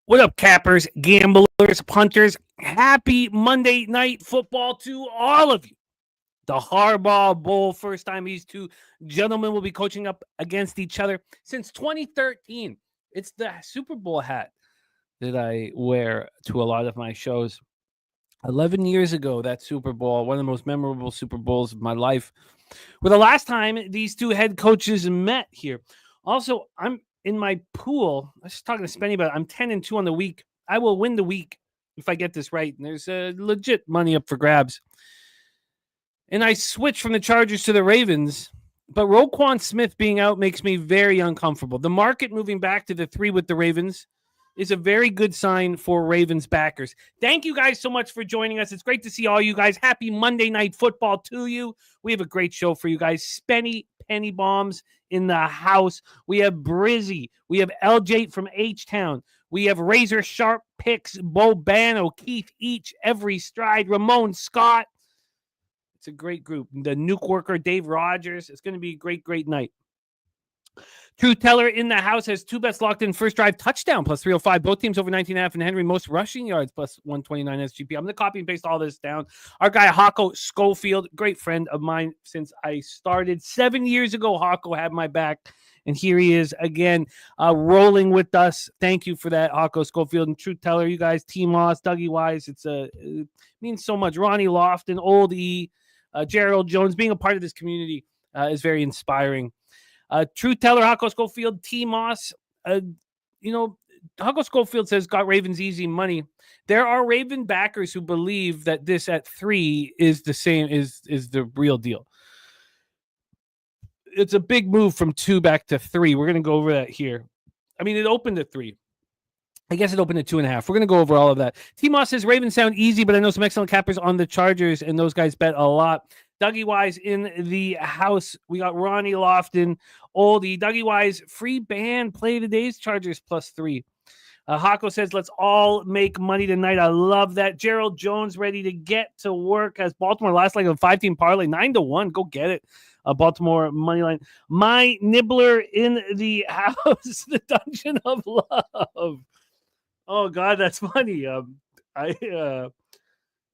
What up, cappers, gamblers, punters? Happy Monday Night Football to all of you. The Harbaugh Bowl, first time these two gentlemen will be coaching up against each other since 2013. It's the Super Bowl hat that I wear to a lot of my shows. 11 years ago, that Super Bowl, one of the most memorable Super Bowls of my life, were the last time these two head coaches met here. Also, I'm in my pool. I was just talking to Spenny about it. I'm 10-2 on the week. I will win the week if I get this right. And there's legit money up for grabs. And I switched from the Chargers to the Ravens. But Roquan Smith being out makes me very uncomfortable. The market moving back to the 3 with the Ravens is a very good sign for Ravens backers. Thank you guys so much for joining us. It's great to see all you guys. Happy Monday Night Football to you. We have a great show for you guys. Spenny Penny Bombs in the house. We have Brizzy. We have LJ from H-Town. We have Razor Sharp Picks, Bo Bano, Keith Each, Every Stride, Ramon Scott. It's a great group. The Nuke Worker, Dave Rogers. It's going to be a great, great night. Truth Teller in the house has 2 bets locked in. First drive touchdown plus 305. Both teams over 19.5. And Henry most rushing yards plus 129 SGP. I'm going to copy and paste all this down. Our guy Hawko Schofield, great friend of mine since I started 7 years ago. Hawko had my back, and here he is again, rolling with us. Thank you for that, Hawko Schofield and Truth Teller. You guys, Team Moss, Dougie Wise. It means so much. Ronnie Lofton, Old E, Gerald Jones. Being a part of this community is very inspiring. Truth Teller, Hawko Schofield, T. Moss. Hawko Schofield says, got Ravens easy money. There are Raven backers who believe that this at 3 is the same, is the real deal. It's a big move from 2 back to 3. We're going to go over that here. I mean, it opened at 3. I guess it opened at 2.5. We're going to go over all of that. T. Moss says, Ravens sound easy, but I know some excellent cappers on the Chargers, and those guys bet a lot. Dougie Wise in the house. We got Ronnie Lofton, Oldie. Dougie Wise, free band, play today's Chargers plus 3. Hako says, let's all make money tonight. I love that. Gerald Jones ready to get to work as Baltimore last leg of a 5-team parlay, 9-1. Go get it. Baltimore money line. My Nibbler in the house, the Dungeon of Love. Oh, God, that's funny. I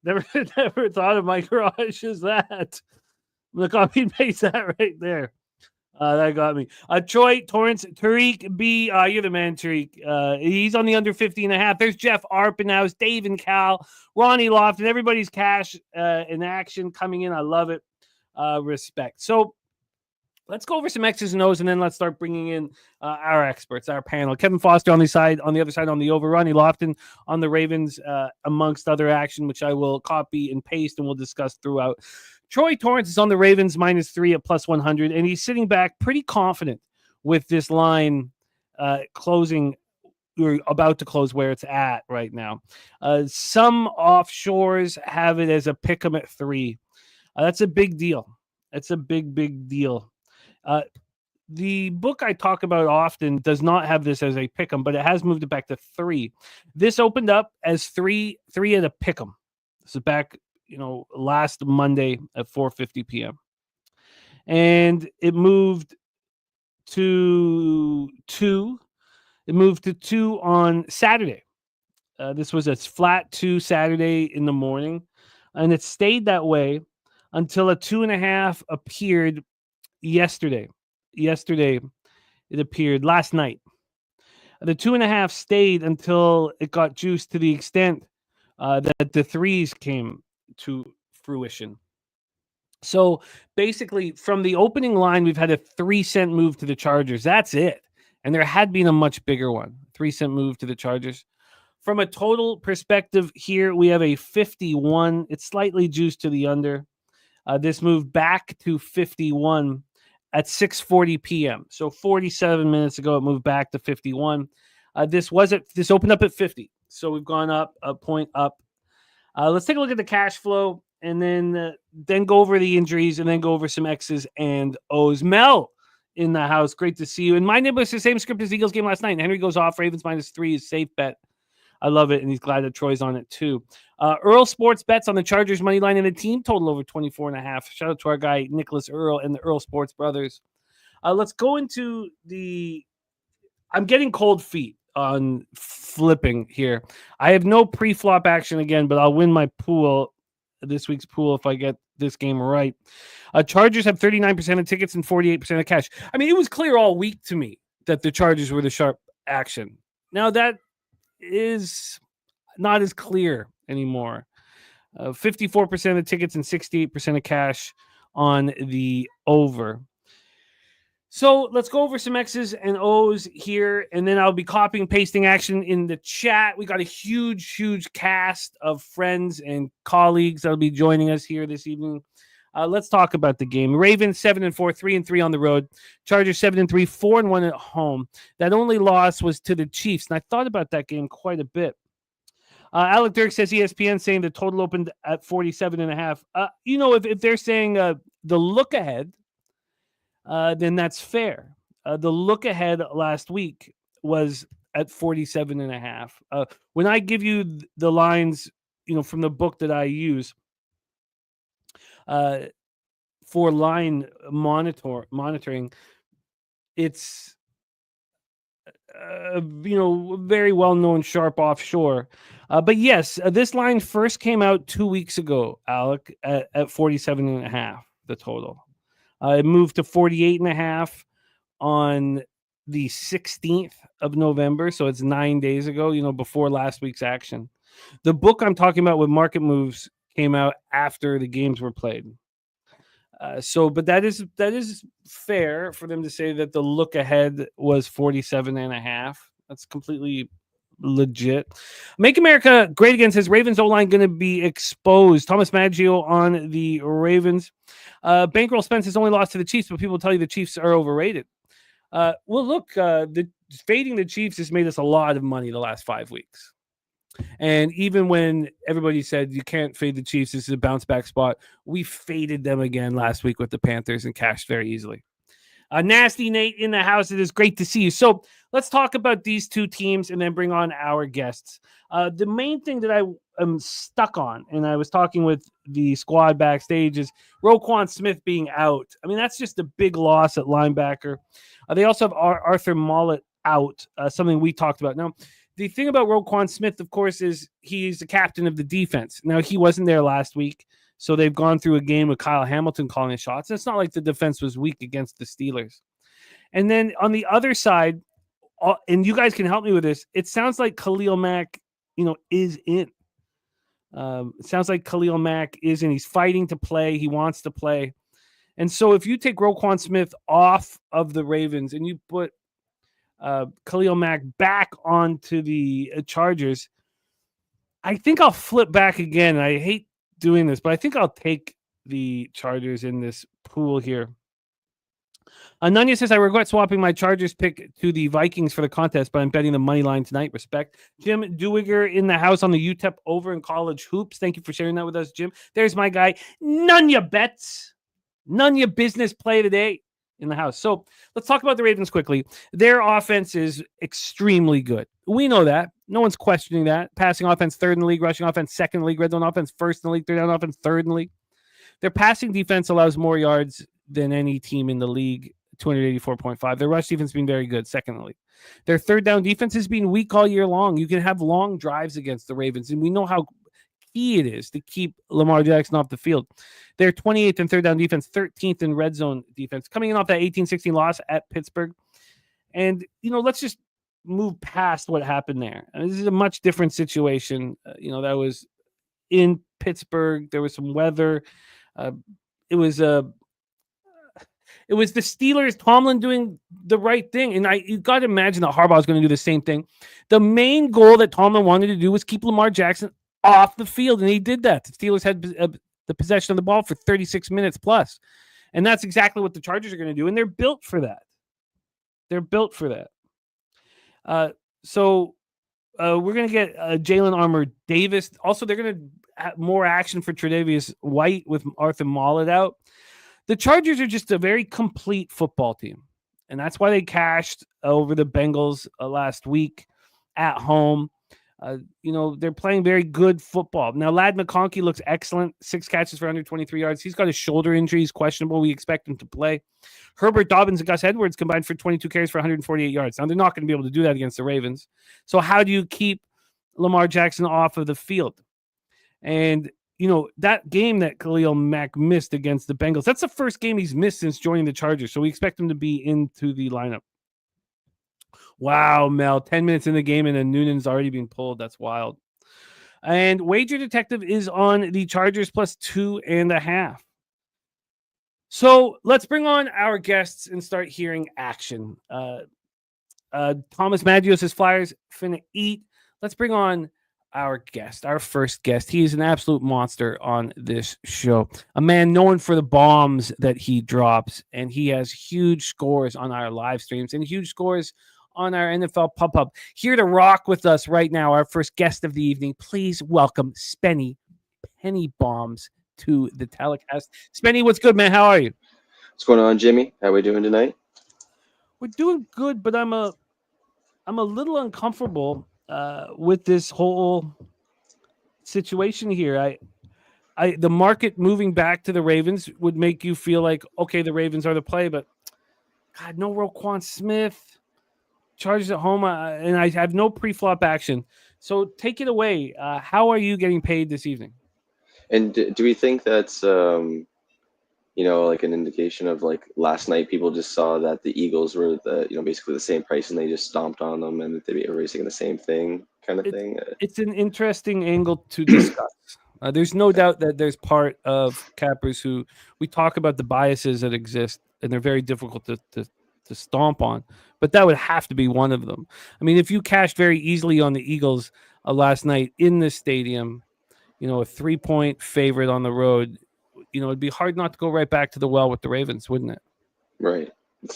never thought of my garage as that. I'm going to copy and paste that right there. That got me. Troy Torrance, Tariq B. You're the man, Tariq. He's on the under 50.5. There's Jeff Arpenhouse, Dave and Cal, Ronnie Lofton. Everybody's cash in action coming in. I love it. Respect. So let's go over some X's and O's, and then let's start bringing in our experts, our panel. Kevin Foster on the other side on the over. Ronnie Lofton on the Ravens, amongst other action, which I will copy and paste and we'll discuss throughout. Troy Torrance is on the Ravens -3 at plus 100, and he's sitting back pretty confident with this line closing. We're about to close where it's at right now. Some offshores have it as a pick 'em at 3. That's a big deal. That's a big, big deal. The book I talk about often does not have this as a pick 'em, but it has moved it back to 3. This opened up as 3 at a pick 'em. This is back, last Monday at 4:50 p.m. And it moved to 2. It moved to 2 on Saturday. This was a flat 2 Saturday in the morning, and it stayed that way until a 2.5 appeared yesterday. Yesterday, it appeared last night. The 2.5 stayed until it got juiced to the extent that the 3s came to fruition. So basically, from the opening line, we've had a 3-cent move to the Chargers. That's it. And there had been a much bigger one, 3-cent move to the Chargers. From a total perspective here, we have a 51. It's slightly juiced to the under. This moved back to 51 at 6:40 p.m. So 47 minutes ago, it moved back to 51. This opened up at 50. So we've gone up a point up. Let's take a look at the cash flow and then go over the injuries and then go over some X's and O's. Mel in the house. Great to see you. And my Nibbler is the same script as the Eagles game last night. And Henry goes off. Ravens -3 is safe bet. I love it, and he's glad that Troy's on it too. Earl Sports bets on the Chargers money line and the team total over 24.5. Shout out to our guy Nicholas Earl and the Earl Sports brothers. Let's go into the. I'm getting cold feet. on flipping here. I have no pre-flop action again, but I'll win my pool, this week's pool, if I get this game right. Chargers have 39% of tickets and 48% of cash. I mean, it was clear all week to me that the Chargers were the sharp action. Now that is not as clear anymore. 54% of tickets and 68% of cash on the over. So let's go over some X's and O's here, and then I'll be copying, pasting action in the chat. We got a huge, huge cast of friends and colleagues that'll be joining us here this evening. Let's talk about the game. Ravens 7-4, 3-3 on the road. Chargers 7-3, 4-1 at home. That only loss was to the Chiefs, and I thought about that game quite a bit. Alec Dirk says ESPN saying the total opened at 47.5. If they're saying the look ahead, then that's fair. The look ahead last week was at 47.5. When I give you the lines, from the book that I use for line monitoring, it's very well-known sharp offshore. But yes, this line first came out 2 weeks ago, Alec, at 47.5, the total. It moved to 48.5 on the 16th of November. So it's 9 days ago, before last week's action. The book I'm talking about with market moves came out after the games were played. But that is fair for them to say that the look ahead was 47.5. That's completely legit. Make America Great Again says Ravens O-line going to be exposed. Thomas Maggio on the Ravens. Bankroll Spence has only lost to the Chiefs, but people tell you the Chiefs are overrated. Look, fading the Chiefs has made us a lot of money the last 5 weeks. And even when everybody said you can't fade the Chiefs, this is a bounce back spot, we faded them again last week with the Panthers and cashed very easily. Nasty Nate in the house. It is great to see you. So let's talk about these two teams and then bring on our guests. The main thing that I am stuck on, and I was talking with the squad backstage, is Roquan Smith being out. I mean, that's just a big loss at linebacker. They also have Arthur Mollett out, something we talked about. Now, the thing about Roquan Smith, of course, is he's the captain of the defense. Now, he wasn't there last week, so they've gone through a game with Kyle Hamilton calling the shots. It's not like the defense was weak against the Steelers. And then on the other side, and you guys can help me with this, it sounds like Khalil Mack, is in. It sounds like Khalil Mack is in. He's fighting to play. He wants to play. And so if you take Roquan Smith off of the Ravens and you put Khalil Mack back onto the Chargers, I think I'll flip back again. I hate doing this, but I think I'll take the Chargers in this pool here. Nunya says, I regret swapping my Chargers pick to the Vikings for the contest, but I'm betting the money line tonight. Respect. Jim Dewiger in the house on the UTEP over in college hoops. Thank you for sharing that with us, Jim. There's my guy. Nunya bets. Nunya business play today in the house. So let's talk about the Ravens quickly. Their offense is extremely good. We know that. No one's questioning that. Passing offense, third in the league. Rushing offense, second in the league. Red zone offense, first in the league. Third down offense, third in the league. Their passing defense allows more yards than any team in the league, 284.5. Their rush defense has been very good, second in the league. Their third down defense has been weak all year long. You can have long drives against the Ravens, and we know how key it is to keep Lamar Jackson off the field. They're 28th in third down defense, 13th in red zone defense, coming in off that 18-16 loss at Pittsburgh. And, let's just move past what happened there. This is a much different situation. That was in Pittsburgh. There was some weather. It was the Steelers, Tomlin doing the right thing. And you got to imagine that Harbaugh is going to do the same thing. The main goal that Tomlin wanted to do was keep Lamar Jackson off the field, and he did that. The Steelers had the possession of the ball for 36 minutes plus. And that's exactly what the Chargers are going to do, and they're built for that. We're going to get Jalen Armour-Davis. Also, they're going to have more action for Tre'Davious White with Arthur Mollett out. The Chargers are just a very complete football team, and that's why they cashed over the Bengals last week at home. They're playing very good football. Now, Ladd McConkey looks excellent. 6 catches for 123 yards. He's got a shoulder injury. He's questionable. We expect him to play. Herbert Dobbins and Gus Edwards combined for 22 carries for 148 yards. Now, they're not going to be able to do that against the Ravens. So how do you keep Lamar Jackson off of the field? And, that game that Khalil Mack missed against the Bengals, that's the first game he's missed since joining the Chargers. So we expect him to be into the lineup. Wow, Mel, 10 minutes in the game and then Noonan's already being pulled. That's wild. And Wager Detective is on the Chargers plus 2.5. So let's bring on our guests and start hearing action. Thomas Maggio says Flyers finna eat. Let's bring on our guest, our first guest. He is an absolute monster on this show. A man known for the bombs that he drops, and he has huge scores on our live streams and huge scores on our NFL Pub. Here to rock with us right now, our first guest of the evening. Please welcome Spenny Penny Bombs to the telecast. Spenny, what's good, man? How are you? What's going on, Jimmy? How are we doing tonight? We're doing good, but I'm a little uncomfortable with this whole situation here. The market moving back to the Ravens would make you feel like, okay, the Ravens are the play, but God, no Roquan Smith. Chargers at home, and I have no pre-flop action. So take it away. How are you getting paid this evening? And do we think that's, like an indication of like last night people just saw that the Eagles were basically the same price and they just stomped on them and they were racing the same thing kind of thing? It's an interesting angle to discuss. There's no doubt that there's part of cappers who we talk about the biases that exist, and they're very difficult to stomp on, but that would have to be one of them. I mean, if you cashed very easily on the Eagles last night in the stadium, a 3-point favorite on the road, it'd be hard not to go right back to the well with the Ravens, wouldn't it? Right.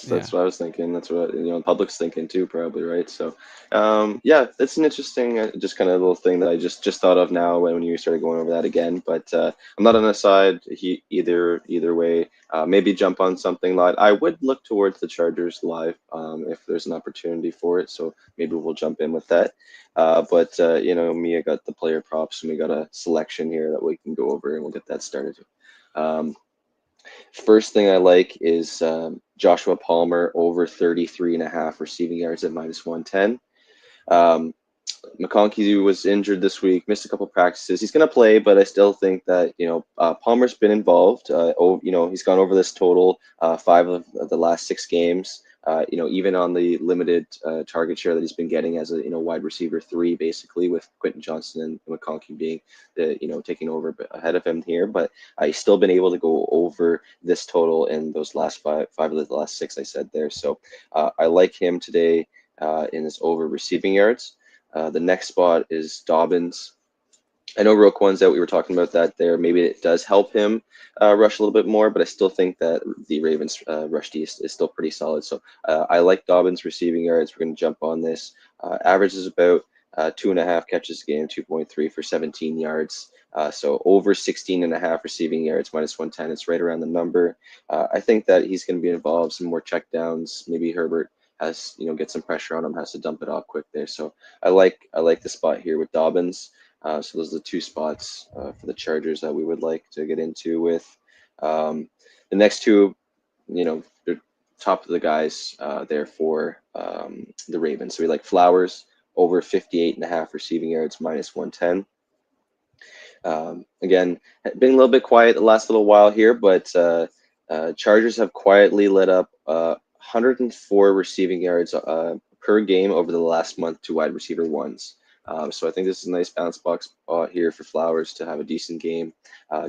That's what I was thinking. That's what the public's thinking too, probably, right? So, it's an interesting, just kind of little thing that I just thought of now when you started going over that again. But I'm not on the side either way. Maybe jump on something live. I would look towards the Chargers live if there's an opportunity for it. So maybe we'll jump in with that. But me, I got the player props and we got a selection here that we can go over and we'll get that started. First thing I like is Joshua Palmer over 33.5 receiving yards at -110. McConkey was injured this week, missed a couple practices. He's going to play, but I still think that Palmer's been involved. He's gone over this total 5 of the last 6 games. Even on the limited target share that he's been getting as a wide receiver 3, basically with Quentin Johnson and McConkey being taking over ahead of him here, but he's still been able to go over this total in those last five of the last 6 I said there. So I like him today in his over receiving yards. The next spot is Dobbins. I know Roquan's out. We were talking about that there. Maybe it does help him rush a little bit more, but I still think that the Ravens rush D is still pretty solid. So I like Dobbins receiving yards. We're going to jump on this. Average is about 2.5 catches a game, 2.3 for 17 yards. So over 16.5 receiving yards, -110. It's right around the number. I think that he's going to be involved, some more checkdowns. Maybe Herbert has get some pressure on him, has to dump it off quick there. So I like the spot here with Dobbins. So those are the 2 spots for the Chargers that we would like to get into with. The next 2, they're top of the guys there for the Ravens. So we like Flowers over 58.5 receiving yards, -110. Again, been a little bit quiet the last little while here, but Chargers have quietly let up 104 receiving yards per game over the last month to wide receiver 1s. So I think this is a nice bounce box spot here for Flowers to have a decent game,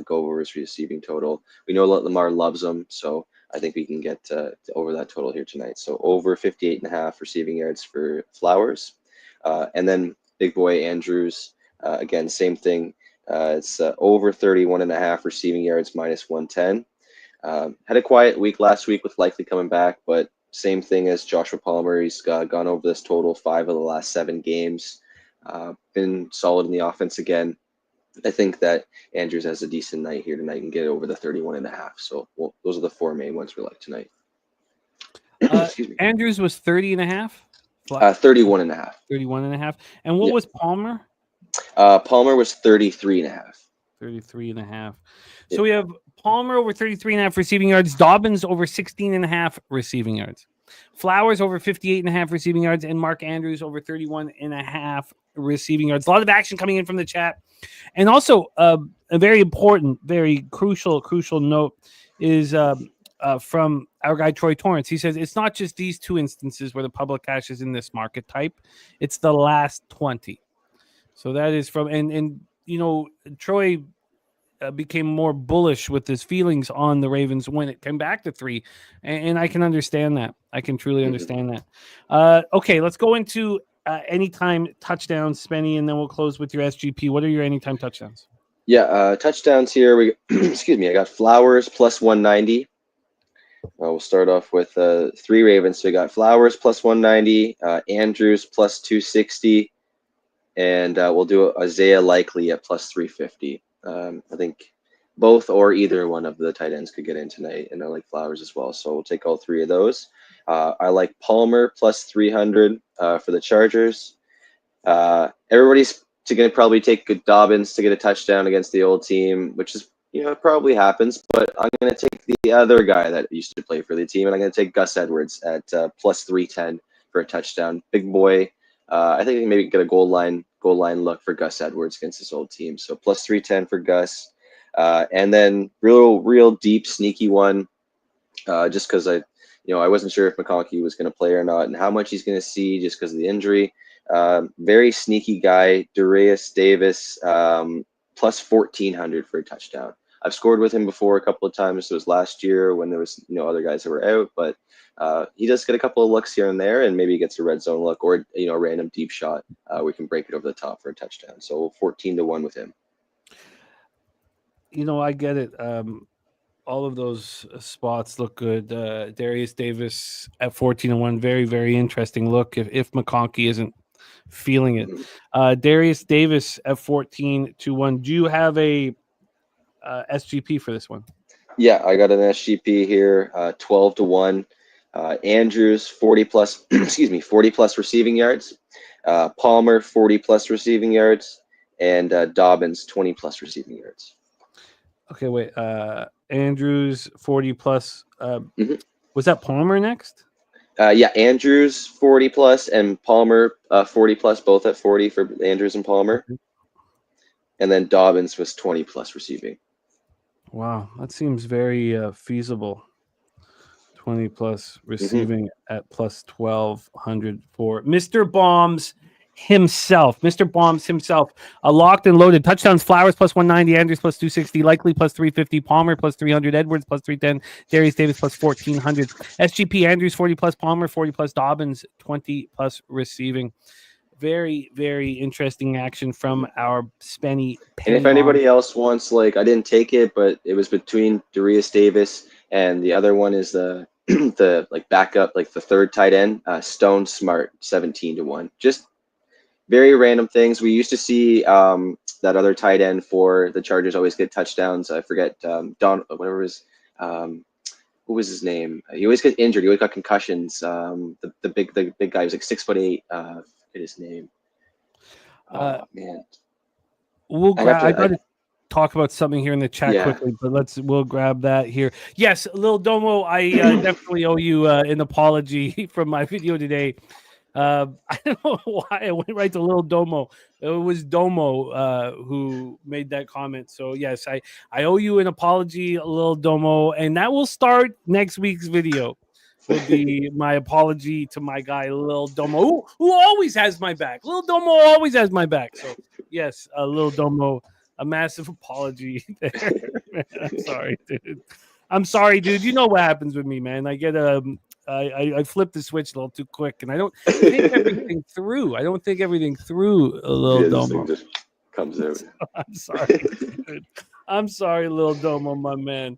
go over his receiving total. We know Lamar loves him, so I think we can get over that total here tonight. So over 58.5 receiving yards for Flowers. And then big boy Andrews, again, same thing. It's over 31.5 receiving yards, -110. Had a quiet week last week with likely coming back, but same thing as Joshua Palmer. He's gone over this total 5 of the last 7 games. Been solid in the offense again. I think that Andrews has a decent night here tonight and get over the 31.5. So those are the 4 main ones we like tonight. Andrews was 30.5 31.5. 31.5. And what Yeah. was Palmer? Palmer was 33.5. 33.5. Yeah. So we have Palmer over 33.5 receiving yards, Dobbins over 16.5 receiving yards, Flowers over 58.5 receiving yards, and Mark Andrews over 31.5 receiving yards. A lot of action coming in from the chat. And also a very important, very crucial note is from our guy Troy Torrance. He says it's not just these two instances where the public cash is in this market type, it's the last 20. So that is from and Troy became more bullish with his feelings on the Ravens when it came back to 3, and I can understand that. I can truly understand that. Okay, let's go into anytime touchdowns, Spenny, and then we'll close with your SGP. What are your anytime touchdowns? Yeah, touchdowns here. We excuse me. I got Flowers plus 190. We'll start off with 3 Ravens. So we got Flowers plus 190, Andrews plus 260, and we'll do Isaiah Likely at plus 350. I think both or either one of the tight ends could get in tonight, and I like Flowers as well. So we'll take all 3 of those. I like Palmer plus 300 for the Chargers. Everybody's going to probably take Dobbins to get a touchdown against the old team, which is, it probably happens, but I'm going to take the other guy that used to play for the team, and I'm going to take Gus Edwards at plus 310 for a touchdown. Big boy. I think maybe get a goal line look for Gus Edwards against his old team. So plus 310 for Gus. And then real deep, sneaky one, just because I wasn't sure if McConkey was going to play or not and how much he's going to see just because of the injury. Very sneaky guy, Darius Davis, plus 1,400 for a touchdown. I've scored with him before a couple of times. It was last year when there was other guys that were out, but he does get a couple of looks here and there, and maybe he gets a red zone look or a random deep shot. We can break it over the top for a touchdown. So 14-1 with him. I get it. All of those spots look good. Darius Davis at 14-1, very, very interesting look if McConkey isn't feeling it. Darius Davis at 14-1. Do you have a SGP for this one? Yeah, I got an SGP here, 12-1. Andrews 40 plus, 40 plus receiving yards. Palmer 40 plus receiving yards, and Dobbins 20 plus receiving yards. Okay, wait. Andrews 40 plus. Was that Palmer next? Yeah, Andrews 40 plus and Palmer 40 plus, both at 40 for Andrews and Palmer. And then Dobbins was 20 plus receiving. Wow, that seems very feasible. 20 plus receiving at plus 1,200 for Mr. Bombs himself. Mr. Bombs himself. Locked and loaded. Touchdowns, Flowers plus 190, Andrews plus 260, Likely plus 350, Palmer plus 300, Edwards plus 310, Darius Davis plus 1,400. SGP, Andrews 40 plus, Palmer 40 plus, Dobbins 20 plus receiving. Very, very interesting action from our Spenny. And if anybody else wants, I didn't take it, but it was between Darius Davis and the other one is the backup, the third tight end, Stone Smart, 17-1. Just very random things. We used to see that other tight end for the Chargers always get touchdowns. I forget whatever his what was his name? He always gets injured. He always got concussions. The big guy was 6'8". Forget his name. Man. I got to talk about something here in the chat quickly, but we'll grab that here. Yes, Lil Domo, I definitely owe you an apology from my video today. I don't know why I went right to Lil Domo. It was Domo who made that comment. So yes, I owe you an apology, Lil Domo, and that will start next week's video. Will be my apology to my guy Lil Domo, who always has my back. Lil Domo always has my back. So yes, Lil Domo, a massive apology there. Man, I'm sorry, dude. You know what happens with me, man. I get I flip the switch a little too quick, and I don't think everything through. I don't think everything through a Lil Domo. Just comes out. I'm sorry, dude. I'm sorry, Lil Domo, my man.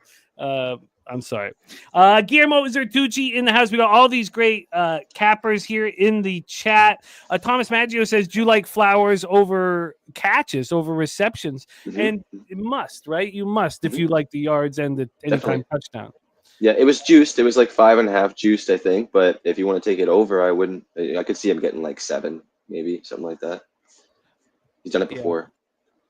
I'm sorry. Guillermo Zertucci in the house. We got all these great cappers here in the chat. Thomas Maggio says, do you like Flowers over catches, over receptions? And it must, right? You must if you like the yards and the anytime touchdown. Yeah, it was juiced. It was like 5.5 juiced, I think. But if you want to take it over, I wouldn't. I could see him getting like 7, maybe something like that. He's done it Yeah. before.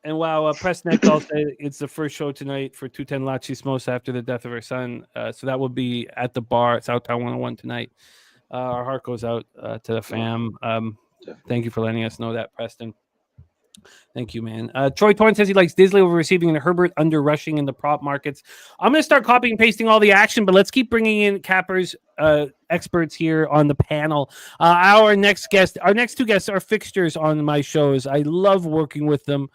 And wow, Preston Ekdahl said it's the first show tonight for 210 La Chismosa after the death of her son. So that will be at the bar at Southtown 101 tonight. Our heart goes out to the fam. Thank you for letting us know that, Preston. Thank you, man. Troy Torn says he likes Disley over receiving and Herbert under rushing in the prop markets. I'm going to start copying and pasting all the action, but let's keep bringing in cappers, experts here on the panel. Our next two guests are fixtures on my shows. I love working with them.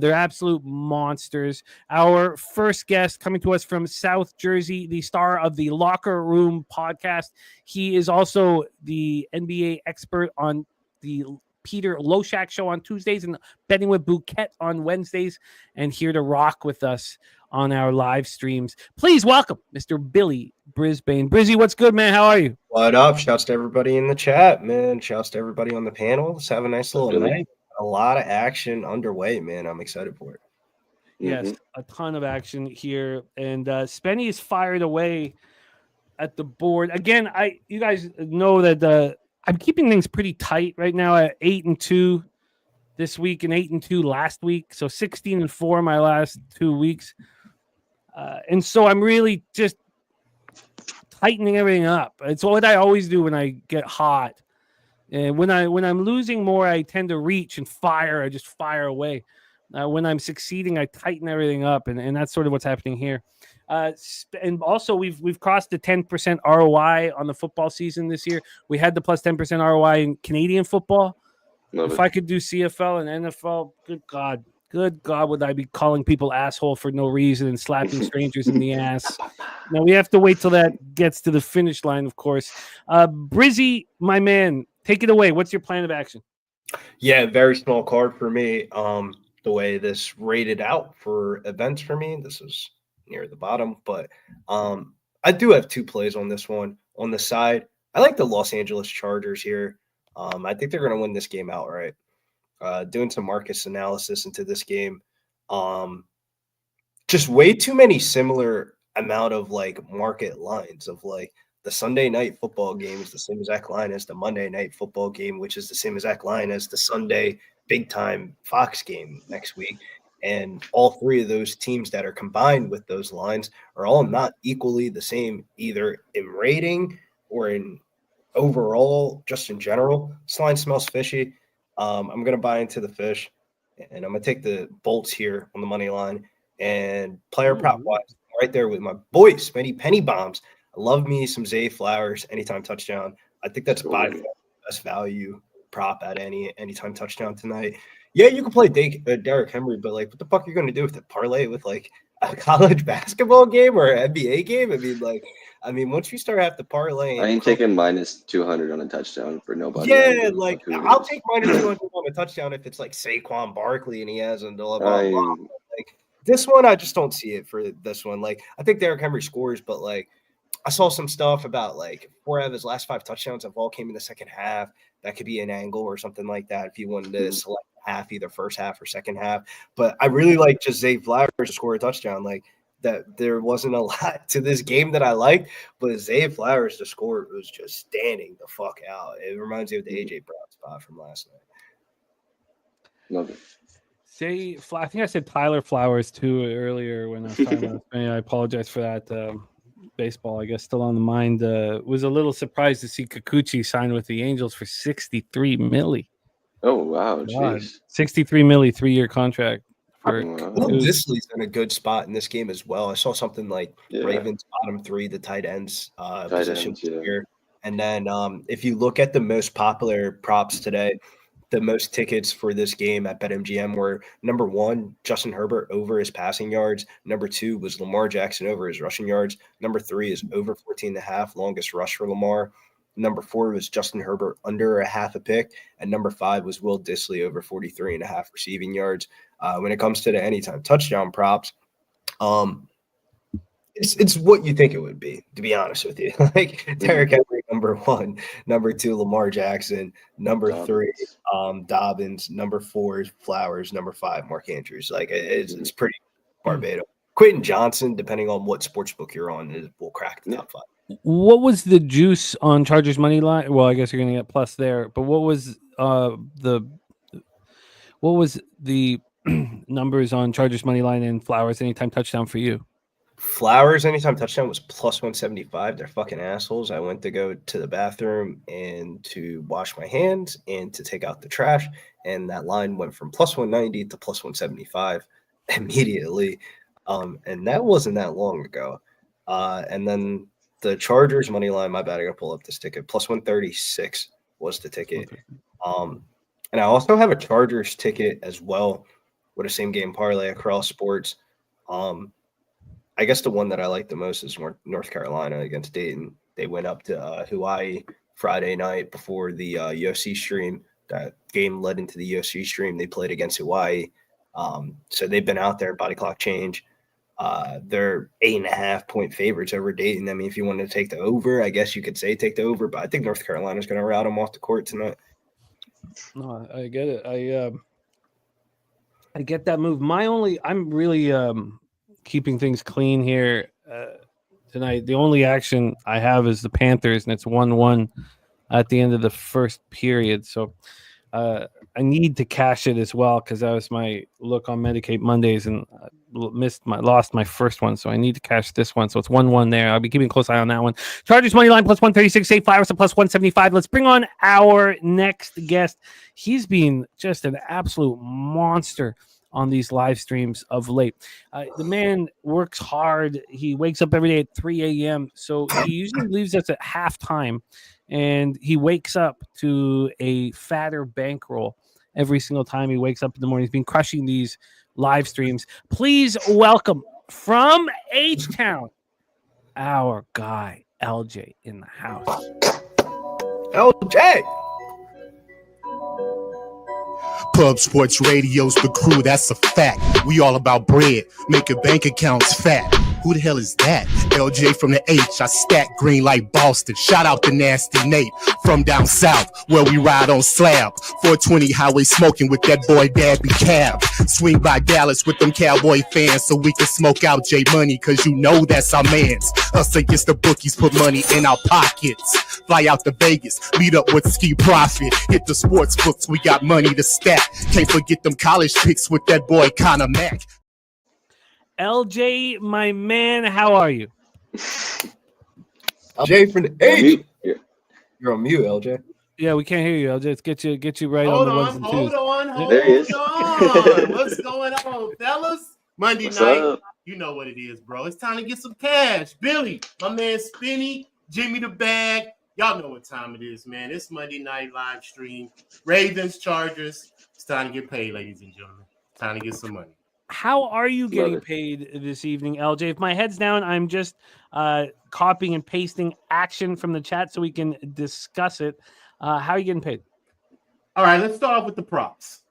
They're absolute monsters. Our first guest coming to us from South Jersey, the star of the Locker Room podcast. He is also the NBA expert on the Peter Loshak show on Tuesdays and Betting with Bouquet on Wednesdays, and here to rock with us on our live streams. Please welcome Mr. Billy Brisbane. Brizzy, what's good, man? How are you? What up? Shouts to everybody in the chat, man. Shouts to everybody on the panel. Let's have a nice little night. A lot of action underway, man. I'm excited for it. Yes, a ton of action here. And Spenny is fired away at the board. Again, you guys know that I'm keeping things pretty tight right now at 8-2 this week and 8-2 last week. So 16-4 my last 2 weeks. And so I'm really just tightening everything up. It's what I always do when I get hot. And when I'm losing more, I tend to reach and fire. I just fire away. When I'm succeeding, I tighten everything up, and that's sort of what's happening here. And also, we've crossed the 10% ROI on the football season this year. We had the plus 10% ROI in Canadian football. If I could do CFL and NFL, good God, would I be calling people asshole for no reason and slapping strangers in the ass? Now we have to wait till that gets to the finish line, of course. Brizzy, my man, take it away. What's your plan of action? Yeah, very small card for me. The way this rated out for events for me, this is near the bottom, but I do have 2 plays on this one. On the side, I like the Los Angeles Chargers here. I think they're going to win this game outright. Doing some market analysis into this game, just way too many similar amount of like market lines of like the Sunday night football game is the same exact line as the Monday night football game, which is the same exact line as the Sunday big time Fox game next week. And all 3 of those teams that are combined with those lines are all not equally the same, either in rating or in overall, just in general. This line smells fishy. I'm going to buy into the fish, and I'm going to take the Bolts here on the money line. And player prop wise, right there with my boys, many penny bombs. I love me some Zay Flowers anytime touchdown. I think that's by far the best value prop at anytime touchdown tonight. Yeah, you can play Derrick Henry, but like, what the fuck are you going to do with it? Parlay with like a college basketball game or an NBA game? I mean, once you start having to parlay, I ain't taking minus 200 on a touchdown for nobody. Yeah, like I'll take minus 200 on a touchdown if it's like Saquon Barkley and he hasn't blah, blah, blah. Like this one, I just don't see it for this one. Like I think Derrick Henry scores, but like I saw some stuff about like 4 out of his last 5 touchdowns have all came in the second half. That could be an angle or something like that if you wanted to select half, either first half or second half. But I really like just Zay Flowers to score a touchdown. Like that there wasn't a lot to this game that I liked, but Zay Flowers to score was just standing the fuck out. It reminds me of the AJ Brown spot from last night. Love it. I think I said Tyler Flowers too earlier when I was talking about I apologize for that. Baseball, I guess, still on the mind. Was a little surprised to see Kikuchi sign with the Angels for $63 million. Oh wow, jeez. $63 million 3-year contract. Disley's in a good spot in this game as well. I saw something like Ravens bottom 3, the tight ends positions here. And then if you look at the most popular props today, the most tickets for this game at BetMGM were number 1, Justin Herbert over his passing yards. Number 2 was Lamar Jackson over his rushing yards. Number 3 is over 14.5, longest rush for Lamar. Number 4 was Justin Herbert under a half a pick. And number 5 was Will Disley over 43.5 receiving yards. When it comes to the anytime touchdown props, it's what you think it would be, to be honest with you. Like Derrick Henry, number 1, number 2, Lamar Jackson, number 3, Dobbins, number 4, Flowers, number 5, Mark Andrews. Like it's pretty Barbados Quentin Johnson, depending on what sportsbook you're on, will crack the top 5. What was the juice on Chargers money line? Well, I guess you're going to get plus there, but what was the numbers on Chargers money line and Flowers anytime touchdown for you? Flowers anytime touchdown was plus 175. They're fucking assholes. I went to go to the bathroom and to wash my hands and to take out the trash, and that line went from plus 190 to plus 175 immediately. And that wasn't that long ago. And then the Chargers money line, my bad, I gotta pull up this ticket. Plus 136 was the ticket. And I also have a Chargers ticket as well with a same game parlay across sports. I guess the one that I like the most is North Carolina against Dayton. They went up to Hawaii Friday night before the UFC stream. That game led into the UFC stream. They played against Hawaii. So they've been out there, body clock change. They're 8.5-point favorites over Dayton. I mean, if you wanted to take the over, I guess you could say take the over, but I think North Carolina's going to rout them off the court tonight. No, I get it. I get that move. I'm really keeping things clean here tonight. The only action I have is the Panthers, and it's 1-1 at the end of the first period. So I need to cash it as well because that was my look on Medicate Mondays, and lost my first one. So I need to cash this one. So it's 1-1 there. I'll be keeping a close eye on that one. Chargers money line plus 136, State Flowers to plus 175. Let's bring on our next guest. He's been just an absolute monster on these live streams of late. The man works hard. He wakes up every day at 3 a.m. So he usually leaves us at halftime, and he wakes up to a fatter bankroll every single time he wakes up in the morning. He's been crushing these live streams. Please welcome from H-Town, our guy, LJ, in the house. LJ! Pub Sports Radio's the crew, that's a fact. We all about bread, making bank accounts fat. Who the hell is that? LJ from the H, I stack green like Boston. Shout out to Nasty Nate from down south, where we ride on slab. 420 highway smoking with that boy Dabby Cab. Swing by Dallas with them Cowboy fans so we can smoke out J Money, cause you know that's our mans. Us against the bookies, put money in our pockets. Fly out to Vegas, meet up with Ski Profit. Hit the sports books, we got money to stack. Can't forget them college picks with that boy Connor Mack. LJ, my man, how are you? LJ from the H. You're on mute, LJ. Yeah, we can't hear you, LJ. Let's get you right Hold on the on, ones and twos. hold There he is. on. What's going on, fellas? Monday What's night. up? You know what it is, bro. It's time to get some cash. Billy, my man Spinny, Jimmy the Bag. Y'all know what time it is, man. It's Monday night live stream. Ravens, Chargers. It's time to get paid, ladies and gentlemen. Time to get some money. How are you getting paid this evening, LJ? If my head's down, I'm just copying and pasting action from the chat so we can discuss it. How are you getting paid? All right, let's start off with the props.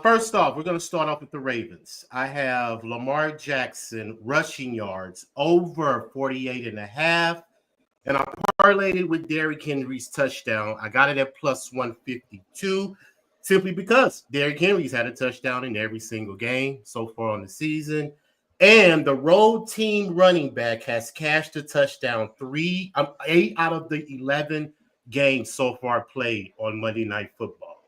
First off, we're going to start off with the Ravens. I have Lamar Jackson rushing yards over 48.5, and I parlayed it with Derrick Henry's touchdown. I got it at plus 152. Simply because Derrick Henry's had a touchdown in every single game so far on the season. And the road team running back has cashed a touchdown 8 out of the 11 games so far played on Monday Night Football.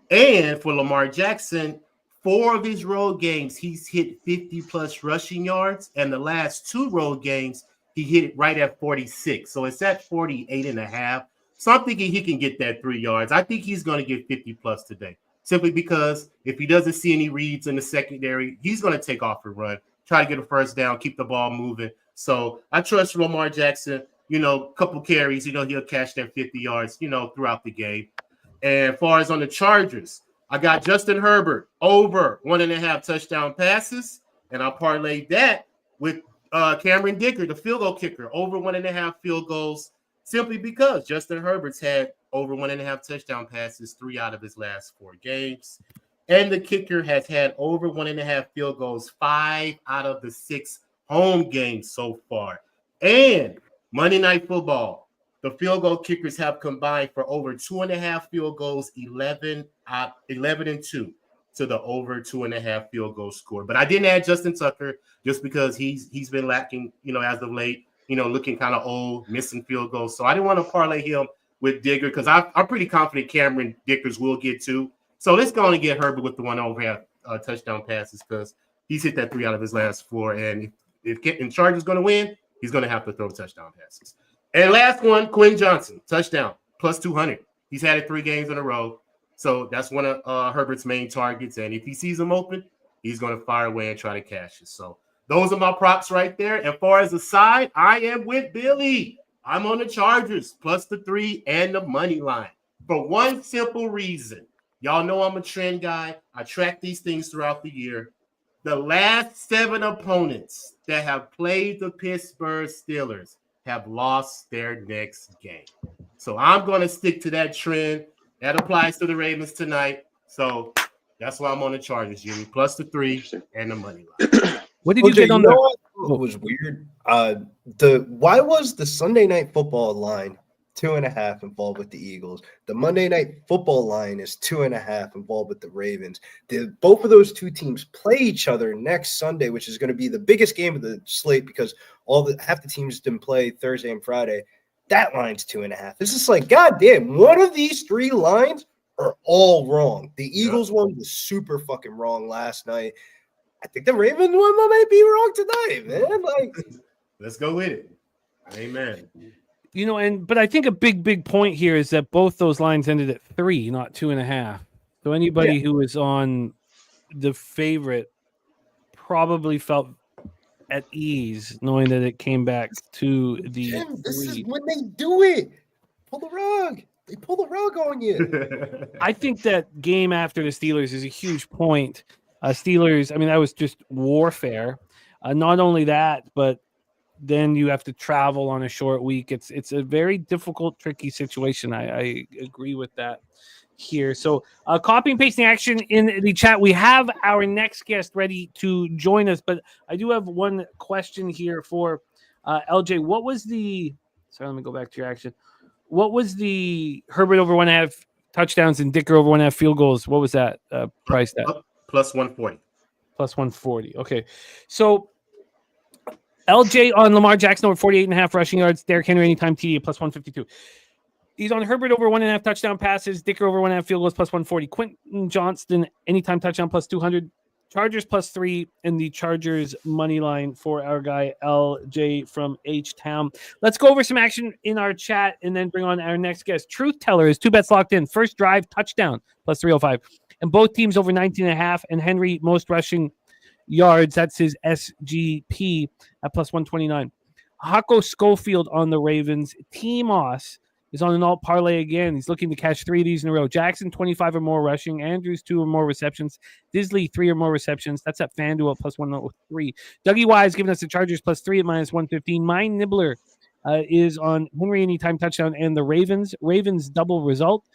And for Lamar Jackson, 4 of his road games, he's hit 50-plus rushing yards. And the last 2 road games, he hit it right at 46. So it's at 48.5. So I'm thinking he can get that 3 yards. I think he's going to get 50-plus today, simply because if he doesn't see any reads in the secondary, he's going to take off and run, try to get a first down, keep the ball moving. So I trust Lamar Jackson, a couple carries, he'll catch that 50 yards, throughout the game. And as far as on the Chargers, I got Justin Herbert over 1.5 touchdown passes, and I parlayed that with Cameron Dicker, the field goal kicker, over 1.5 field goals. Simply because Justin Herbert's had over 1.5 touchdown passes 3 out of his last 4 games. And the kicker has had over 1.5 field goals 5 out of the 6 home games so far. And Monday Night Football, the field goal kickers have combined for over 2.5 field goals, 11 and 2. to the over 2.5 field goal score. But I didn't add Justin Tucker just because he's been lacking, as of late, looking kind of old, missing field goals. So I didn't want to parlay him with Digger because I'm pretty confident Cameron Dickers will get 2. So let's go and get Herbert with the 1 over touchdown passes because he's hit that 3 out of his last 4. And if Chargers going to win, he's going to have to throw touchdown passes. And last one, Quinn Johnson, touchdown, plus 200. He's had it 3 games in a row. So that's one of Herbert's main targets. And if he sees him open, he's going to fire away and try to cash it. So those are my props right there. As far as the side, I am with Billy. I'm on the Chargers, plus the 3 and the money line. For one simple reason. Y'all know I'm a trend guy. I track these things throughout the year. The last 7 opponents that have played the Pittsburgh Steelers have lost their next game. So I'm going to stick to that trend. That applies to the Ravens tonight. So that's why I'm on the Chargers, Jimmy. Plus the 3 and the money line. What did you get on that? What was weird? Why was the Sunday Night Football line 2.5 involved with the Eagles? The Monday Night Football line is 2.5 involved with the Ravens. Both of those 2 teams play each other next Sunday, which is going to be the biggest game of the slate because half the teams didn't play Thursday and Friday. That line's 2.5. It's just like, goddamn, one of these 3 lines are all wrong. The Eagles one was super fucking wrong last night. I think the Ravens one might be wrong tonight, man. Like, let's go with it. Amen. But I think a big point here is that both those lines ended at 3, not 2.5. So anybody who was on the favorite probably felt at ease knowing that it came back to the Jim, this 3. is when they do it. Pull the rug. They pull the rug on you. I think that game after the Steelers is a huge point. Steelers, that was just warfare. Not only that, but then you have to travel on a short week. It's a very difficult, tricky situation. I agree with that here. So copy and pasting action in the chat. We have our next guest ready to join us, but I do have one question here for LJ. What was let me go back to your action. What was the Herbert over 1.5 touchdowns and Dicker over 1.5 field goals? What was that priced at? Plus 140. Plus 140. Okay. So LJ on Lamar Jackson over 48.5 rushing yards. Derrick Henry anytime TD plus 152. He's on Herbert over 1.5 touchdown passes. Dicker over 1.5 field goals plus 140. Quentin Johnston anytime touchdown plus 200. Chargers plus 3 and the Chargers money line for our guy LJ from H-Town. Let's go over some action in our chat and then bring on our next guest. Truth Teller is 2 bets locked in. First drive touchdown plus 305. And both teams over 19.5. And Henry most rushing yards. That's his SGP at plus 129. Hako Schofield on the Ravens. T. Moss is on an alt parlay again. He's looking to catch 3 of these in a row. Jackson, 25 or more rushing. Andrews, 2 or more receptions. Disley, 3 or more receptions. That's at FanDuel at plus 103. Dougie Wise giving us the Chargers plus 3 at minus 115. Mine Nibbler is on Henry anytime touchdown and the Ravens. Ravens double result.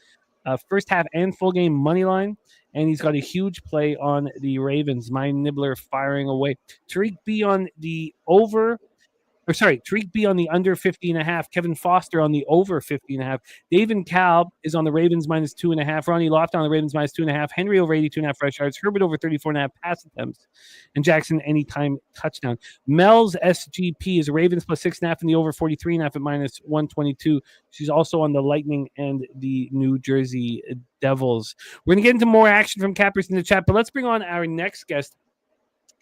First half and full game money line. And he's got a huge play on the Ravens. Mine Nibbler firing away. Tariq B on the over. Tariq B on the under 50.5. Kevin Foster on the over 50.5. David Cal is on the Ravens minus 2.5. Ronnie Loft on the Ravens minus 2.5. Henry over 82.5 rush yards. Herbert over 34.5 pass attempts. And Jackson anytime touchdown. Mel's SGP is Ravens plus 6.5 and the over 43.5 at minus 122. She's also on the Lightning and the New Jersey Devils. We're going to get into more action from cappers in the chat, but let's bring on our next guest.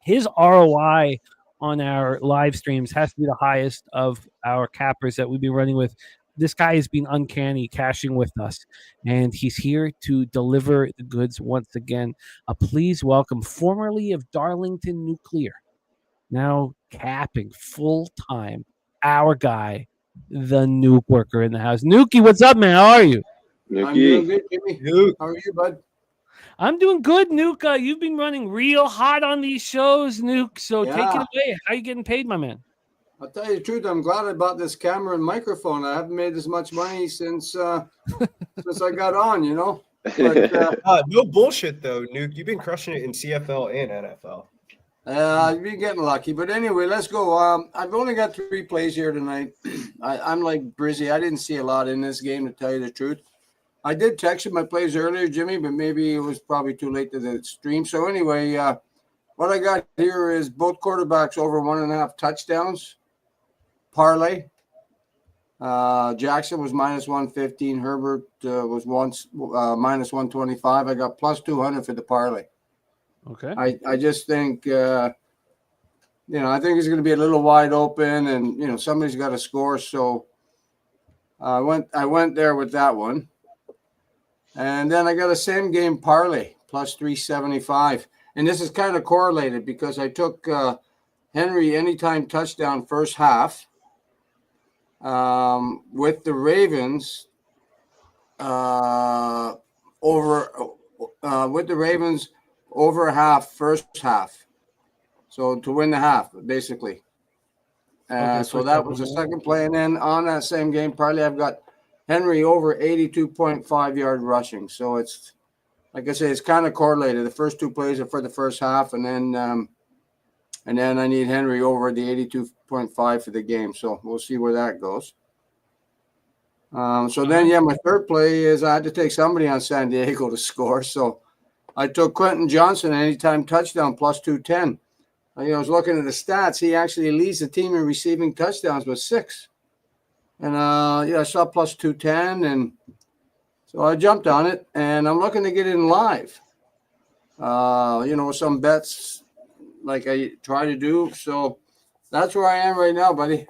His ROI on our live streams has to be the highest of our cappers that we've been running with. This guy has been uncanny cashing with us, and he's here to deliver the goods once again. Please welcome, formerly of Darlington Nuclear, now capping full-time, our guy, the Nuke Worker in the house. Nuki, what's up, man? How are you? Nuki. I'm doing good, Jimmy. How are you, bud? I'm doing good, Nuke. You've been running real hot on these shows, Nuke. So take it away. How are you getting paid, my man? I'll tell you the truth. I'm glad I bought this camera and microphone. I haven't made as much money since I got on, you know. But, no bullshit, though, Nuke. You've been crushing it in CFL and NFL. I've been getting lucky. But anyway, let's go. I've only got 3 plays here tonight. I'm like Brizzy. I didn't see a lot in this game, to tell you the truth. I did text you my plays earlier, Jimmy, but maybe it was probably too late to the stream. So anyway, what I got here is both quarterbacks over 1.5 touchdowns. Parlay. Jackson was minus 115. Herbert was minus 125. I got plus 200 for the parlay. Okay. I just think, I think it's going to be a little wide open, and somebody's got to score. So I went there with that one. And then I got a same game parlay plus 375. And this is kind of correlated because I took Henry anytime touchdown first half with the Ravens over a half first half. So to win the half, basically. So that was the second play. And then on that same game parlay, I've got Henry over 82.5 yard rushing. So it's, like I say, it's kind of correlated. The first two plays are for the first half, and then I need Henry over the 82.5 for the game. So we'll see where that goes. Then my third play is I had to take somebody on San Diego to score. So I took Quentin Johnson anytime touchdown plus 210. I was looking at the stats. He actually leads the team in receiving touchdowns with 6. And, I saw plus 210, and so I jumped on it, and I'm looking to get in live, with some bets like I try to do. So that's where I am right now, buddy.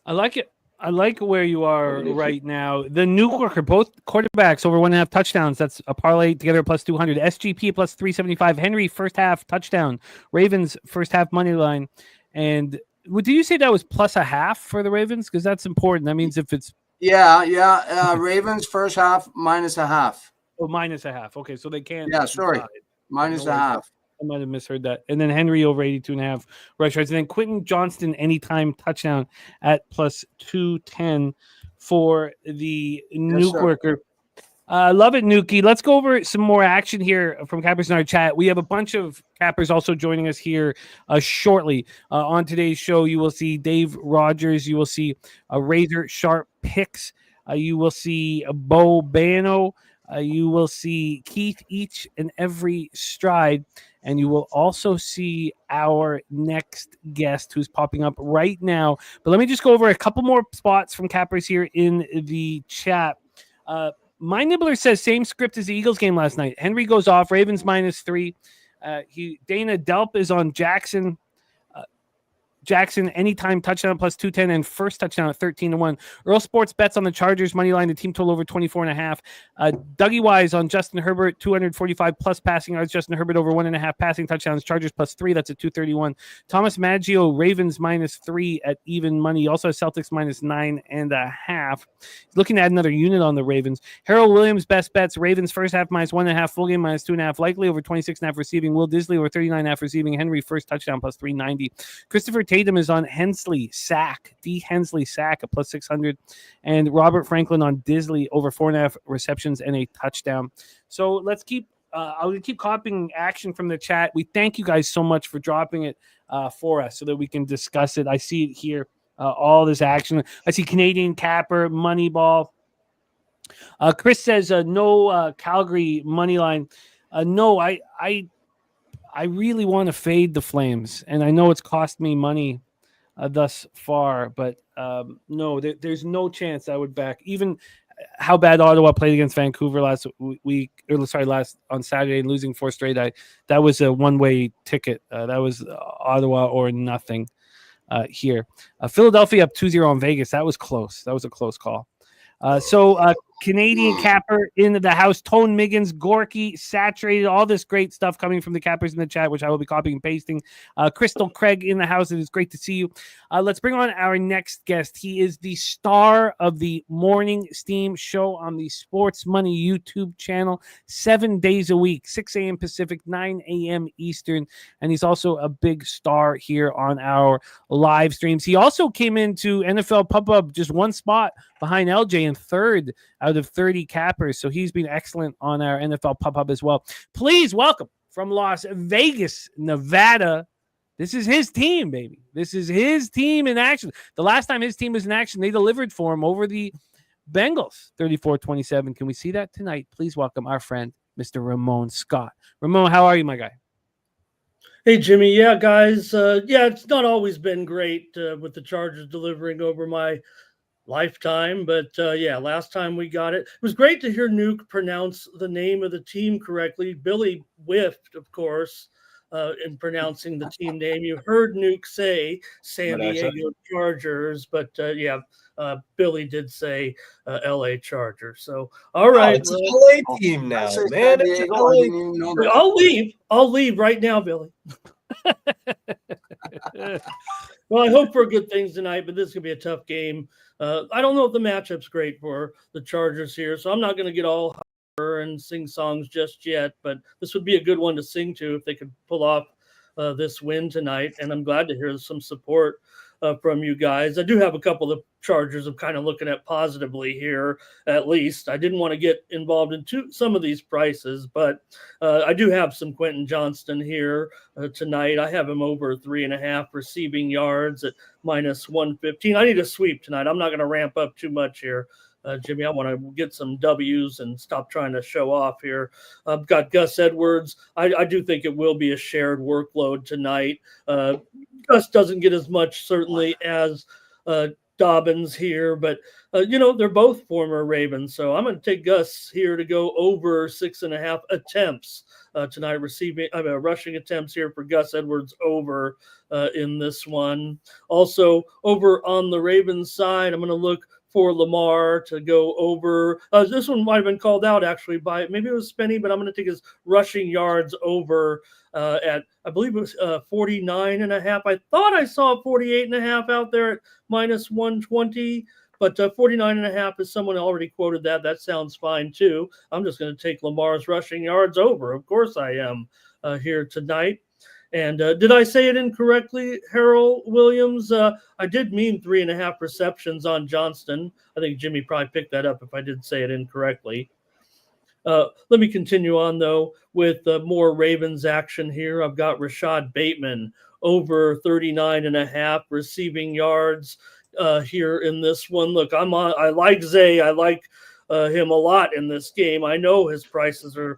I like it. I like where you are right now. The New Yorker, both quarterbacks over 1.5 touchdowns. That's a parlay together plus 200. SGP plus 375. Henry first half touchdown. Ravens first half money line. And did you say that was plus a half for the Ravens? Because that's important. That means if it's Ravens first half minus a half. Oh, minus a half. Okay, so they can't. Yeah, sorry, minus a half. I might have misheard that. And then Henry over 82.5 rush yards. And then Quentin Johnston anytime touchdown at plus 210 for the Nuke Worker. Love it, Nuki. Let's go over some more action here from Cappers in our chat. We have a bunch of Cappers also joining us here shortly. On today's show, you will see Dave Rogers. You will see Razor Sharp Picks. You will see Bo Bano. You will see Keith each and every stride. And you will also see our next guest who's popping up right now. But let me just go over a couple more spots from Cappers here in the chat. My Nibbler says same script as the Eagles game last night. Henry goes off. Ravens minus 3. Dana Delp is on Jackson. Jackson anytime touchdown plus 210 and first touchdown at 13-1. Earl Sports bets on the Chargers money line, the team total over 24.5. Dougie Wise on Justin Herbert 245 plus passing yards. Justin Herbert over 1.5 passing touchdowns. Chargers plus 3. That's at 231. Thomas Maggio Ravens minus 3 at even money. Also has Celtics minus 9.5. He's looking to add another unit on the Ravens. Harold Williams best bets Ravens first half minus 1.5, full game minus 2.5, likely over 26.5 receiving. Will Disley over 39.5 receiving. Henry first touchdown plus 390. Christopher Tatum is on Hensley sack, D Hensley sack at plus 600, and Robert Franklin on Disley over 4.5 receptions and a touchdown. So let's keep. I'll keep copying action from the chat. We thank you guys so much for dropping it for us so that we can discuss it. I see it here. All this action. I see Canadian Capper, Moneyball. Chris says no Calgary money line. No, I really want to fade the Flames, and I know it's cost me money thus far, but no, there's no chance I would back even how bad Ottawa played against Vancouver last on Saturday and losing 4 straight. That was a one-way ticket. That was Ottawa or nothing here. Philadelphia up 2-0 on Vegas. That was close. That was a close call. Canadian Capper in the house, Tone Miggins, Gorky, Saturated, all this great stuff coming from the Cappers in the chat, which I will be copying and pasting. Crystal Craig in the house. It is great to see you. Let's bring on our next guest. He is the star of the Morning Steam show on the Sports Money YouTube channel, 7 days a week, 6 a.m. Pacific, 9 a.m. Eastern. And he's also a big star here on our live streams. He also came into NFL Pub just one spot behind LJ in third out of 30 Cappers. So he's been excellent on our NFL Pub as well. Please welcome from Las Vegas, Nevada. This is his team, baby. This is his team in action. The last time his team was in action, they delivered for him over the Bengals 34-27. Can we see that tonight? Please welcome our friend, Mr. Ramon Scott. Ramon, how are you, my guy? Hey, Jimmy. Yeah, guys. It's not always been great with the Chargers delivering over my lifetime, but last time we got it. It was great to hear Nuke pronounce the name of the team correctly. Billy whiffed, of course, in pronouncing the team name. You heard Nuke say San Diego Chargers, but Billy did say LA Chargers. So, all right. It's an LA team now, man. It's an LA. I'll leave right now, Billy. Well, I hope for good things tonight, but this could be a tough game. I don't know if the matchup's great for the Chargers here, so I'm not going to get all hyper and sing songs just yet, but this would be a good one to sing to if they could pull off this win tonight, and I'm glad to hear some support from you guys. I do have a couple of Chargers I'm kind of looking at positively here, at least. I didn't want to get involved in some of these prices, but I do have some Quentin Johnston here tonight. I have him over 3.5 receiving yards at -115. I need a sweep tonight. I'm not going to ramp up too much here. Jimmy, I want to get some W's and stop trying to show off here. I've got Gus Edwards. I do think it will be a shared workload tonight. Gus doesn't get as much, certainly, as Dobbins here, but they're both former Ravens, so I'm going to take Gus here to go over 6.5 attempts tonight. Rushing attempts here for Gus Edwards over in this one. Also, over on the Ravens side, I'm going to look for Lamar to go over. This one might have been called out actually by maybe it was Spenny, but I'm going to take his rushing yards over at, I believe it was 49.5. I thought I saw 48.5 out there at -120, but 49.5 is someone already quoted that. That sounds fine too. I'm just going to take Lamar's rushing yards over. Of course I am here tonight. And did I say it incorrectly, Harold Williams? I did mean 3.5 receptions on Johnston. I think Jimmy probably picked that up if I did say it incorrectly. Let me continue on, though, with more Ravens action here. I've got Rashad Bateman over 39.5 receiving yards here in this one. Look, I like Zay. I like him a lot in this game. I know his prices are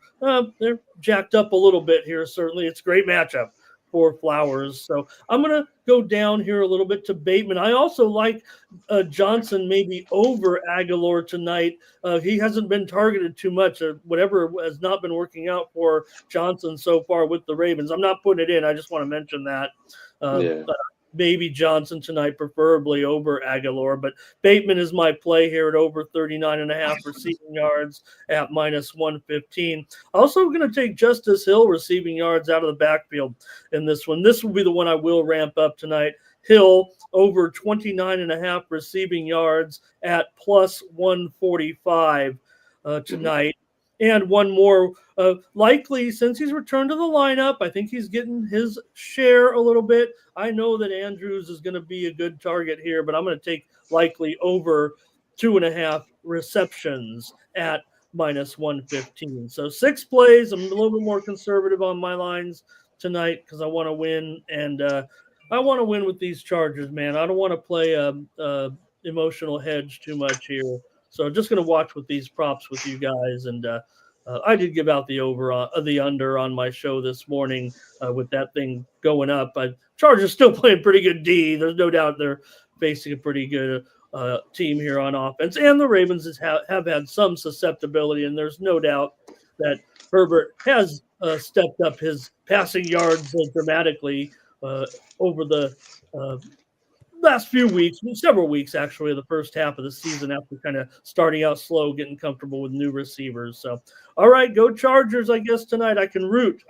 they're jacked up a little bit here. Certainly, it's a great matchup for Flowers. So I'm going to go down here a little bit to Bateman. I also like Johnson maybe over Aguilar tonight. He hasn't been targeted too much. Whatever has not been working out for Johnson so far with the Ravens. I'm not putting it in. I just want to mention that. Maybe Johnson tonight, preferably over Aguilar, but Bateman is my play here at over 39.5 receiving yards at -115. Also going to take Justice Hill receiving yards out of the backfield in this one. This will be the one I will ramp up tonight. Hill over 29.5 receiving yards at +145 tonight. And one more, likely since he's returned to the lineup, I think he's getting his share a little bit. I know that Andrews is going to be a good target here, but I'm going to take likely over 2.5 receptions at -115. So 6 plays. I'm a little bit more conservative on my lines tonight because I want to win, and I want to win with these Chargers, man. I don't want to play a emotional hedge too much here. So just going to watch with these props with you guys, and I did give out the under on my show this morning with that thing going up. Chargers still playing pretty good D. There's no doubt they're facing a pretty good team here on offense, and the Ravens have had some susceptibility, and there's no doubt that Herbert has stepped up his passing yards dramatically over the last few weeks, several weeks actually, the first half of the season after kind of starting out slow, getting comfortable with new receivers. So, all right, go Chargers, I guess, tonight. I can root,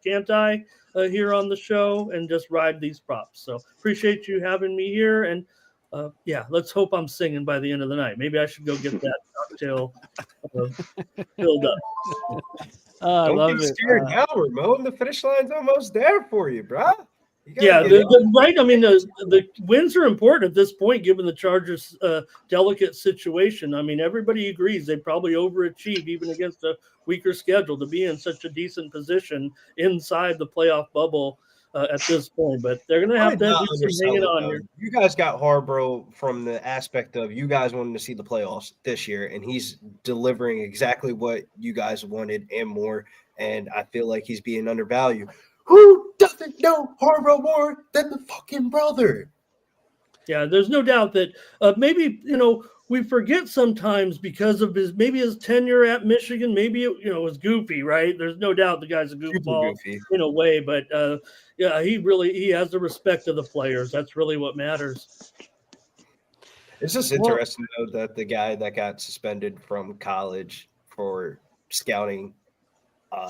can't I, here on the show and just ride these props. So appreciate you having me here. And let's hope I'm singing by the end of the night. Maybe I should go get that cocktail filled up. Don't get scared now, Ramon. The finish line's almost there for you, bro. Yeah, right. I mean, the wins are important at this point, given the Chargers' delicate situation. I mean, everybody agrees they probably overachieve even against a weaker schedule to be in such a decent position inside the playoff bubble at this point. But they're going to have to do some hanging on here. You guys got Harborough from the aspect of you guys wanting to see the playoffs this year, and he's delivering exactly what you guys wanted and more. And I feel like he's being undervalued. Who doesn't know Harborough more than the fucking brother? Yeah, there's no doubt that maybe, we forget sometimes because of his tenure at Michigan. Maybe it was goofy, right? There's no doubt the guy's a goofball in a way, but he has the respect of the players. That's really what matters. It's just interesting though that the guy that got suspended from college for scouting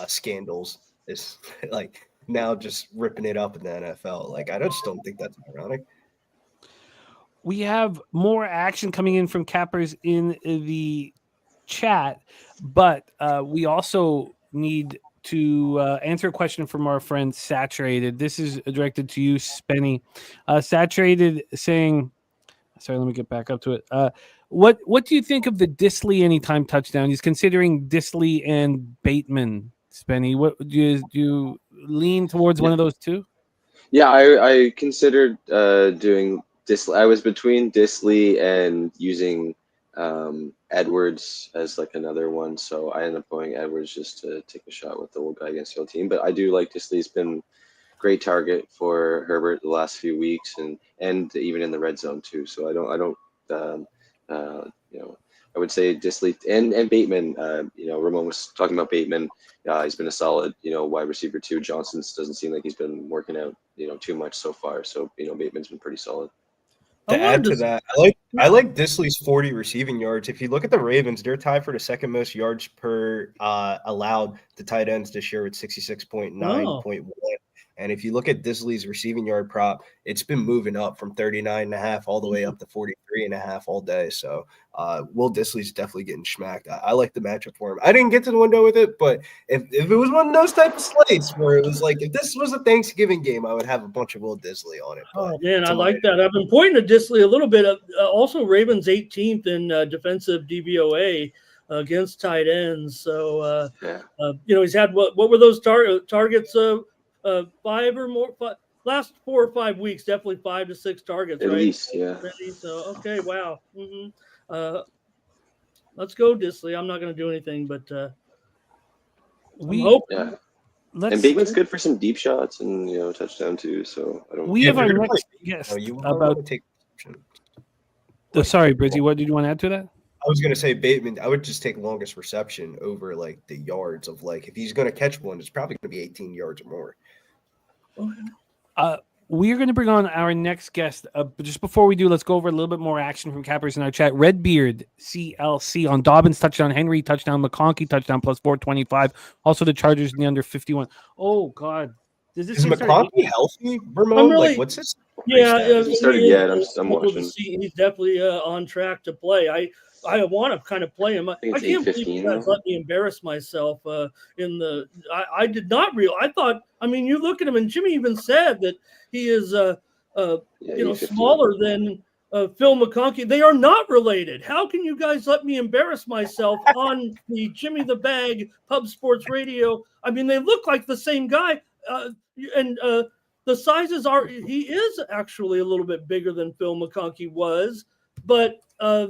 scandals is like now just ripping it up in the NFL. Like, I just don't think that's ironic. We have more action coming in from cappers in the chat, but we also need to answer a question from our friend Saturated. This is directed to you, Spenny. Saturated saying, sorry, let me get back up to it. What do you think of the Disley anytime touchdown? He's considering Disley and Bateman, Spenny. What do you lean towards one of those two? Yeah, I considered doing Disley. I was between Disley and using Edwards as like another one, so I ended up going Edwards just to take a shot with the old guy against the old team. But I do like Disley. He's been great target for Herbert the last few weeks, and even in the red zone too. So I don't I would say Disley and Bateman. Ramon was talking about Bateman. He's been a solid wide receiver too. Johnson doesn't seem like he's been working out too much so far. So Bateman's been pretty solid. To add to that, I like Disley's 40 receiving yards. If you look at the Ravens, they're tied for the second most yards per allowed to tight ends this year with 66.9.1. And if you look at Disley's receiving yard prop, it's been moving up from 39.5 all the way up to 43.5 all day. So Will Disley's definitely getting smacked. I like the matchup for him. I didn't get to the window with it, but if it was one of those type of slates where it was like, if this was a Thanksgiving game, I would have a bunch of Will Disley on it. Oh, man, I like that. I've been pointing to Disley a little bit. Also, Ravens 18th in defensive DVOA against tight ends. So, he's had what were those targets? 5 or more. Last 4 or 5 weeks, definitely 5 to 6 targets, at right? least, yeah. So okay, wow. Let's go, Disley. I'm not going to do anything, but we hope. Yeah. And Bateman's good for some deep shots and touchdown too. So I don't. We have our next guest about. Sorry, Brizzy. What did you want to add to that? I was going to say Bateman. I would just take longest reception over like the yards of like if he's going to catch one, it's probably going to be 18 yards or more. We are going to bring on our next guest. But just before we do, let's go over a little bit more action from cappers in our chat. Redbeard CLC on Dobbins touchdown, Henry touchdown, McConkey touchdown plus 425. Also the Chargers in the under 51. Oh God, is McConkey healthy? Ramon, really, like what's his? Yeah, he started yet. I'm watching. He's definitely on track to play. I want to kind of play him. I can't believe you guys let me embarrass myself in the. I did not I thought. I mean, you look at him, and Jimmy even said that he is smaller than Phil McConkey. They are not related. How can you guys let me embarrass myself on the Jimmy the Bag Pub Sports Radio? I mean, they look like the same guy, and the sizes are. He is actually a little bit bigger than Phil McConkey was, but.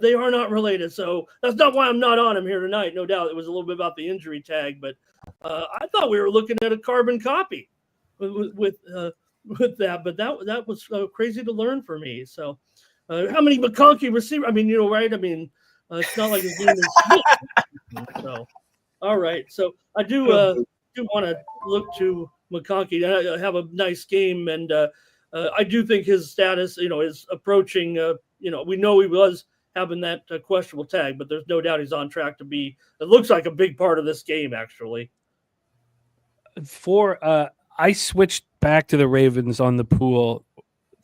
They are not related, so that's not why I'm not on him here tonight. No doubt, it was a little bit about the injury tag, but I thought we were looking at a carbon copy with that. But that was crazy to learn for me. So, how many McConkey receivers? I mean, right? I mean, it's not like his name is Smith. So, all right. So I do want to look to McConkey. Have a nice game, and I do think his status, is approaching. We know he was having that questionable tag, but there's no doubt he's on track to be. It looks like a big part of this game, actually. I switched back to the Ravens on the pool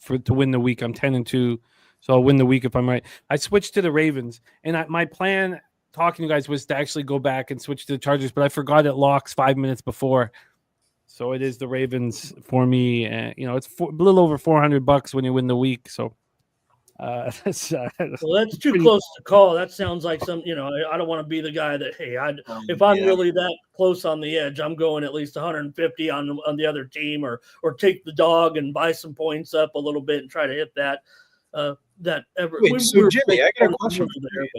to win the week. I'm 10-2, so I'll win the week if I'm right. I switched to the Ravens, and my plan talking to you guys was to actually go back and switch to the Chargers, but I forgot it locks 5 minutes before. So it is the Ravens for me. It's a little over $400 when you win the week. So That's, Well, that's too close to call. That sounds like some, I don't want to be the guy that, hey, if I'm really that close on the edge, I'm going at least 150 on the other team, or take the dog and buy some points up a little bit and try to hit that. Wait, so Jimmy, I got a question for you.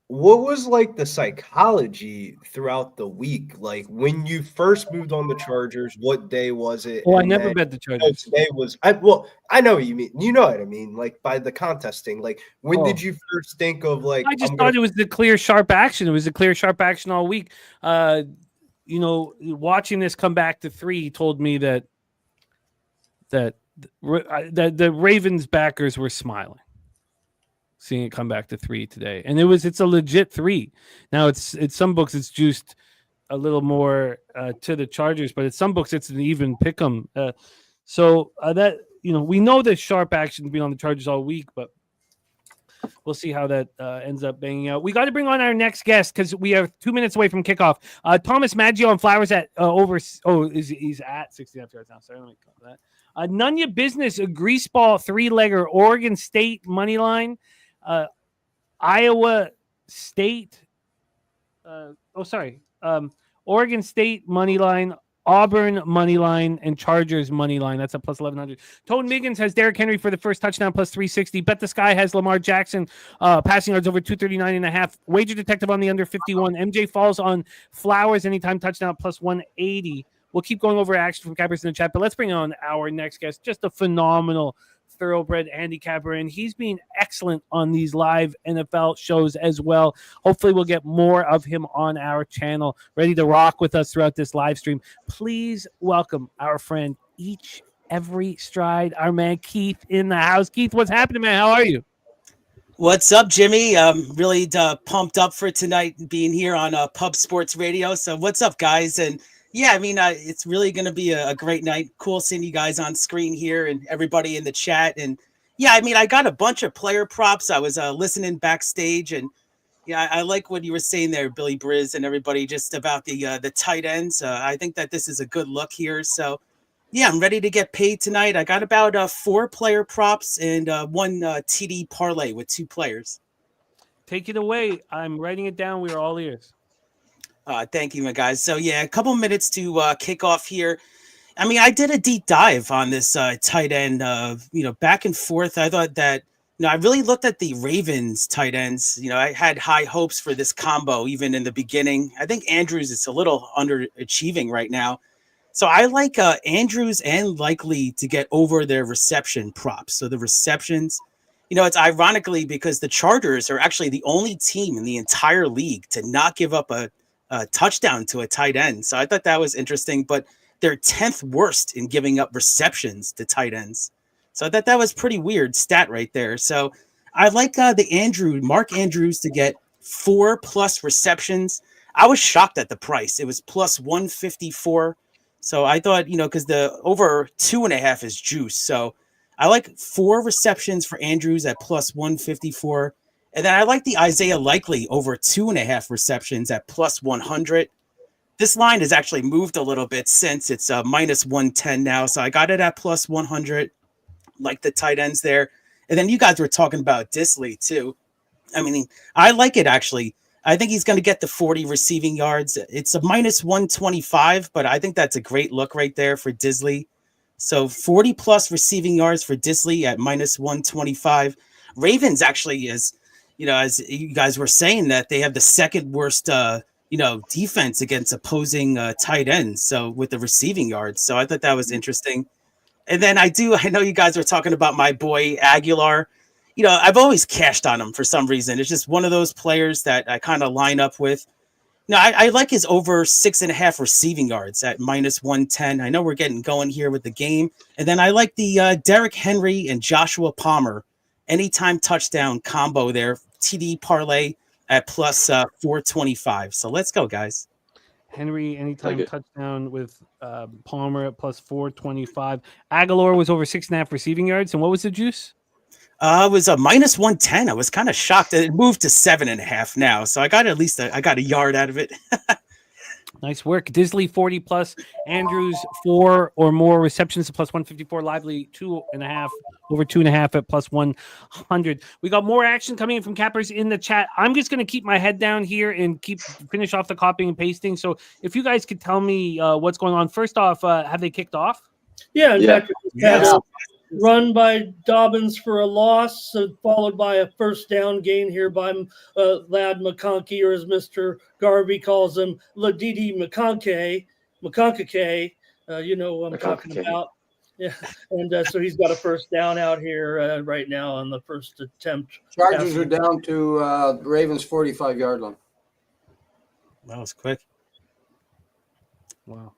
What was like the psychology throughout the week? Like when you first moved on the Chargers, what day was it? Oh, I never bet the Chargers. Today was I know what you mean. You know what I mean? Like by the contesting. Like when did you first think of like? I just thought it was the clear sharp action. It was the clear sharp action all week. Watching this come back to 3 told me that the Ravens backers were smiling, seeing it come back to 3 today, and it's a legit 3. Now it's some books it's juiced a little more to the Chargers, but at some books it's an even pick 'em. We know that sharp action's been on the Chargers all week, but we'll see how that ends up banging out. We got to bring on our next guest because we are 2 minutes away from kickoff. Thomas Maggio on Flowers at he's at 69 yards now. Sorry, let me call that. None Your Business, a grease ball 3-legger, Oregon State money line, Iowa State. Oregon State money line, Auburn money line, and Chargers money line. That's a plus 1100. Tone Miggins has Derrick Henry for the first touchdown plus 360. Bet the Sky has Lamar Jackson passing yards over 239.5. Wager Detective on the under 51. MJ Falls on Flowers anytime touchdown plus 180. We'll keep going over action from cappers in the chat, but let's bring on our next guest. Just a phenomenal thoroughbred handicapper, and he's been excellent on these live NFL shows as well. Hopefully we'll get more of him on our channel, ready to rock with us throughout this live stream. Please welcome our friend each every stride, our man Keith in the house. Keith, what's happening, man? How are you? What's up, Jimmy? Really pumped up for tonight being here on Pub Sports Radio. So what's up, guys? And yeah, I mean, it's really going to be a great night. Cool seeing you guys on screen here and everybody in the chat. And yeah, I mean, I got a bunch of player props. I was listening backstage, and yeah, I like what you were saying there, Billy Briz and everybody, just about the tight ends. I think that this is a good look here. So yeah, I'm ready to get paid tonight. I got about 4 player props and 1 TD parlay with 2 players. Take it away. I'm writing it down. We are all ears. Thank you, my guys. So yeah, a couple minutes to kick off here. I mean, I did a deep dive on this tight end, back and forth. I thought that, I really looked at the Ravens tight ends. I had high hopes for this combo, even in the beginning. I think Andrews is a little underachieving right now. So I like Andrews and Likely to get over their reception props. So the receptions, it's ironically because the Chargers are actually the only team in the entire league to not give up a touchdown to a tight end. So I thought that was interesting, but they're 10th worst in giving up receptions to tight ends. So I thought that was pretty weird stat right there. So I like Mark Andrews to get 4+ receptions. I was shocked at the price. It was plus 154. So I thought, because the over 2.5 is juice. So I like 4 receptions for Andrews at plus 154. And then I like the Isaiah Likely over 2.5 receptions at plus 100. This line has actually moved a little bit since it's minus 110 now. So I got it at plus 100, like the tight ends there. And then you guys were talking about Disley too. I mean, I like it actually. I think he's going to get the 40 receiving yards. It's a minus 125, but I think that's a great look right there for Disley. So 40+ receiving yards for Disley at minus 125. Ravens actually is, as you guys were saying, that they have the second worst, defense against opposing tight ends. So with the receiving yards. So I thought that was interesting. And then I know you guys were talking about my boy Aguilar. I've always cashed on him for some reason. It's just one of those players that I kind of line up with. I like his over 6.5 receiving yards at minus 110. I know we're getting going here with the game. And then I like the Derrick Henry and Joshua Palmer anytime touchdown combo there. TD parlay at plus 425. So let's go, guys. Henry anytime touchdown with Palmer at plus 425. Aguilar was over 6.5 receiving yards. And what was the juice? It was a minus 110. I was kind of shocked that it moved to 7.5 now. So I got a yard out of it. Nice work. Disley 40 plus, Andrews 4 or more receptions plus 154, Lively 2.5, over 2.5 at plus 100. We got more action coming in from cappers in the chat. I'm just going to keep my head down here and finish off the copying and pasting. So if you guys could tell me what's going on. First off, have they kicked off? Yeah, in fact, Yeah. run by Dobbins for a loss, followed by a first down gain here by Lad McConkey, or as Mr. Garvey calls him, Ladidi McConkey. You know who I'm talking about. Yeah, and so he's got a first down out here right now on the first attempt. Chargers are down to Ravens 45-yard line. That was quick. Wow.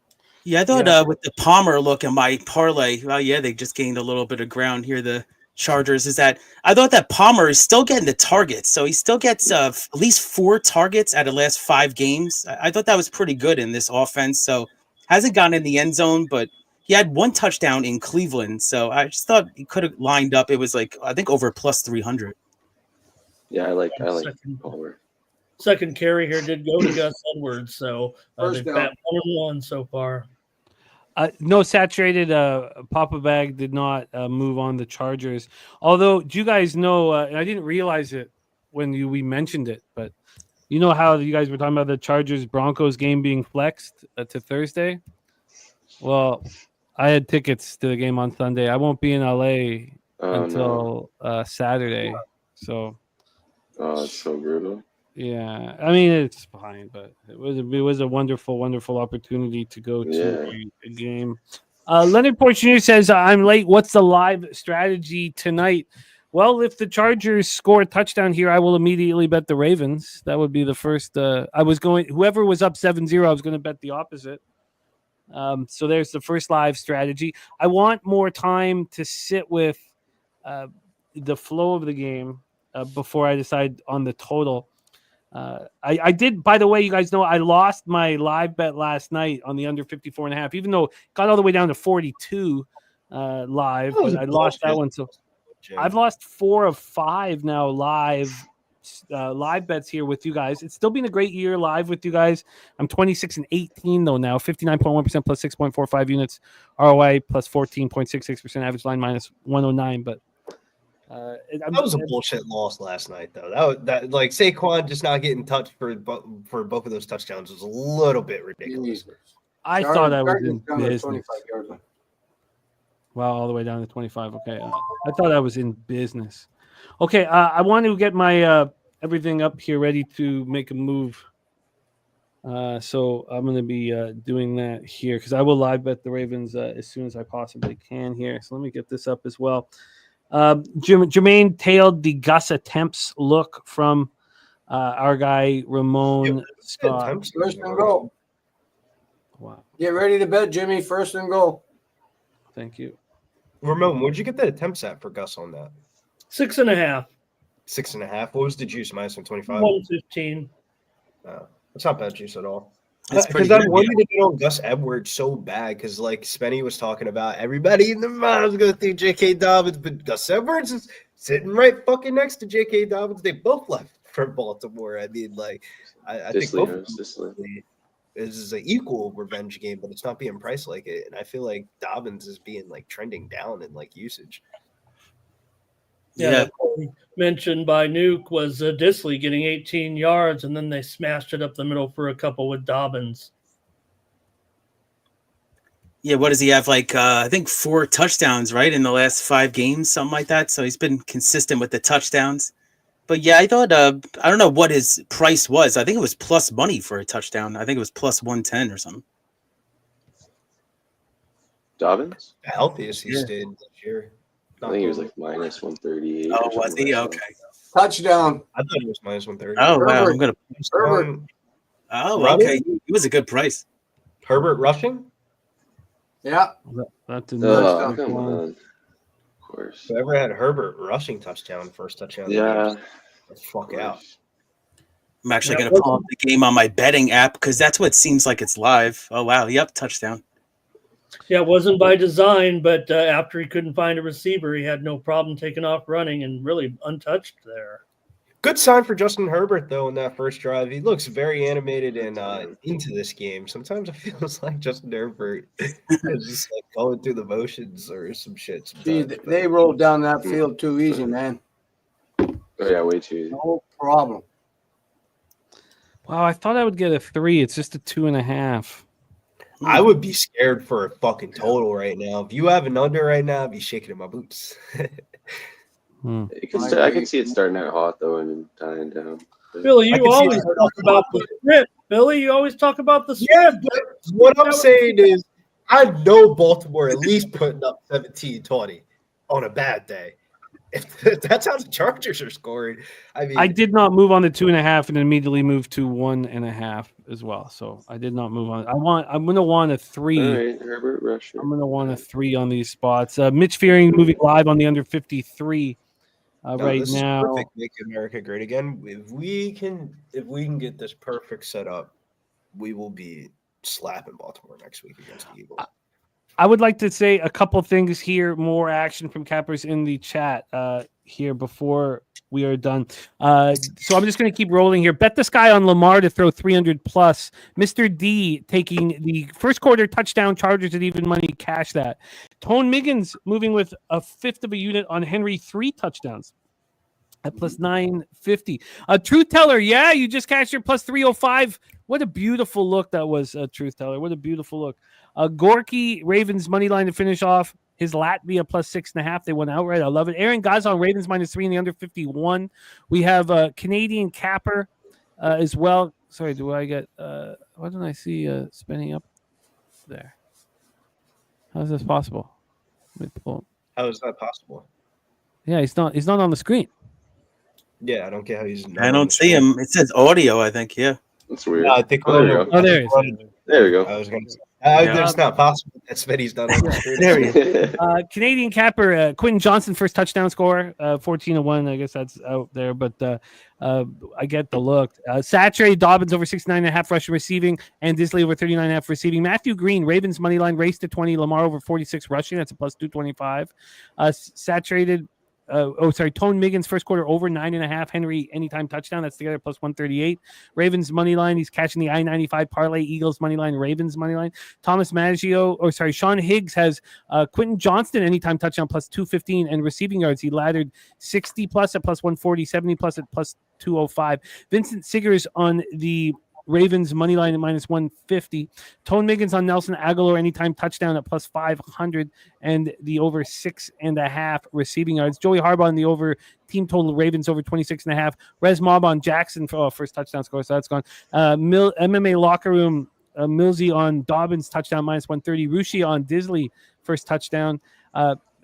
Yeah, I thought with the Palmer look in my parlay, well, yeah, they just gained a little bit of ground here. The Chargers is that I thought that Palmer is still getting the targets, so he still gets at least 4 targets out of the last 5 games. I thought that was pretty good in this offense. So hasn't gotten in the end zone, but he had 1 touchdown in Cleveland. So I just thought he could have lined up. It was like I think over plus 300. Yeah, I like Palmer. Second carry here did go to Gus Edwards, so First they've down. got 1-1 so far. No saturated. Papa Bag did not move on the Chargers. Although, do you guys know? And I didn't realize it when we mentioned it, but you know how you guys were talking about the Chargers Broncos game being flexed to Thursday. Well, I had tickets to the game on Sunday. I won't be in LA until Saturday. So, it's so brutal. Yeah, I mean it's fine, but it was a wonderful, wonderful opportunity to go to a game. Leonard Portier says, "I'm late. What's the live strategy tonight?" Well, if the Chargers score a touchdown here, I will immediately bet the Ravens. That would be the first. Whoever was up 7-0, I was going to bet the opposite. So there's the first live strategy. I want more time to sit with the flow of the game before I decide on the total. I did, by the way, you guys know I lost my live bet last night on the under 54.5, even though it got all the way down to 42 live, but I lost that one. So I've lost 4 of 5 now live bets here with you guys. It's still been a great year live with you guys. I'm 26-18 though now, 59.1% plus 6.45 units, ROI plus 14.66%, average line minus 109, but that was a bullshit loss last night, though. That like Saquon just not getting touched for both of those touchdowns was a little bit ridiculous. I thought I was in business. Wow, all the way down to 25. Okay, I thought I was in business. Okay, I want to get my everything up here ready to make a move. So I'm going to be doing that here because I will live bet the Ravens as soon as I possibly can here. So let me get this up as well. Jermaine tailed the Gus attempts look from our guy Ramon Scott. First and goal. Wow. Get ready to bet, Jimmy. First and goal. Thank you. Ramon, what'd you get the attempts at for Gus on that? 6.5. 6.5. What was the juice? Minus 125. 115. That's not bad juice at all. Because I wanted to get on Gus Edwards so bad because, like Spenny was talking about, everybody in the mind was going to think J.K. Dobbins, but Gus Edwards is sitting right fucking next to J.K. Dobbins. They both left for Baltimore. I mean, like, I think both of them is an equal revenge game, but it's not being priced like it. And I feel like Dobbins is being like trending down in like usage. Yeah. Mentioned by Nuke was Disley getting 18 yards, and then they smashed it up the middle for a couple with Dobbins. Yeah, what does he have? Like, I think 4 touchdowns, right, in the last 5 games, something like that. So he's been consistent with the touchdowns. But yeah, I thought, I don't know what his price was. I think it was plus money for a touchdown. I think it was plus 110 or something. Dobbins? The healthiest he stayed this year. I think he was like minus 138. Oh, was he? Okay. Touchdown. I thought it was minus 130. Oh, wow. I'm going to. Herbert. Oh, okay. He was a good price. Herbert rushing? Yeah. That did not come on. Of course. Whoever had Herbert rushing touchdown, first touchdown. Yeah. Fuck out. I'm actually going to pull up the game on my betting app because that's what seems like it's live. Oh, wow. Yep. Touchdown. Yeah, it wasn't by design, but after he couldn't find a receiver, he had no problem taking off running and really untouched there. Good sign for Justin Herbert, though, in that first drive. He looks very animated and into this game. Sometimes it feels like Justin Herbert is just like going through the motions or some shit. Gee, they rolled down that field too easy, man. Oh yeah, way too easy. No problem. Wow, I thought I would get a 3. It's just a 2.5. I would be scared for a fucking total right now. If you have an under right now, I'd be shaking in my boots. I can see it starting out hot though and then dying down. Billy, you always talk about the script. Billy, you always talk about the script. Yeah, but what I'm saying is I know Baltimore at least putting up 17-20 on a bad day. If that's how the Chargers are scoring. I mean, I did not move on to 2.5 and immediately moved to 1.5 as well. So I did not move on. I'm gonna want a 3. All right, Herbert Rusher. I'm gonna want a 3 on these spots. Mitch Fearing moving live on the under 53 right this now. Is perfect. Make America great again. If we can get this perfect setup, we will be slapping Baltimore next week against the Eagles. I would like to say a couple things here, more action from cappers in the chat here before we are done. So I'm just going to keep rolling here. Bet this guy on Lamar to throw 300 plus. Mr. D taking the first quarter touchdown, Chargers at even money, cash that. Tone Miggins moving with a fifth of a unit on Henry, 3 touchdowns at plus 950. Truth Teller, yeah, you just cashed your plus 305. What a beautiful look that was, Truth Teller. What a beautiful look. Gorky, Ravens money line to finish off. His Latvia plus 6.5. They went outright. I love it. Aaron Gazon, Ravens -3 in the under 51. We have Canadian Capper as well. Sorry, do I get why don't I see spinning up there? How is this possible? Let me pull. How is that possible? Yeah, he's not on the screen. Yeah, I don't get how he's. I don't see him. It says audio, I think. Yeah. That's weird. Yeah, I think there you go. Oh, there he is. There we go. I was going to say. It's not possible. That's Smitty's done on the screen. There he is. Canadian Capper, Quentin Johnson, first touchdown score, 14-1. I guess that's out there, but I get the look. Saturated Dobbins over 69.5 rushing receiving, and Disley over 39.5 receiving. Matthew Green, Ravens money line, race to 20. Lamar over 46 rushing. That's a plus 225. Saturated. Tone Miggins first quarter over 9.5. Henry anytime touchdown. That's together plus 138. Ravens money line. He's catching the I-95 parlay. Eagles money line. Ravens money line. Sean Higgs has Quentin Johnston anytime touchdown plus 215 and receiving yards. He laddered 60 plus at plus 140, 70 plus at plus 205. Vincent Siggers on the Ravens money line at minus 150. Tone Miggins on Nelson Aguilar anytime touchdown at plus 500 and the over 6.5 receiving yards. Joey Harbaugh on the over team total Ravens over 26.5. Rez Mob on Jackson for first touchdown score, so that's gone. MMA locker room. Millsy on Dobbins touchdown minus 130. Rushi on Disley first touchdown.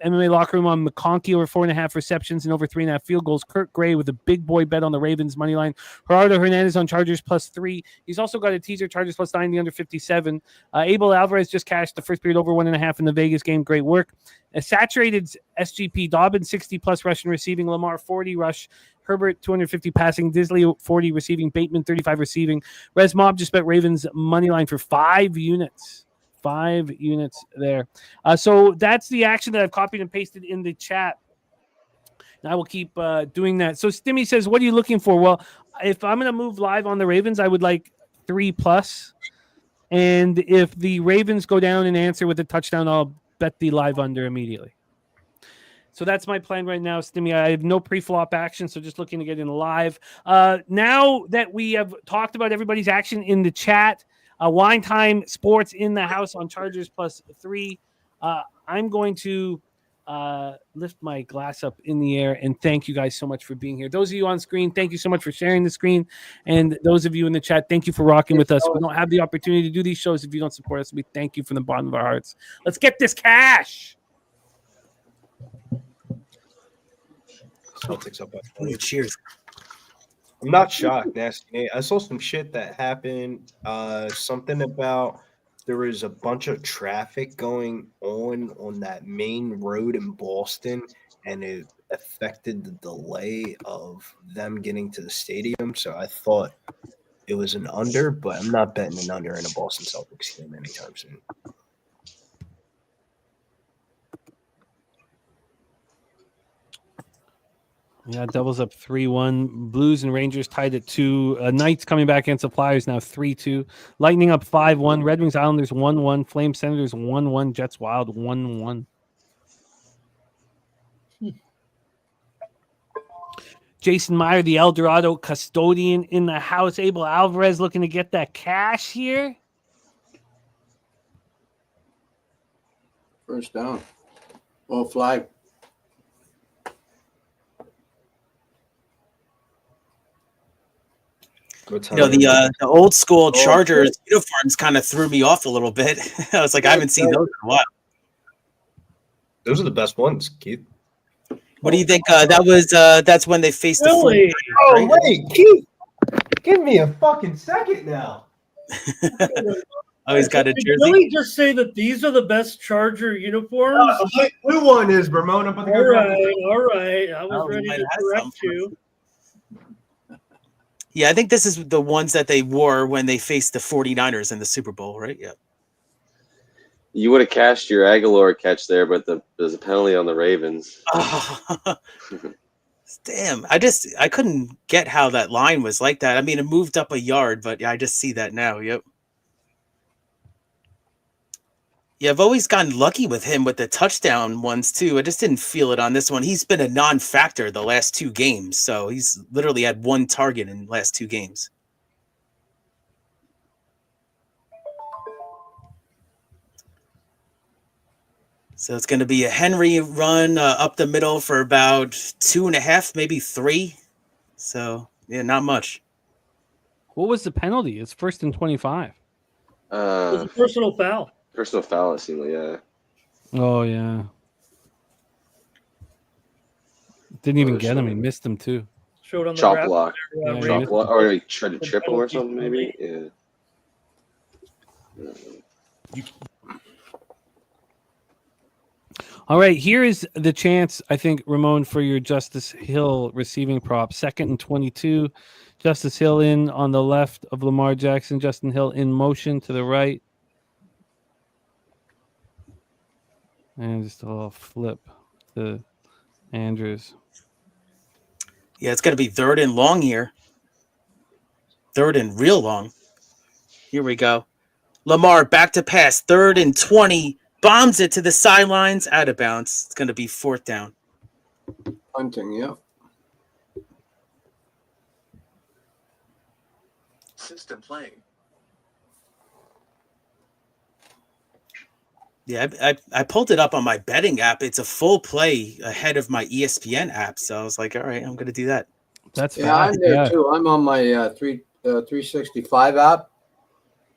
MMA locker room on McConkey over 4.5 receptions and over 3.5 field goals. Kurt Gray with a big boy bet on the Ravens money line. Gerardo Hernandez on Chargers plus 3. He's also got a teaser Chargers plus 9 the under 57. Abel Alvarez just cashed the first period over 1.5 in the Vegas game. Great work. Saturated SGP Dobbins 60 plus rushing receiving. Lamar 40 rush. Herbert 250 passing. Disley 40 receiving. Bateman 35 receiving. Rez Mob just bet Ravens money line for 5 units. 5 units there. So that's the action that I've copied and pasted in the chat. And I will keep doing that. So Stimmy says, what are you looking for? Well, if I'm going to move live on the Ravens, I would like 3 plus. And if the Ravens go down and answer with a touchdown, I'll bet the live under immediately. So that's my plan right now, Stimmy. I have no pre-flop action, so just looking to get in live. Now that we have talked about everybody's action in the chat, Wine Time Sports in the house on Chargers plus 3. I'm going to lift my glass up in the air and thank you guys so much for being here. Those of you on screen, thank you so much for sharing the screen. And those of you in the chat, thank you for rocking with us. We don't have the opportunity to do these shows if you don't support us. We thank you from the bottom of our hearts. Let's get this cash. Celtics up by 20. Cheers. I'm not shocked, Nasty Nate. I saw some shit that happened. Something about there was a bunch of traffic going on that main road in Boston, and it affected the delay of them getting to the stadium. So I thought it was an under, but I'm not betting an under in a Boston Celtics game anytime soon. Yeah, doubles up 3-1. Blues and Rangers tied at 2. Knights coming back against the Flyers now 3-2. Lightning up 5-1. Red Wings Islanders 1-1. Flames Senators 1-1. Jets Wild 1-1. Jason Meyer, the El Dorado custodian in the house. Abel Alvarez looking to get that cash here. First down. Oh, flag. The old school Chargers uniforms kind of threw me off a little bit. I was like, I haven't seen those in a while. Those are the best ones, Keith. What do you think? That's when they faced the 49ers, right? Wait, Keith, give me a fucking second now. Oh, he's got a Did jersey. Billy just say that these are the best Charger uniforms? The blue one is Ramona. All right. I was ready might to have correct some. you. Yeah, I think this is the ones that they wore when they faced the 49ers in the Super Bowl, right? Yeah. You would have cashed your Aguilar catch there, but there's a penalty on the Ravens. Oh, damn. I couldn't get how that line was like that. I mean, it moved up a yard, but yeah, I just see that now. Yep. Yeah, I've always gotten lucky with him with the touchdown ones too. I just didn't feel it on this one. He's been a non-factor the last 2 games, so he's literally had 1 target in the last 2 games. So it's going to be a Henry run up the middle for about 2.5, maybe 3. So yeah, not much. What was the penalty? It's 1st and 25. It was a personal foul. Personal foul, it seemed like, yeah. Oh, yeah. Didn't even get him. He missed him, too. Showed on the Chop graph block. Yeah, there, Chop block. Or he tried to trip him or something, maybe? Yeah. All right, here is the chance, I think, Ramon, for your Justice Hill receiving prop. 2nd and 22. Justice Hill in on the left of Lamar Jackson. Justin Hill in motion to the right. And just a little flip to Andrews. Yeah, it's going to be 3rd and long here. 3rd and real long. Here we go. Lamar back to pass. 3rd and 20. Bombs it to the sidelines. Out of bounds. It's going to be 4th down. Hunting, yeah. System playing. Yeah, I pulled it up on my betting app. It's a full play ahead of my ESPN app. So I was like, all right, I'm going to do that. That's I'm there too. I'm on my 365 app.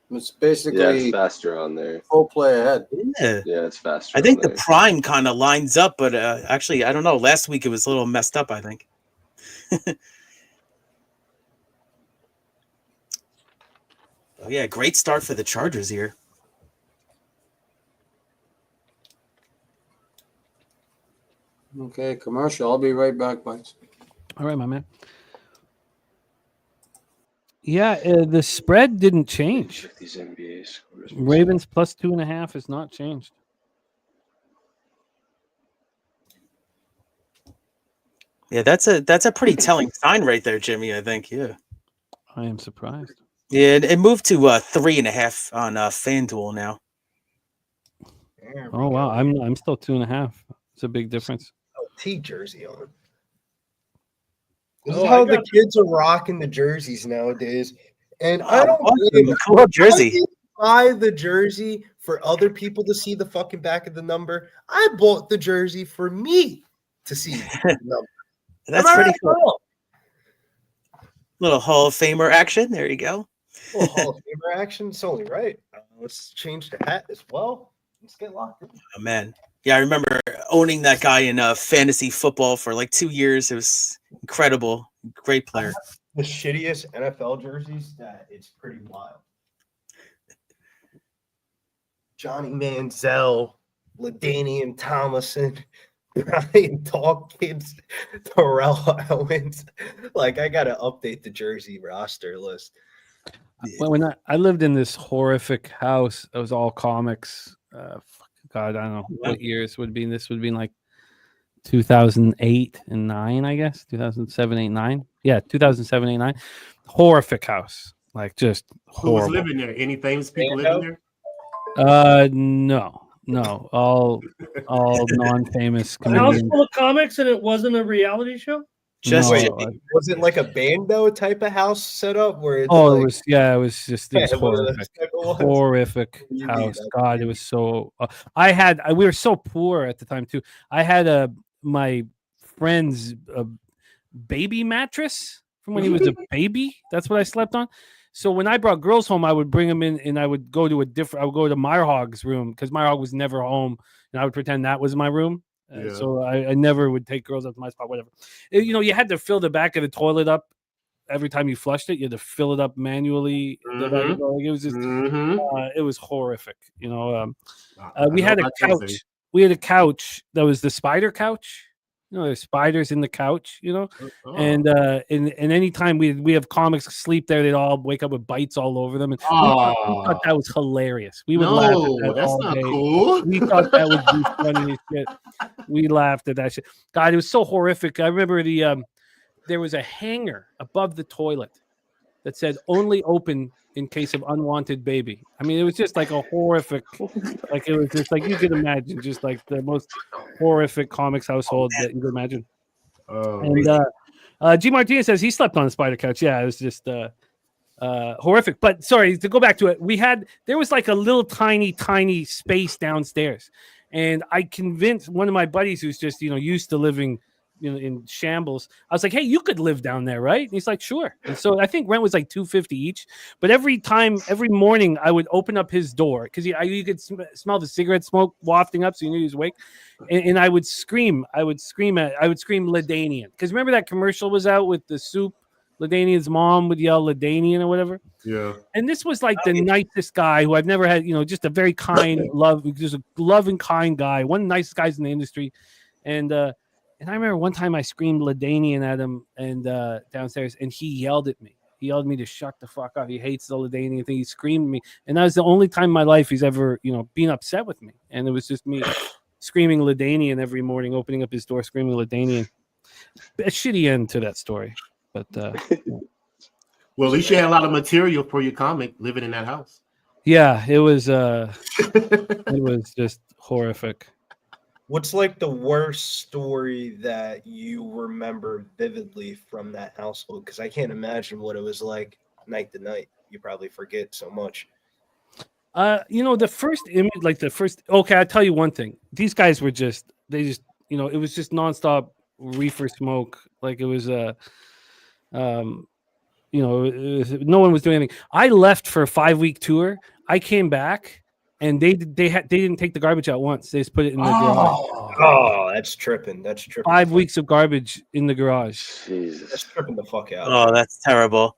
It's basically it's faster on there. full play ahead. Yeah, it's faster. I think the prime kind of lines up, but actually, I don't know. Last week it was a little messed up, I think. Oh, yeah, great start for the Chargers here. Okay, commercial. I'll be right back, Bites. All right, my man. Yeah, the spread didn't change. These NBA scores. Ravens plus 2.5 has not changed. Yeah, that's a pretty telling sign right there, Jimmy. I think. Yeah, I am surprised. Yeah, it moved to 3.5 on FanDuel now. Oh wow, I'm still 2.5. It's a big difference. T jersey on. This is how the kids are rocking the jerseys nowadays. And I don't cool jersey. Buy the jersey for other people to see the fucking back of the number. I bought the jersey for me to see the number. That's pretty cool. Little Hall of Famer action. There you go. Well, Hall of Famer action. It's only right. Let's change the hat as well. Let's get locked in. Oh, man. Yeah, I remember owning that guy in fantasy football for like 2 years. It was incredible. Great player. The shittiest NFL jerseys that it's pretty wild. Johnny Manziel, LaDainian Tomlinson, Brian Dawkins, Terrell Owens. Like, I got to update the jersey roster list. When I lived in this horrific house, it was all comics. God, I don't know what years would be. This would be like 2008 and 9, I guess 2007, 8, 9. Yeah, 2007, 8, 9. Horrific house, like just Who was horrible. living there? Any famous people living there? No, all non-famous A house comedians. full of comics, and it wasn't a reality show. Just No, Wait, was it like a bando type of house set up where it's it like, was it was just it was Yeah, one of those horrific, type of ones. horrific You house. need- God, it was so. We were so poor at the time too. I had my friend's baby mattress from when he was a baby. That's what I slept on. So when I brought girls home, I would bring them in, and I would go to I would go to Meyerhog's room because Meyerhog was never home, and I would pretend that was my room. Yeah. So I never would take girls up to my spot, whatever. You had to fill the back of the toilet up every time you flushed it. You had to fill it up manually. Like, it was just, it was horrific. We had a couch. We had a couch that was the spider couch. There's spiders in the couch. And anytime we have comics sleep there, they'd all wake up with bites all over them. And we thought that was hilarious. We would laugh at that that's all not day. cool. We thought that was the funniest shit. We laughed at that shit. God, it was so horrific. I remember there was a hanger above the toilet that said "only open in case of unwanted baby." I mean, it was just like a horrific, like it was just like you could imagine, just like the most horrific comics household that you could imagine. And G Martinez says he slept on a spider couch. Yeah, it was just horrific. But sorry, to go back to it, there was like a little tiny space downstairs, and I convinced one of my buddies who's just used to living in shambles. I was like, hey, you could live down there, right? And he's like, sure. And so I think rent was like $250 each. But every morning I would open up his door because you could smell the cigarette smoke wafting up, so you knew he was awake. And I would scream. I would scream Ladanian, because remember that commercial was out with the soup. Ladanian's mom would yell Ladanian or whatever. Yeah. And this was like the nicest guy who I've never had. Just a very kind, just a loving, kind guy. One of the nicest guys in the industry. And I remember one time I screamed Ladanian at him and downstairs, and he yelled at me. He yelled at me to shut the fuck up. He hates the Ladanian thing. He screamed at me, and that was the only time in my life he's ever, been upset with me. And it was just me screaming Ladanian every morning, opening up his door, screaming Ladanian. A shitty end to that story, but well, at least you had a lot of material for your comic living in that house. Yeah, it was. It was just horrific. What's like the worst story that you remember vividly from that household? Because I can't imagine what it was like night to night. You probably forget so much. The first image, okay, I'll tell you one thing. These guys were it was just nonstop reefer smoke. Like it was no one was doing anything. I left for a 5-week tour. I came back, and they didn't take the garbage out once. They just put it in the garage. Oh, that's tripping. 5 weeks of garbage in the garage. Jesus. That's tripping the fuck out. Oh, that's terrible.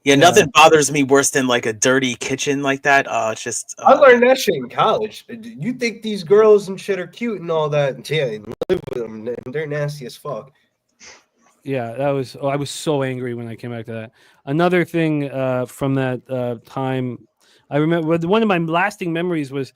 Yeah, nothing bothers me worse than like a dirty kitchen like that. Oh, it's just. I learned that shit in college. You think these girls and shit are cute and all that? Yeah, live with them. They're nasty as fuck. Yeah, I was so angry when I came back to that. Another thing from that time, I remember one of my lasting memories was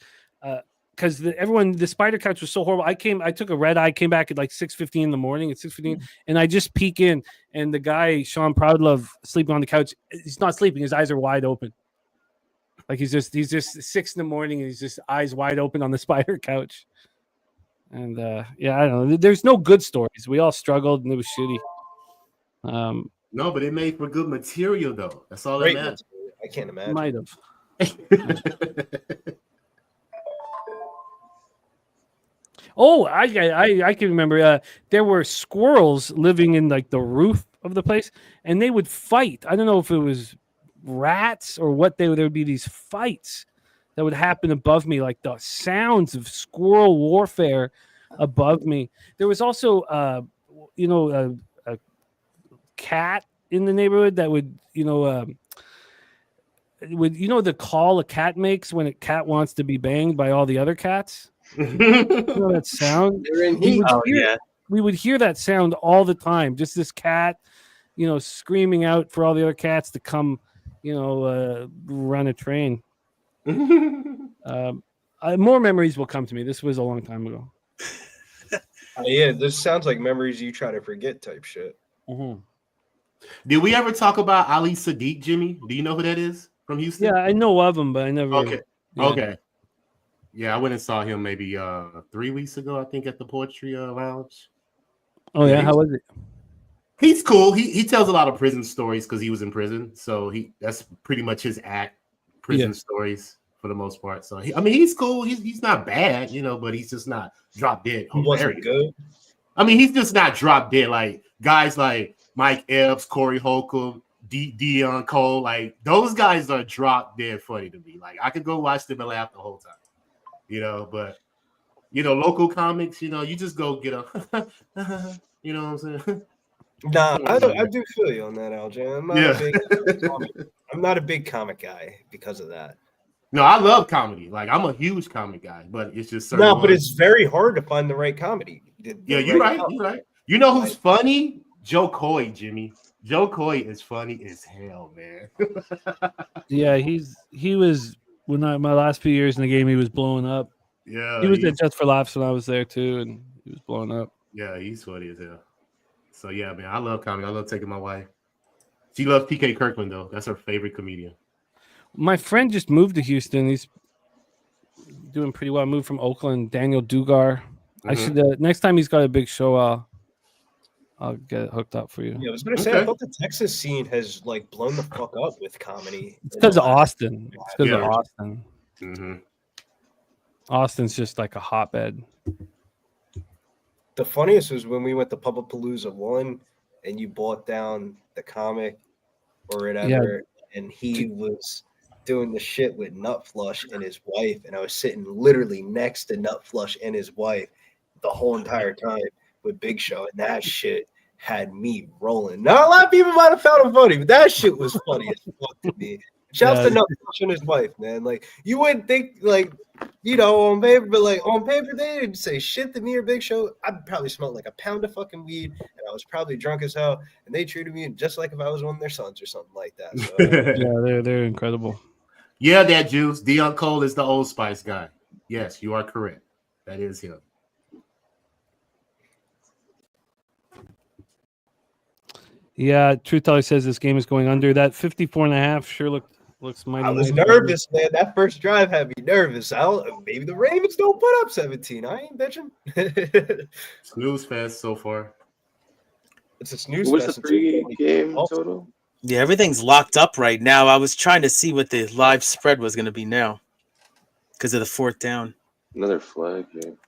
because the spider couch was so horrible. I took a red eye, came back at like 6:15 in the morning at 6:15, and I just peek in, and the guy Sean Proudlove sleeping on the couch. He's not sleeping; his eyes are wide open. Like he's just 6 in the morning, and he's just eyes wide open on the spider couch. And I don't know. There's no good stories. We all struggled, and it was shitty. No, but it made for good material, though. That's all that matters. I can't imagine. Might have. Oh, I can remember. There were squirrels living in like the roof of the place, and they would fight. I don't know if it was rats or what. There would be these fights that would happen above me, like the sounds of squirrel warfare above me. There was also, a cat in the neighborhood that would, the call a cat makes when a cat wants to be banged by all the other cats. That sound. They're in heat. We would hear that sound all the time. Just this cat, screaming out for all the other cats to come, run a train. Oh, More memories will come to me. This was a long time ago. Yeah, this sounds like memories you try to forget type shit. Mm-hmm. Did we ever talk about Ali Sadiq, Jimmy? Do you know who that is from Houston? Yeah, I know of him, but I never. Okay. Yeah. Okay. Yeah, I went and saw him maybe 3 weeks ago, I think, at the Poetry Lounge. Oh yeah, how was it? He's cool. He tells a lot of prison stories because he was in prison. So that's pretty much his act, prison stories for the most part. So he's cool. He's not bad, but he's just not drop dead. He wasn't good. I mean, he's just not drop dead like guys like Mike Epps, Corey Holcomb, Dion Cole. Like those guys are drop dead funny to me. Like I could go watch them and laugh the whole time. But local comics, you just go get a you know what I'm saying? Nah, I do feel you on that, LJ. I'm not a big comic guy because of that. No, I love comedy. Like I'm a huge comic guy, but it's just but it's very hard to find the right comedy. You're right. You're right. You know who's funny? Joe Coy, Jimmy. Joe Coy is funny as hell, man. Yeah, he was my last few years in the game. He was blowing up. Yeah, he was at Just for Laughs when I was there too, and he was blowing up. Yeah, he's funny as hell. So yeah, man, I love comedy. I love taking my wife. She loves PK Kirkland though. That's her favorite comedian. My friend just moved to Houston. He's doing pretty well. I moved from Oakland. Daniel Dugar. I should next time he's got a big show. I'll get it hooked up for you. Yeah, I was gonna say I thought the Texas scene has like blown the fuck up with comedy. It's because of Austin. It's because of Austin. Mm-hmm. Austin's just like a hotbed. The funniest was when we went to Publipalooza 1 and you bought down the comic or whatever, and he was doing the shit with Nutflush and his wife, and I was sitting literally next to Nutflush and his wife the whole entire time with Big Show, and that shit had me rolling. Not a lot of people might have found it funny, but that shit was funny as fuck to me. Shouts to Nutflush and his wife, man. Like you wouldn't think on paper, but like on paper, they didn't say shit to me or Big Show. I probably smelled like a pound of fucking weed, and I was probably drunk as hell. And they treated me just like if I was one of their sons or something like that. So, yeah, they're incredible. Yeah, that juice. Dion Cole is the Old Spice guy. Yes, you are correct. That is him. Yeah, Truth Teller says this game is going under. That 54.5 sure looks mighty. I was nervous, man. That first drive had me nervous. Maybe the Ravens don't put up 17. I ain't bitching. Snooze fest so far. It's a snooze What was fest. the pre-game total? Yeah, everything's locked up right now. I was trying to see what the live spread was going to be now because of the fourth down. Another flag game.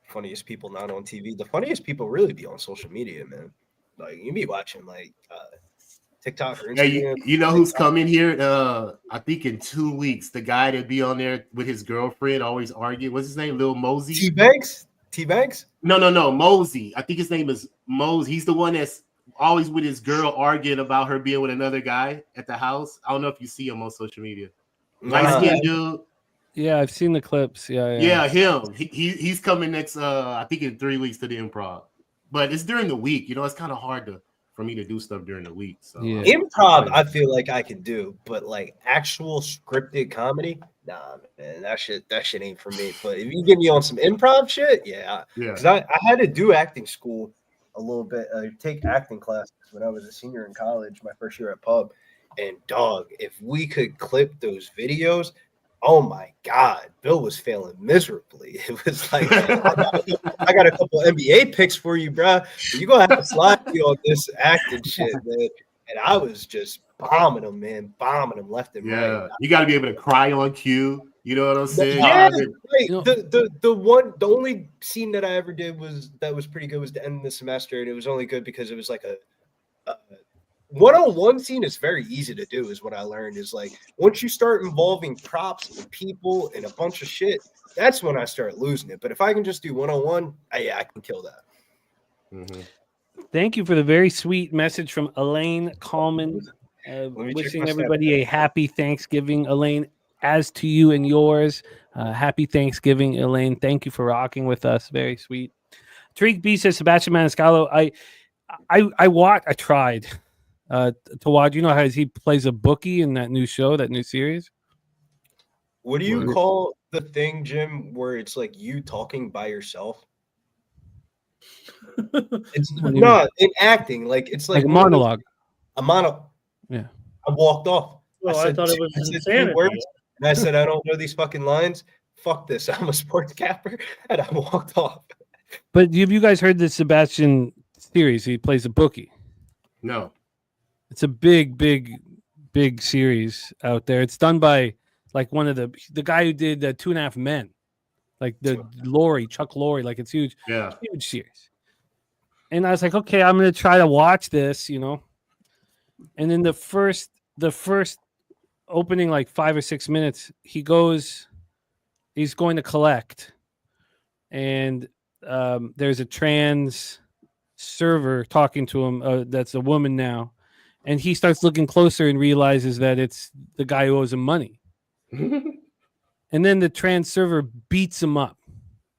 Funniest people not on TV. The funniest people really be on social media, man. Like you be watching like TikTok or Instagram. Hey, you know who's coming here? I think in 2 weeks, the guy that be on there with his girlfriend always arguing. What's his name? Lil Mosey. T-Banks? No. Mosey. I think his name is Mosey. He's the one that's always with his girl arguing about her being with another guy at the house. I don't know if you see him on social media. Light-skinned dude. Yeah, I've seen the clips. Yeah, him. He's coming next. I think in 3 weeks to the Improv. But it's during the week, it's kind of hard for me to do stuff during the week. So Improv, I feel like I can do, but like actual scripted comedy, nah, man, that shit ain't for me. But if you get me on some improv shit, yeah. Because I had to do acting school a little bit, take acting classes when I was a senior in college, my first year at Pub. And dog, if we could clip those videos. Oh my God, Bill was failing miserably. It was like, I got a couple NBA picks for you, bro. You're going to have to slide me on this acting shit, man. And I was just bombing them, man, bombing them left and right. Yeah, you got to be able to cry on cue. You know what I'm saying? Yeah, the only scene that I ever did that was pretty good was the end of the semester, and it was only good because it was like a one-on-one scene is very easy to do, is what I learned. Is like once you start involving props and people and a bunch of shit, that's when I start losing it. But if I can just do one-on-one, I can kill that. Mm-hmm. Thank you for the very sweet message from Elaine Coleman. Wishing everybody a happy Thanksgiving, Elaine, as to you and yours. Happy Thanksgiving, Elaine. Thank you for rocking with us. Very sweet. Tariq B says, Sebastian Maniscalco, I tried to watch. You know how he plays a bookie in that new show, that new series? What do you call the thing, Jim, where it's like you talking by yourself? It's What do you not in acting. Like it's like a one of those- monologue. A mono. Yeah. I walked off. Well, I thought it was I said 2 insanity. words, and I said, I don't know these fucking lines. Fuck this. I'm a sports capper. And I walked off. But have you guys heard the Sebastian series? He plays a bookie. No. It's a big series out there. It's done by like one of the guy who did 2.5 Men, like the Chuck Lorre. Like it's huge, Yeah. huge series. And I was like, okay, I'm gonna try to watch this, you know. And then the first opening like 5 or 6 minutes, he's going to collect, and there's a trans server talking to him that's a woman now, and he starts looking closer and realizes that it's the guy who owes him money. And then the trans server beats him up.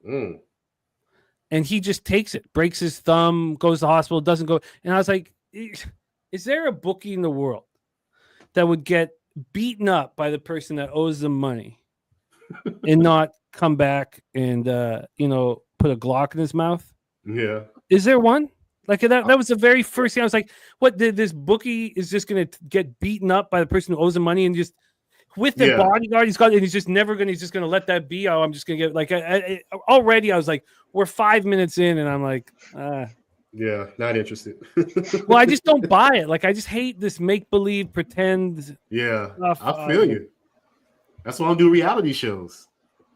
And he just takes it, breaks his thumb, goes to the hospital, doesn't go. And I was like, is there a bookie in the world that would get beaten up by the person that owes them money and not come back and put a Glock in his mouth? Yeah. Is there one? Like that was the very first thing. I was like, what, this bookie is just gonna get beaten up by the person who owes him money and just with the bodyguard he's got, and he's just gonna let that be. Oh, I'm just gonna get like already I was like, we're 5 minutes in and I'm like, yeah, not interested. well, I just don't buy it. Like I just hate this make-believe pretend. Yeah, stuff. I feel you. That's why I don't do reality shows.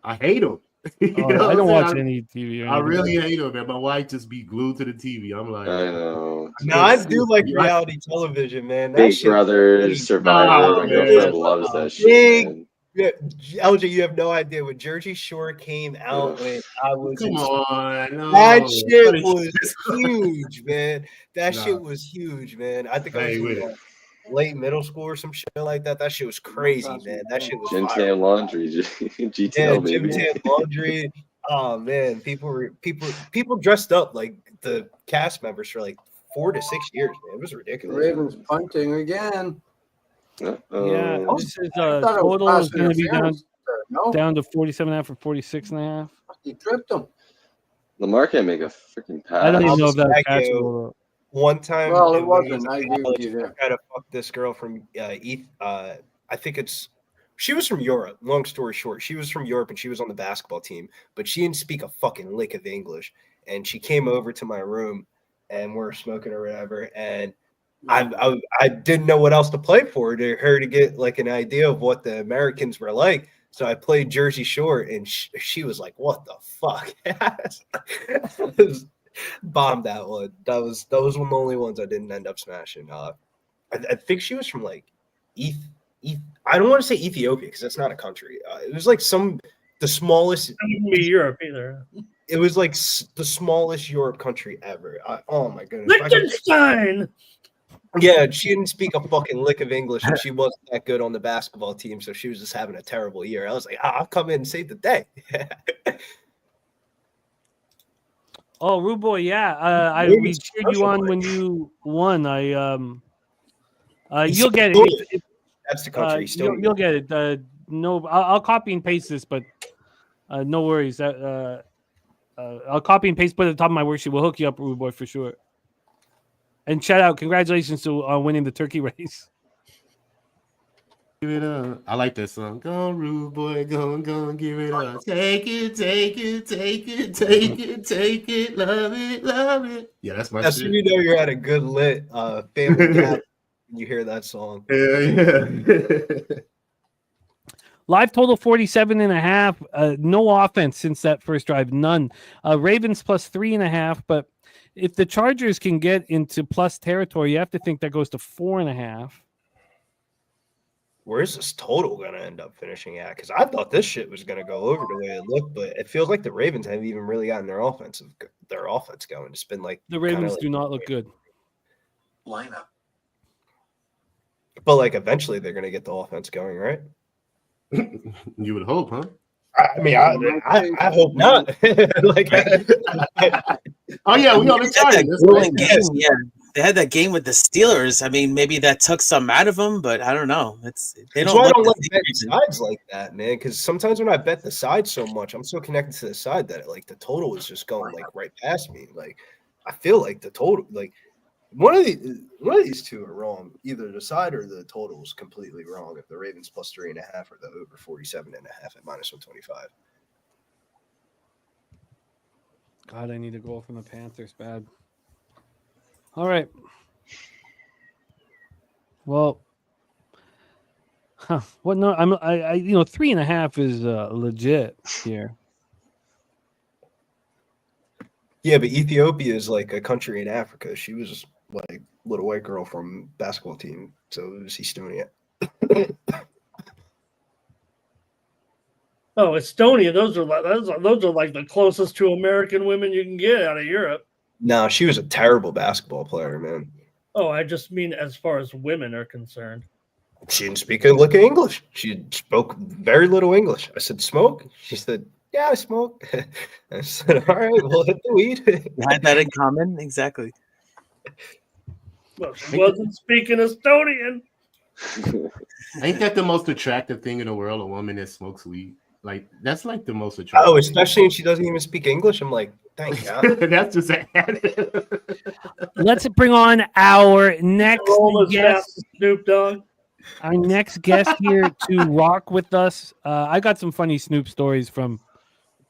I hate them. I don't watch any TV. I really hate them, man. My wife just be glued to the TV. I'm like, I know. No, I do like reality television, man. That Big shit- Brother, Survivor. My girlfriend loves that shit. Man. Yeah, LJ, you have no idea when Jersey Shore came out. When I was Come on, no. that shit was huge, man. That shit was huge, man. I think I was with in, it. late middle school or some shit like that. That shit was crazy, man. That shit was Gym fire. Tam Laundry, GTL, Yeah, baby. Gym Tam Laundry. Oh man, people dressed up like the cast members for like 4 to 6 years, man. It was ridiculous. Ravens punting again. Yeah, Oh, this is I thought it was total is pass going to be interference. No, down to 47.5 or 46.5. he tripped him. Lamar can't make a freaking pass. I don't even know if that's Thank you. catchable. One time, Well, it when wasn't. was I in agree with college, you there. I had to fuck this girl from I think she was from Europe. Long story short, she was from Europe and she was on the basketball team, but she didn't speak a fucking lick of English. And she came over to my room, and we're smoking or whatever. And I didn't know what else to play for her to get like an idea of what the Americans were like. So I played Jersey Shore, and she was like, "What the fuck?" Bombed that one. Those were the only ones I didn't end up smashing. I think she was from like I don't want to say Ethiopia because that's not a country. It was like the smallest. It wouldn't be Europe either. It was like the smallest Europe country ever. Oh my goodness! Liechtenstein. Yeah, she didn't speak a fucking lick of English, and she wasn't that good on the basketball team, so she was just having a terrible year. I was like, I'll come in and save the day. Oh, Rude Boy, yeah. We cheered you on when you won. You'll get it. That's the country. You'll get it. No, I'll copy and paste this, but no worries. I'll copy and paste, put it at the top of my worksheet. We'll hook you up, Rude Boy, for sure. And shout out, congratulations to winning the turkey race. Give it up. I like that song. Go, Rude Boy, go, give it up. Take it, take it, take it, take it, take it, love it, love it. Yeah, that's my That's shit. when you know you're at a good lit family gathering when you hear that song. Yeah. Live total 47.5. No offense since that first drive. None. Ravens plus 3.5. But if the Chargers can get into plus territory, you have to think that goes to 4.5. Where's this total going to end up finishing at? Because I thought this shit was going to go over the way it looked, but it feels like the Ravens haven't even really gotten their offense going. It's been like the Ravens do not look good. Lineup. But like eventually they're going to get the offense going, right? You would hope, huh? I mean, I hope not. Oh yeah, we on the Chargers. Yeah. they had that game with the Steelers. I mean, maybe that took some out of them, but I don't know. They That's don't why I look don't the like betting same. sides like that, man. Because sometimes when I bet the side so much, I'm so connected to the side that like the total is just going like right past me. Like I feel like the total, like one of these two are wrong. Either the side or the total is completely wrong. If the Ravens plus 3.5 or the over 47.5 at minus 125. God, I need to go from the Panthers bad. All right. Well, what? No, I 3.5 is legit here. Yeah, but Ethiopia is like a country in Africa. She was like little white girl from basketball team, so it was Estonia. Oh, Estonia. Those are like the closest to American women you can get out of Europe. No, she was a terrible basketball player, man. Oh, I just mean as far as women are concerned. She didn't speak a lick of English. She spoke very little English. I said, "Smoke?" She said, "Yeah, I smoke." I said, "All right, we'll hit the weed." You had that in common, exactly. Well, she wasn't speaking Estonian. Ain't that the most attractive thing in the world? A woman that smokes weed. Like that's like the most attractive. Oh, especially when she doesn't even speak English. I'm like, thank God. That's just Let's bring on our next guest. Snoop Dogg. Our next guest here to rock with us. I got some funny Snoop stories from.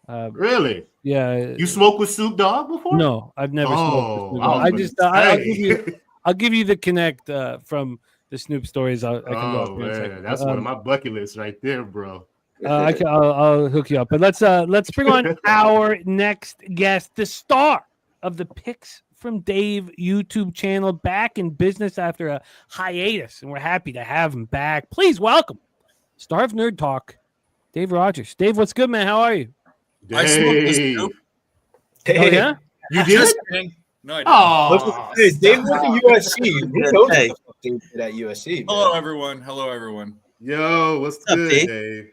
Really? Yeah. You smoked with Snoop Dogg before? No, I've never smoked with Snoop Dogg. I'll give you the connect from the Snoop stories. I can go. Man, that's one of my bucket lists right there, bro. I'll hook you up. But let's bring on our next guest, the star of the Picks from Dave YouTube channel, back in business after a hiatus, and we're happy to have him back. Please welcome star of Nerd Talk, Dave Rogers. Dave, what's good, man? How are you? I smoked this Snoop. Hey, oh yeah, you did? Just kidding. No, I didn't. Oh, hey, Dave went to USC. We know what the fuck Dave did at USC. Man. Hello, everyone. Hello, everyone. Yo, what's good, Dave?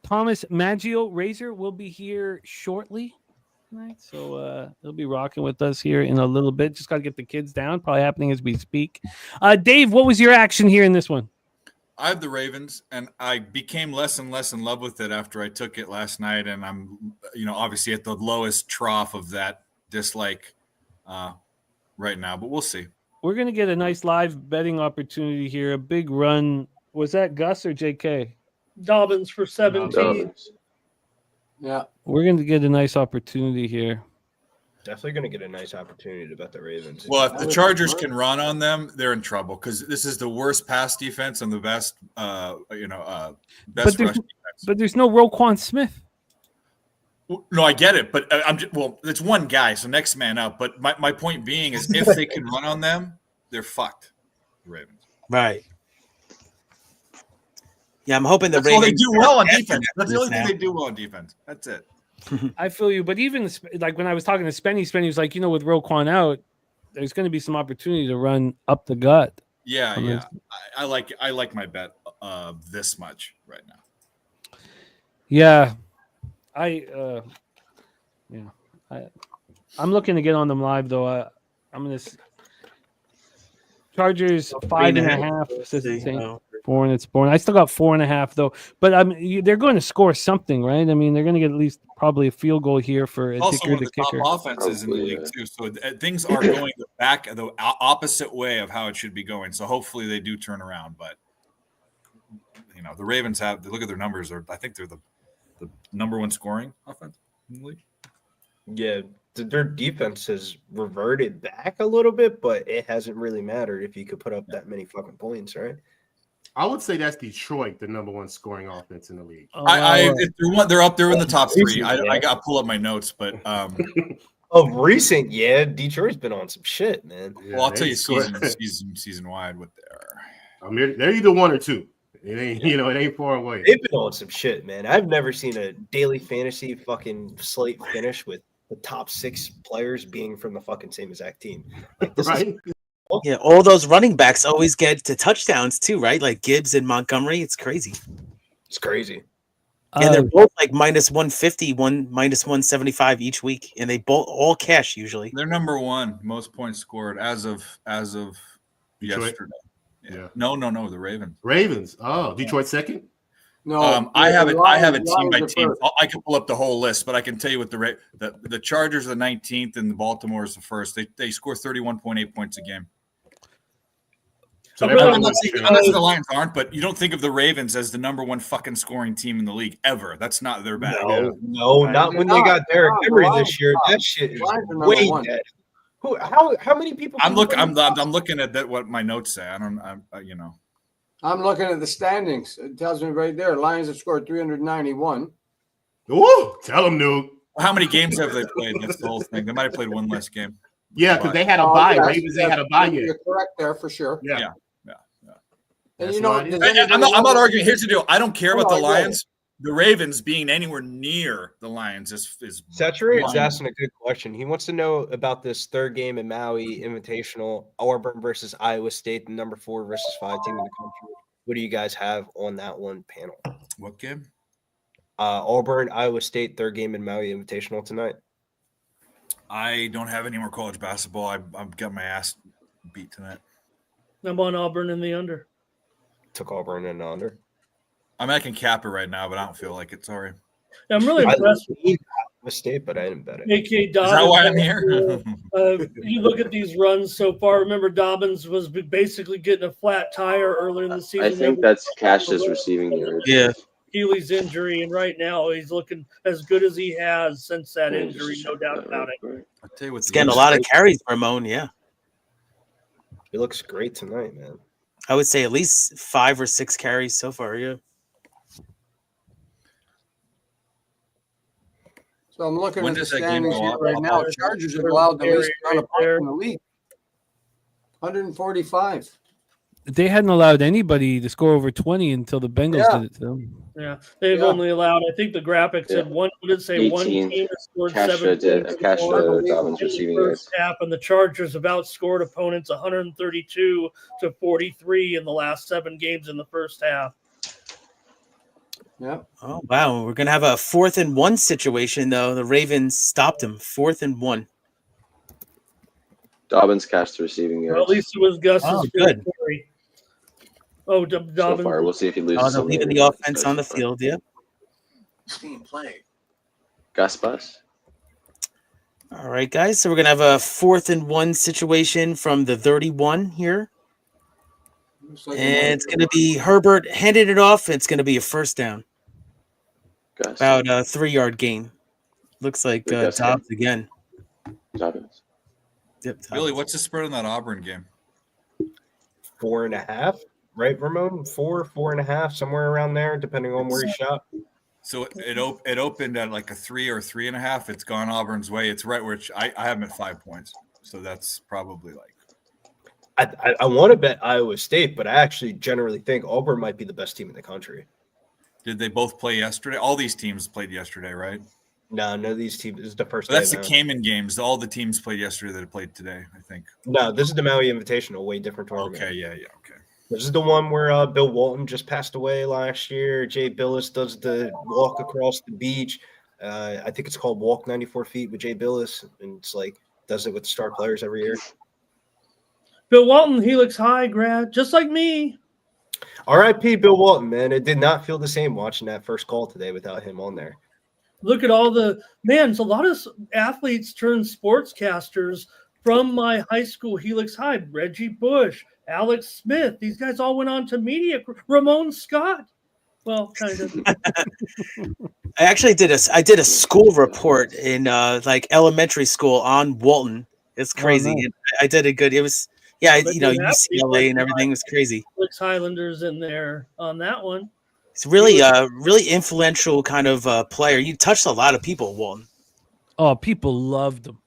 Thomas Maggio Razor will be here shortly. Right, so he'll be rocking with us here in a little bit. Just got to get the kids down. Probably happening as we speak. Dave, what was your action here in this one? I have the Ravens, and I became less and less in love with it after I took it last night. And I'm, obviously at the lowest trough of that dislike right now, but we'll see. We're going to get a nice live betting opportunity here. A big run. Was that Gus or JK? Dobbins for 17. Dobbins. Yeah. We're going to get a nice opportunity here. Definitely going to get a nice opportunity to bet the Ravens. Well, if the Chargers can run on them, they're in trouble because this is the worst pass defense and the best, best rush defense. But there's no Roquan Smith. No, I get it, but it's one guy, so next man up. But my point being is, if they can run on them, they're fucked. The Ravens, right? Yeah, I'm hoping the Ravens. They do well on defense. That's the only thing they do well on defense. That's it. I feel you, but even like when I was talking to Spenny was like, with Roquan out, there's going to be some opportunity to run up the gut. Yeah. I like my bet this much right now. Yeah, I'm looking to get on them live though. I'm going to Chargers 5.5. Says the same. 4 and it's born. I still got 4.5 though, but they're going to score something, right? I mean, they're going to get at least probably a field goal here for a also kicker. One of the top offenses in the league too. So things are going the opposite way of how it should be going. So hopefully they do turn around. But the Ravens look at their numbers. I think they're the number one scoring offense in the league. Yeah, their defense has reverted back a little bit, but it hasn't really mattered if you could put up that many fucking points, right? I would say that's Detroit, the number one scoring offense in the league. They're up there in the top three. I got to pull up my notes, but of recent, Detroit's been on some shit, man. Yeah, well, I'll tell you season wide what they are. I mean, they're either one or two. It ain't it ain't far away. They've been on some shit, man. I've never seen a daily fantasy fucking slate finish with the top 6 players being from the fucking same exact team. Like, right? Yeah, all those running backs always get to touchdowns too, right? Like Gibbs and Montgomery. It's crazy. It's crazy. Yeah, they're both like minus 150, minus 175 each week, and they both all cash usually. They're number one most points scored as of Detroit? yesterday. Yeah. No, the Ravens. Ravens. Oh, Detroit second. No, I have it Lions team by are team. first. I can pull up the whole list, but I can tell you what the Chargers are the 19th and the Baltimore is the first. They score 31.8 points a game. So I'm they're really I'm probably not saying the Lions aren't, but you don't think of the Ravens as the number one fucking scoring team in the league ever. That's not their bad. No, not when they got Derrick Henry this year. That shit is way one. dead. How many people? I'm looking at that. What my notes say. I'm looking at the standings. It tells me right there. Lions have scored 391. Ooh, tell them, Nuke. How many games have they played? That's the whole thing. They might have played one less game. Yeah, because they had a bye. yes, Ravens, they had a bye yet. You're correct there for sure. Yeah. And That's you know, what it is. I'm not arguing. Here's the deal. I don't care about No, the I get Lions. The Ravens being anywhere near the Lions is Saturate's asking a good question. He wants to know about this third game in Maui Invitational, Auburn versus Iowa State, the number 4 versus 5 team in the country. What do you guys have on that one panel? What game? Auburn, Iowa State, third game in Maui Invitational tonight. I don't have any more college basketball. I've got my ass beat tonight. I'm on Auburn in the under. Took Auburn and under. I mean, I can cap it right now, but I don't feel like it. Sorry. I'm really impressed with Iowa State, but I didn't bet it. A.K. Dobbins. Is that why I'm here? You look at these runs so far. Remember, Dobbins was basically getting a flat tire earlier in the season. I think that's Cash's receiving yards. Yeah. Achilles injury, and right now he's looking as good as he has since that Yeah, injury, just no check doubt that about real it. quick. I'll tell you what. He's getting a lot of carries, Ramon. Yeah. He looks great tonight, man. I would say at least 5 or 6 carries so far. Yeah. So I'm looking When at the does that game standings go here up? right now. Chargers have allowed the least amount of points in the league. 145. They hadn't allowed anybody to score over 20 until the Bengals Yeah. did it to them. Yeah, they've Yeah. only allowed. I think the graphic said Yeah. one. What did it say? One 18. team has scored Cash 7 did. points Cash more Dobbins in receiving the yards. first half, and the Chargers have outscored opponents 132 to 43 in the last 7 games in the first half. Yeah. Oh wow, we're gonna have a 4th and 1 situation though. The Ravens stopped him. 4th and 1. Dobbins cashed the receiving yards. Well, at least it was Gus's Oh, first good. carry. Oh, so Dobbins. far. We'll see if he loses. Oh, they're some leaving later. the offense on the So far. field. Yeah. Gus Bus. All right, guys. So we're gonna have a 4th and 1 situation from the 31 here, Looks like and it's gonna be Herbert handed it off. It's gonna be a first down, Gus. about a 3-yard gain. Looks like Good guess, Dobbs again. Dobbins. Yep. Billy, Dobbs. what's the spread on that Auburn game? 4.5, right, Ramon? 4.5, somewhere around there, depending on where he shot. So it opened at like a 3 or 3.5. It's gone Auburn's way. It's right where I have them at 5 points. So that's probably like. I want to bet Iowa State, but I actually generally think Auburn might be the best team in the country. Did they both play yesterday? All these teams played yesterday, right? No, none of these teams. This is the first. But that's day the now. Cayman games. All the teams played yesterday that have played today, I think. No, this is the Maui Invitational, way different tournament. Okay, yeah, okay. This is the one where Bill Walton just passed away last year. Jay Billis does the walk across the beach. I think it's called Walk 94 Feet with Jay Billis, and it's like does it with star players every year. Bill Walton, Helix High grad, just like me. R.I.P. Bill Walton, man. It did not feel the same watching that first call today without him on there. Look at all the man. It's a lot of athletes turned sportscasters from my high school, Helix High. Reggie Bush, Alex Smith. These guys all went on to media. Ramon Scott. Well, kind of. I actually did a school report in like elementary school on Walton. It's crazy. nice. I did a good. It was yeah, But you know, you have to be UCLA and like- everything was crazy. Helix Highlanders in there on that one. It's really really influential kind of player. You touched a lot of people, Walton. Oh, people loved him.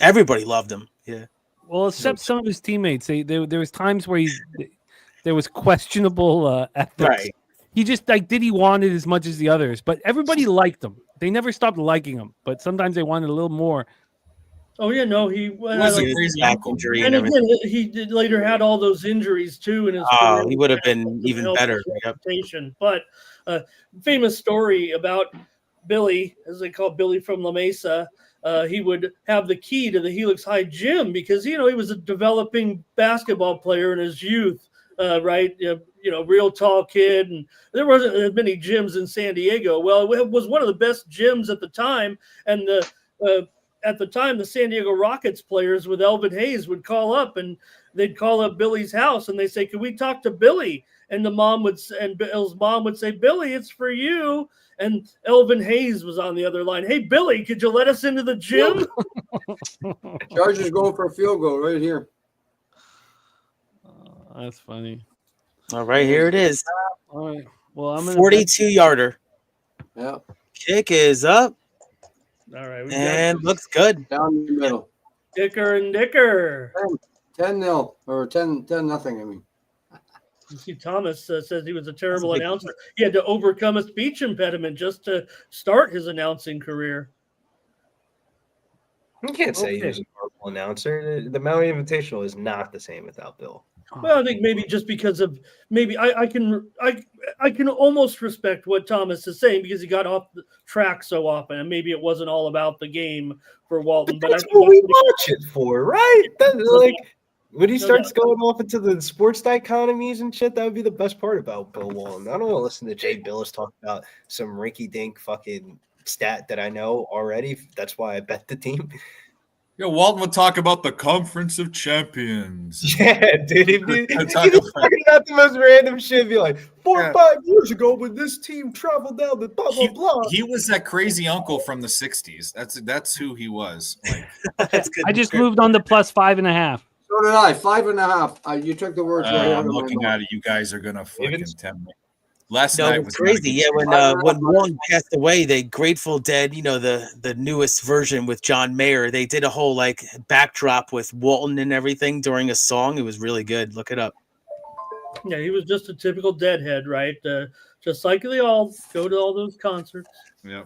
Everybody loved him. Yeah. Well, except some of his teammates. There was times where there was questionable ethics. Right. He just did he want it as much as the others, but everybody liked him. They never stopped liking him, but sometimes they wanted a little more. Oh yeah, no, he It was a His crazy back ankle. injury and and again everything. he did later had all those injuries too in his Oh, career. he would have That been helped even his better. Yep. reputation. But famous story about Billy, as they call Billy from La Mesa. He would have the key to the Helix High gym because he was a developing basketball player in his youth, right? Real tall kid, and there wasn't as many gyms in San Diego. Well, it was one of the best gyms at the time, and at the time, the San Diego Rockets players with Elvin Hayes would call up, and they'd call up Billy's house, and they say, "Can we talk to Billy?" And Bill's mom would say, "Billy, it's for you." And Elvin Hayes was on the other line. "Hey, Billy, could you let us into the gym?" Chargers going for a field goal right here. That's funny. All right, here it is. All right. Well, I'm gonna 42-yarder. Yeah, Kick is up All right, we and got looks good. down the middle. Dicker and Dicker. 10-0 or 10-0. I mean, You see, Thomas says he was a terrible big- announcer. He had to overcome a speech impediment just to start his announcing career. You can't say he Okay. was a horrible announcer. The Maui Invitational is not the same without Bill. Well, I think maybe just because of maybe I can almost respect what Thomas is saying because he got off the track so often, and maybe it wasn't all about the game for Walton. But That's what we watch it for, right? That's like when he starts going off into the sports dichotomies and shit, that would be the best part about Bill Walton. I don't want to listen to Jay Billis talk about some rinky-dink fucking stat that I know already. That's why I bet the team. Yeah, Walton would talk about the Conference of Champions. Yeah, dude. He was talking about the most random shit. Be like, 4 or 5 years ago when this team traveled down the blah, blah, blah. He was that crazy uncle from the 60s. That's who he was. Like, That's good. I just moved on to plus 5.5. so did I. 5.5. You took the words right out I'm of my looking mouth. at it. You guys are going to fucking Ravens? tempt me. Last No, night it's was crazy. Yeah, when Walton passed away, they Grateful Dead, the newest version with John Mayer, they did a whole like backdrop with Walton and everything during a song. It was really good. Look it up. Yeah, he was just a typical deadhead, right? Just like they all go to all those concerts. Yeah.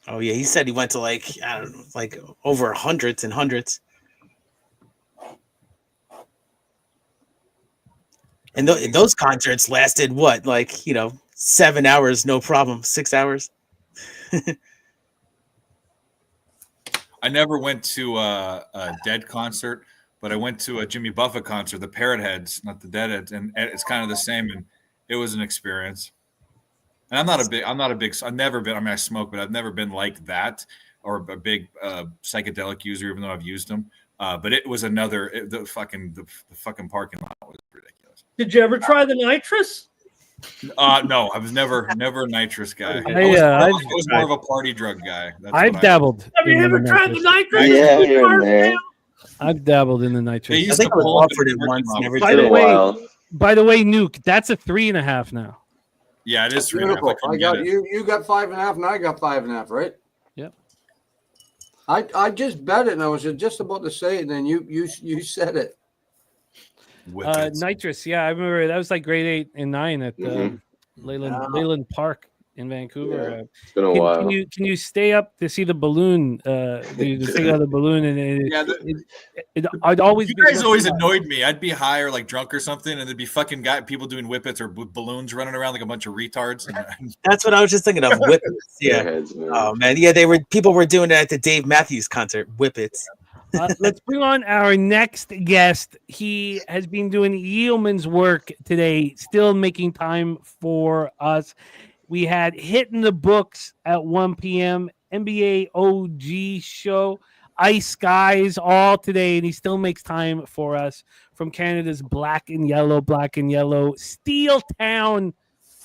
Oh yeah, he said he went to like I don't know, like over hundreds and hundreds. And those concerts lasted what, like 7 hours, no problem. 6 hours. I never went to a Dead concert, but I went to a Jimmy Buffett concert, the Parrot Heads, not the Deadheads, and it's kind of the same, and it was an experience. And I'm not a big. I've never been. I mean, I smoke, but I've never been like that or a big psychedelic user, even though I've used them. But it was the fucking parking lot was ridiculous. Did you ever try the nitrous? No, I was never a nitrous guy. I I was more of a party drug guy. That's I've what dabbled. Have you in ever the tried the nitrous. nitrous? Yeah, It's here and good there. for I've dabbled in the They nitrous. used I think to I was pull up offered in it the once parking and lot. everything. By the Been a way, while. By the way, Nuke, that's a 3.5 now. Yeah, it is 3.5. Beautiful. couldn't I got get it. you. You got 5.5, and I got 5.5, right? Yep. I just bet it, and I was just about to say it, and then you said it. Whippets. Nitrous, yeah, I remember that was like grade 8 and 9 at Mhm. Leyland Park in Vancouver. It's been a while. Can you stay up to see the balloon? The thing on the balloon, and Yeah, I'd always you be guys always looking up. annoyed me. I'd be high or like drunk or something, and there'd be fucking people doing whippets or balloons running around like a bunch of retards. That's what I was just thinking of. Whippets. Yeah. Airheads, man. Oh man. Yeah, people were doing it at the Dave Matthews concert. Whippets. Let's bring on our next guest. He has been doing yeoman's work today, still making time for us. We had Hit in the Books at 1 p.m., NBA OG show, Ice Guys all today, and he still makes time for us from Canada's Black and Yellow, Steel Town,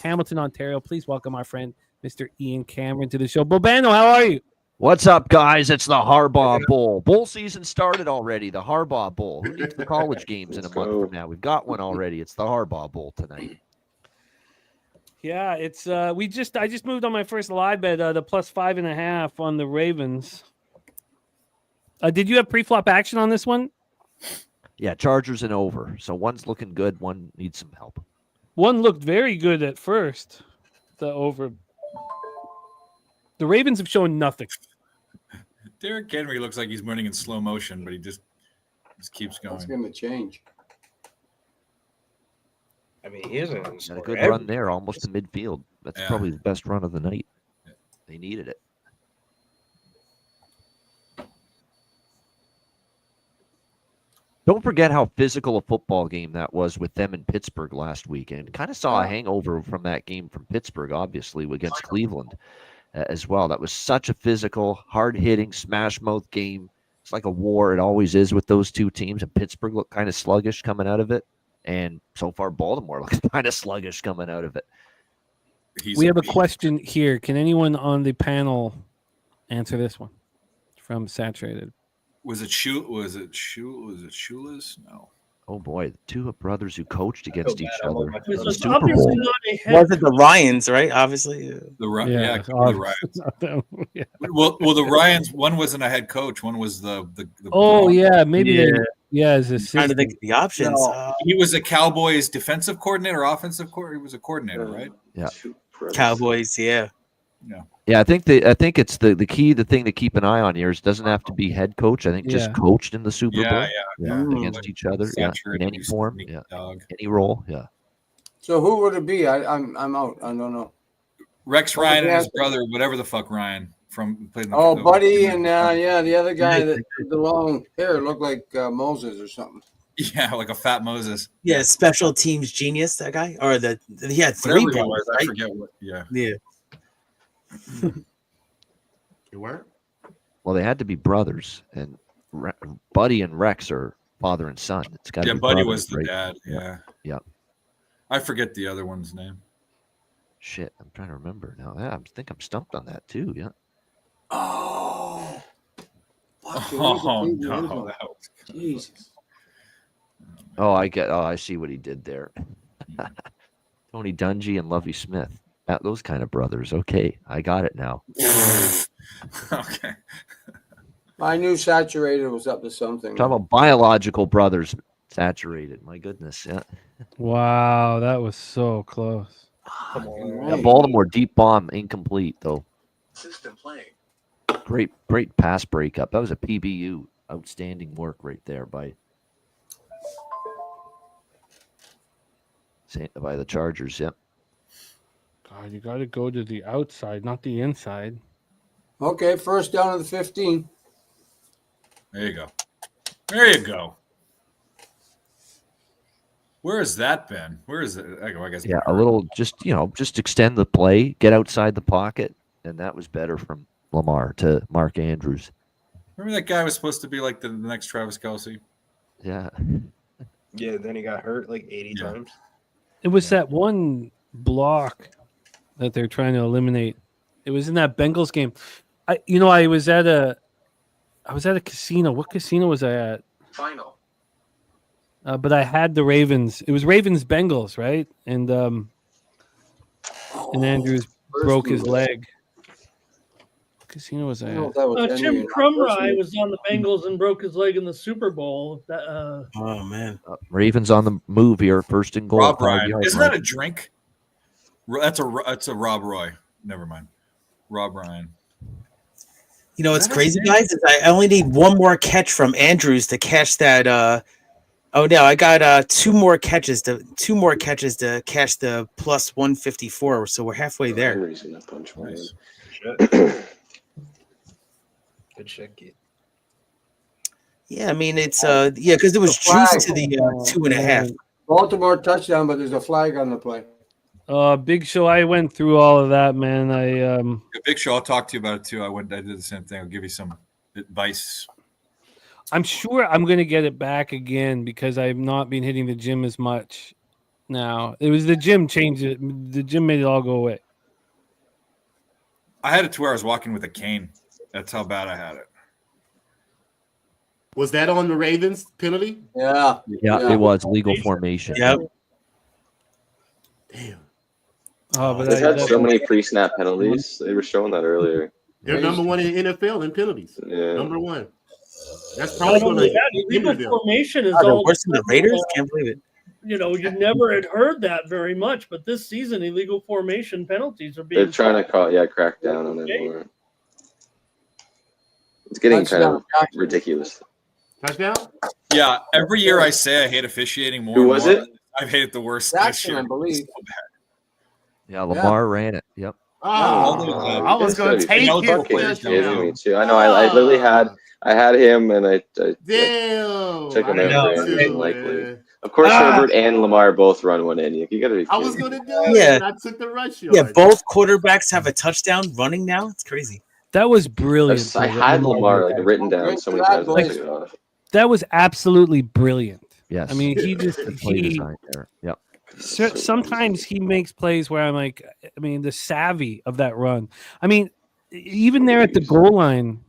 Hamilton, Ontario. Please welcome our friend, Mr. Ian Cameron, to the show. Bobano, how are you? What's up, guys? It's the Harbaugh Bowl. Bowl season started already. The Harbaugh Bowl. Who needs the college games in a month from now? We've got one already. It's the Harbaugh Bowl tonight. Yeah, it's I just moved on my first live bet, the plus 5.5 on the Ravens. Did you have pre-flop action on this one? Yeah, Chargers and over. So one's looking good. One needs some help. One looked very good at first. The over. The Ravens have shown nothing. Derrick Henry looks like he's running in slow motion, but he just keeps Let's going. give him a change. I mean, he isn't Got a good run there, almost to midfield. That's probably the best run of the night. They needed it. Don't forget how physical a football game that was with them in Pittsburgh last weekend. Kind of saw a hangover from that game from Pittsburgh, obviously, against Cleveland as well. That was such a physical, hard-hitting, smash-mouth game. It's like a war. It always is with those two teams. And Pittsburgh looked kind of sluggish coming out of it. And so far, Baltimore looks kind of sluggish coming out of it. We have a question here. Can anyone on the panel answer this one from Saturated? Was it Shula's? No. Oh boy, two brothers who coached against each other in This the is Super obviously Bowl. not a head Was it the Ryans, right? Obviously. The Yeah, Ryans. yeah. Well, the Ryans. One wasn't a head coach. One was the Oh yeah, maybe Yeah. as Trying to assistant. think of the options. He was a Cowboys defensive coordinator, offensive coordinator. He was a coordinator, right? Yeah. Cowboys, yeah. Yeah, I think it's the key. The thing to keep an eye on here is doesn't have to be head coach. I think just Yeah. coached in the Super Bowl. Yeah. Against each other. Yeah, in Saturated any form. sneaky Yeah, dog. any role. Yeah. So who would it be? I'm out. I don't know. Rex What Ryan was and his the brother, whatever the fuck Ryan from played in the Oh, the- Buddy, and the other guy that the long hair looked like Moses or something. Yeah, like a fat Moses. Yeah, special teams genius, that guy. Or he had three Whatever he bowls, was, I right? forget what. Yeah. Yeah. You were? Well, they had to be brothers, and Buddy and Rex are father and son. It's got to Yeah, be Buddy brothers, was the right? dad. Yeah. Yeah. I forget the other one's name. Shit, I'm trying to remember now. Yeah, I think I'm stumped on that too. Yeah. Oh. Oh no, that was Jesus. Oh, I see what he did there. Tony Dungy and Lovey Smith. Those kind of brothers. Okay, I got it now. Okay. I knew Saturated was up to something. Talk about biological brothers. Saturated. My goodness. Yeah. Wow, that was so close. Yeah, Baltimore deep bomb incomplete though. System playing. Great pass breakup. That was a PBU. Outstanding work right there by the Chargers. Yep. God, you got to go to the outside, not the inside. Okay, first down of the 15. There you go. There you go. Where has that been? Where is it? I guess. Yeah, a little just extend the play, get outside the pocket, and that was better from Lamar to Mark Andrews. Remember that guy was supposed to be like the next Travis Kelce? Yeah. Yeah, then he got hurt like 80 times. It was that one block that they're trying to eliminate. It was in that Bengals game. I was at a casino. What casino was I at? Final. But I had the Ravens. It was Ravens Bengals, right? And Andrews broke his leg. What casino was I at? Jim Crumry was on the Bengals and broke his leg in the Super Bowl. Oh man, Ravens on the move here, first and goal. Rob Ryan. Isn't that a drink? That's a Rob Roy. Never mind. Rob Ryan. You know what's crazy, guys? Is I only need one more catch from Andrews to catch that. Oh no, I got two more catches to catch the plus 154. So we're halfway there. Nice. Good shit, kid. Yeah, I mean it's because it was juice to the 2.5. Baltimore touchdown, but there's a flag on the play. Big Show. I went through all of that, man. Big Show. I'll talk to you about it too. I did the same thing. I'll give you some advice. I'm sure I'm going to get it back again because I've not been hitting the gym as much now. It was the gym changed it. The gym made it all go away. I had it to where I was walking with a cane. That's how bad I had it. Was that on the Ravens penalty? Yeah. Yeah, it was legal formation. Yep. Damn. Oh, but They've had so many pre-snap penalties. They were showing that earlier. They're number one in NFL in penalties. Yeah. Number one. That's Not probably only going that, to illegal hinder them. formation is They're all worse than the Raiders. Can't believe it. you never had heard that very much, but this season illegal formation penalties are being They're trying to crack down on it more. It's getting kind Touchdown, of Jackson. ridiculous. Touchdown? Yeah, every year I say I hate officiating more. Who and was more. it? I've hated the worst this Jackson, year. I believe. So bad. Yeah, Lamar ran it. Yep. Oh, Oh, I was going to take know his fucking Kidding me touchdown. too. I know. I literally had him, and I Damn. took him I out know, for Andrews too, unlikely. man. Of course, Herbert and Lamar both run one in. You got to be I kidding was me. going to do Yeah. it. I took the rush yard. Yeah, both quarterbacks have a touchdown running now. It's crazy. That was brilliant. I had Lamar like written down so many times. I took it off. That was absolutely brilliant. Yes. I mean, he just Good play he design there. Yep. sometimes he makes plays where I'm like, I mean, the savvy of that run. I mean, even there at the goal line.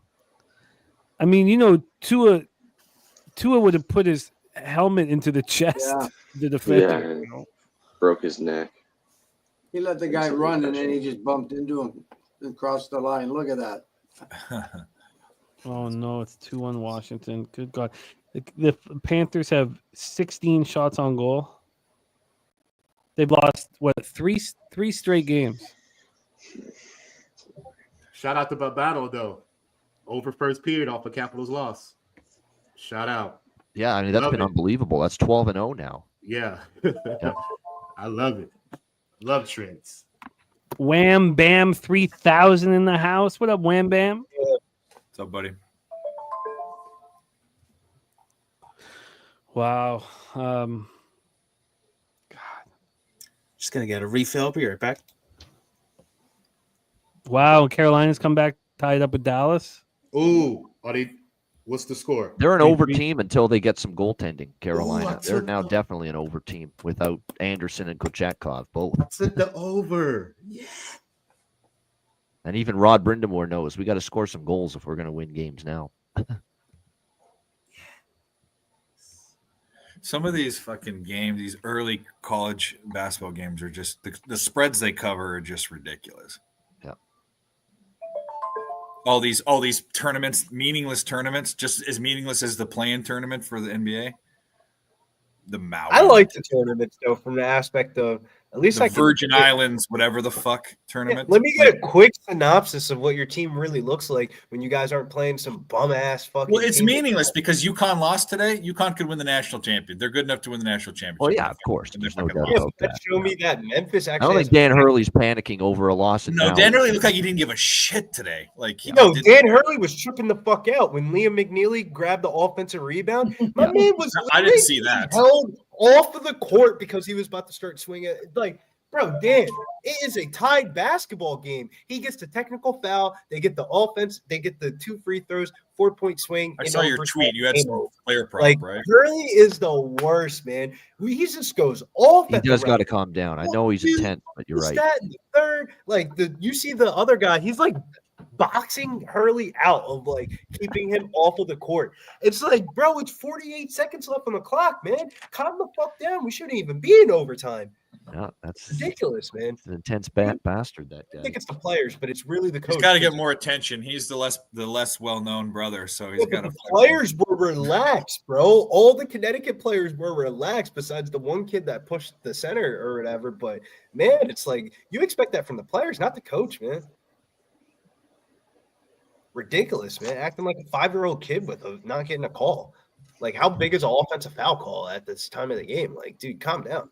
I mean, you know, Tua would have put his helmet into the chest. Yeah. The defender. Yeah. You know? Broke his neck. He let the guy run, and then he just bumped into him and crossed the line. Look at that. Oh no, it's 2-1 Washington. Good God, the Panthers have 16 shots on goal. They've lost three straight games. Shout out to Babano, though. Over first period off of Capitals loss. Shout out. Yeah, I mean that's Love been it. unbelievable. That's 12-0 now. Yeah. I love it. Love trends. Wham Bam 3000 in the house. What up, Wham Bam? What's up, buddy? Wow. Just gonna get a refill. I'll be right back. Wow. Carolina's come back tied up with Dallas. Ooh, what's the score? They're an over team until they get some goaltending. Ooh, Carolina. I They're took now the- definitely an over team without Anderson and Kochetkov both. Took the over. Yeah. And even Rod Brindamore knows we got to score some goals if we're going to win games now. Some of these fucking games, these early college basketball games, are just the spreads they cover are just ridiculous. Yeah. All these tournaments, meaningless tournaments, just as meaningless as the play-in tournament for the NBA. The Maui. I like the tournaments though, from the aspect of at least the I can Virgin Islands, whatever the fuck tournament. Yeah, let me get a quick synopsis of what your team really looks like when you guys aren't playing some bum ass fucking. Well, it's team. meaningless because UConn lost today. UConn could win the national champion. They're good enough to win the national championship. Well, yeah, of course. And There's they're no fucking doubt lost. about But that. show me that Memphis I actually. don't think Dan Hurley's panicking over a loss. No, Dan Hurley looked like he didn't give a shit today. Like he No, didn't- Dan Hurley was tripping the fuck out when Liam McNeely grabbed the offensive rebound. My man was. I didn't see that. Held off of the court because he was about to start swinging. Like, bro, Dan, it is a tied basketball game. He gets the technical foul. They get the offense. They get the 2 free throws, 4-point swing. I in saw your overtime. tweet. You had some player prop, Like, right? Hurley is the worst, man. He just goes off. He at the does got to ref. calm down. I know he's Dude, intense, but you're Who's right. that in the third? Like you see the other guy, he's like boxing Hurley out of like keeping him off of the court. It's like, bro, it's 48 seconds left on the clock, man. Calm the fuck down. We shouldn't even be in overtime. Yeah, that's Ridiculous, man. an intense bastard. That I guy. think it's the players, but it's really the coach. He's got to get more attention. He's the less well-known brother, so he's Yeah, got but to. the players were relaxed, bro. All the Connecticut players were relaxed, besides the one kid that pushed the center or whatever. But man, it's like you expect that from the players, not the coach, man. Ridiculous, man. Acting like a 5-year-old kid with not getting a call. Like, how big is an offensive foul call at this time of the game? Like, dude, calm down.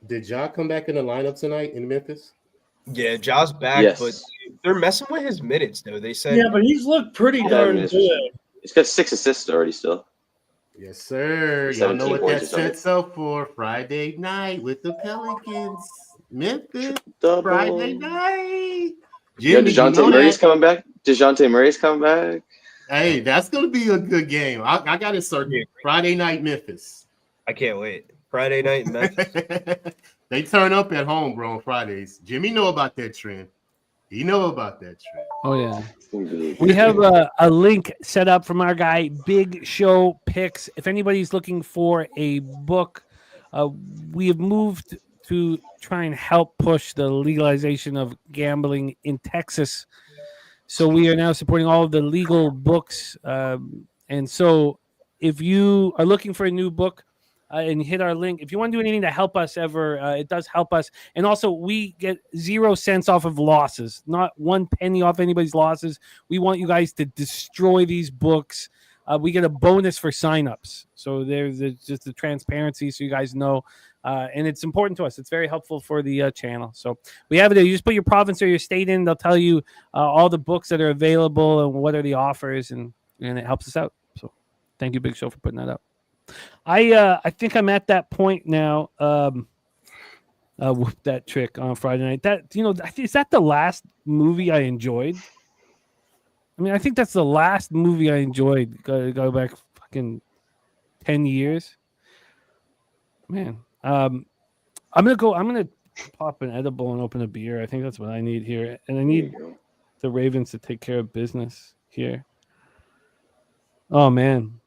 Did Ja come back in the lineup tonight in Memphis? Yeah, Ja's back, Yes. but they're messing with his minutes, though. They said, Yeah, but he's looked pretty Yeah, darn it's- good. He's got 6 assists already still. Yes, sir. Y'all know 17 what points that or something. sets up for Friday night with the Pelicans. Memphis, Double. Friday night. Yeah, Jimmy, you DeJounte know Murray's that? coming back. DeJounte Murray's coming back. Hey, that's going to be a good game. I got it circled. Friday night, Memphis. I can't wait. Friday night in Memphis. They turn up at home, bro, on Fridays. Jimmy know about that trend. He know about that trend. Oh yeah. Indeed. We have a link set up from our guy Big Show Picks. If anybody's looking for a book, we have moved to try and help push the legalization of gambling in Texas. So we are now supporting all of the legal books. And so if you are looking for a new book, and hit our link. If you want to do anything to help us ever, it does help us. And also, we get 0 cents off of losses, not 1 penny off anybody's losses. We want you guys to destroy these books. We get a bonus for signups. So there's just the transparency so you guys know. And it's important to us. It's very helpful for the channel. So we have it there. You just put your province or your state in. They'll tell you all the books that are available and what are the offers, and it helps us out. So thank you, Big Show, for putting that up. I think I'm at that point now. With that trick on Friday night. That, is that the last movie I enjoyed? I mean, I think that's the last movie I enjoyed. Go back fucking 10 years. Man. I'm gonna pop an edible and open a beer. I think that's what I need here. And I need the Ravens to take care of business here. Oh man.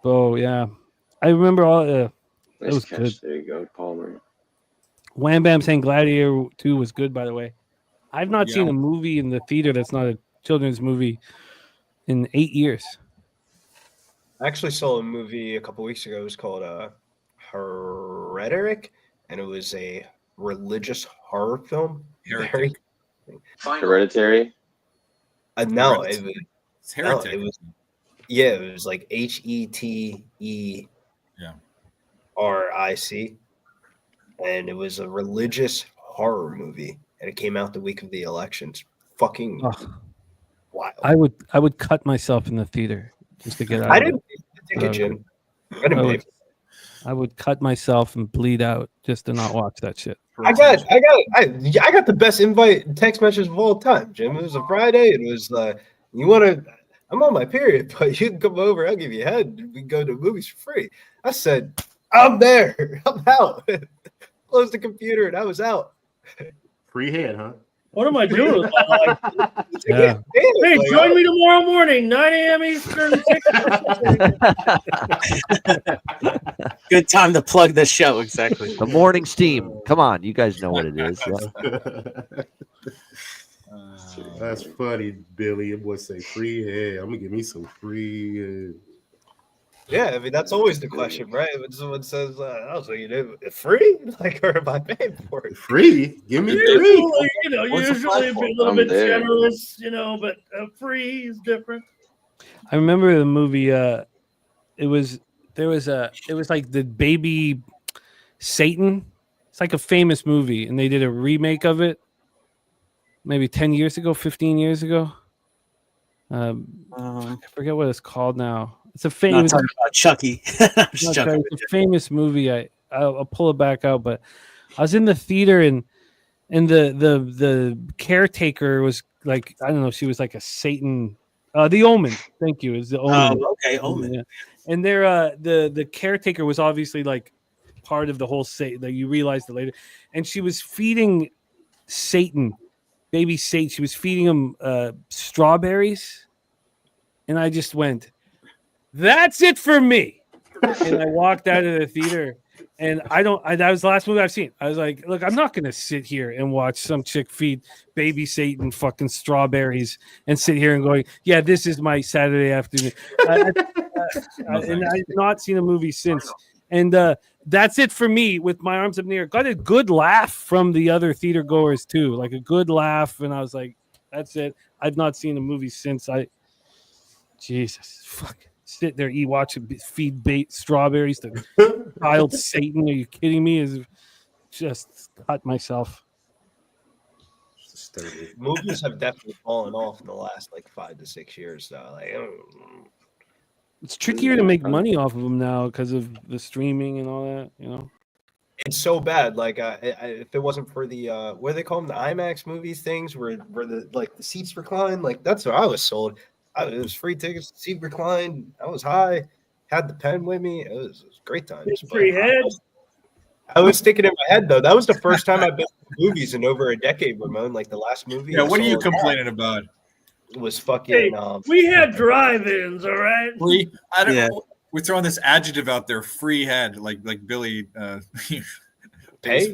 Oh yeah. I remember all it was catch. good. There you go, Palmer. Wham Bam saying Gladiator 2 was good, by the way. I've not seen a movie in the theater that's not a children's movie in 8 years. I actually saw a movie a couple weeks ago. It was called Hereditary, and it was a religious horror film. Hereditary. No, It's it Heretic. was it was like HETERIC, and it was a religious horror movie, and it came out the week of the elections. Fucking wild. I would cut myself in the theater just to get out. I didn't take a gym. I would cut myself and bleed out just to not watch that shit. I got the best invite text message of all time, Jim. It was a Friday. It was you want to? I'm on my period, but you can come over. I'll give you a head. We can go to movies for free. I said, I'm there. I'm out. Closed the computer and I was out. Free head, huh? What am I doing with my life? Yeah. Hey, join me tomorrow morning, 9 a.m. Eastern. Good time to plug the show. Exactly. The morning steam. Come on, you guys know what it is. That's funny, Billy. It would say free head. I'm gonna give me some free head. Yeah, I mean that's always the question, right? When someone says, "Oh, so you do it free?" Like, or am I paying for it? Free? Give me free. Usually be a little bit generous, but free is different. I remember the movie. It was like the baby Satan. It's like a famous movie, and they did a remake of it. Maybe 10 years ago, 15 years ago. I forget what it's called now. It's a famous. Not talking about Chucky. It's a famous movie. I'll pull it back out, but I was in the theater and the caretaker was like, I don't know, she was like a Satan. The Omen. Thank you. Is the Omen? Oh, okay, Omen. Yeah. And the caretaker was obviously like part of the whole Satan. Like you realized it later, and she was feeding Satan. Baby Satan, she was feeding him strawberries, and I just went, "That's it for me." And I walked out of the theater, and that was the last movie I've seen. I was like, "Look, I'm not gonna sit here and watch some chick feed baby Satan fucking strawberries and sit here and going, yeah, this is my Saturday afternoon." And I've not seen a movie since. And that's it for me with my arms up in the air. Got a good laugh from the other theater goers too, like a good laugh. And I was like, that's it. I've not seen a movie since. Jesus, fuck. Sit there, watch it, feed bait strawberries to child Satan. Are you kidding me? Is just cut myself. Movies have definitely fallen off in the last 5 to 6 years. So it's trickier to make money off of them now because of the streaming and all that. It's so bad. If it wasn't for the what do they call them, the IMAX movies things, where the seats recline, that's what I was sold. It was free tickets, seat reclined. I was high, had the pen with me. It was great times. Free head. I was sticking in my head though. That was the first time I've been to movies in over a decade, Ramon. The last movie. Yeah, what are you complaining about? Was fucking. Hey, we had drive-ins, all right. I don't know. We're throwing this adjective out there, free head, like Billy. Hey.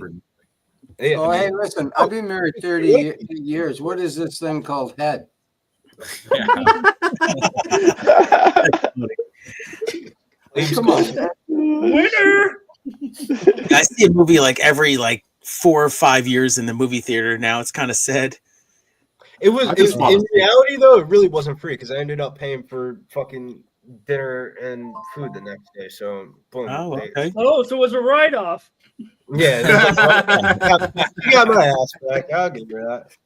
Hey, listen. I've been married 30 years. What is this thing called head? Yeah. Come on. Winner. I see a movie like every 4 or 5 years in the movie theater now. It's kind of sad. In reality, though, it really wasn't free because I ended up paying for fucking dinner and food the next day. So, boom. Oh, okay. Oh, so it was a write-off. Yeah, you got my ass back. I'll give you that.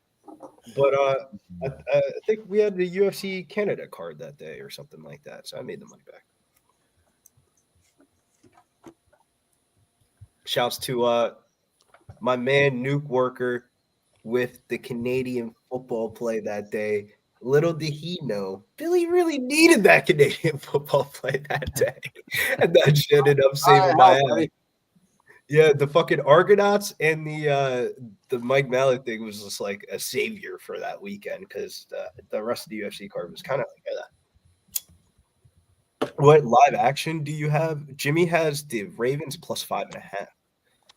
But I think we had the UFC Canada card that day or something like that, so I made the money back. Shouts to my man Nuke Worker with the Canadian football play that day. Little did he know, Billy really needed that Canadian football play that day, and that shit ended up saving my ass. Yeah, the fucking Argonauts and the Mike Mallett thing was just like a savior for that weekend because the rest of the UFC card was kind of like that. What live action do you have? Jimmy has the Ravens plus 5.5.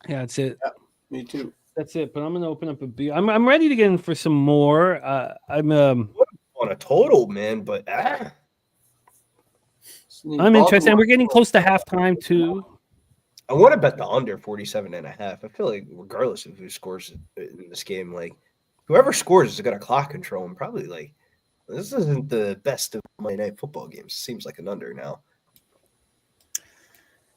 Yeah, that's it. Yeah, me too. That's it. But I'm gonna open up a beer. I'm ready to get in for some more. I'm on a total, man, but I'm interested. And we're getting close to halftime too. I want to bet the under 47.5. I feel like regardless of who scores in this game, like whoever scores is going to clock control and probably like this isn't the best of Monday Night Football games. It seems like an under now.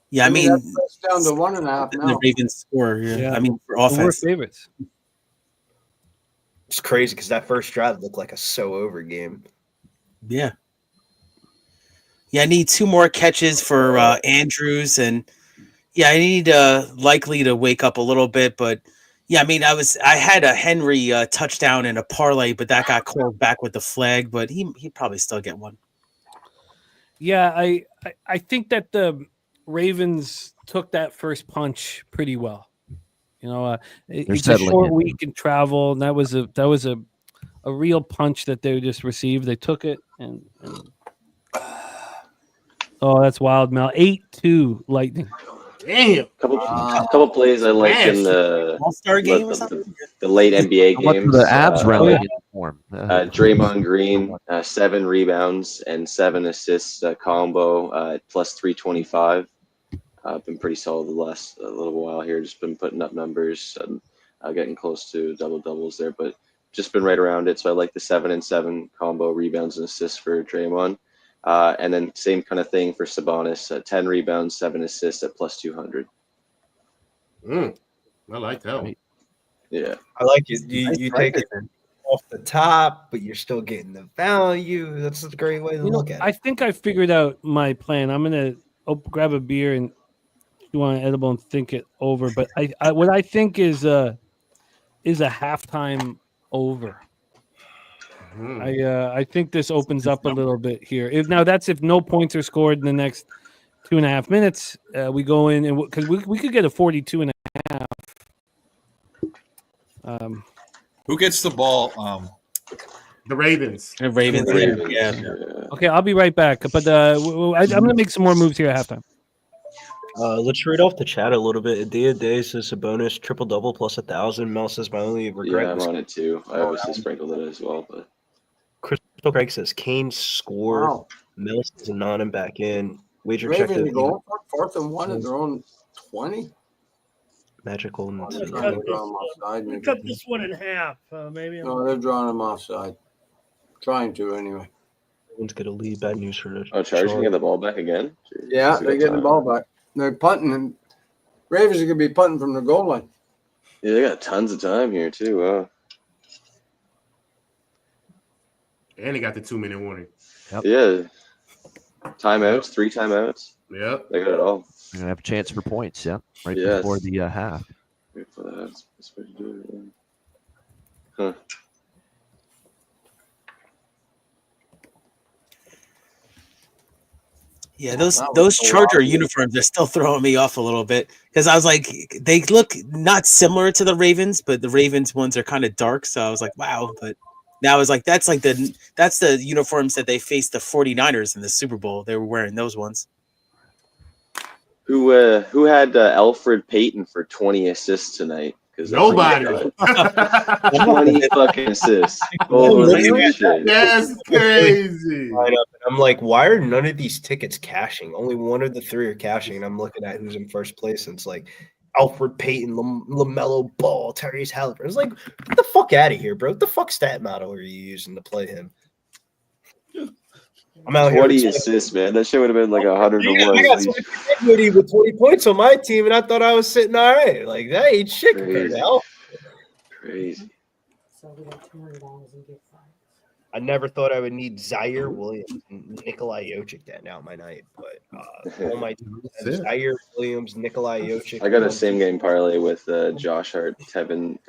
Yeah, I mean, it's down to 1.5 now. The Ravens score. Yeah. I mean, for offense, we're favorites. It's crazy because that first drive looked like a so-over game. Yeah. Yeah, I need 2 more catches for Andrews, and I need likely to wake up a little bit, but yeah, I mean, I had a Henry touchdown and a parlay, but that got called back with the flag, but he'd probably still get one. Yeah, I think that the Ravens took that first punch pretty well. You know, it's a short week in travel, and that was a real punch that they just received. They took it and oh, that's wild, Mel. 8-2 Lightning. Damn. Couple plays I like in the All-Star game or something? The late NBA games. The Abs rally form. Draymond Green, 7 rebounds and 7 assists combo plus 325. Been pretty solid the last little while here. Just been putting up numbers and getting close to double doubles there, but just been right around it. So I like the 7 and 7 combo rebounds and assists for Draymond. And then same kind of thing for Sabonis, 10 rebounds, 7 assists at plus 200. I like that one. Yeah. I like it. You take it off the top, but you're still getting the value. That's a great way to look at it. I think I figured out my plan. I'm going to grab a beer and do an edible and think it over. But what I think is a halftime over. I think this opens up a little bit here. If no points are scored in the next 2.5 minutes, we go in and because we could get a 42.5. Who gets the ball? The Ravens. The Ravens. Yeah. Okay, I'll be right back. But I'm going to make some more moves here at halftime. Let's read off the chat a little bit. Dia Day says a bonus triple double plus 1,000. Mel says my only regret. Yeah, I'm on it too. I obviously sprinkled it as well, but Crystal Craig says Kane score. Wow. Mel says not him back in. Wager check Ravens the go for 4th and 1 at their own 20. Magical. Cut this one in half, maybe. No, they're drawing them offside. Trying to anyway. Everyone's gonna lead. Bad news for the Chargers can get the ball back again. Jeez, Yeah, they're getting the ball back. They're punting, and Ravens are going to be punting from the goal line. Yeah, they got tons of time here too. Wow. And they got the 2-minute warning. Yep. Yeah. Timeouts, 3 timeouts. Yep. They got it all. You're gonna have a chance for points, right Yes. before the half. Wait for that. That's what you do. Huh. Yeah, those Charger uniforms are still throwing me off a little bit because I was like, they look not similar to the Ravens, but the Ravens ones are kind of dark. So I was like, wow. But now I was like, that's the uniforms that they faced the 49ers in the Super Bowl. They were wearing those ones. Who had Alfred Payton for 20 assists tonight? because Nobody. 20 fucking assists. Holy shit. That's crazy. Lineup, and I'm like, why are none of these tickets cashing? Only one of the three are cashing, and I'm looking at who's in first place, and it's like Alfred Payton, LaMelo Ball, Tyrese Halliburton. It's like, get the fuck out of here, bro. What the fuck stat model are you using to play him? I'm out 20 here. assists, man. That shit would have been like 100 to 1. I got with 20 points on my team, and I thought I was sitting all right. Like, that ain't shit compared to Alfred. Crazy. So we got $200 in gift cards. I never thought I would need Zaire Williams and Nikolai Jokic to end out my night, but all my Zaire Williams, Nikolai Jokic. I got a same game parlay with Josh Hart, 10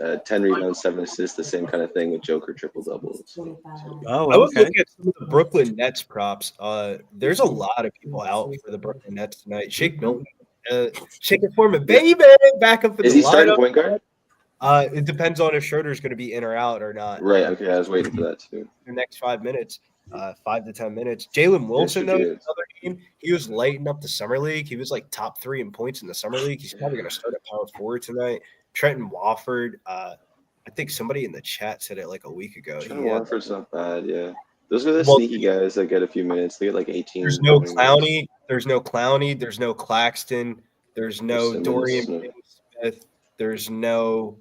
rebounds, 7 assists, the same kind of thing with Joker triple doubles. Oh, I would okay. look at some of the Brooklyn Nets props. There's a lot of people out for the Brooklyn Nets tonight. Shake Milton, shake it for me, baby. Back up for Is the he starting lineup. point guard? It depends on if Schroeder's going to be in or out or not. Right. Okay, I was waiting for that too. The next 5 minutes, 5 to 10 minutes. Jalen Wilson, though, Yes. another game. He was lighting up the summer league. He was like top 3 in points in the summer league. He's probably going to start at power forward tonight. Trenton Wofford. I think somebody in the chat said it like a week ago. Trenton Wofford's not bad. Yeah, those are the Well, sneaky guys that get a few minutes. They get like 18. There's no 20 minutes. Clowney. There's no Clowney. There's no Claxton. There's no Simmons, Dorian no. Finney-Smith. There's no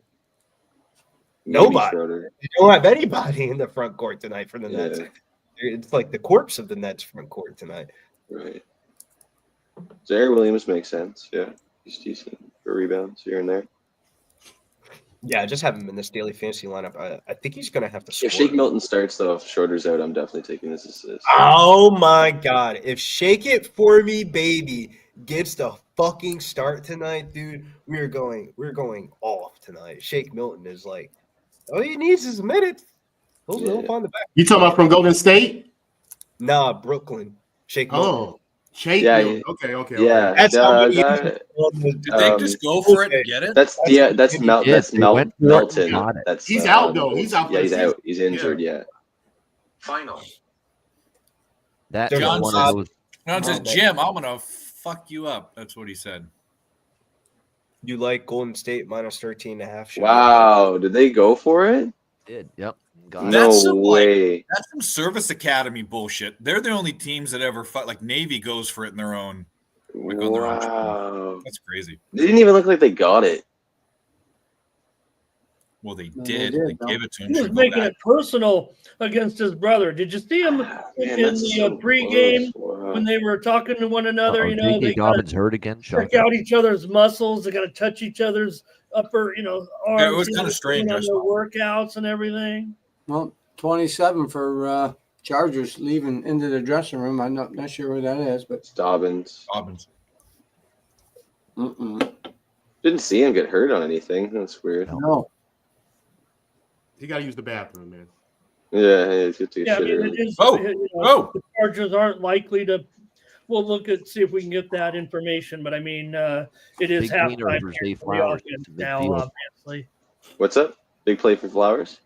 Maybe nobody. Schroeder. They don't have anybody in the front court tonight for the Yeah. Nets. It's like the corpse of the Nets front court tonight. Right. Zaire Williams makes sense. Yeah, he's decent for rebounds here and there. Yeah, just have him in this daily fantasy lineup. I think he's going to have to score. If Shake Milton starts though, if Schroeder's out, I'm definitely taking this assist. Oh my God! If Shake It For Me Baby gets the fucking start tonight, dude, we're going off tonight. Shake Milton is like, all he needs is a minute. He'll find the back. You talking about from Golden State? Nah, Brooklyn. Shake Milton. Oh, Shake Yeah, Milton. Okay. Yeah, That's how many that- Did they just go for it and get it? that's Yes, they went for it and Melton. got it. That's He's out, though. He's out for Yeah, the he's season. out. He's injured. Yeah. Final. That's John one says- of those. John says, Jim, I'm gonna fuck you up. That's what he said. You like Golden State minus 13.5? Shake It. Wow, did they go for it? Did yep. Got it. No That's some, way. That's some service academy bullshit. They're the only teams that ever fight. Like Navy goes for it in their own. Like on their own. Wow. That's crazy. They didn't even look like they got it. Well, they No, did. they They did, though. gave it to him. He was Should go making back. it personal against his brother. Did you see him Man, in that's the so pregame close. Wow. when they were talking to one another? You know, J.K. they got Dobbins hurt again. check Shocking. out each other's muscles. They got to touch each other's upper, arms. Yeah, it was you kinda know, strange, doing I on saw. their workouts and everything. Well, 27 for Chargers leaving into the dressing room. I'm not sure where that is, but It's Dobbins. mm-mm. Didn't see him get hurt on anything. That's weird. No. He got to use the bathroom, man. Yeah, it's good to Yeah, I shit mean, early. it is. Oh, The Chargers aren't likely to. We'll look at see if we can get that information, but I mean, it is Big gainer halftime for here Zay for the Flowers offense to now, midfield. obviously. What's up? Big play for Flowers.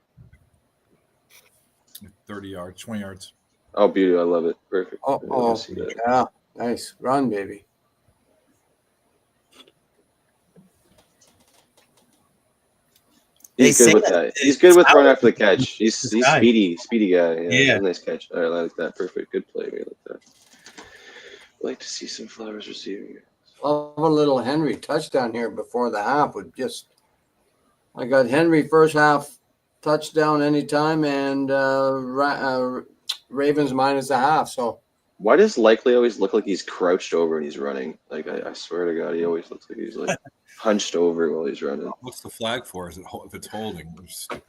30 yards, 20 yards. Oh, beauty! I love it. Perfect. Oh, I love to see that. yeah. Nice. Run, baby. He's They good say with that that. He's good with Flowers run after the catch. He's guy. speedy guy. Yeah. Nice catch. All right, I like that. Perfect. Good play. I like that. Like to see some Flowers receiving. Love a little Henry touchdown here before the half would just. I got Henry first half touchdown anytime and Ravens minus a half. So Why does Likely always look like he's crouched over and he's running? Like I swear to God, he always looks like he's like hunched over while he's running. What's the flag for? Is it if it's holding?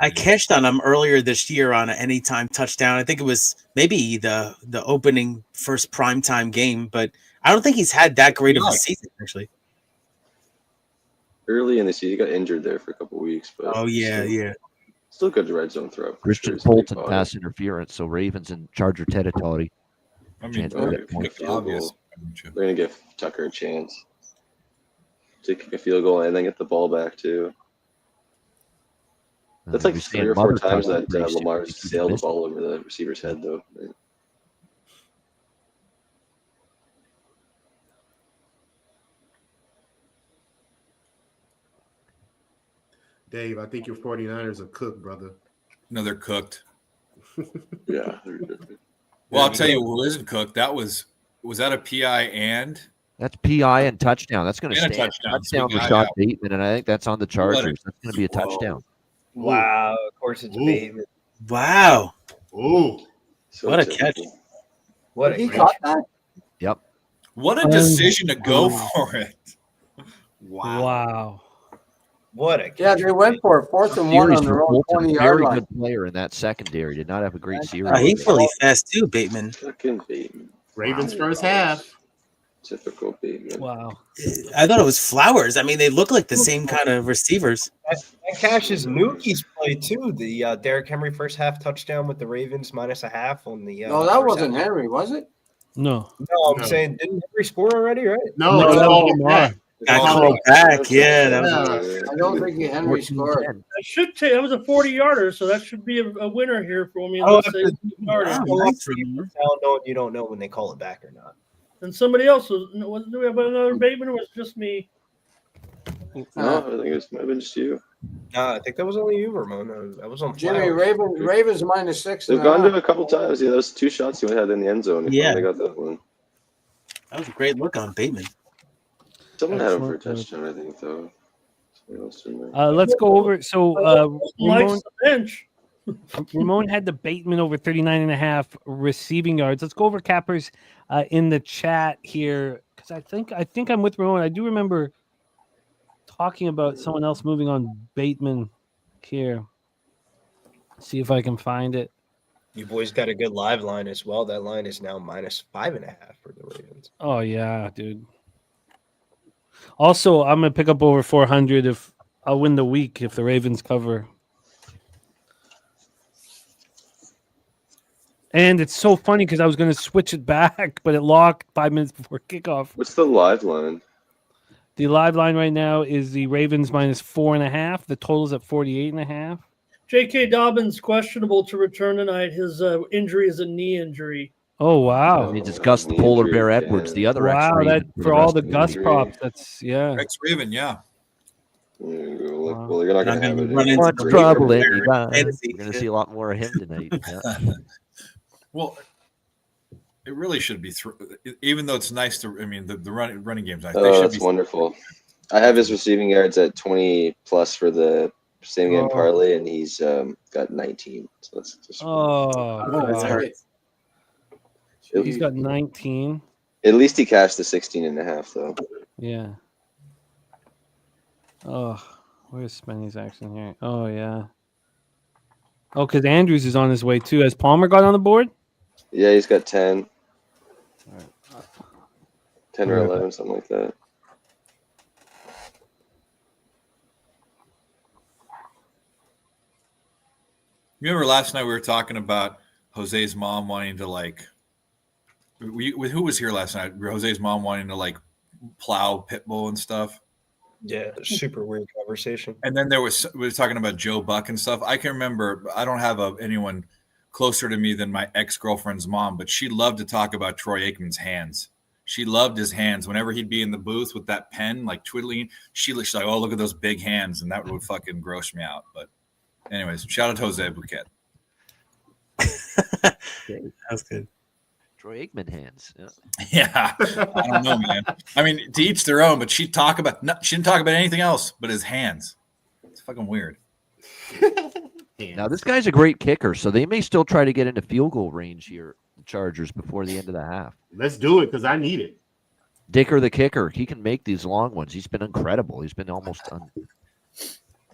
I cashed on him earlier this year on an anytime touchdown. I think it was maybe the opening first primetime game, but I don't think he's had that great of a season actually. Early in the season, he got injured there for a couple weeks, but Oh yeah, still, yeah. still good red zone throw. for Christian sure. He's a big Fulton body. pass interference. So Ravens and Charger territory. I mean, Chance to Okay, get point. field obvious. goal. They're gonna give Tucker a chance to kick a field goal and then get the ball back too. That's like We're 3 seeing or 4 Mother times touch that pretty soon. Lamar He could sailed the miss it. ball over the receiver's head though. Dave, I think your 49ers are cooked, brother. No, they're cooked. Yeah. Well, I'll tell you who isn't cooked. That was that a PI and That's PI and touchdown. That's going to And a stand. touchdown. Touchdown for Yeah, Sean yeah. Bateman, and I think that's on the Chargers. That's going to be a touchdown. Wow. Of course it's Bateman. Wow. Ooh. So What a typical. catch. What a He catch. caught that? Yep. What a decision to go for it. Wow. Wow. What a catch. Yeah, they went for it. 4th and 1 Series on for their own Bolton. 20-yard Very line. good player in that secondary. Did not have a great series. He's really fast too, Bateman. Fucking Bateman. Ravens first half. Typical Bateman. Wow. I thought it was Flowers. I mean, they look like the same kind of receivers. That cashes Nuki's play too. The Derrick Henry first half touchdown with the Ravens -0.5 on the. No, that first wasn't half. Henry, was it? No. No, I'm No. saying didn't Henry score already? Right? No, No, it's that all was back. Got Oh, called back. Yeah, that was Yeah. I don't think Henry scored. That should take. That was a 40-yarder, so that should be a winner here for me. Oh, Unless they yarded. Wow, nice run. You don't know when they call it back or not. And somebody else was. Do we have another Bateman, or was it just me? No, I think it might have been just you. No, I think that was only you, Ramon. That was on Jimmy, Flowers. Ravens -6. They've gone to it a couple times. Yeah, those 2 shots you had in the end zone. Yeah. They got that one. That was a great look on Bateman. Someone had him for a Excellent. touchdown, I think, though. Somebody else didn't they? Let's go over. So Mike's Ramon, the bench. Ramon had the Bateman over 39.5 receiving yards. Let's go over cappers in the chat here, because I think I'm with Ramon. I do remember talking about someone else moving on Bateman here. See if I can find it. You boys got a good live line as well. That line is now -5.5 for the Ravens. Oh yeah, dude. Also, I'm gonna pick up over 400 if I'll win the week if the Ravens cover. And it's so funny because I was gonna switch it back, but it locked 5 minutes before kickoff. What's the live line? The live line right now is the Ravens -4.5. The total's at 48.5. J.K. Dobbins questionable to return tonight. His injury is a knee injury. Oh wow! That means it's Gus the Polar Bear Edwards, the other Wow, X-Raven that for for all rest the of Gus league. props. That's yeah. Ex-Raven, yeah. Well, you're not going to have it. Run into Much the trouble Ravens in there. your eyes. Fantasy. We're going to see a lot more of him tonight. Yeah. Well, it really should be even though it's nice to. I mean, the running game's nice. They Oh, should that's be wonderful. I have his receiving yards at 20 plus for the same game Oh. parlay, and he's got 19. So that's just Oh, Oh, God. Henry. He's got 19. at least he cashed the 16.5 though. Yeah. Oh, where's Spenny's action here? Oh yeah. Oh, because Andrews is on his way too. Has Palmer got on the board? Yeah, he's got 10, 10 or Alright. 11, something like that. Remember last night we were talking about Jose's mom wanting to who was here last night? Jose's mom wanting to plow Pitbull and stuff. Yeah, super weird conversation. And then we were talking about Joe Buck and stuff. I can remember. I don't have anyone closer to me than my ex-girlfriend's mom, but she loved to talk about Troy Aikman's hands. She loved his hands. Whenever he'd be in the booth with that pen, twiddling, she's like, "Oh, look at those big hands," and that would fucking gross me out. But, anyways, shout out to Jose Bouquet. That's good. Troy Aikman hands. Yeah. Yeah, I don't know, man. I mean, to each their own. But she didn't talk about anything else but his hands. It's fucking weird. Now, this guy's a great kicker, so they may still try to get into field goal range here, the Chargers, before the end of the half. Let's do it because I need it. Dicker, the kicker, he can make these long ones. He's been incredible. He's been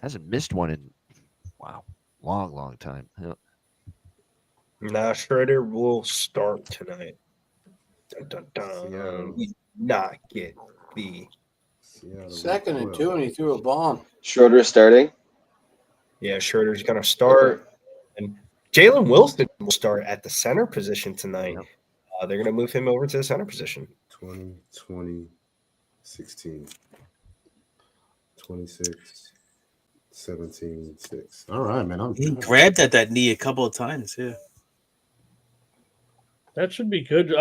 hasn't missed one in, long time. Yeah. Nah, Schroeder will start tonight. Dun, dun, dun. Seattle. We did not get the. Seattle 2nd and 12. 2, and he threw a bomb. Schroeder is starting. Yeah, Schroeder's going to start. And Jalen Wilson will start at the center position tonight. Yep. They're going to move him over to the center position. 20, 20, 16, 26, 17, 6. All right, man. He grabbed at that knee a couple of times. Yeah. That should be good.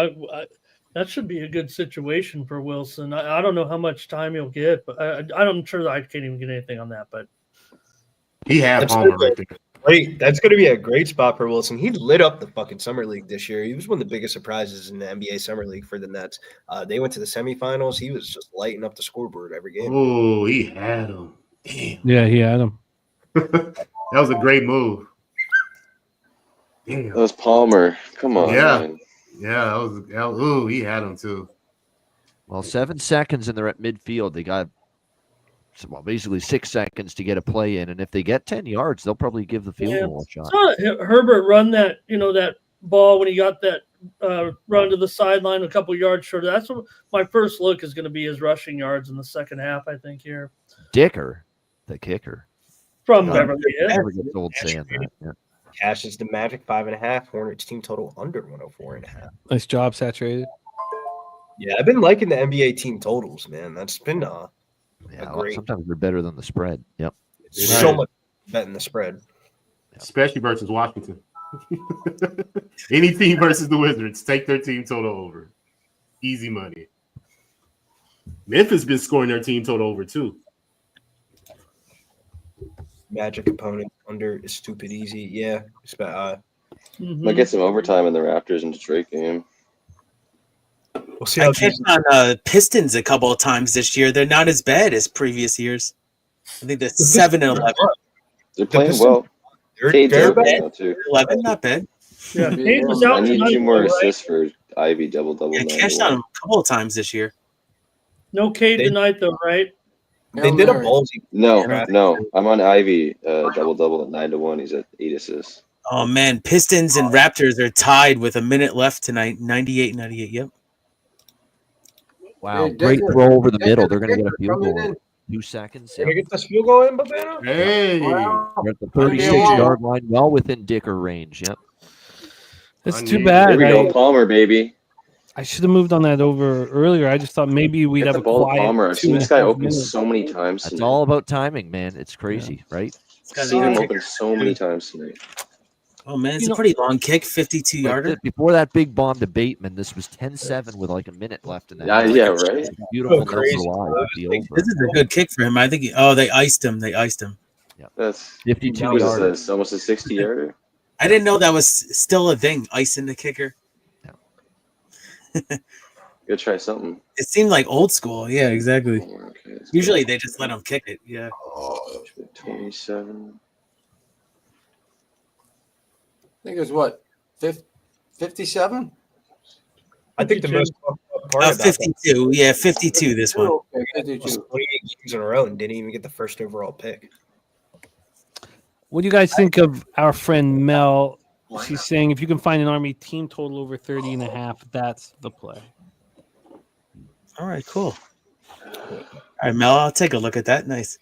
That should be a good situation for Wilson. I don't know how much time he'll get, but I'm sure that I can't even get anything on that. But He had That's Palmer right there. great. That's going to be a great spot for Wilson. He lit up the fucking summer league this year. He was one of the biggest surprises in the NBA summer league for the Nets. They went to the semifinals. He was just lighting up the scoreboard every game. Oh, he had him. Damn. Yeah, he had him. That was a great move. Damn. That was Palmer. Come on, Yeah. man. Yeah, ooh, he had him too. Well, 7 seconds and they're at midfield. They got basically 6 seconds to get a play in, and if they get 10 yards, they'll probably give the field goal a shot. Saw Herbert run that, that ball when he got that run to the sideline a couple yards short. That's what my first look is going to be, his rushing yards in the second half, I think, here. Dicker, the kicker. From Beverly Hills. Never gets old saying that. Yeah. Cash is the Magic 5.5. Hornets team total under 104.5. Nice job, Saturated. Yeah, I've been liking the NBA team totals, man. That's been great. Sometimes they're better than the spread. Yep. So much betting the spread. Especially versus Washington. Any team versus the Wizards, take their team total over. Easy money. Memphis been scoring their team total over too. Magic opponent under is stupid easy. Yeah. Might get some overtime in the Raptors and Detroit game. We'll see I how catch on Pistons a couple of times this year. They're not as bad as previous years. I think they're 7-11. They're playing well. Cade's they're out bad. now too. 11, not bad. Yeah, Cade was out I need tonight, 2 more right? assists for Ivy double. I cashed on them a couple of times this year. No Cade tonight, though, right? They did a ballsy. No. I'm on Ivy double at 9-1. He's at 8 assists. Oh, man. Pistons and Raptors are tied with a minute left tonight. 98-98. Yep. Wow, Hey, great Dicker, throw over the Dicker, middle. They're going to get a Dicker field coming goal in in. 2 seconds. Can we get this field goal in, Babano? Hey. Wow. We're at the 36-yard line, well within Dicker range. Yep. That's too bad. There we go, Palmer, baby. I should have moved on that over earlier. I just thought maybe we'd Get have the a ball to quiet Palmer. I've seen this guy 2.5 open minutes. so many times That's tonight. all about timing, man. It's crazy, right? I've seen him open so many times tonight. Oh, man. It's a pretty long kick. 52-yarder. Like before that big bomb to Bateman, this was 10-7 with like a minute left in that. Yeah, right. Beautiful Crazy. number line. The over. This is a good kick for him. I think they iced him. They iced him. That's 52 what is yards. this? Almost a 60-yarder. I didn't know that was still a thing, icing the kicker. Go try something. It seemed like old school. Yeah, exactly. Okay, Usually they just let him kick it. Yeah. 27. I think it was what? 57? I think the most part about that 52. Yeah, 52 this one. Okay, was 52. 28 games in a row and didn't even get the first overall pick. What do you guys think of our friend Mel? She's saying if you can find an Army team total over 30.5, that's the play. All right, cool. All right, Mel, I'll take a look at that. Nice.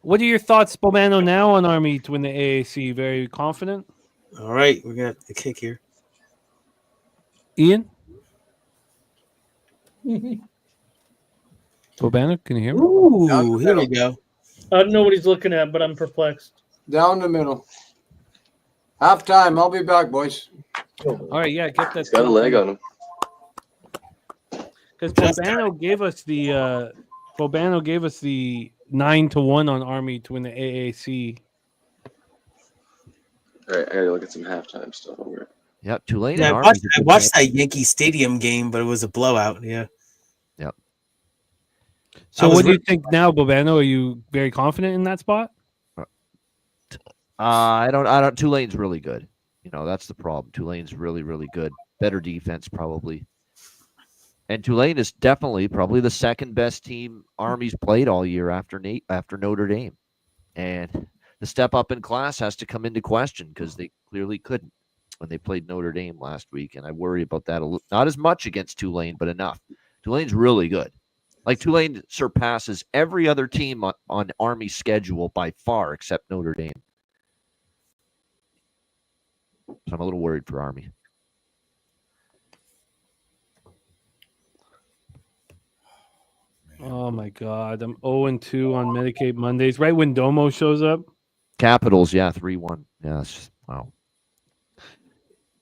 What are your thoughts, Bobano, now on Army to win the AAC? Very confident? All right, we're going to have the kick here. Ian? Bobano, can you hear me? Ooh, here we go. I don't know what he's looking at, but I'm perplexed. Down the middle. Halftime. I'll be back, boys. All right, yeah, get that. He's got a leg on him. Because Bobano gave us the 9-1 on Army to win the AAC. All right, I gotta look at some halftime stuff over it. Yep, Tulane. Yeah, and I Army's a good watched match. that Yankee Stadium game, but it was a blowout. Yeah. Yep. So what do you think now, Bobano? Are you very confident in that spot? I don't. Tulane's really good. That's the problem. Tulane's really, really good. Better defense, probably. And Tulane is definitely probably the second best team Army's played all year after Notre Dame. And the step up in class has to come into question because they clearly couldn't when they played Notre Dame last week. And I worry about that not as much against Tulane, but enough. Tulane's really good. Like Tulane surpasses every other team on Army's schedule by far except Notre Dame. So I'm a little worried for Army. Oh my God, I'm 0-2 on Medicaid Mondays. Right when Domo shows up. Capitals, yeah, 3-1. Yeah, it's just, wow.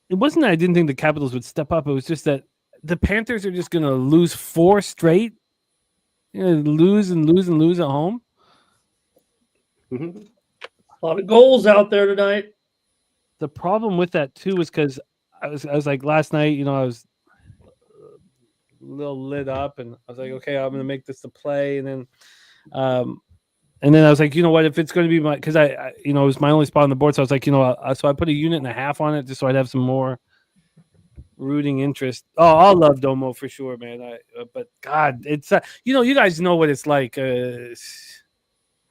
It wasn't that I didn't think the Capitals would step up. It was just that the Panthers are just going to lose 4 straight. Lose and lose and lose at home. A lot of goals out there tonight. The problem with that too is because I was like last night, I was a little lit up, and I was like, okay, I'm gonna make this the play, and then I was like, you know what, if it's going to be because I it was my only spot on the board, so I was like, so I put a unit and a half on it just so I'd have some more rooting interest. Oh, I'll love Domo for sure, man. But God, it's you guys know what it's like. You're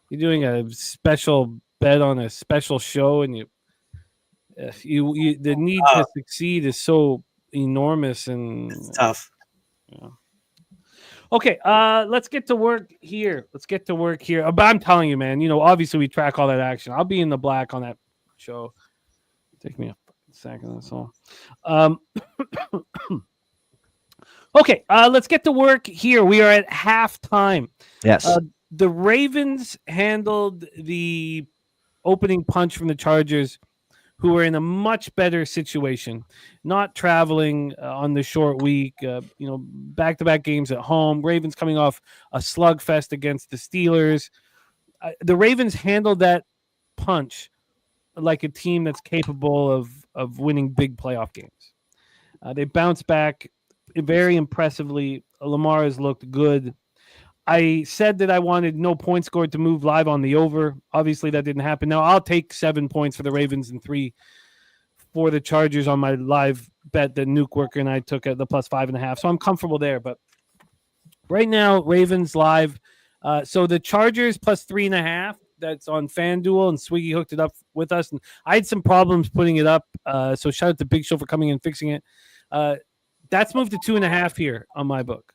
doing a special bet on a special show, and the need to succeed is so enormous, and It's tough. Okay, let's get to work here. But I'm telling you, man, obviously we track all that action. I'll be in the black on that show. Take me a second, that's all. Okay, let's get to work here. We are at halftime. Yes. The Ravens handled the opening punch from the Chargers, who are in a much better situation, not traveling on the short week, back-to-back games at home. Ravens coming off a slugfest against the Steelers. The Ravens handled that punch like a team that's capable of winning big playoff games. They bounced back very impressively. Lamar has looked good. I said that I wanted no point scored to move live on the over. Obviously, that didn't happen. Now, I'll take 7 points for the Ravens and 3 for the Chargers on my live bet that Nuke Worker and I took at the +5.5. So I'm comfortable there. But right now, Ravens live. So the Chargers +3.5. That's on FanDuel, and Swiggy hooked it up with us. And I had some problems putting it up. So shout out to Big Show for coming in and fixing it. That's moved to 2.5 here on my book.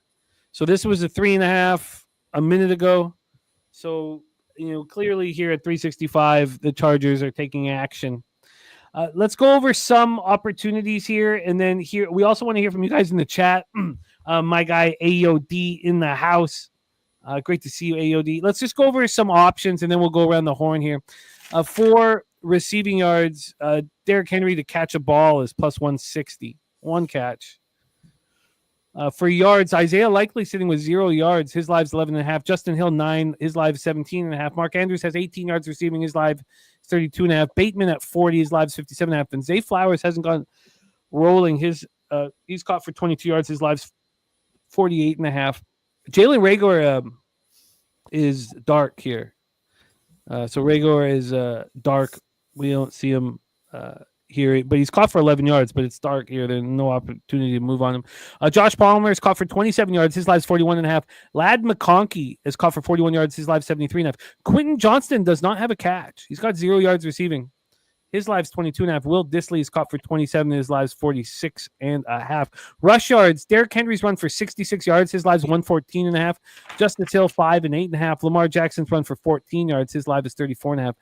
So this was a 3.5 a minute ago. So, clearly here at 365, the Chargers are taking action. Let's go over some opportunities here. And then here, we also want to hear from you guys in the chat. My guy, AOD in the house. Great to see you, AOD. Let's just go over some options, and then we'll go around the horn here. For receiving yards, Derrick Henry to catch a ball is +160. One catch. For yards, Isaiah Likely sitting with 0 yards. His live's 11.5. Justin Hill, 9. His live 17.5. Mark Andrews has 18 yards receiving. His live 32.5. Bateman at 40. His live's 57.5. And Zay Flowers hasn't gone rolling. He's caught for 22 yards. His live's 48.5. Jalen Reagor is dark here. So Reagor is dark. We don't see him here, but he's caught for 11 yards, but it's dark here. There's no opportunity to move on him. Josh Palmer is caught for 27 yards. His live's 41.5. Ladd McConkey is caught for 41 yards. His live's 73.5. Quentin Johnston does not have a catch. He's got 0 yards receiving. His live's 22.5. Will Dissly is caught for 27. His live's 46.5. Rush yards. Derrick Henry's run for 66 yards. His live's 114.5. Justice Hill 5 and 8.5. Lamar Jackson's run for 14 yards. His live is 34.5.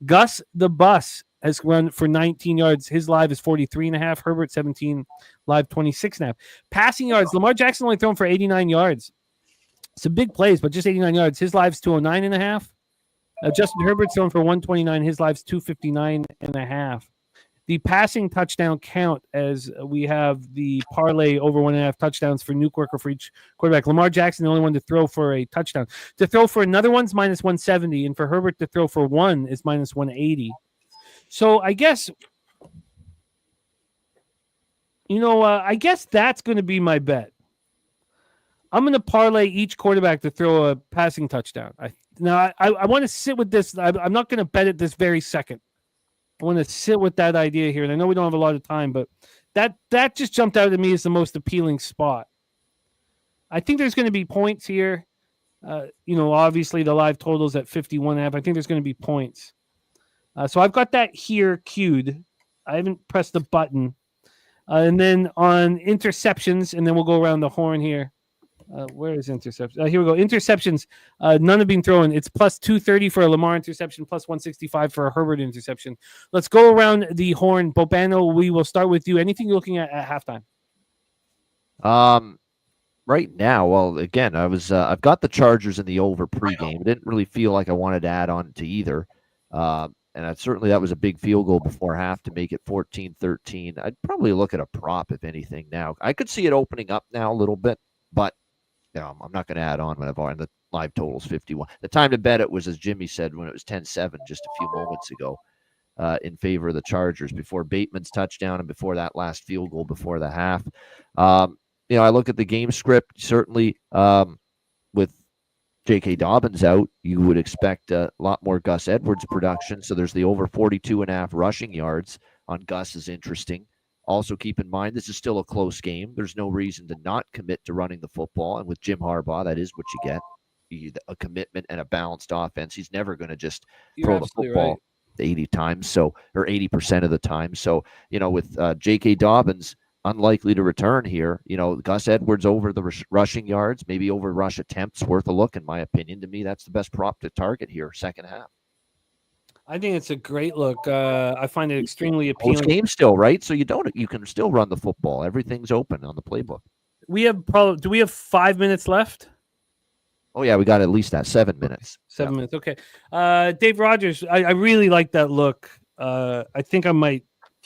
Gus the Bus has run for 19 yards. His live is 43.5. Herbert 17, live 26.5. Passing yards. Lamar Jackson only thrown for 89 yards. Some big plays, but just 89 yards. His live's 209.5. Justin Herbert's thrown for 129. His live's 259.5. The passing touchdown count, as we have the parlay over 1.5 touchdowns for Nuke Worker for each quarterback. Lamar Jackson, the only one to throw for a touchdown. To throw for another one's -170, and for Herbert to throw for one is -180. So I guess, I guess that's going to be my bet. I'm going to parlay each quarterback to throw a passing touchdown. I want to sit with this. I'm not going to bet it this very second. I want to sit with that idea here. And I know we don't have a lot of time, but that just jumped out at me as the most appealing spot. I think there's going to be points here. Obviously the live totals at 51.5. I think there's going to be points. So I've got that here queued. I haven't pressed the button. And then on interceptions, and then we'll go around the horn here. Where is interceptions? Here we go. Interceptions. None have been thrown. It's +230 for a Lamar interception, +165 for a Herbert interception. Let's go around the horn. Bobano, we will start with you. Anything you're looking at halftime? Right now, well, again, I've got the Chargers in the over pregame. I didn't really feel like I wanted to add on to either. And certainly that was a big field goal before half to make it 14-13. I'd probably look at a prop, if anything, now. I could see it opening up now a little bit, but I'm not going to add on what I've already. The live totals 51. The time to bet it was, as Jimmy said, when it was 10-7 just a few moments ago, in favor of the Chargers before Bateman's touchdown and before that last field goal before the half. I look at the game script. Certainly, with J.K. Dobbins out, you would expect a lot more Gus Edwards production. So there's the over 42.5 rushing yards on Gus is interesting. Also, keep in mind, this is still a close game. There's no reason to not commit to running the football. And with Jim Harbaugh, that is what you get, a commitment and a balanced offense. He's never going to just throw the football right. 80 times, or 80% of the time. So, with J.K. Dobbins unlikely to return here, Gus Edwards over the rushing yards, maybe over rush attempts, worth a look, in my opinion. To me, that's the best prop to target here, second half. I think it's a great look. I find it extremely appealing. Close game still, right? So you can still run the football. Everything's open on the playbook. Do we have 5 minutes left? Oh yeah, we got at least that 7 minutes. 7 minutes. Okay. Dave Rogers, I really like that look. I think I might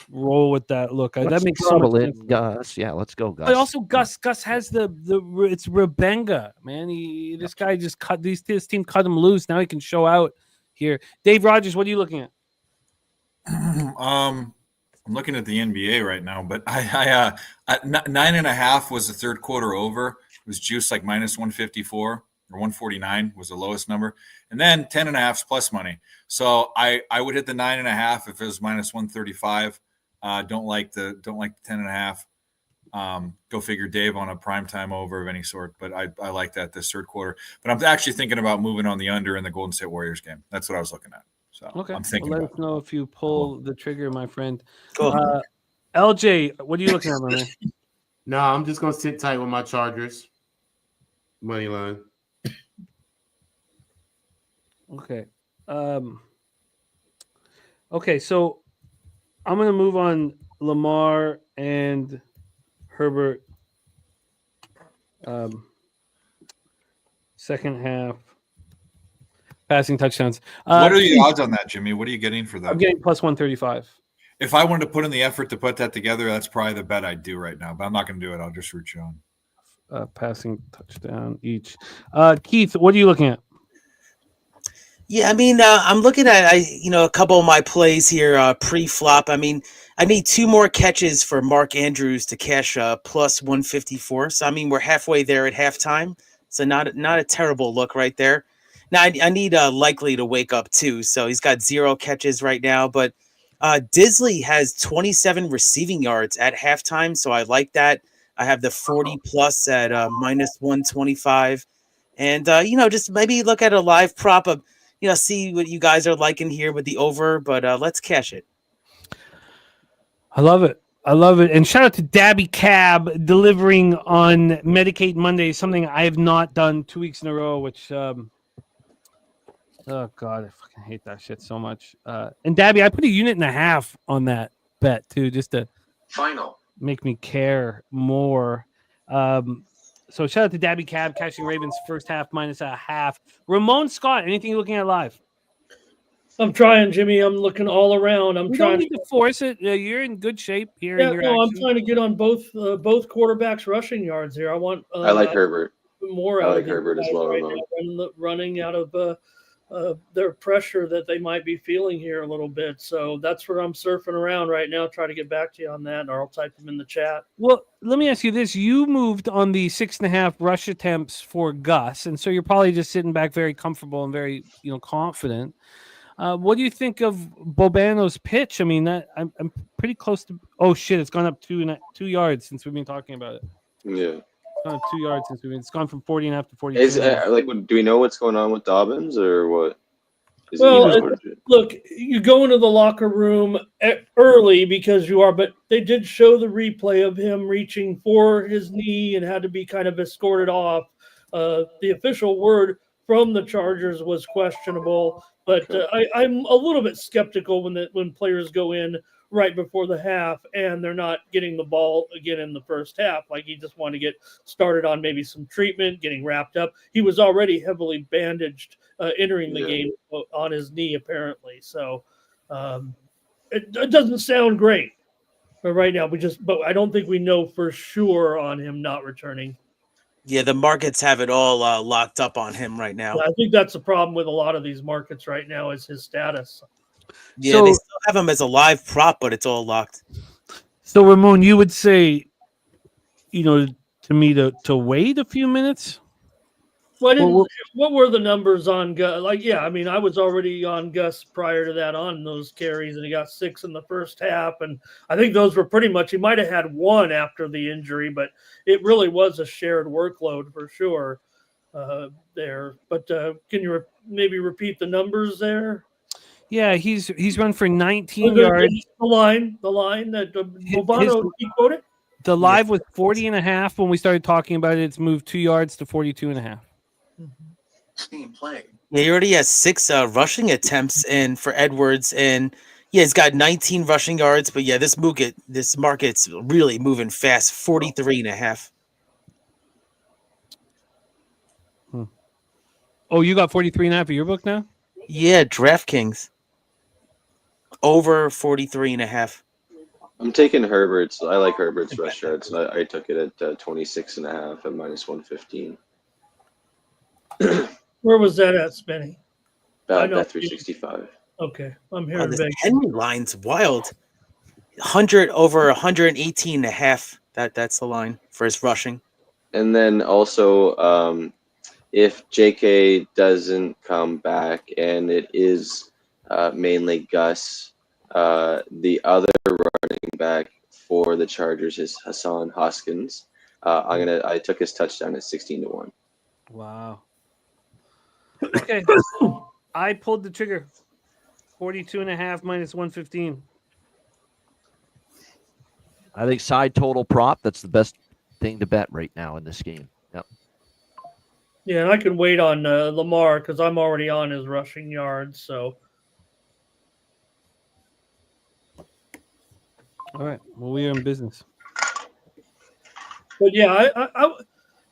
roll with that look. That makes so much sense. Gus. Yeah, let's go, Gus. But also, Gus has it's Rebenga, man. This guy just cut this team cut him loose. Now he can show out here. Dave Rogers, what are you looking at? I'm looking at the NBA right now, but I 9.5 was the third quarter over. It was juiced like minus 154 or 149 was the lowest number, and then 10.5 plus money. So I would hit the 9.5 if it was minus 135. Don't like the 10.5. Go figure, Dave, on a primetime over of any sort. But I like that this third quarter. But I'm actually thinking about moving on the under in the Golden State Warriors game. That's what I was looking at. So Okay. I'm thinking. Let us know if you pull the trigger, my friend. Cool. LJ, what are you looking at, my man? No, I'm just gonna sit tight with my Chargers money line. Okay. Okay, so I'm gonna move on Lamar and Herbert. Second half passing touchdowns. What are the odds on that, Jimmy? What are you getting for that? I'm getting plus 135. If I wanted to put in the effort to put that together, that's probably the bet I'd do right now. But I'm not going to do it. I'll just root you on. Passing touchdown each. Keith, what are you looking at? Yeah, I mean, I'm looking at a couple of my plays here pre-flop. I mean, I need 2 more catches for Mark Andrews to cash plus 154. So I mean, we're halfway there at halftime. So not a terrible look right there. Now I need Likely to wake up too. So he's got 0 catches right now, but Disley has 27 receiving yards at halftime. So I like that. I have the 40 plus at minus 125, and just maybe look at a live prop of. See what you guys are liking here with the over, but let's cash it. I love it. And shout out to Dabby Cab delivering on Medicate Monday, something I have not done 2 weeks in a row, which, oh God, I fucking hate that shit so much. And Dabby, I put 1.5 units on that bet too, just to make me care more. So shout out to Dabby Cab, cashing Ravens first half minus 0.5. Ramon Scott, anything you're looking at live? I'm trying, Jimmy. I'm looking all around. I'm trying to force it. You're in good shape here. Yeah, I'm trying to get on both quarterbacks' rushing yards here. I want. I like Herbert. More. I out like of Herbert as well. Right now, running out of their pressure that they might be feeling here a little bit. So that's where I'm surfing around right now, trying to get back to you on that, or I'll type them in the chat. Well, let me ask you this. You moved on the 6.5 rush attempts for Gus, and so you're probably just sitting back very comfortable and very, confident. What do you think of Bobano's pitch? I mean, I'm pretty close to – oh, shit, it's gone up 2 yards since we've been talking about it. Yeah. It's gone up 2 yards since it's gone from 40.5 to 42. Do we know what's going on with Dobbins or what? Look, you go into the locker room early because you are, but they did show the replay of him reaching for his knee and had to be kind of escorted off. The official word from the Chargers was questionable, but I'm a little bit skeptical when players go in right before the half and they're not getting the ball again in the first half. Like he just wanted to get started on maybe some treatment, getting wrapped up. He was already heavily bandaged entering the game on his knee, apparently. So it doesn't sound great. But right now, but I don't think we know for sure on him not returning. Yeah, the markets have it all locked up on him right now. Yeah, I think that's the problem with a lot of these markets right now is his status. Yeah, they still have him as a live prop, but it's all locked. So Ramon, you would say, to me to wait a few minutes? What were the numbers on Gus? I was already on Gus prior to that on those carries, and he got 6 in the first half. And I think those were pretty much, he might have had 1 after the injury, but it really was a shared workload for sure there. But can you maybe repeat the numbers there? Yeah, he's run for 19 yards. The line that Bobano quoted? The live was 40.5 when we started talking about it. It's moved 2 yards to 42.5. Team play. Yeah, he already has 6 rushing attempts in for Edwards, and he's got 19 rushing yards. But this market's really moving fast. 43.5. Oh, you got 43.5 of your book now? Yeah, DraftKings over 43.5. I'm taking Herbert's. I like Herbert's rush yards. I took it at 26.5 at -115. Where was that at, Spenny? About 365. Okay, I'm hearing this Henry line's wild. 100 over 118.5. That's the line for his rushing. And then also, if JK doesn't come back and it is mainly Gus, the other running back for the Chargers is Hassan Hoskins. I took his touchdown at 16-1. Wow. Okay. I pulled the trigger. 42.5 minus 115. I think side total prop, that's the best thing to bet right now in this game. Yep. Yeah, and I can wait on Lamar because I'm already on his rushing yards. So, all right. Well, we are in business. But yeah,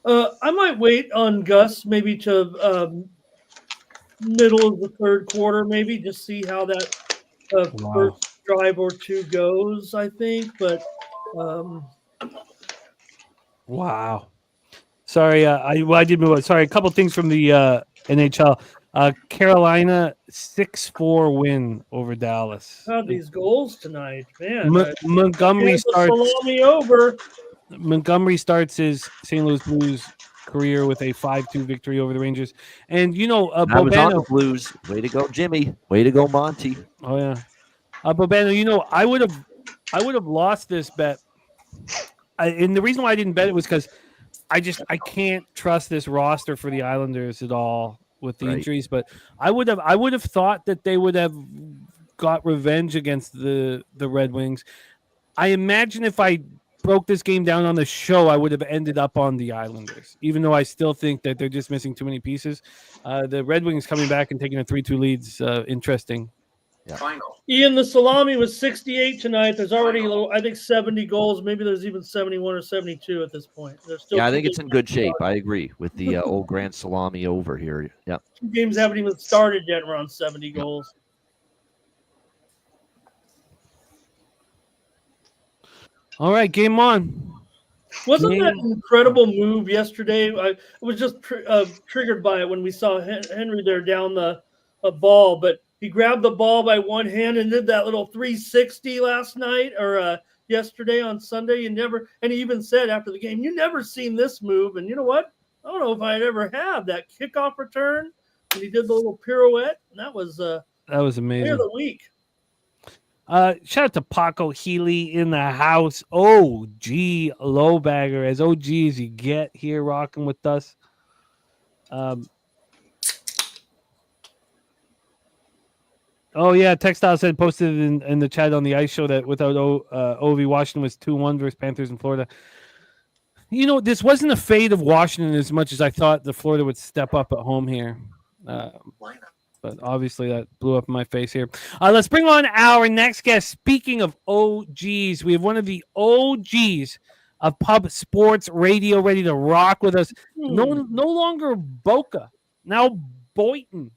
I might wait on Gus maybe to middle of the third quarter, maybe just see how that first drive or two goes. I think, but wow. Sorry, I did move on. Sorry, a couple things from the NHL. Carolina 6-4 win over Dallas. God, these goals tonight, man. Montgomery starts. Salami over. Montgomery starts his St. Louis Blues career with a 5-2 victory over the Rangers. And I was on the Blues. Way to go, Jimmy. Way to go, Monty. Oh yeah, Bobano. I would have lost this bet. And the reason why I didn't bet it was because I can't trust this roster for the Islanders at all with the injuries. But I would have thought that they would have got revenge against the Red Wings. I imagine if I broke this game down on the show, I would have ended up on the Islanders, even though I still think that they're just missing too many pieces. The Red Wings coming back and taking a 3-2 lead's interesting. Yeah. Final. Ian, the Salami was 68 tonight. There's already, I think, 70 goals. Maybe there's even 71 or 72 at this point. There's still I think it's in good shape. I agree with the old Grand Salami over here. Yeah. 2 games haven't even started yet around 70 goals. All right, game on. Wasn't that an incredible move yesterday? I was just triggered by it when we saw Henry there down the ball, but he grabbed the ball by one hand and did that little 360 last night or yesterday on Sunday. And he even said after the game, "You never seen this move." And you know what? I don't know if I'd ever have that kickoff return. And he did the little pirouette, and that was amazing. Player of the week. Shout out to Paco Healy in the house. OG Lowbagger, as OG as you get here, rocking with us. Oh yeah, Textile said posted in the chat on the Ice Show that without Ovi, Washington was 2-1 versus Panthers in Florida. This wasn't a fade of Washington as much as I thought the Florida would step up at home here. But obviously that blew up in my face here. Let's bring on our next guest. Speaking of OGs, we have one of the OGs of pub sports radio ready to rock with us. No longer Boca, now Boynton.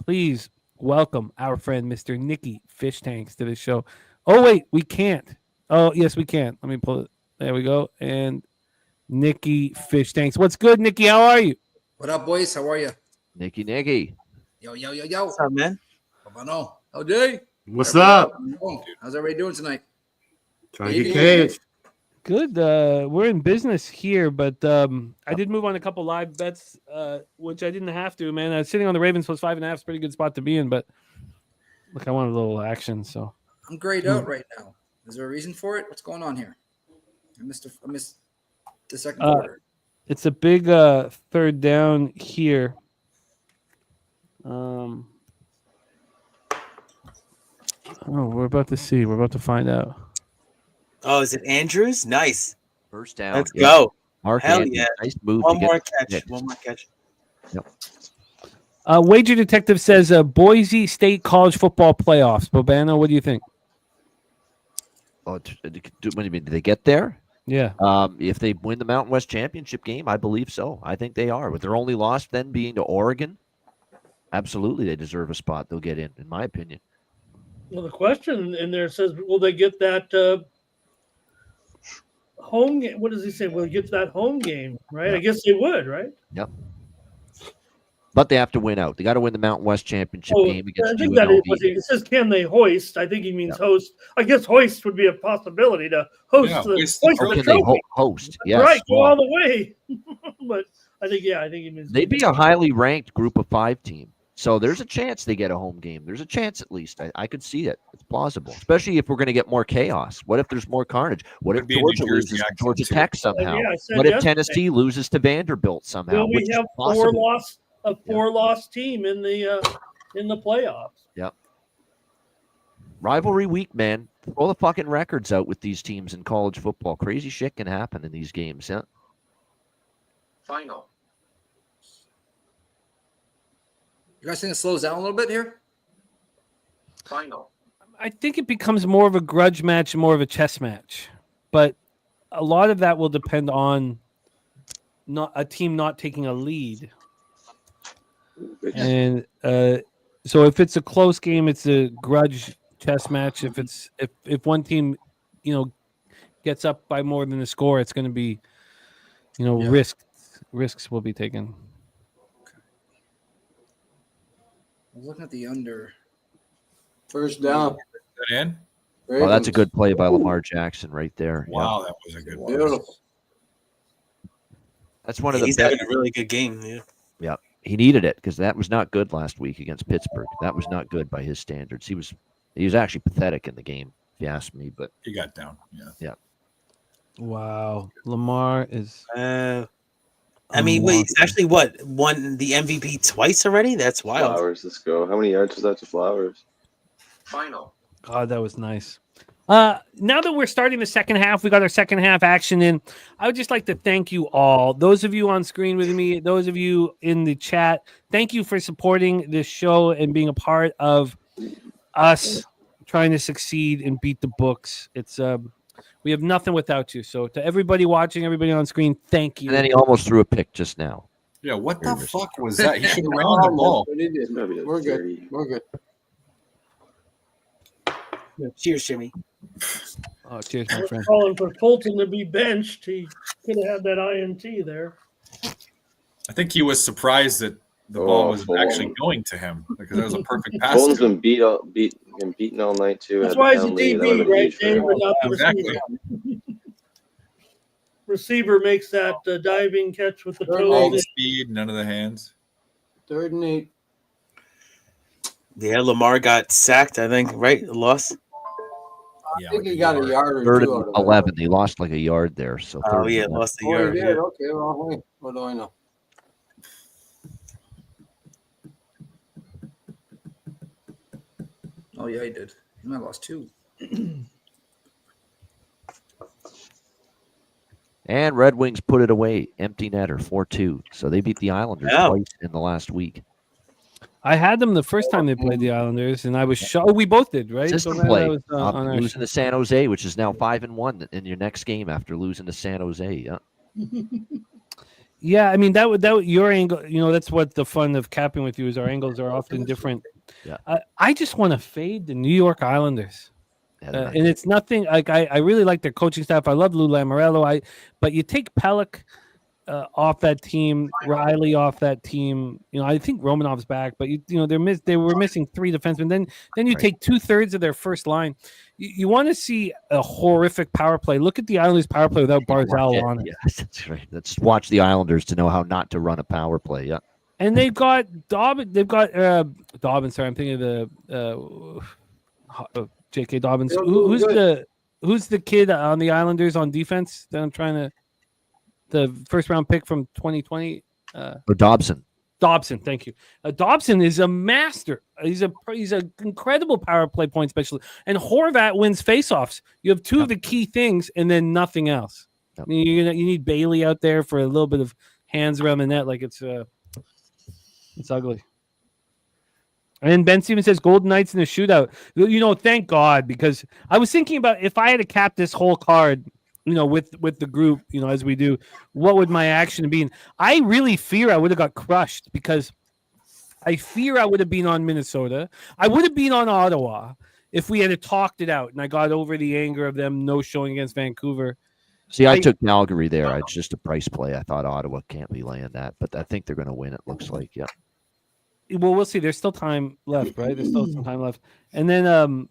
Please welcome our friend, Mr. Nicky Fish Tanks, to the show. Oh, wait, we can't. Oh, yes, we can. Let me pull it. There we go. And Nikki Fish Tanks. What's good, Nikki? How are you? What up, boys? How are you? Nicky. Yo. What's up, man? How Jay? What's up? How's everybody doing tonight? Trying to get caged. Good. We're in business here, but I did move on a couple live bets, which I didn't have to, man. Sitting on the Ravens plus 5.5 is a pretty good spot to be in, but look, I wanted a little action, so. I'm grayed out right now. Is there a reason for it? What's going on here? I missed the second quarter. It's a big third down here. We're about to see. We're about to find out. Oh, is it Andrews? Nice. First down. Let's go. Mark Hell Andrews, yeah. nice move. One to more get catch. One more catch. Yep. Wager Detective says Boise State college football playoffs. Bobano, what do you think? Oh, what do you mean? Did they get there? Yeah. If they win the Mountain West Championship game, I believe so. I think they are. With their only loss then being to Oregon, absolutely they deserve a spot. They'll get in my opinion. Well, the question in there says, will they get that home game? What does he say? Will they get that home game, right? Yeah. I guess they would, right? Yep. But they have to win out. They got to win the Mountain West Championship game I against think that is what UNLV. it says. Can they hoist? I think he means host. I guess hoist would be a possibility to host Or can they host? Yes. Right, go all the way. But I think he means They'd be a highly ranked group of 5 team. So there's a chance they get a home game. There's a chance at least. I could see it. It's plausible, especially if we're going to get more chaos. What if there's more carnage? What if Georgia loses to Georgia Tech somehow? What if Tennessee loses to Vanderbilt somehow? Will we have a four-loss team in the playoffs? Yep. Rivalry week, man. Throw the fucking records out with these teams in college football. Crazy shit can happen in these games. Yeah. Final. You guys think it slows down a little bit here? Final. I think it becomes more of a grudge match, more of a chess match. But a lot of that will depend on not a team not taking a lead. And so if it's a close game, it's a grudge chess match. If one team, gets up by more than the score, it's going to be, risks will be taken. I was looking at the under. First down. Is that in? Oh, that's a good play by Lamar Jackson right there. Wow, that was a good one. Beautiful. That's one of the He's best. having a really good game. Yeah. Yeah, he needed it because that was not good last week against Pittsburgh. That was not good by his standards. He was actually pathetic in the game, if you ask me. But he got down. Yeah. Wow, Lamar is. He's actually won the MVP twice already? That's wild. Flowers, let's go. How many yards was that to Flowers? Final. God, that was nice. Now that we're starting the second half, we got our second half action in. I would just like to thank you all. Those of you on screen with me, those of you in the chat, thank you for supporting this show and being a part of us trying to succeed and beat the books. It's we have nothing without you. So to everybody watching, everybody on screen, thank you. and then he almost threw a pick just now. Yeah, what the fuck was that? He should have ran the ball. We're good. We're good. Cheers, Jimmy. Oh, cheers, my friend. Calling for Fulton to be benched. He could have had that INT there. I think he was surprised that the ball was actually going to him because that was a perfect pass. Bolton's been beaten all night too. That's Had why the he's a penalty. That DB, would've been right, huge for Dave? him. But not the Exactly. receiver. Receiver makes that diving catch with the All the toes. speed, none of the hands. 3rd and 8. Yeah, Lamar got sacked, I think, right? Loss. I think he got a yard or 3rd two out and of it. 11. They lost like a yard there. So Oh, 3rd and yeah, 11. lost the Oh, yard. he Yeah. did? Okay, well, hey, what do I know? Oh yeah, he did. He might have lost 2. And Red Wings put it away. Empty netter, 4-2. So they beat the Islanders twice in the last week. I had them the first time they played the Islanders, and I was shocked. Oh, we both did, right? System now play. that was, on our Losing to San Jose, which is now 5-1 in your next game after losing to San Jose. Yeah. Yeah, I mean that would your angle. That's what the fun of capping with you is. Our angles are often different. Yeah. I just want to fade the New York Islanders. And it's nothing like I really like their coaching staff. I love Lou Lamoriello. But you take Pellick off that team, Riley off that team. I think Romanov's back, but they were missing 3 defensemen. Then you take 2/3 of their first line. You want to see a horrific power play. Look at the Islanders' power play without Barzal on it. Yes, that's right. Let's watch the Islanders to know how not to run a power play. Yeah. And they've got Dobbins. They've got Dobbins. Sorry, I'm thinking of the J.K. Dobbins. Who's the kid on the Islanders on defense that I'm trying to? The first round pick from 2020. Dobson. Dobson, thank you. Dobson is a master. He's an incredible power play point specialist. And Horvat wins faceoffs. You have 2 of the key things, and then nothing else. Yep. I mean, you need Bailey out there for a little bit of hands around the net, like it's ugly. And Ben Stevens says Golden Knights in a shootout. Thank God, because I was thinking about if I had to cap this whole card, with the group, as we do, what would my action be? I really fear I would have got crushed because I fear I would have been on Minnesota. I would have been on Ottawa if we had talked it out and I got over the anger of them no showing against Vancouver. See, I took Calgary there. It's just a price play. I thought Ottawa can't be laying that, but I think they're going to win. It looks like, yeah. Well, we'll see. There's still time left, right? There's still some time left, and then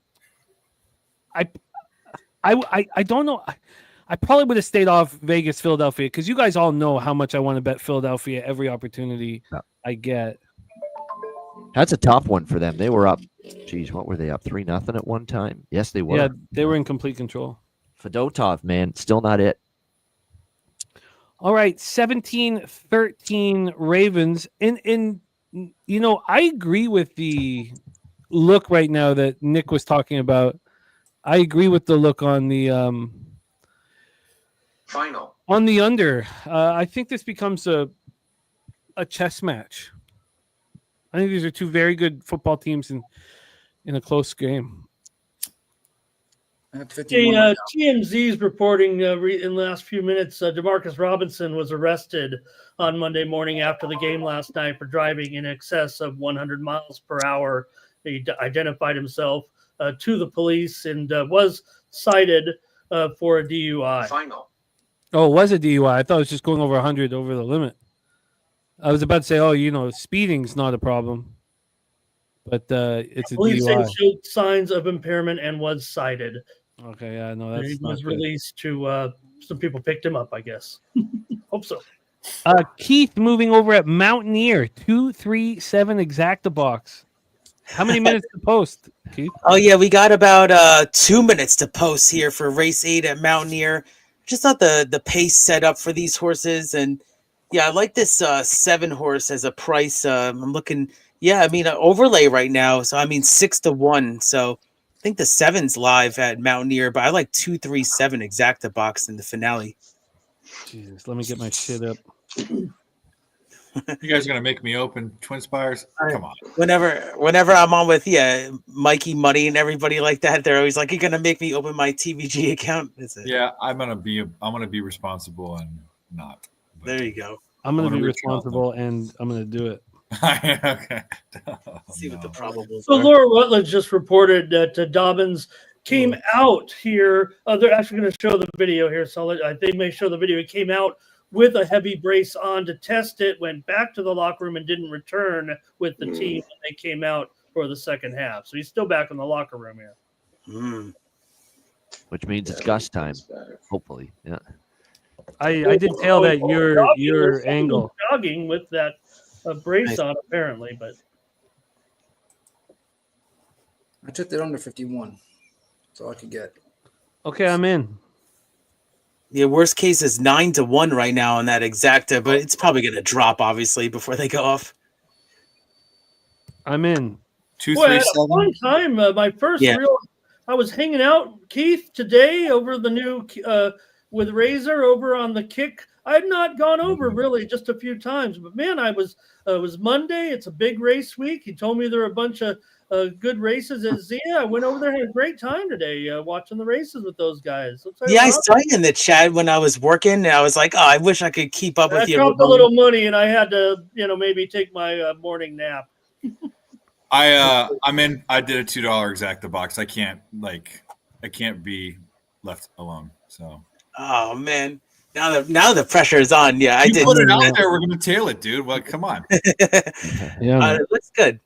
I don't know. I probably would have stayed off Vegas, Philadelphia, because you guys all know how much I want to bet Philadelphia every opportunity I get. That's a tough one for them. They were up. Geez, what were they up? 3-0 at one time? Yes, they were. Yeah, they were in complete control. Fedotov, man, still not it. All right, 17-13 Ravens. And I agree with the look right now that Nick was talking about. I agree with the look on the final on the under. I think this becomes a chess match. I think these are 2 very good football teams in a close game. TMZ is reporting in the last few minutes, Demarcus Robinson was arrested on Monday morning after the game last night for driving in excess of 100 miles per hour. He identified himself to the police and was cited for a DUI. final Oh, it was a DUI. I thought it was just going over 100 over the limit. I was about to say, speeding's not a problem. But it's a Police DUI. showed signs of impairment and was cited. Okay, yeah, no, that's He not was good. released to some people picked him up, I guess. Hope so. Keith moving over at Mountaineer 237 exacta box. How many minutes to post, Keith? Oh yeah, we got about 2 minutes to post here for race 8 at Mountaineer. Just thought the pace set up for these horses, and yeah, I like this 7 horse as a price. I'm looking, overlay right now. So 6-1. So I think the 7's live at Mountaineer, but I like 237 exacta box in the finale. Jesus, let me get my shit up. You guys are gonna make me open Twin Spires? Come on. Whenever I'm on with Mikey Money and everybody like that, they're always like, "You're gonna make me open my TVG account." Yeah, I'm gonna be responsible and not. There you go. I'm gonna be responsible and I'm gonna do it. Okay. See what the probables So are. Laura Rutledge just reported that Dobbins came out here. They're actually going to show the video here, so they may show the video. He came out with a heavy brace on to test it, went back to the locker room and didn't return with the team when they came out for the second half. So he's still back in the locker room here. Which means it's Gus time, hopefully. Yeah. I did tell that your angle. Jogging with that brace on, apparently, but I took that under 51. That's all I could get. Okay, I'm in. Yeah, worst case is 9-1 right now on that exacta, but it's probably going to drop obviously before they go off. I'm in. 237. One time, my first real, I was hanging out, Keith, today over the new with Razor over on the kick. I had not gone over really just a few times, but man, it was Monday. It's a big race week. He told me there were a bunch of good races at Zia. I went over there, had a great time today watching the races with those guys. I saw you in the chat when I was working, and I was like, "Oh, I wish I could keep up with you." I dropped a little money, and I had to, maybe take my morning nap. I'm in. I did a $2 exacta box. I can't I can't be left alone. So. Oh man, now the pressure is on. Yeah, I You did put it out there. We're gonna tail it, dude. Well, come on. Yeah, it looks good.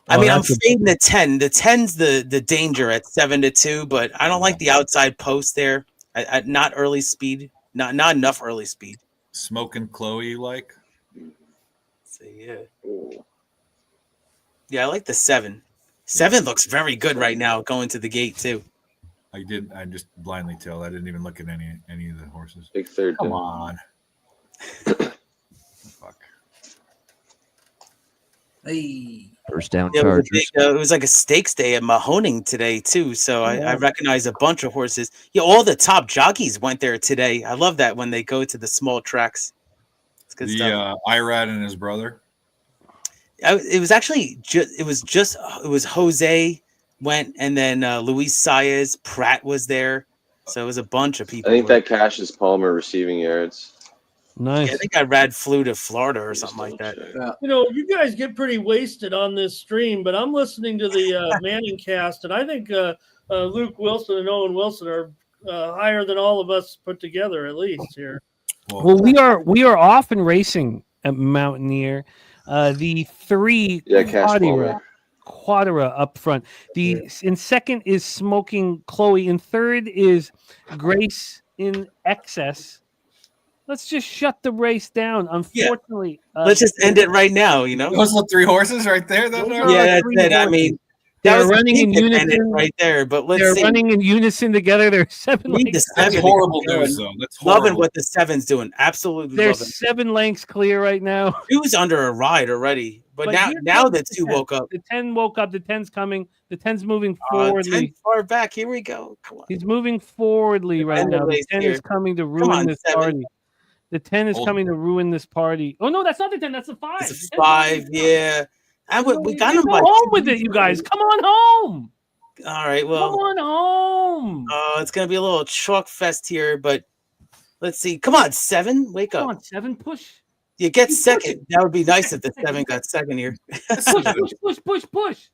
I mean, I'm fading the 10. The 10's the danger at 7-2, but I don't like the outside post there. Not early speed. Not enough early speed. Smoking Chloe, like. So yeah, I like the 7. 7 looks very good right now going to the gate too. I just blindly tailed. I didn't even look at any of the horses. Big third. Come on. Fuck. Hey. First down Yeah, Chargers. it was like a stakes day at Mahoning today too, so I recognize a bunch of horses. Yeah, all the top jockeys went there today. I love that when they go to the small tracks. It's good stuff. Irad and his brother. It was actually it was Jose went, and then Luis Saez, Pratt was there, so it was a bunch of people. I think that cash is Palmer receiving yards. Nice. Yeah, I think Irad flew to Florida or something like that. You know, you guys get pretty wasted on this stream, but I'm listening to the Manning cast, and I think Luke Wilson and Owen Wilson are higher than all of us put together, at least here. Well, we are often racing at Mountaineer. The 3 Quadra up front. In second is Smoking Chloe. In third is Grace in Excess. Let's just shut the race down. Unfortunately, let's just end it right now. You know, those are 3 horses right there. That's it. I mean, they're running in unison right there. But they're running in unison together. There's 7 lengths. That's horrible news, though. That's horrible. Loving what the 7's doing. Absolutely. There's 7 lengths clear right now. 2's under a ride already, but now the 2 woke up. The 10 woke up. The 10's coming. The 10's moving forwardly. 10 far back. Here we go. Come on. He's moving forwardly right now. The 10 is coming to ruin this party. The 10 is coming to ruin this party. Oh no, that's not the 10. That's the 5. It's a 5. Yeah. We got him. Go home with it, you guys. Come on home. All right. Well, come on home. It's gonna be a little chalk fest here, but let's see. Come on, 7. Wake up. Come on, 7. Push. You get second. That would be nice if the 7 got second here. Push.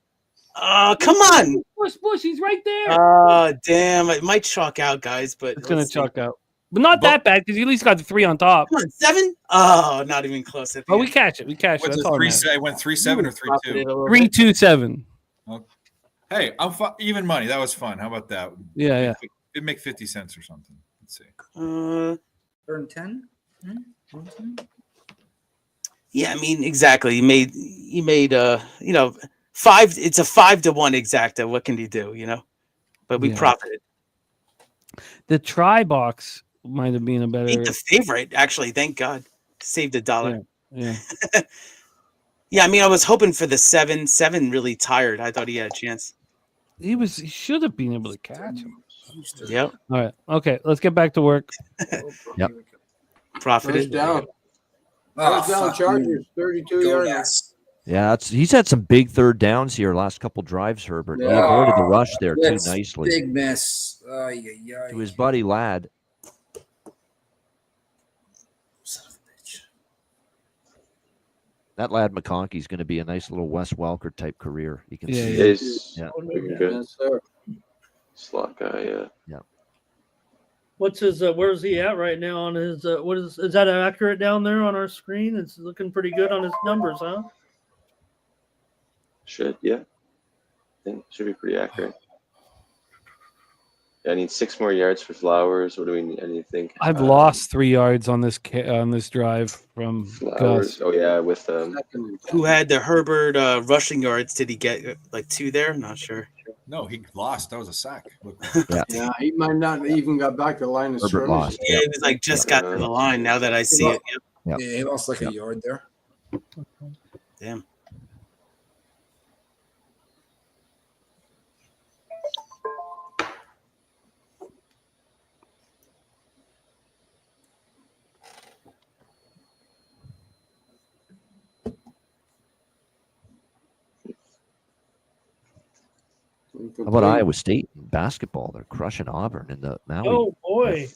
Oh, come on. Push. He's right there. Oh, damn. It might chalk out, guys, but it's gonna chalk out. But not that bad because you at least got the 3 on top. Come on, 7? Oh, not even close. Oh, we catch it. That's all. I went 3-7 or 3-2. 3-2-7. Okay. Hey, even money. That was fun. How about that? Yeah. It'd make 50 cents or something. Let's see. Earn 10. Yeah, I mean, exactly. You made 5. It's a 5-1 exacta. What can you do? But we profited. The try box might have been a better. The favorite, actually. Thank God, saved $1. Yeah. Yeah, I mean, I was hoping for the 7. 7 really tired. I thought he had a chance. He should have been able to catch him. Yep. All right. Okay. Let's get back to work. Yep. Profited. Down. Down. Chargers. 32 yards. Yeah, he's had some big third downs here last couple drives, Herbert. He avoided the rush there too nicely. Big miss. To his buddy Ladd. Son of a bitch. That Ladd McConkey is going to be a nice little Wes Welker type career. You can see. He is. Yeah. Good. Slot guy. Yeah. What's his? Where's he at right now on his? What is that accurate down there on our screen? It's looking pretty good on his numbers, huh? Should should be pretty accurate. I need 6 more yards for Flowers. What do we need? Anything? I've lost 3 yards on this drive from Flowers. Gus. Oh yeah, with Who had the Herbert rushing yards? Did he get like 2 there? I'm not sure. No, he lost. That was a sack. Yeah, he might not even got back to the line of scrimmage. Lost. Yeah, it was like just got to the line. Now that I see it. Yeah, he lost like a yard there. Damn. How about Iowa State in basketball? They're crushing Auburn in the Maui. Oh boy.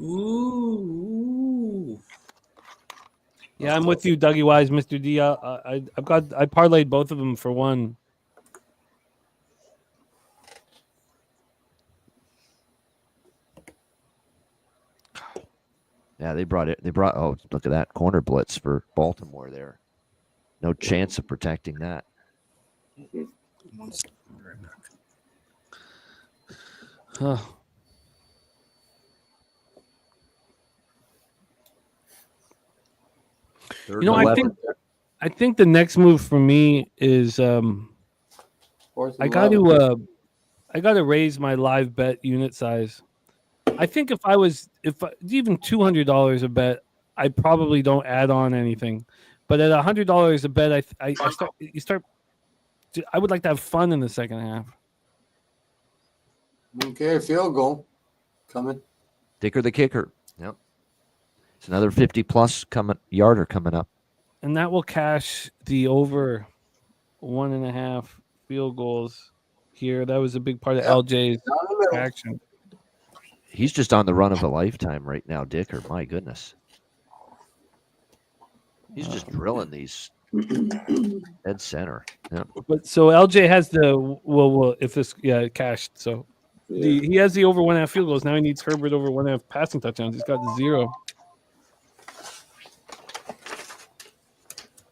Ooh. Yeah, I'm with you, Dougie Wise, Mr. D. I parlayed both of them for one. Yeah, they brought it. Oh, look at that corner blitz for Baltimore there. No chance of protecting that. Huh. Third You know, and I 11. think the next move for me is Fourth and I got 11. to raise my live bet unit size. I think if even $200 a bet, I probably don't add on anything. But at $100 a bet, I would like to have fun in the second half. Okay, field goal coming. Dicker the kicker. Yep. It's another 50-plus yarder coming up. And that will cash the over 1.5 field goals here. That was a big part of LJ's action. He's just on the run of a lifetime right now, Dicker. My goodness. He's just drilling these dead center. Yep. But so LJ has cashed. So he has the over 1.5 field goals. Now he needs Herbert over 1.5 passing touchdowns. He's got 0.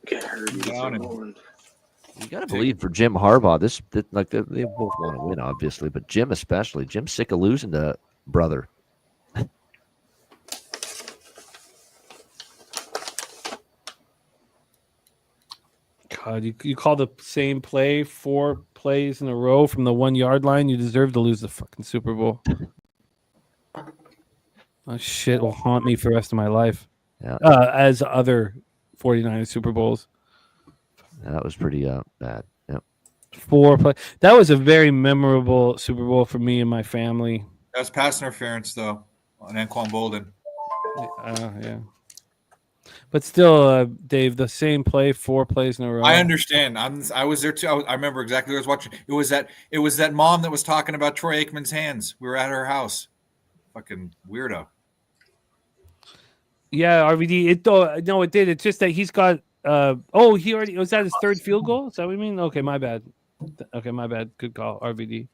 Get Herbert. You got to believe for Jim Harbaugh, they both want to win, obviously, but Jim especially. Jim's sick of losing to brother. God, you call the same play 4 plays in a row from the 1-yard line. You deserve to lose the fucking Super Bowl. Oh, shit will haunt me for the rest of my life. Yeah. As other 49ers Super Bowls. Yeah, that was pretty bad. Yep. 4 play. That was a very memorable Super Bowl for me and my family. That was pass interference, though, on Anquan Bolden. Yeah. But still, Dave, the same play 4 plays in a row. I understand. I was there too. I remember exactly what I was watching. It was that mom that was talking about Troy Aikman's hands. We were at her house. Fucking weirdo. Yeah, RVD. It did. It's just that he's got. He already was that his 3rd field goal. Is that what you mean? Okay, my bad. Good call, RVD.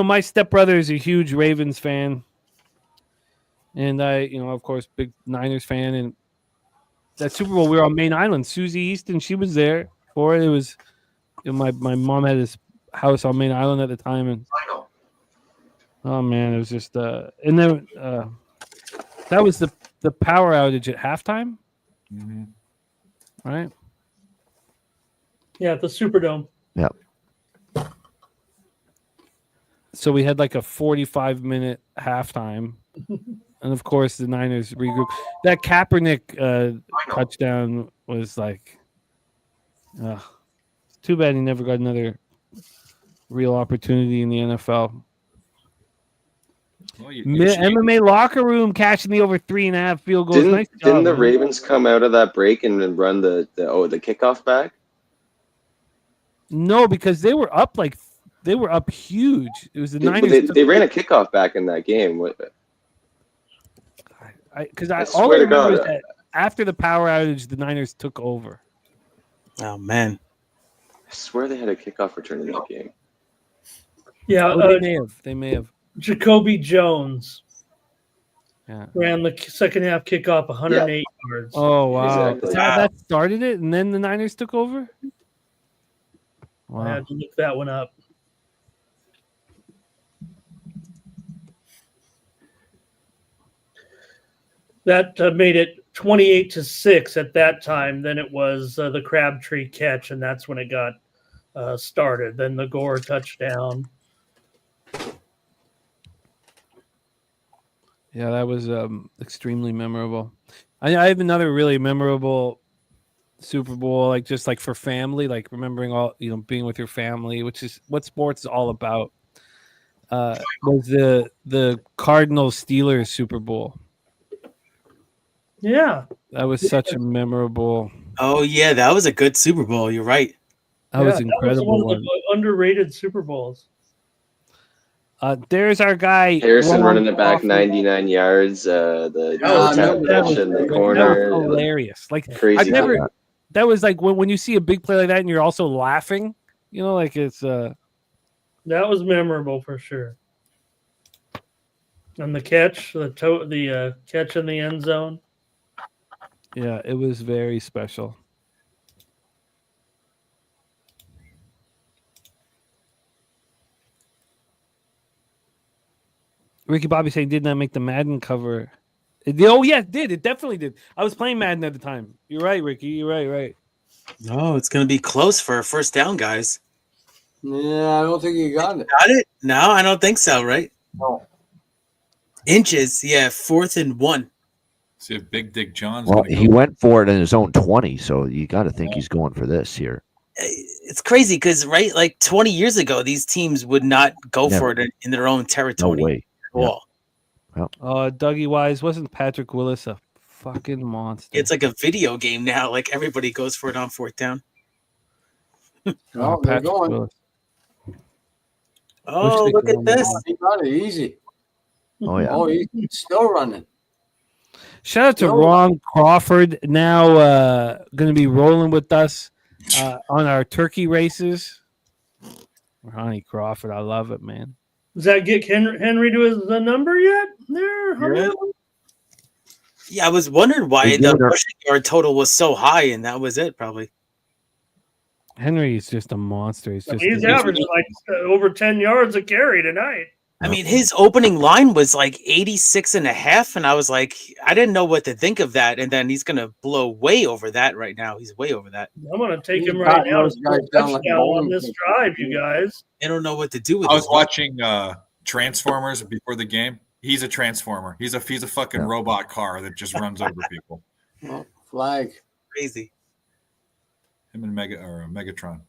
My stepbrother is a huge Ravens fan, and I, of course, big Niners fan. And that Super Bowl, we were on Main Island. Susie Easton, she was there for it. It was, my mom had this house on Main Island at the time, and oh man, it was just. And then that was the power outage at halftime. Mm-hmm. Right. Yeah, at the Superdome. Yep. So we had like a 45-minute halftime. And of course, the Niners regroup. That Kaepernick touchdown was like, it's too bad he never got another real opportunity in the NFL. Well, MMA locker room cashing the over 3.5 field goals. Didn't the Ravens come out of that break and run the kickoff back? No, because they were up huge. It was the Niners. They ran a kickoff back in that game. All I remember is that after the power outage, the Niners took over. Oh man! I swear they had a kickoff return in that game. Yeah, they may have. Jacoby Jones Yeah. ran the second half kickoff 108 yards. Oh, wow. Exactly. That started it, and then the Niners took over? Wow. I had to look that one up. That made it 28-6 at that time. Then it was the Crabtree catch, and that's when it got started. Then the Gore touchdown. Yeah, that was extremely memorable. I have another really memorable Super Bowl, just for family, remembering all, being with your family, which is what sports is all about. Was the Cardinals Steelers Super Bowl. Yeah. That was such a memorable. Oh yeah, that was a good Super Bowl. You're right. That was incredible. That was one of the underrated Super Bowls. There's our guy Harrison Ron running it back Crawford. 99 yards. The Yeah, tap that catch in the That corner. was hilarious. Like Crazy. I've never. That was like when you see a big play like that and you're also laughing. You know, like it's That was memorable for sure. And the catch, the catch in the end zone. yeah, it was very special. Ricky Bobby saying did not make the Madden cover. Oh yeah, it did. It definitely did. I was playing Madden at the time. You're right, Ricky. You're right. Oh, it's gonna be close for a first down, guys. Yeah, I don't think he got it. Got it? No, I don't think so. Right? No. Inches, yeah. 4th and 1. See if Big Dick John's. Well, gonna he go. went for it in his own 20, so you got to think he's going for this here. It's crazy because right, like 20 years ago, these teams would not go Never. for it in their own No territory way. at all. Dougie Wise, wasn't Patrick Willis a fucking monster? It's like a video game now. Like everybody goes for it on 4th down. No, they're Patrick going. Willis. Oh, they look could at this. He got it easy. Oh, yeah. Oh, he's still running. Shout out to No. Ron Crawford, now going to be rolling with us on our turkey races. Ronnie Crawford, I love it, man. Does that get Henry to the number yet? There, Yeah. Yeah, I was wondering why They the did, or- rushing yard total was so high, and that was it, probably. Henry is just a monster. He's averaging like over 10 yards a carry tonight. I mean, his opening line was like 86.5, and I was like, I didn't know what to think of that. And then he's going to blow way over that right now. He's way over that. I'm going to take He's him right batting now to those score a guys down like touchdown on bowling this pins. drive, you guys. I don't know what to do with I was this. watching Transformers before the game. He's a transformer. He's a fucking robot car that just runs over people. Oh, flag. Crazy. Him and Megatron.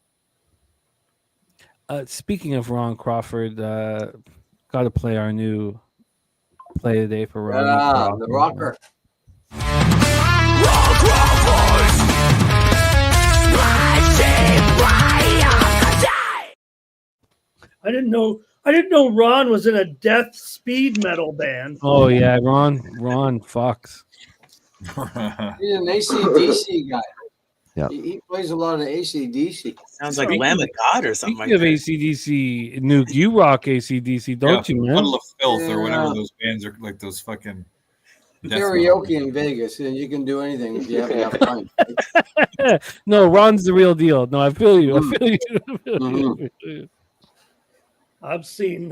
Speaking of Ron Crawford, got to play our new play of the day for Ron. Yeah, the rocker. I didn't know Ron was in a death speed metal band. Oh yeah, Ron Fox. He's an AC/DC guy. Yeah. He plays a lot of AC/DC. Sounds like Lamb of God or something like Speaking of that. AC/DC, Nuke, you rock AC/DC, don't you, man? Puddle of Filth or whatever Yeah. those bands are, like those fucking death Karaoke metal. in Vegas, and you can do anything if you have enough time. No, Ron's the real deal. No, I feel you. I feel you. Mhm. I've seen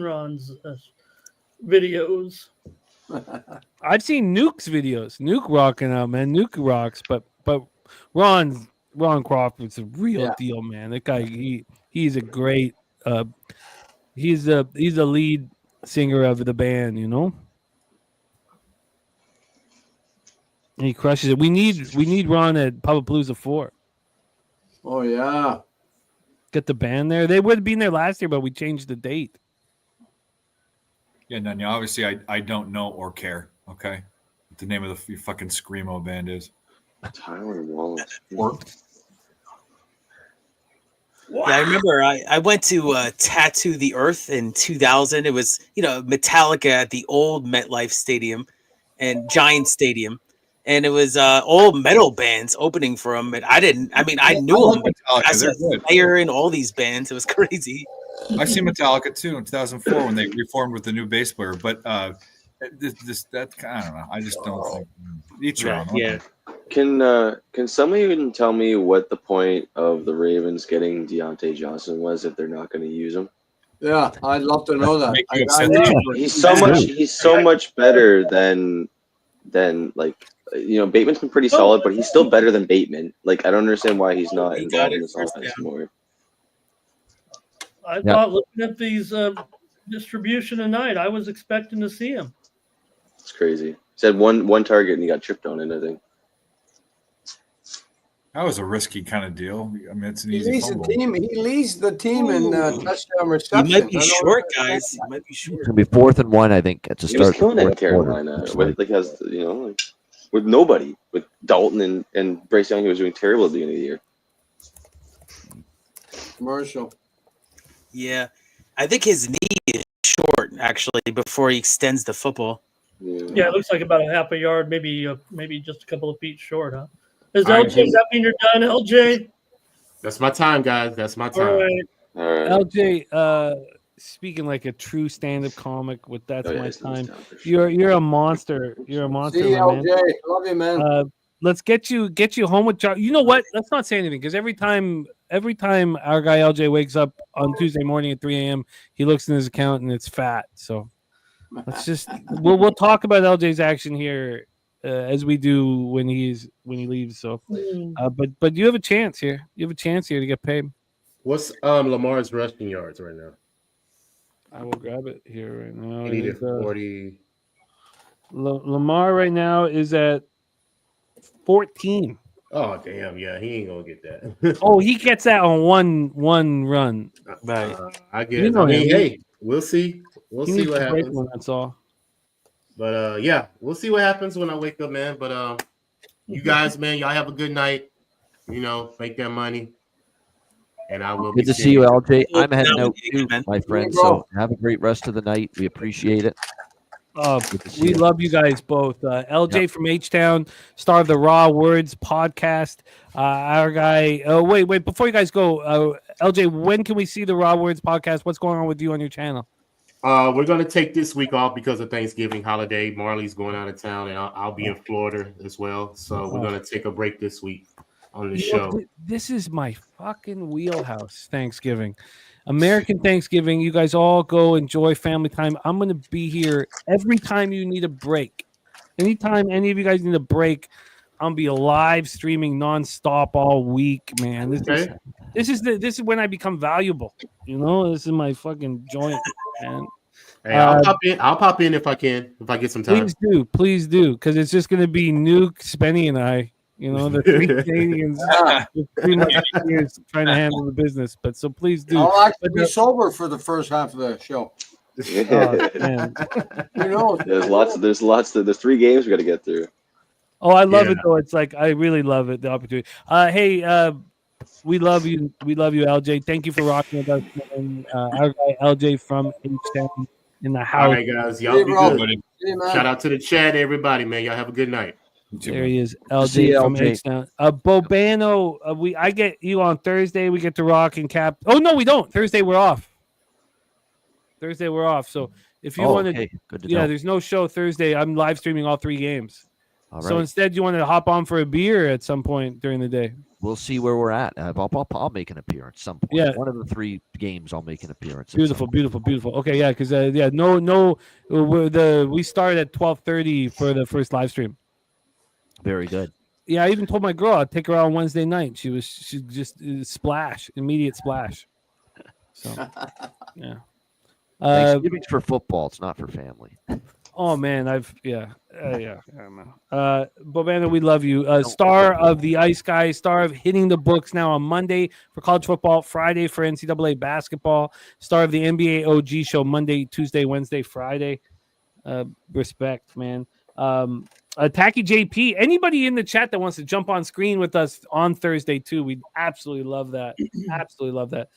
Ron's videos. I've seen Nuke's videos. Nuke rocking out, man. Nuke rocks, but Ron Crawford's a real deal, man. That guy, he's a great. He's a lead singer of the band, you know. And he crushes it. We need Ron at Palooza 4. Oh yeah. Get the band there. They would have been there last year, but we changed the date. Yeah, Nanya, obviously I don't know or care, okay? What the name of the fucking Screamo band is. Tyler Wallace. Yeah, I remember I went to Tattoo the Earth in 2000. It was, Metallica at the old MetLife Stadium and Giant Stadium. And it was all metal bands opening for them. And I knew them. I saw Slayer and all these bands. It was crazy. I see Metallica too in 2004 when they reformed with the new bass player. But I don't know. I just don't think each your own. Yeah. Can somebody even tell me what the point of the Ravens getting Deontay Johnson was if they're not going to use him? Yeah, I'd love to know that. Make you upset. He's so much better than like Bateman's been pretty solid, but he's still better than Bateman. Like I don't understand why he's not involved in this offense more. I thought looking at these distribution tonight, I was expecting to see him. It's crazy. He had one target and he got tripped on it, I think. That was a risky kind of deal. I mean, it's an He easy leads the fumble. team. He leads the team in touchdown He reception. might be short, guys. He might be short. It's going to be 4th and 1, I think, to He was start. killing it in the fourth quarter. Carolina Looks with like. with nobody, with Dalton and Bryce Young. He was doing terrible at the beginning of the year. Commercial. Yeah. I think his knee is short, actually, before he extends the football. Yeah, it looks like about a half a yard, maybe just a couple of feet short, huh? Is All right, LJ? Does that mean you're done, LJ? That's my time, guys. That's my All time. right. All right. LJ, speaking like a true stand-up comic with That's Oh, yeah, My it's nice Time. for sure. You're a monster. You're a monster, See you, my man. LJ. Love you, man. Let's get you home with Charlie. You know what? Let's not say anything because every time our guy LJ wakes up on Tuesday morning at 3 a.m., he looks in his account and it's fat. So let's just we'll talk about LJ's action here as we do when he leaves. So, but you have a chance here. You have a chance here to get paid. What's Lamar's rushing yards right now? I will grab it here right now. He needed 40. Lamar right now is at 14. Oh damn! Yeah, he ain't gonna get that. Oh, he gets that on one run. Right. I guess. You know I mean, him. hey, we'll see. We'll He see needs what to break happens. one, that's all. But yeah, we'll see what happens when I wake up, man. But you guys, man, y'all have a good night. You know, make that money. And I will Good be to see you, LJ. Well, I'm heading now out we- too, my friend. bro. So have a great rest of the night. We appreciate it. Good to see We you. love you guys both. LJ Yep. from H-Town, star of the Raw Words podcast. Our guy. Oh, wait. Before you guys go, LJ, when can we see the Raw Words podcast? What's going on with you on your channel? We're gonna take this week off because of Thanksgiving holiday. Marley's going out of town, and I'll be in Florida as well. So we're gonna take a break this week on the You know, show. this is my fucking wheelhouse. Thanksgiving, American Thanksgiving. You guys all go enjoy family time. I'm gonna be here every time you need a break. Anytime any of you guys need a break, I'm gonna be live streaming nonstop all week, man. This is when I become valuable. You know, this is my fucking joint, man. Hey, I'll pop in if I can, if I get some time. Please do, because it's just gonna be Nuke, Spenny, and I. You know, the three Canadians with 3 much years trying to handle the business. But so please do. I'll actually be sober for the first half of the show. Oh, man. You know, There's 3 games we got to get through. Oh, I love it though. It's like I really love it. The opportunity. Hey, we love you. We love you, LJ. Thank you for rocking with us. And our guy LJ from H-Town in the house. All right, guys, y'all be good. Shout out to the chat, everybody, man. Y'all have a good night. There he is, LJ from H-Town. Bobano, I get you on Thursday. We get to rock and cap. Oh no, we don't. Thursday we're off. So if you want to, know. there's no show Thursday. I'm live streaming all 3 games. All So right. instead, you want to hop on for a beer at some point during the day. We'll see where we're at. I'll make an appearance some point. Yeah. One of the 3 games I'll make an appearance. Beautiful. Okay, yeah, because we start at 12:30 for the first live stream. Very good. Yeah, I even told my girl I'd take her out on Wednesday night. She just immediate splash. So yeah. Thanksgiving's for football. It's not for family. Oh man, I don't know. Bobana, we love you. Star of the Ice Guy, star of Hitting the Books now on Monday for college football, Friday for NCAA basketball, star of the NBA OG show Monday, Tuesday, Wednesday, Friday. Respect, man. Tacky JP, anybody in the chat that wants to jump on screen with us on Thursday too, we'd absolutely love that. Absolutely love that.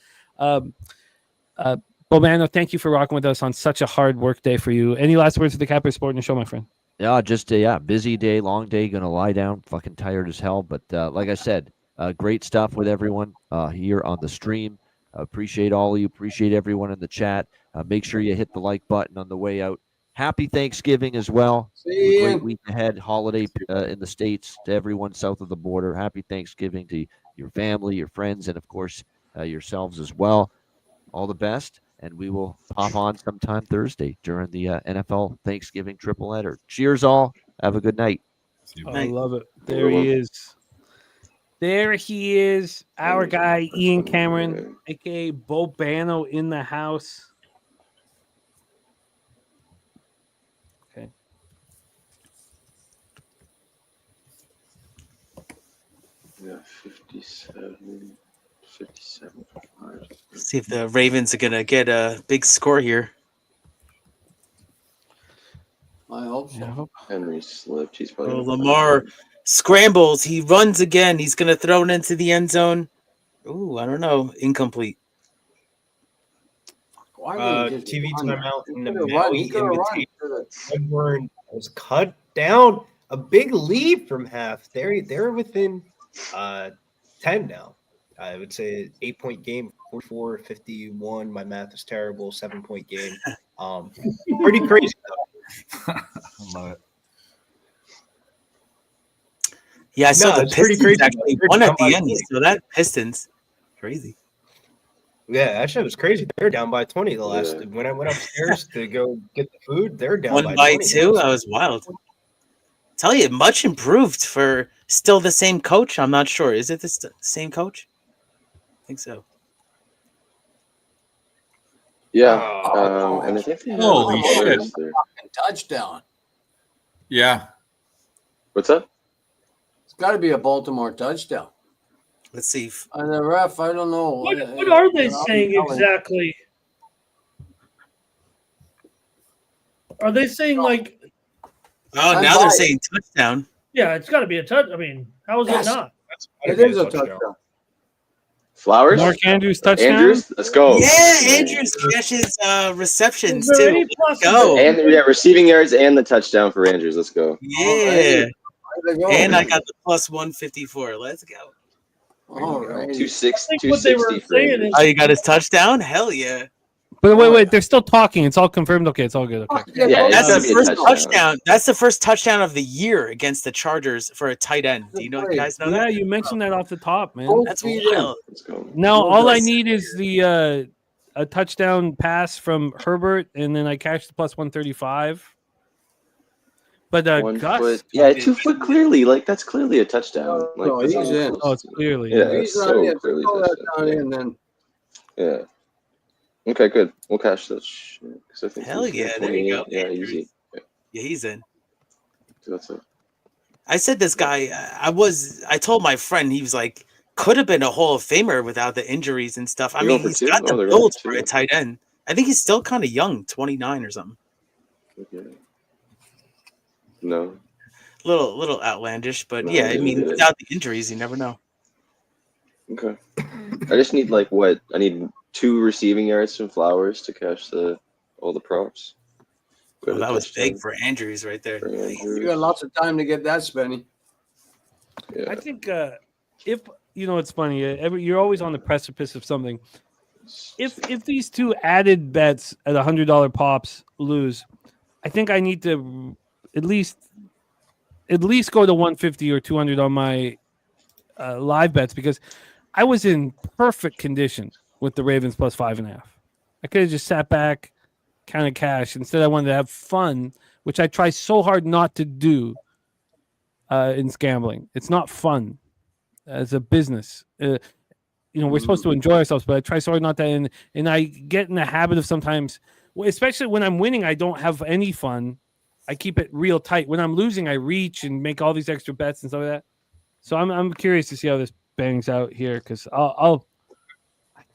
Bobano, thank you for rocking with us on such a hard work day for you. Any last words for the Capper Sport and the show, my friend? Yeah, just busy day, long day, gonna lie down, fucking tired as hell. But like I said, great stuff with everyone here on the stream. Appreciate all of you, appreciate everyone in the chat. Make sure you hit the like button on the way out. Happy Thanksgiving as well. See Great ya. week ahead, holiday in the States to everyone south of the border. Happy Thanksgiving to your family, your friends, and of course yourselves as well. All the best. And we will pop on sometime Thursday during the NFL Thanksgiving triple header. Cheers, all. Have a good night. I love it. There he is. There he is. Our guy, Ian Cameron, a.k.a. Bobano in the house. Okay. Yeah, 57. 57. See if the Ravens are gonna get a big score here. I hope so. Henry slipped. He's probably Oh, Lamar scrambles. He runs again. He's gonna throw it into the end zone. Ooh, I don't know. Incomplete. Why did he just TV run? timeout He in the could've run. Maui He could've run. Invitation. Was cut down. A big lead from half. They're within 10 now. I would say 8-point game, 44-51. My math is terrible. 7-point game. Pretty crazy though. I love it. Yeah, I saw No, the it's pretty Pistons crazy. actually They're won down at by the end. 20. So that Pistons, crazy. Yeah, that shit was crazy. They're down by 20 the last. Yeah. When I went upstairs to go get the food, they're down 1 by by 20. 2. That was wild. Tell you, much improved for still the same coach. I'm not sure. Is it the same coach? I think so. Yeah. Oh, and I think they have Holy some shit. others there. Touchdown. Yeah. What's up? It's got to be a Baltimore touchdown. Let's see. The ref, I don't know. What are they saying exactly? Are they saying like? Oh, now they're saying touchdown. Yeah, it's got to be a touch. I mean, how is Yes. it not? It is a touchdown. Flowers? Mark Andrews touchdown. Andrews? Let's go. Yeah, Andrews catches receptions Is there too. any Go. And receiving yards and the touchdown for Andrews. Let's go. Yeah. There they go. And I got the plus 154. Let's go. All right. 260, I think what they were 260 for saying Andrews. is Oh, you got his touchdown? Hell yeah. But wait, they're still talking. It's all confirmed. Okay, it's all good. Okay. Yeah, That's gotta the be a first touchdown. touchdown. That's the first touchdown of the year against the Chargers for a tight end. Do you guys know Yeah, that? you mentioned that off the top, man. That's wild. Let's go. Now No all I dice. need is the a touchdown pass from Herbert, and then I cash the plus 135. But 1 Gus, foot. Yeah, 2 foot clearly. Like, that's clearly a touchdown. Like, No, that's he's not in. close. oh, it's clearly Yeah, He's it's not in. so clearly Throw that touchdown. down in then. Yeah. Okay, good. We'll cash that shit. 'Cause I think Hell he's yeah, there you go. 28. Yeah, easy. Yeah, he's in. So that's it. I said this guy, I told my friend, he was like, could have been a Hall of Famer without the injuries and stuff. I They're mean, going for he's two? got Oh, the they're going build for for a two. tight end. I think he's still kind of young, 29 or something. Okay. No. Little outlandish, but No, yeah, I didn't mean, get it. without the injuries, you never know. Okay. I just need like what? I need 2 receiving yards from Flowers to cash all the props. Well, that was big touchdown for Andrews right there. for Nice. Andrews. You got lots of time to get that, Spenny. Yeah. I think if it's funny. You're always on the precipice of something. If these two added bets at $100 pops lose, I think I need to at least go to 150 or 200 on my live bets, because I was in perfect condition with the Ravens plus 5.5. I could have just sat back, kind of cash. Instead, I wanted to have fun, which I try so hard not to do in gambling. It's not fun as a business. We're supposed to enjoy ourselves, but I try so hard not to. And I get in the habit of sometimes, especially when I'm winning, I don't have any fun. I keep it real tight. When I'm losing, I reach and make all these extra bets and stuff like that. So I'm curious to see how this bangs out here, because I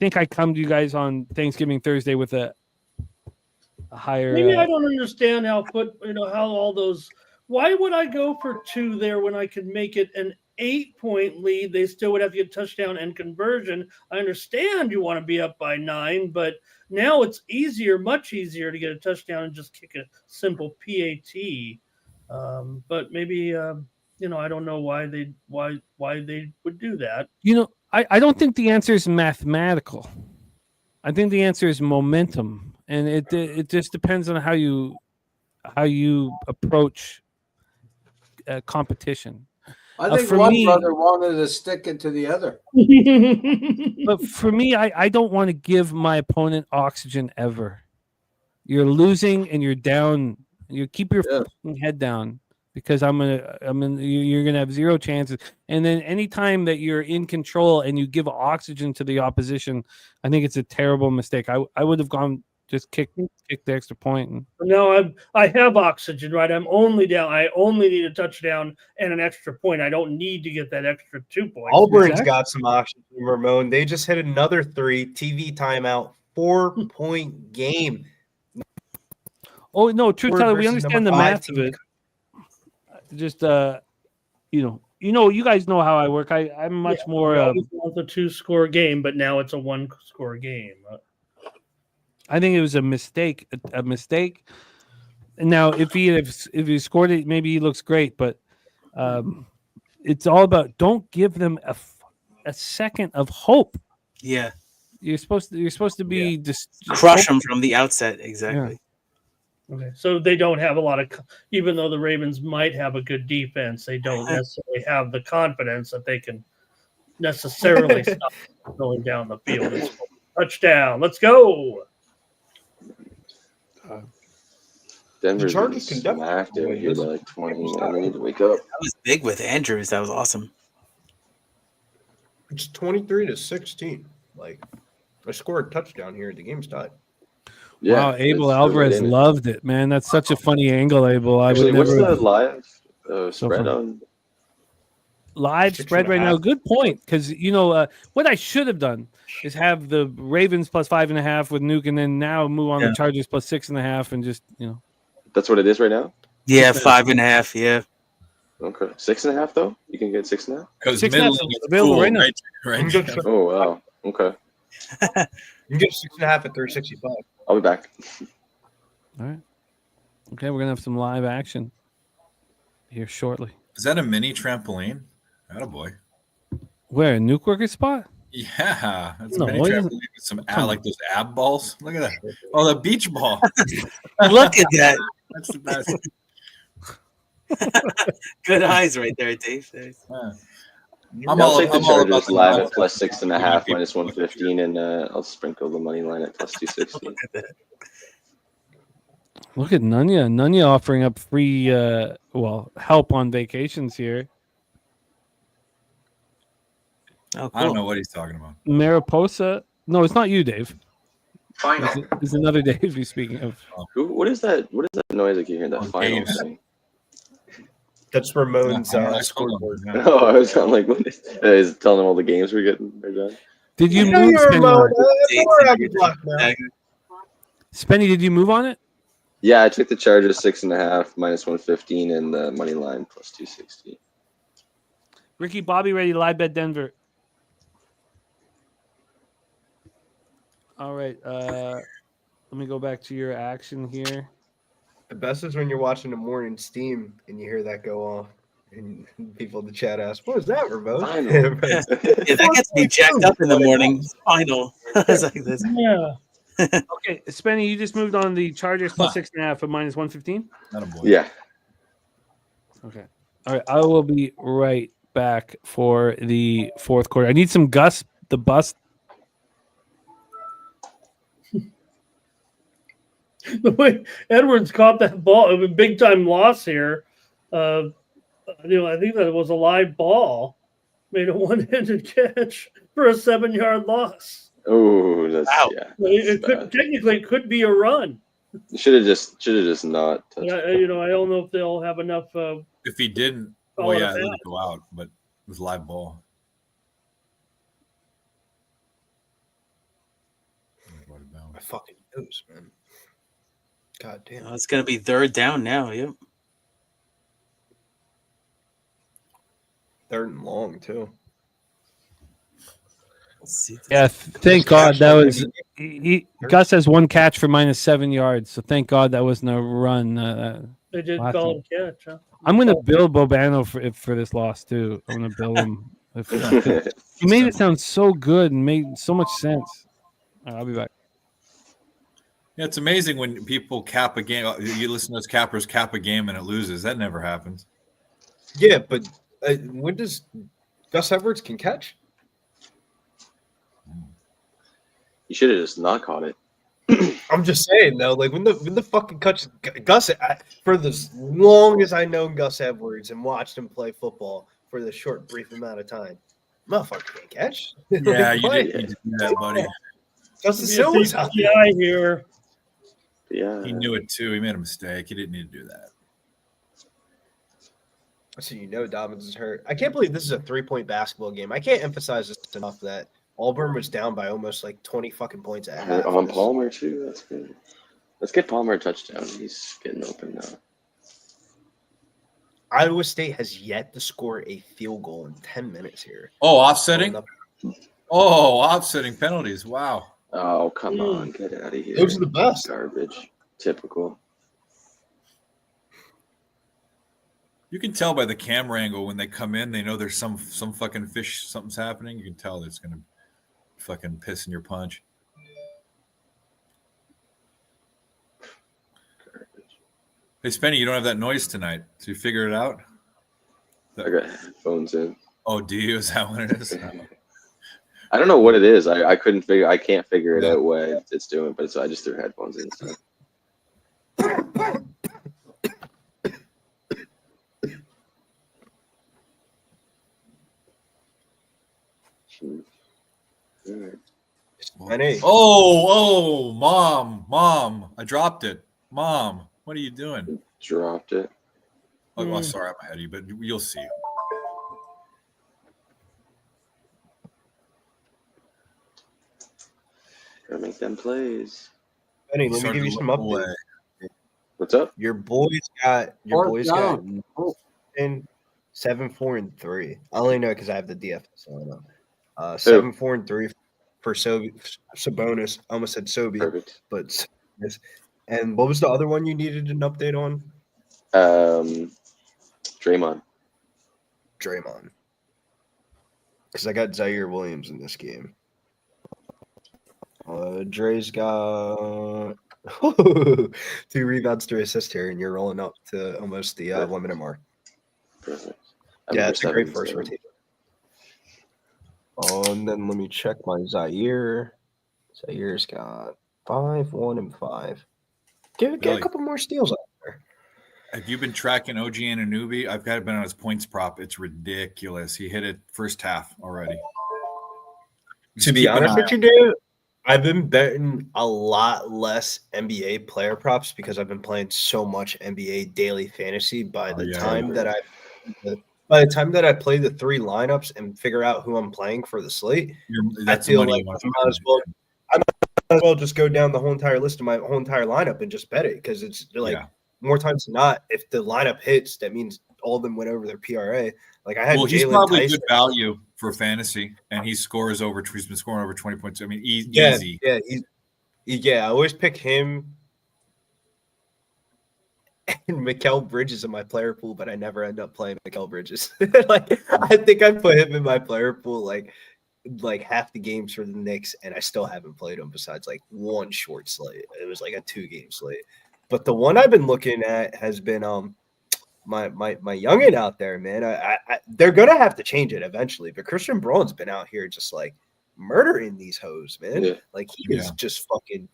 think I come to you guys on Thanksgiving Thursday with a higher. Maybe I don't understand how all those. Why would I go for 2 there when I could make it an 8-point lead? They still would have to get touchdown and conversion. I understand you want to be up by 9, but now it's much easier to get a touchdown and just kick a simple PAT. But maybe I don't know why they would do that. I don't think the answer is mathematical. I think the answer is momentum, and it just depends on how you approach competition. I think for one me- brother wanted to stick it to the other. But for me, I don't want to give my opponent oxygen ever. You're losing and you're down. You keep your fucking head down, because you're gonna have 0 chances. And then anytime that you're in control and you give oxygen to the opposition, I think it's a terrible mistake. I would have gone just kick the extra point. And No, I have oxygen, right? I'm only down. I only need a touchdown and an extra point. I don't need to get that extra 2 points. Auburn's got some oxygen, Ramon. They just hit another 3 TV timeout, 4-point game. Oh no, truth teller, we versus understand the number 5 math of team. it. Just you guys know how I work. I'm much more. It's a 2-score game, but now it's a 1-score game. I think it was a mistake. A mistake. And now, if he scored it, maybe he looks great. But it's all about don't give them a second of hope. Yeah. You're supposed to be just Crush them from the outset. Exactly. Okay, so they don't have a lot of, even though the Ravens might have a good defense, they don't necessarily have the confidence that they can necessarily stop going down the field. It's touchdown. Let's go. Denver's Chargers getting can smacked definitely out here by like 20. I need to wake up. That was big with Andrews. That was awesome. It's 23-16. Like, I scored a touchdown here. The game's tied. Yeah, wow, Abel it's Alvarez right in it. loved it, man. That's such a funny angle, Abel. I Actually, would what's never the live spread fun. on? live 6.5. spread right now. Good point, because what I should have done is have the Ravens plus 5.5 with Nuke, and then now move on the Chargers plus 6.5, and just That's what it is right now. Yeah, 5.5. Yeah. Okay, 6.5 though. You can get 6.5. Because 6.5 middling is is available cool, right now. right? Oh wow. Okay, You can get 6.5 at 365. I'll be back. All right. Okay, we're gonna have some live action here shortly. Is that a mini trampoline? Attaboy. Where, Nuke Worker spot? Yeah, that's No, a mini it trampoline isn't. with some like those ab balls. Look at that. Oh, the beach ball. Look at that. That's the best. Good eyes right there, Dave. Yeah. I'll take the I'm all about Chargers the live live at plus 6.5 minus 115, and I'll sprinkle the money line at plus 260. Look at Nunya. Nunya offering up free help on vacations here. Oh, cool. I don't know what he's talking about. Mariposa. No, it's not you, Dave. Final. It's another Dave you're speaking of. What is that? What is that noise I keep hearing? That final Dave's. thing. That's Ramon's I scoreboard. Oh, I was like, what is telling them all the games we're getting? They're done. Did you Yeah, move, you're Ramon. Spenny? Don't worry, I'll be blocked now. Spenny, did you move on it? Yeah, I took the Chargers 6.5 minus 115 and the money line plus 260. Ricky Bobby ready to live bet Denver. All right. Let me go back to your action here. The best is when you're watching the morning steam and you hear that go off, and people in the chat ask, "What was that, Ramon?" Final. Yeah, that gets me jacked up in the morning. Final. It's like this. Yeah. Okay, Spenny, you just moved on the Chargers plus 6.5 for minus 115. Attaboy. Yeah. Okay. All right. I will be right back for the fourth quarter. I need some Gus the Bus. The way Edwards caught that ball, it was a big time loss here. I think that it was a live ball, made a one-handed catch for a 7-yard loss. Oh, that's Wow. yeah. It could technically it could be a run. Should have just not touched. I don't know if they'll have enough. If he didn't, Call it a let pass. it go out, but it was live ball. My fucking nose, man. God damn. Oh, it's gonna be third down now. Yep. Third and long too. Let's see. Yeah, thank God that was. Gus has one catch for minus 7 yards, so thank God that wasn't a run. They did Last call one. it a catch. Huh? I'm going to bill Bobano for this loss too. I'm going to bill him. He made it sound so good and made so much sense. All right, I'll be back. Yeah, it's amazing when people cap a game. You listen to those cappers cap a game and it loses. That never happens. Yeah, but when does Gus Edwards can catch? You should have just not caught it. I'm just saying though, like when the fucking catch Gus for as long as I know Gus Edwards and watched him play football for the short brief amount of time, motherfucker can't catch. Yeah, Like, you why? didn't need to do that, buddy. Justice Hill was out there. PI here. Yeah. He knew it too. He made a mistake. He didn't need to do that. So Dobbins is hurt. I can't believe this is a 3-point basketball game. I can't emphasize this enough that Auburn was down by almost like 20 fucking points at half. On Palmer too. That's good. Let's get Palmer a touchdown. He's getting open now. Iowa State has yet to score a field goal in 10 minutes here. Oh, offsetting. Oh, offsetting penalties. Wow. Oh, come on. Get out of here. Those are the best. Garbage. Typical. You can tell by the camera angle when they come in, they know there's some fucking fish, something's happening. You can tell that it's going to fucking piss in your punch. Hey, Spenny, you don't have that noise tonight. So you figure it out? I got headphones in. Oh, do you? Is that what it is? I don't know what it is. I can't figure it out what it's doing, but I just threw headphones in. So. Oh, mom, I dropped it. Mom, what are you doing? Dropped it. Oh, sorry, I'm ahead of you, but you'll see. Gotta make them plays. Benny, let me give you some updates. What's up? Your boys got in 7-4-3. I only know because I have the DFS on up. 7-4-3 for Sabonis. I almost said Sobe. Perfect. But and what was the other one you needed an update on? Draymond. Because I got Zaire Williams in this game. Dre's got 2 rebounds to assist here, and you're rolling up to almost the 1 minute mark. Perfect. Yeah, it's a great first rotation. And then let me check my Zaire. Zaire's got 5, 1, and 5. Get a couple more steals out there. Have you been tracking OG Anunoby? I've got it been on his points prop. It's ridiculous. He hit it first half already. To be honest with you, Dave, I've been betting a lot less NBA player props because I've been playing so much NBA daily fantasy. By the time that I play the 3 lineups and figure out who I'm playing for the slate, I feel like I might as well just go down the whole entire list of my whole entire lineup and just bet it, because it's like more times than not, if the lineup hits, that means all of them went over their PRA. Like I had he's Jalen probably Tyson. good value for fantasy, and he's been scoring over 20 points. I mean, easy. I always pick him and Mikal Bridges in my player pool, but I never end up playing Mikal Bridges. Like I think I put him in my player pool like half the games for the Knicks, and I still haven't played him besides like 1 short slate. It was like a 2-game slate. But the one I've been looking at has been my youngin out there, man. They're gonna have to change it eventually. But Christian Braun's been out here just like murdering these hoes, man. Yeah. Like he is just fucking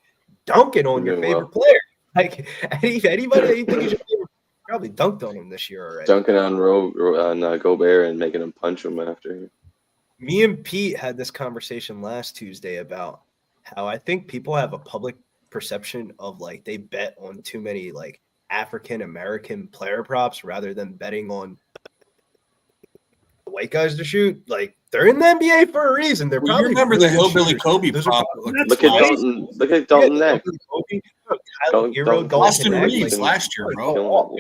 dunking on your favorite player. Like anybody that you think is your favorite probably dunked on him this year already. Dunking on Gobert and making him punch him after. Me and Pete had this conversation last Tuesday about how I think people have a public perception of like they bet on too many like African American player props rather than betting on white guys to shoot. Like they're in the NBA for a reason. They're probably you remember really the hillbilly shooters. Kobe prop? Look at Dalton Neck. Austin Reeves last year, bro.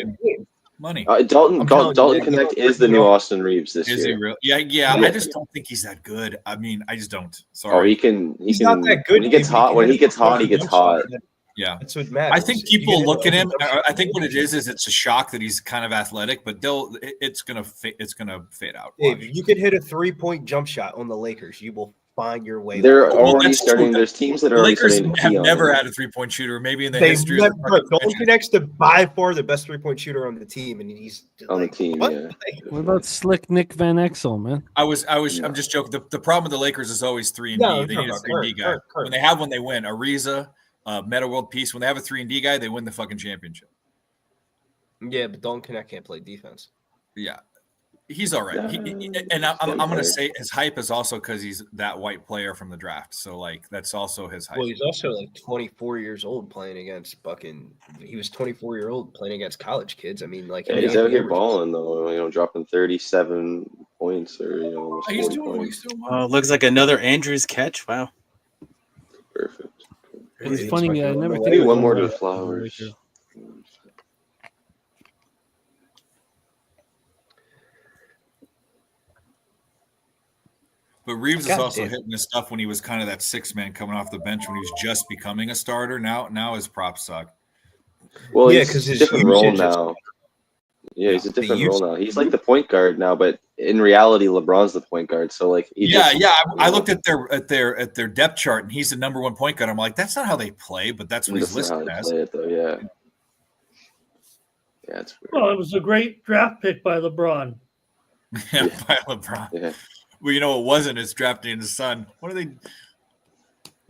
Money. Dalton Connect is the new Austin Reeves this year. Is he real? Yeah. I just don't think he's that good. I mean, I just don't. Sorry. Oh, he's not that good. When he gets hot, he gets hot. Yeah, that's what matters. I think people look at him. I think what it is it's a shock that he's kind of athletic, but it's gonna fade out. Dave, you could hit a 3-point jump shot on the Lakers. You will find your way. They're already starting. There's teams that are already Lakers starting to have never had a 3-point shooter, maybe in the history. Dalton Connect's by far the best 3-point shooter on the team, and he's on the team. What? Yeah. What about slick Nick Van Exel, man? I'm just joking. The problem with the Lakers is always 3-and-D. They need a 3-and-D guy. When they have one, they win. Ariza, Meta World Peace. When they have a 3-and-D guy, they win the fucking championship. Yeah, but Dalton Connect can't play defense. Yeah. He's all right. And I'm going to say his hype is also because he's that white player from the draft. So, like, that's also his hype. Well, he's also, like, 24 years old playing against he was 24-year-old playing against college kids. I mean, like. Yeah, he's out here balling, though, dropping 37 points or, almost 40 points. Looks like another Andrews catch. Wow. Perfect. It's funny. I never think maybe one more to the Flowers. But Reeves is God also damn. hitting his stuff when he was kind of that 6-man coming off the bench when he was just becoming a starter. Now his props suck. Well, Yeah, he's 'cause a his different role usage is- now. Yeah, he's a the different role usage- now. He's like the point guard now, but in reality, LeBron's the point guard. So like, I looked at their depth chart, and he's the number 1 point guard. I'm like, that's not how they play, but that's what he's That's not how listed they as. play it, though. Yeah, yeah, it's weird. Well, it was a great draft pick by LeBron. Yeah, by LeBron. Yeah. Well, you know, it wasn't. It's drafting in the sun. What are they?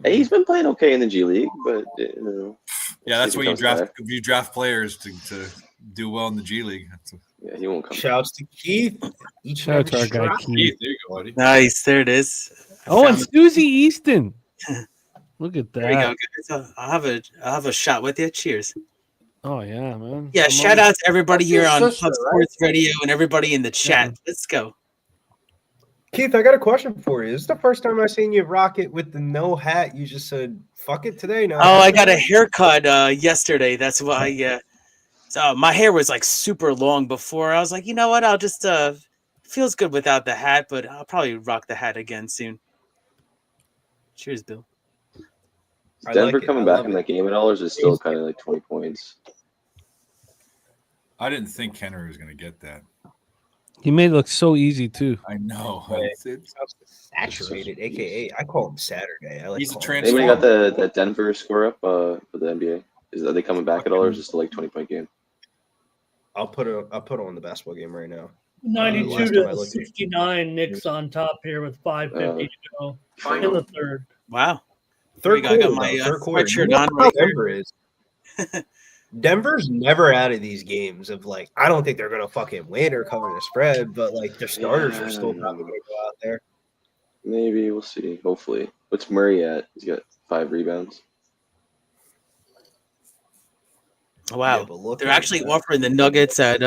Hey, he's been playing okay in the G League, but you know, Yeah, that's see why if he comes back. you draft players to do well in the G League. Yeah, he won't come. Shouts to Keith. Each Shout out to our and guy every Keith. There you go, buddy. Nice. There it is. Oh, and Susie Easton. Look at There you go, that. guys. I'll have a shot with you. Cheers. Oh yeah, man. Yeah, Come shout on. out to everybody That's here your on sister, Pub right? Sports Radio and everybody in the chat. Let's go. Keith, I got a question for you. This is the first time I've seen you rock it with the no hat. You just said, fuck it today. No. Oh, I got a haircut yesterday. That's why. Yeah. So my hair was like super long before. I was like, you know what? I'll just feels good without the hat, but I'll probably rock the hat again soon. Cheers, Bill. Is Denver coming back in that game at all, or is it still kind of like 20 points? I didn't think Henry was going to get that. He made it look so easy too. I know. Saturated, aka I call him Saturday. I like He's a calling him- Anybody got that Denver score up for the NBA? Are they coming back at all, or is it still like 20-point game? I'll put on the basketball game right now. 92 last time I to looked at it. 69. Knicks on top here with 5:50 to go in the third. Wow. Third I got quarter, my third quarter. sweatshirt You know on how right here. Denver is. Denver's never out of these games of like, I don't think they're gonna fucking win or cover the spread, but like their starters are still probably gonna go out there. Maybe we'll see. Hopefully, what's Murray at? He's got 5 rebounds. Wow. Yeah, but look They're at actually that. offering the Nuggets at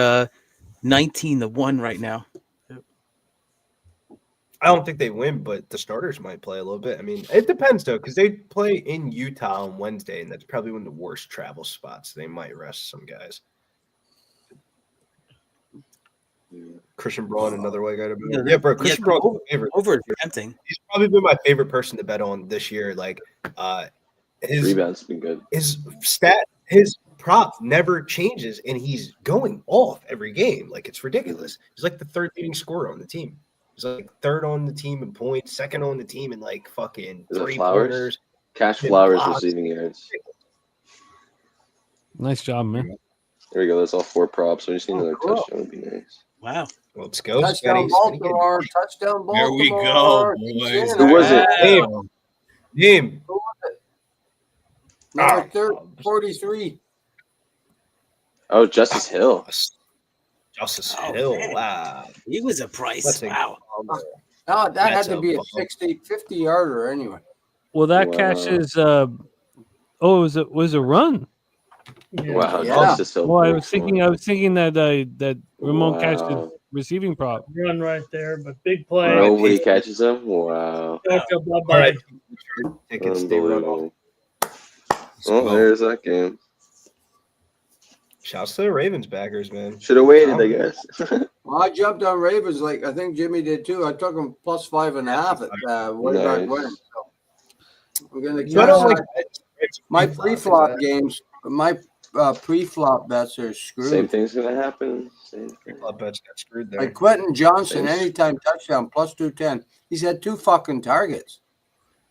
19-1 right now. I don't think they win, but the starters might play a little bit. I mean, it depends though, because they play in Utah on Wednesday, and that's probably one of the worst travel spots. They might rest some guys. Christian Braun, another way guy to bet on. Yeah, bro, Christian Braun's my favorite. Over is tempting. He's probably been my favorite person to bet on this year. Like, his Rebounds been good. his prop never changes, and he's going off every game. Like, it's ridiculous. He's like the third leading scorer on the team. He's like third on the team in points, second on the team in like fucking Is it 3 Flowers? pointers. Cash Yeah, Flowers blocks. receiving yards. Nice job, man. There we go. That's all 4 props. So we just need another cool. touchdown. Would be nice. Wow. Let's go, Touchdown Scotty. Baltimore. Touchdown Baltimore. There we go, boys. Who was it? Name. Number 43. Oh, Justice Hill. Justice Oh, Hill. man. Wow. He was a price. That's a- Wow. No, that That's had to a be a bump. 50 yarder anyway. Well, that Wow. catches. It was a run. Yeah. Wow, Yeah. Justice Hill. Well, I was thinking that Ramon catched Wow. the receiving prop. Run right there, but big play. Nobody catches him. Wow. Gotcha, bye-bye. All right. Tickets stay run off. Unbelievable. Well, there's that game. Shouts to the Ravens backers, man. Should have waited, I guess. Well, I jumped on Ravens like I think Jimmy did too. I took them plus 5.5 at way back Nice. when. So we're gonna So I don't like my pre-flop games. My pre-flop bets are screwed. Same thing's gonna happen. Same thing. I bet you got screwed there. Like Quentin Johnson, Thanks. anytime touchdown plus 210. He's had 2 fucking targets.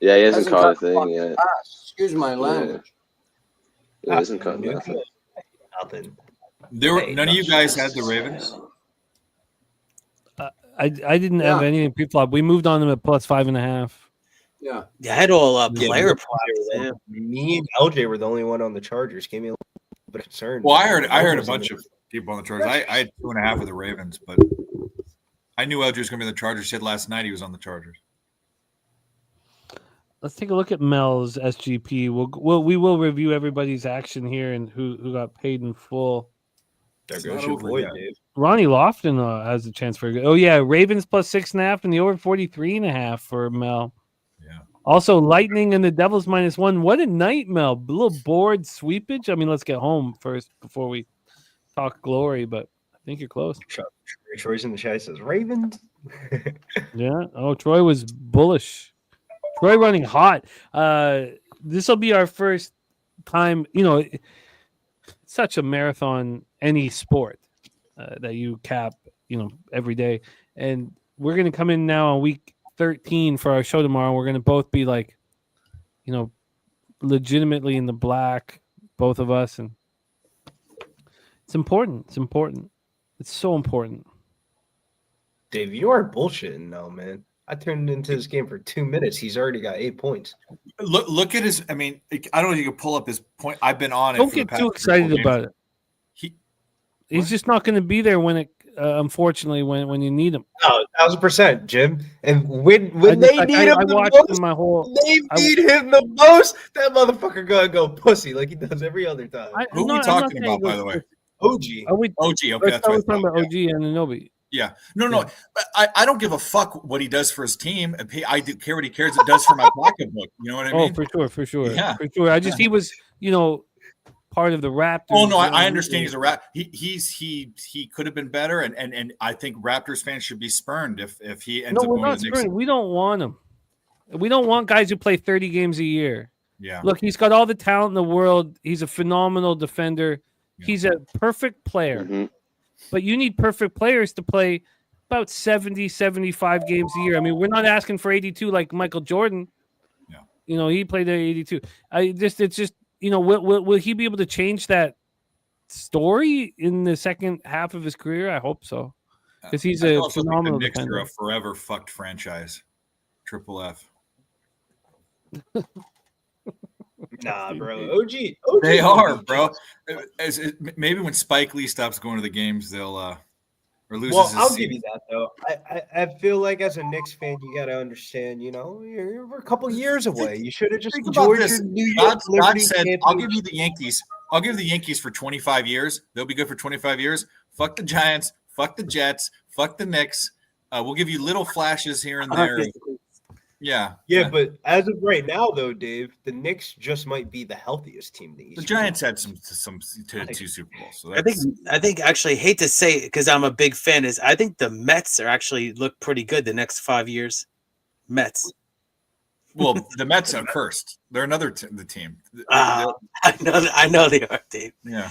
Yeah, he hasn't caught a caught thing fucking yet. pass. Excuse my language. Yeah, he hasn't caught nothing. Nothing. None of you guys had the Ravens. I didn't have Yeah. any pre-flop. We moved on them at plus 5.5. Yeah. They had all Yeah, player we're props. Yeah. Me and LJ were the only one on the Chargers. Gave me a little bit of concern. Well, I heard a bunch of people on the Chargers. I had 2.5 of the Ravens, but I knew LJ was going to be on the Chargers. He said last night he was on the Chargers. Let's take a look at Mel's SGP. We will review everybody's action here and who got paid in full. There It's goes not your over boy, yet. Dave. Ronnie Lofton has a chance for a good. Oh yeah, Ravens plus 6.5 and the over 43.5 for Mel. Yeah. Also, Lightning and the Devils -1. What a night, Mel. A little board sweepage. I mean, let's get home first before we talk glory, but I think you're close. Troy's in the chat says Ravens. Yeah. Oh, Troy was bullish. Troy running hot. This will be our first time. It's such a marathon, any sport that you cap, every day. And we're going to come in now on week 13 for our show tomorrow. We're going to both be like, legitimately in the black, both of us. And it's important. It's important. It's so important. Dave, you are bullshitting now, man. I turned into this game for 2 minutes. He's already got 8 points. Look at his. I mean, I don't know if you can pull up his point. I've been on it. Don't get too excited about it. He's just not going to be there when it. Unfortunately, when you need him. Oh, 1,000%, Jim. And when they need him the most, they need him the most. That motherfucker gonna go pussy like he does every other time. Who are we talking about, by the way? OG. OG. Okay, that's what we're talking about. OG and Anobi. Yeah. No. But I don't give a fuck what he does for his team. I do care what he cares. It does for my pocketbook. You know what I mean? Oh, for sure. Yeah. For sure. He was, part of the Raptors. Oh no, I understand he's a Raptor. He could have been better, and I think Raptors fans should be spurned if he ends up going to the Knicks. We don't want him. We don't want guys who play 30 games a year. Yeah. Look, he's got all the talent in the world. He's a phenomenal defender. Yeah. He's a perfect player. Mm-hmm. But you need perfect players to play about 70, 75 games a year. I mean, we're not asking for 82 like Michael Jordan. Yeah. He played at 82. It's just will he be able to change that story in the second half of his career? I hope so, because he's a phenomenal defender. The Knicks are a forever fucked franchise. Triple F. Nah, bro. OG. They are, bro. Maybe when Spike Lee stops going to the games, they'll or loses. Well, his I'll seat. give you that though. I feel like as a Knicks fan, you got to understand. You're a couple years away. You should have just enjoyed your New York Liberty championship. I'll give you the Yankees. I'll give the Yankees for 25 years. They'll be good for 25 years. Fuck the Giants. Fuck the Jets. Fuck the Knicks. We'll give you little flashes here and there. Yeah. But as of right now, though, Dave, the Knicks just might be the healthiest team in the East. The Giants had some two Super Bowls. So I think actually hate to say it because I'm a big fan. I think the Mets are actually look pretty good the next 5 years. Mets. Well, the Mets are cursed. They're another the team. I know they are, Dave. Yeah.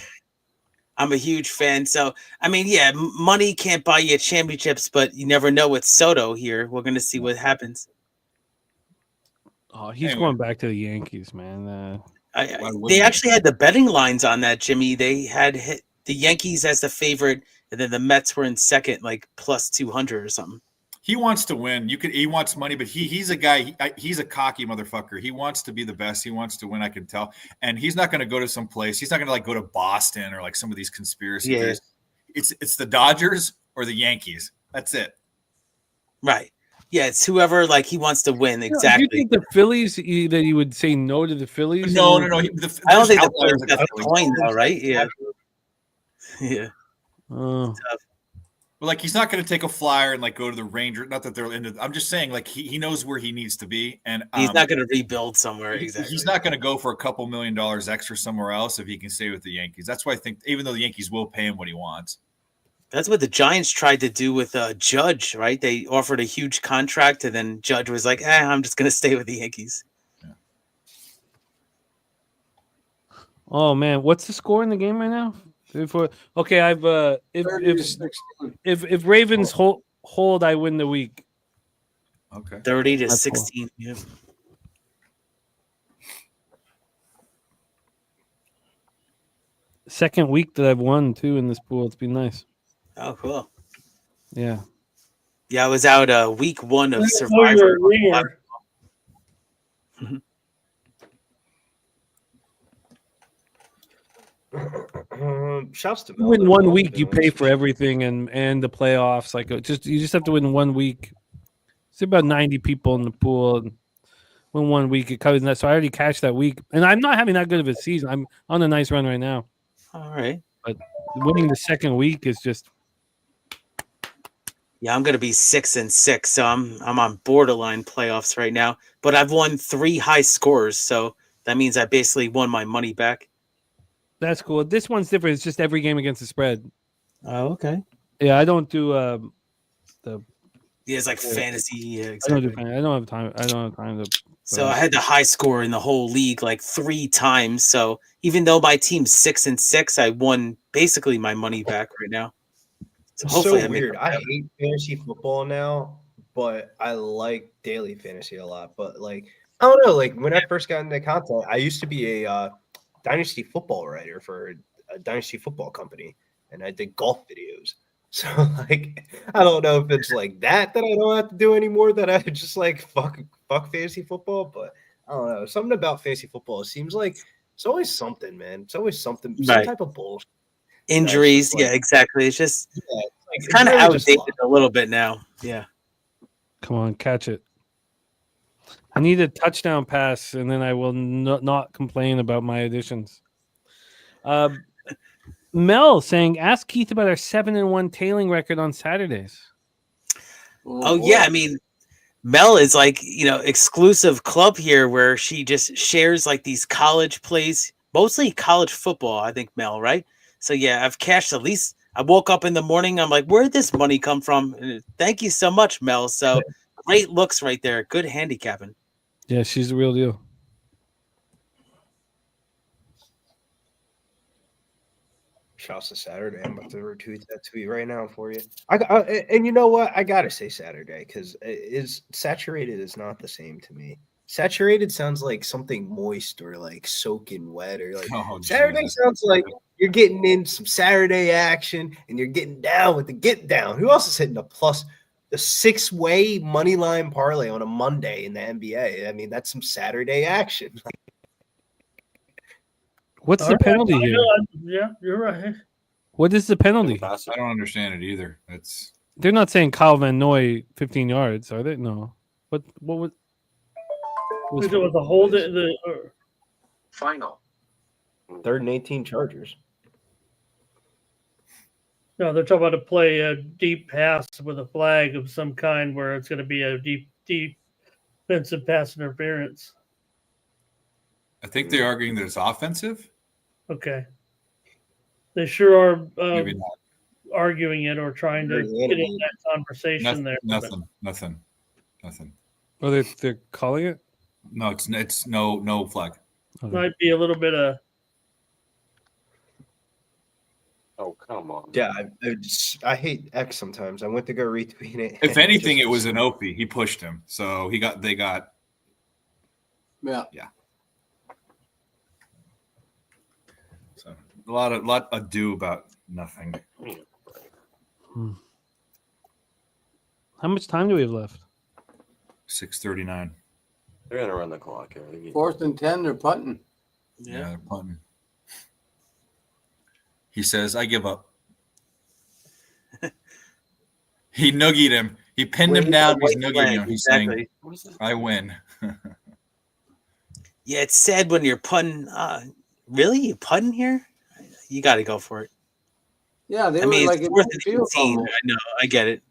I'm a huge fan. So, I mean, yeah, money can't buy you championships, but you never know with Soto here. We're going to see what happens. Oh, he's going back to the Yankees, man. They actually had the betting lines on that, Jimmy. They had hit the Yankees as the favorite, and then the Mets were in second, like plus 200 or something. He wants to win. He wants money, but he's a guy. He's a cocky motherfucker. He wants to be the best. He wants to win. I can tell. And he's not going to go to some place. He's not going to go to Boston or like some of these conspiracy theories. It's the Dodgers or the Yankees. That's it. Right. Yeah, it's whoever he wants to win. Exactly. Do you think the Phillies that you would say no to the Phillies? No. I don't think the players got the coin though, right? Yeah. Yeah. Oh. But he's not going to take a flyer and go to the Rangers. Not that they're into. I'm just saying he knows where he needs to be, and he's not going to rebuild somewhere. Exactly. He's not going to go for a couple $1 million extra somewhere else if he can stay with the Yankees. That's why I think even though the Yankees will pay him what he wants. That's what the Giants tried to do with Judge, right? They offered a huge contract, and then Judge was like, I'm just going to stay with the Yankees. Yeah. Oh, man. What's the score in the game right now? Okay, I've if Ravens hold, I win the week. Okay. 30-16. Cool. Yeah. Second week that I've won, too, in this pool. It's been nice. Oh, cool. Yeah. Yeah, I was out week 1 of Survivor. Shouts to you win 1 week, you pay for everything and the playoffs. You just have to win 1 week. It's about 90 people in the pool. And win 1 week, it covers that. So I already cashed that week, and I'm not having that good of a season. I'm on a nice run right now. All right, but winning the second week is just. Yeah, I'm gonna be 6-6, so I'm on borderline playoffs right now. But I've won 3 high scores, so that means I basically won my money back. That's cool. This one's different. It's just every game against the spread. Oh, okay. Yeah, I don't do the. Yeah, it's like fantasy. Yeah, I don't exactly. do. I don't have time. I don't have time to. So I had the high score in the whole league like 3 times. So even though my team's 6-6, I won basically my money back right now. So It's hopefully so I make weird. up I that. hate fantasy football now, but I like daily fantasy a lot. But like, I don't know. Like when I first got into content, I used to be a dynasty football writer for a dynasty football company, and I did golf videos. So like, I don't know if it's like that I don't have to do anymore. That I just like fuck fantasy football. But I don't know. Something about fantasy football. It seems like it's always something, man. It's always something, some Right. type of bullshit. Injuries. like- Yeah, exactly. It's just Yeah, it's kind of really just outdated luck. a little bit now. Yeah. Come on, catch it. I need a touchdown pass, and then I will not complain about my additions. Mel saying, "Ask Keith about our 7-1 tailing record on Saturdays." Oh yeah, I mean, Mel is like, exclusive club here where she just shares like these college plays, mostly college football, I think, Mel, right? So yeah, I've cashed at least. I woke up in the morning, I'm like, where'd this money come from? And thank you so much, Mel. So great looks right there. Good handicapping. Yeah, she's the real deal. Shouts to Saturday. I'm about to retweet that tweet right now for you. And you know what? I gotta say Saturday because is saturated is not the same to me. Saturated sounds like something moist or like soaking wet or like Saturday Jesus. sounds like you're getting in some Saturday action and you're getting down with the get down. Who else is hitting the 6-way money line parlay on a Monday in the NBA? I mean, that's some Saturday action. What's the penalty here? Yeah, you're right. What is the penalty? I don't understand it either. They're not saying Kyle Van Noy 15 yards, are they? No. What was? It was a hold. Final. 3rd and 18 Chargers. No, they're talking about to play a deep pass with a flag of some kind where it's going to be a deep defensive pass interference. I think they're arguing that it's offensive. Okay. They sure are Maybe not. arguing it or trying to get in that conversation there. Nothing. Oh, they're calling it? No, it's no flag. Okay. Might be a little bit of. Oh, come on. Yeah, I hate X sometimes. I went to go retweet it. If anything, it was an Opie. He pushed him, so they got. Yeah. So a lot ado about nothing. How much time do we have left? 6:39. They're gonna run the clock here. 4th and 10, they're punting. Yeah, they're punting. He says, "I give up." He noogied him. He pinned him down. He's noogied him. He's saying, "I win." Yeah, it's sad when you're punting. Really, you punting here? You got to go for it. Yeah, they I were mean, like it's in worth midfield. it. I know, I get it.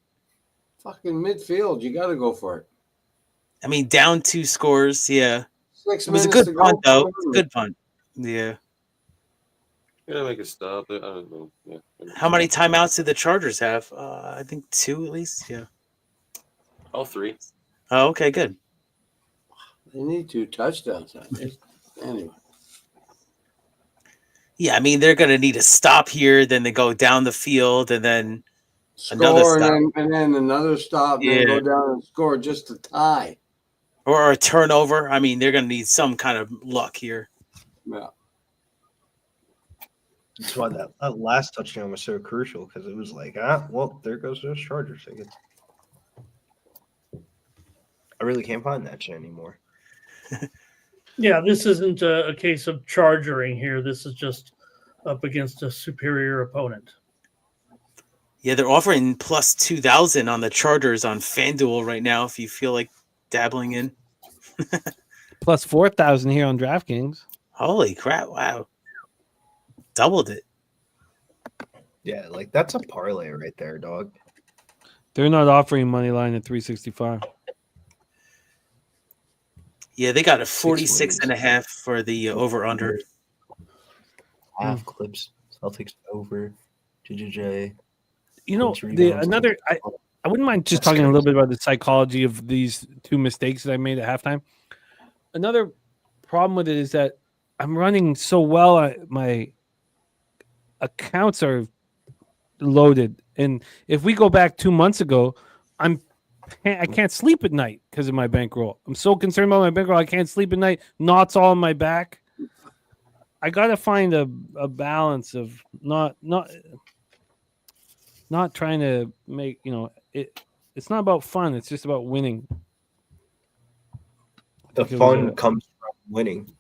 Fucking midfield, you got to go for it. I mean, down 2 scores. Yeah, 6 it was a minutes good to punt, go. though. It's a good punt. Yeah. You gotta make a stop. I don't know. Yeah. How many timeouts did the Chargers have? I think 2 at least. Yeah. All 3. Oh, okay, good. They need 2 touchdowns. Anyway. Yeah, I mean, they're going to need a stop here. Then they go down the field, and then another Score stop. and then another stop, and then go down and score just to tie. Or a turnover. I mean, they're going to need some kind of luck here. Yeah. That's why that last touchdown was so crucial because it was like, well, there goes those Chargers. I really can't find that shit anymore. Yeah, this isn't a case of chargering here. This is just up against a superior opponent. Yeah, they're offering plus 2,000 on the Chargers on FanDuel right now if you feel like dabbling in. Plus 4,000 here on DraftKings. Holy crap. Wow. Doubled it. Yeah, like that's a parlay right there, dog. They're not offering money line at 365. Yeah, they got a 46.5 for the over-under. Half clips. Celtics over JJJ. You know, Points, rebounds, I wouldn't mind just talking a little bit about the psychology of these two mistakes that I made at halftime. Another problem with it is that I'm running so well. My accounts are loaded, and if we go back 2 months ago, I can't sleep at night because of my bankroll. I'm so concerned about my bankroll. I can't sleep at night. Knots all on my back. I gotta find a balance of not trying to make it's not about fun. It's just about winning. The fun comes from winning.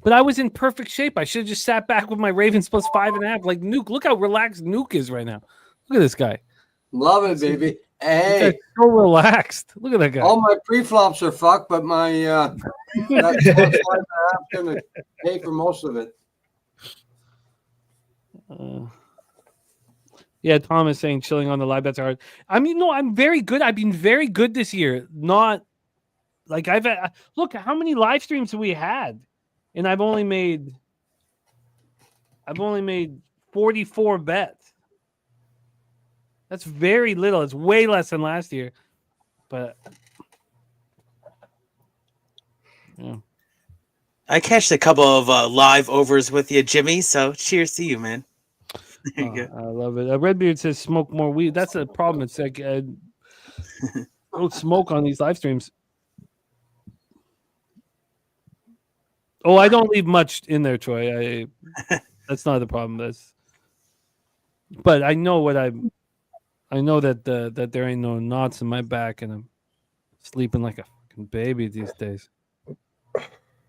But I was in perfect shape. I should have just sat back with my Ravens plus 5.5. Like Nuke, look how relaxed Nuke is right now. Look at this guy. Love it, baby. Hey, so relaxed. Look at that guy. All my pre-flops are fucked, but my that plus 5.5 gonna pay for most of it. Yeah, Tom is saying chilling on the live bets are hard. I mean, no, I'm very good. I've been very good this year. Not like look how many live streams we had, and I've only made 44 bets. That's very little. It's way less than last year, but yeah. I cashed a couple of live overs with you, Jimmy. So cheers to you, man. There you go. I love it. Redbeard says smoke more weed. That's a problem. It's like don't smoke on these live streams. Oh, I don't leave much in there, Troy. That's not the problem. But I know what I know that there ain't no knots in my back, and I'm sleeping like a fucking baby these days.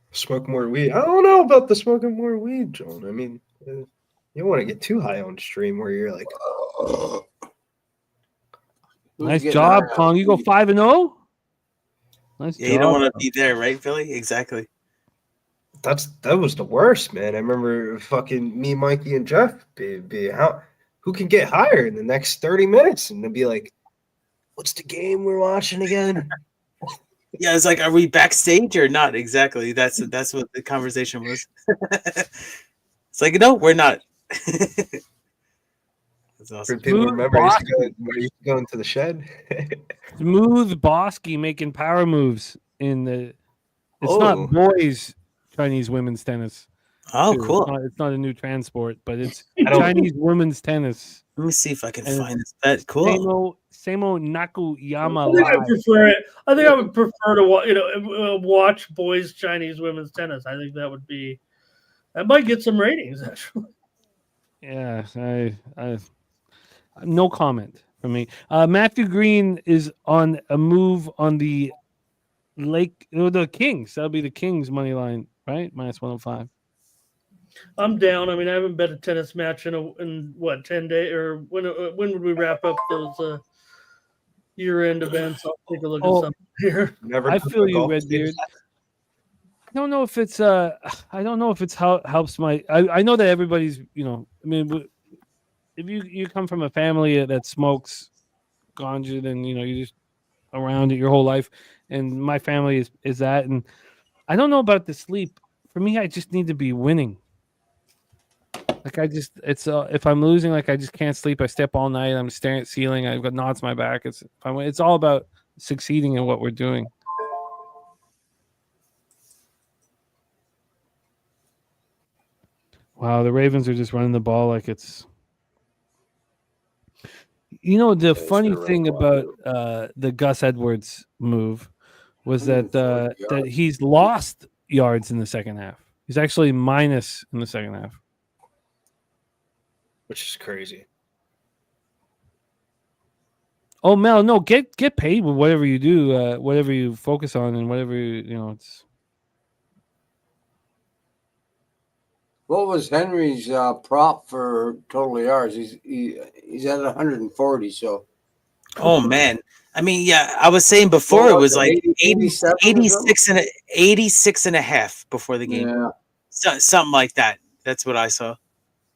Smoke more weed. I don't know about the smoking more weed, John. I mean, you don't want to get too high on stream where you're like, nice job, Kong. You go 5-0. Nice job. You don't want to be there, right, Billy? Exactly. That was the worst, man. I remember fucking me, Mikey, and Jeff who can get higher in the next 30 minutes and then be like, what's the game we're watching again? Yeah, it's like, are we backstage or not? Exactly. That's what the conversation was. It's like, no, we're not. That's awesome. For people remember, I used to go into the shed. Smooth Bosky making power moves in the. It's not boys Chinese women's tennis. Oh, cool. It's not a new transport, but it's Chinese women's tennis. Let me see if I can find this bet. Cool. Samo Nakuyama. I think I would prefer to watch boys Chinese women's tennis. I think that might get some ratings actually. Yeah, I no comment from me. Matthew Green is on a move on the the Kings. That'll be the Kings money line, right? Minus 105. I'm down. I mean, I haven't bet a tennis match in what 10 days or when would we wrap up those year-end events? I'll take a look at something here. I feel you, Redbeard. I don't know if it's helps my. I know that everybody's I mean, if you come from a family that smokes ganja, then you're just around it your whole life, and my family is that, and I don't know about the sleep. For me, I just need to be winning. Like if I'm losing, like I just can't sleep. I stay up all night. I'm staring at the ceiling. I've got knots in my back. It's all about succeeding in what we're doing. Wow, the Ravens are just running the ball like it's. The funny thing about the Gus Edwards move was that he's lost yards in the second half. He's actually minus in the second half. Which is crazy. Oh, Mel, no, get paid with whatever you do, whatever you focus on, and whatever it's. What was Henry's prop for total yards? He's at 140. So. Oh man, I mean, yeah, I was saying before it was like 86 and a half before the game. Yeah. Something like that. That's what I saw.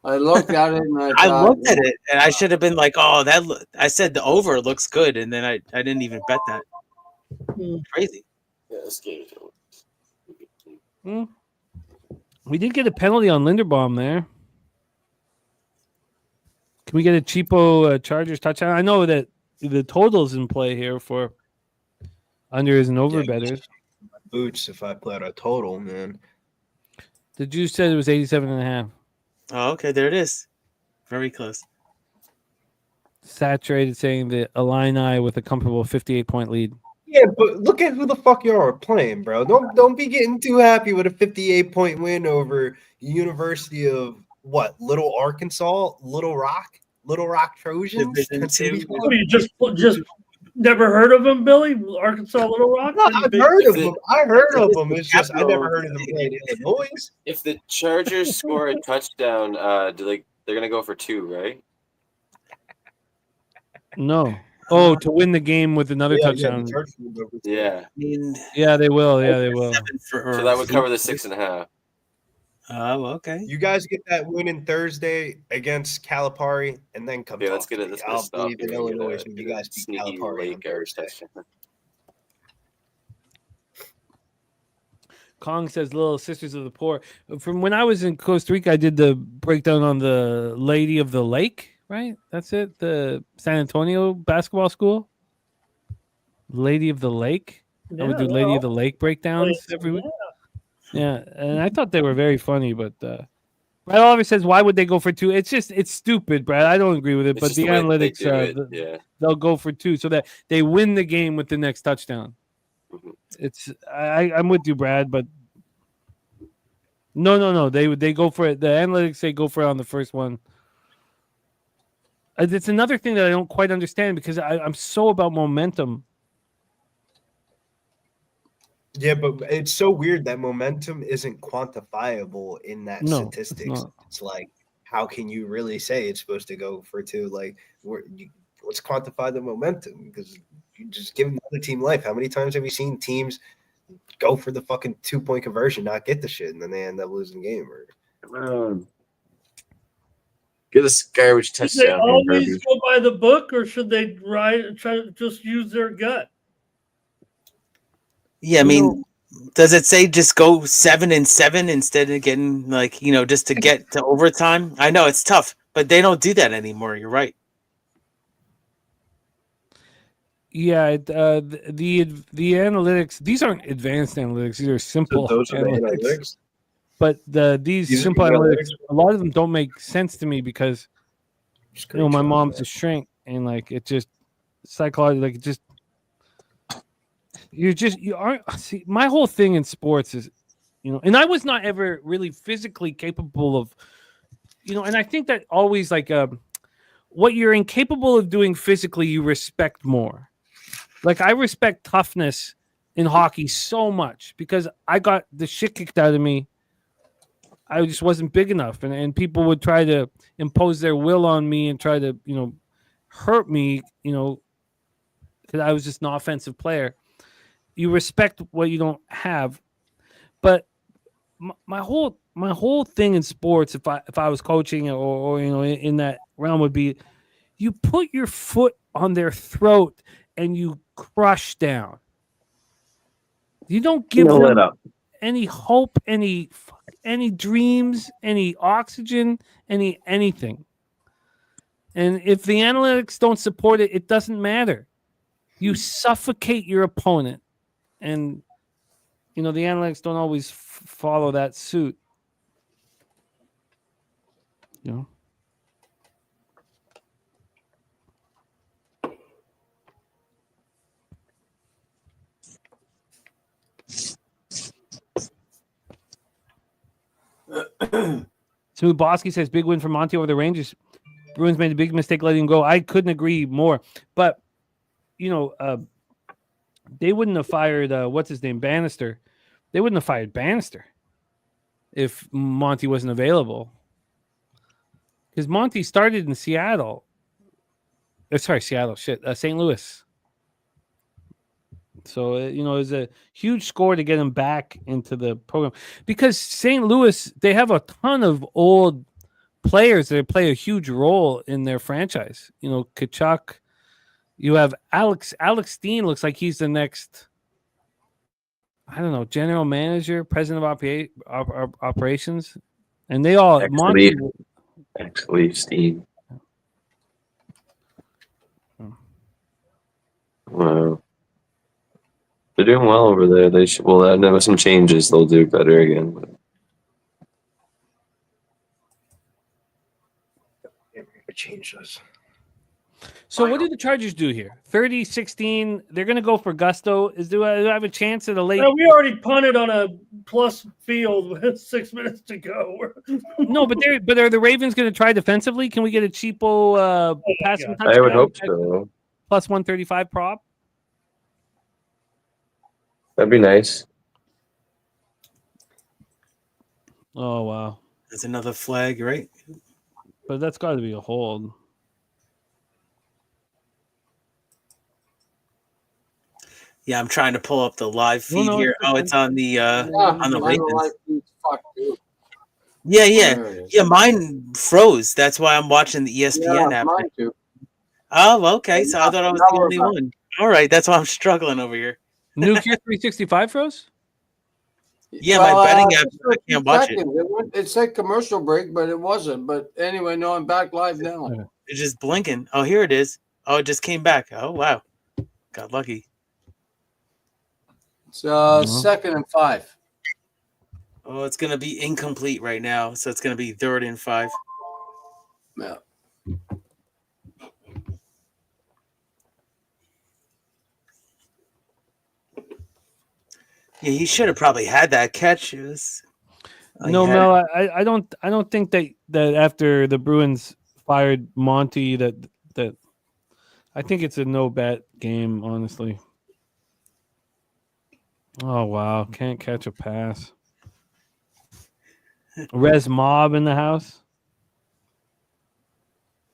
I looked at it and I looked at it and I should have been like, oh, I said the over looks good, and then I didn't even bet that. Crazy. Yeah, this game is over. We did get a penalty on Linderbaum there. Can we get a cheapo Chargers touchdown? I know that the total's in play here for unders and over betters. Boots if I put a total, man. The juice said it was 87.5. Oh, okay, there it is. Very close. Saturated saying the Illini with a comfortable 58-point lead. Yeah, but look at who the fuck y'all are playing, bro. Don't be getting too happy with a 58-point win over University of what? Little Arkansas, Little Rock Trojans. Division two. What, you just never heard of them, Billy? Arkansas Little Rock? No, I've heard of them. I heard of them. It's just I never heard of them playing Illinois. If the Chargers score a touchdown, they're gonna go for 2, right? No. Oh, to win the game with another touchdown. Yeah. I mean, Yeah, they will. Yeah, they will. So that would cover the 6.5. Oh, okay. You guys get that win in Thursday against Calipari, and then come. Yeah, talk let's get to it. me. Let's I'll stop believe in here and get Illinois a- when you get a guys beat sneaky Calipari on late Thursday. touchdown. Kong says Little Sisters of the Poor. From when I was in Costa Rica, I did the breakdown on the Lady of the Lake, right? That's it. The San Antonio basketball school. Lady of the Lake. I would do Lady of the Lake breakdowns every week. Yeah, and I thought they were very funny, but Brad always says, why would they go for 2? It's stupid, Brad. I don't agree with it, It's but just the the way that they analytics, do it, yeah. they'll go for 2 so that they win the game with the next touchdown. Mhm. I'm with you, Brad, but no. They go for it. The analytics say go for it on the first one. It's another thing that I don't quite understand because I'm so about momentum. Yeah, but it's so weird that momentum isn't quantifiable in that No, it's statistics. not. It's like, how can you really say it's supposed to go for 2? Like, let's quantify the momentum because you just give the other team life. How many times have you seen teams go for the fucking 2-point conversion, not get the shit, and then they end up losing the game? Or Get a garbage Should they always go by the book, or should they try to just use their gut? Yeah, I mean, does it say just go 7-7 instead of getting just to get to overtime? I know it's tough, but they don't do that anymore. You're right. Yeah, the analytics. These aren't advanced analytics. These are simple those are the analytics. analytics? But these These are simple the analytics, analytics? a lot of them don't make sense to me because my mom's man. a shrink, and it just psychologically, you aren't. See, my whole thing in sports is, and I was not ever really physically capable of, and I think that always what you're incapable of doing physically, you respect more. Like I respect toughness in hockey so much because I got the shit kicked out of me. I just wasn't big enough, and people would try to impose their will on me and try to, hurt me, because I was just an offensive player. You respect what you don't have, but my whole thing in sports, if I was coaching or in that realm, would be you put your foot on their throat and you crush down. You don't give them any hope, any dreams, any oxygen, anything. And if the analytics don't support it, it doesn't matter. You suffocate your opponent. And, the analytics don't always follow that suit. Smooth Bosky says big win for Monty over the Rangers. Bruins made a big mistake letting him go. I couldn't agree more. But, they wouldn't have fired, what's his name, Bannister. They wouldn't have fired Bannister if Monty wasn't available. Because Monty started in Seattle. St. Louis. So, it was a huge score to get him back into the program. Because St. Louis, they have a ton of old players that play a huge role in their franchise. Kachuk. You have Alex Steen looks like he's the next, I don't know, general manager, president of operations. And they all, Actually, Steen. Wow. They're doing well over there. They should. Well, I know with some changes, they'll do better again. But Change this. So what do the Chargers do here? 30-16. They're going to go for gusto. Do I have a chance at a late? We already punted on a plus field with 6 minutes to go. No, but are the Ravens going to try defensively? Can we get a cheapo passing touchdown? I would hope so. Plus 135 prop. That'd be nice. Oh wow, There's another flag, right? but that's got to be a hold. Yeah, I'm trying to pull up the live feed no, here. it's It's on the Ravens. There Yeah. it is. Yeah, mine froze. That's why I'm watching the ESPN app. Mine too. Oh, okay. So I thought I was the Now we're only back. one. All right, that's why I'm struggling over here. Nuke your 365 froze. Yeah, my betting app, I can't watch it. It said commercial break, but it wasn't. But anyway, no, I'm back live now. It's just blinking. Oh, here it is. Oh, it just came back. Oh, wow. Got lucky. It's 2nd and 5. Oh, it's going to be incomplete right now. So it's going to be 3rd and 5. Yeah. Yeah, he should have probably had that catch. It was, No, Mel, I don't think that after the Bruins fired Monty that I think it's a no bet game, honestly. Oh wow, can't catch a pass. Res Mob in the house.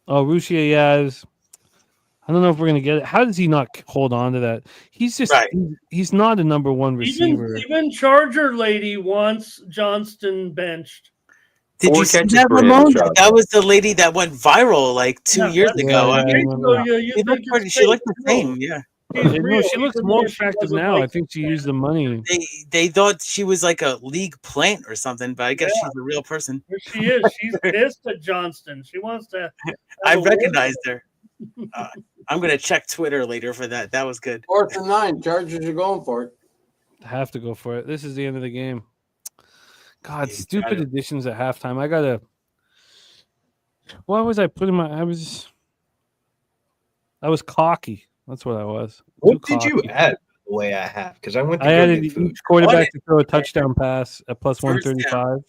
Oh, Ruscia, I don't know if we're gonna get it. How does he not hold on to that? He's just he's not a number one receiver. Even Charger lady wants Johnston benched. Did you see that, Ramon? That was the lady that went viral like 2 years ago. I mean, she looked the same. Yeah. No, she looks more attractive now. I think she used the money. They thought she was like a league plant or something, but I guess she's a real person. There she is. She's pissed at Johnston. She wants to. I recognized her. I'm gonna check Twitter later for that. That was good. 4th and 9. Chargers are going for it. Have to go for it. This is the end of the game. God, stupid additions at halftime. I gotta. Why was I putting my? I was cocky. That's what I was. What did you add the way I have? Because I went to I go added get food. each quarterback to throw a touchdown pass at plus 135.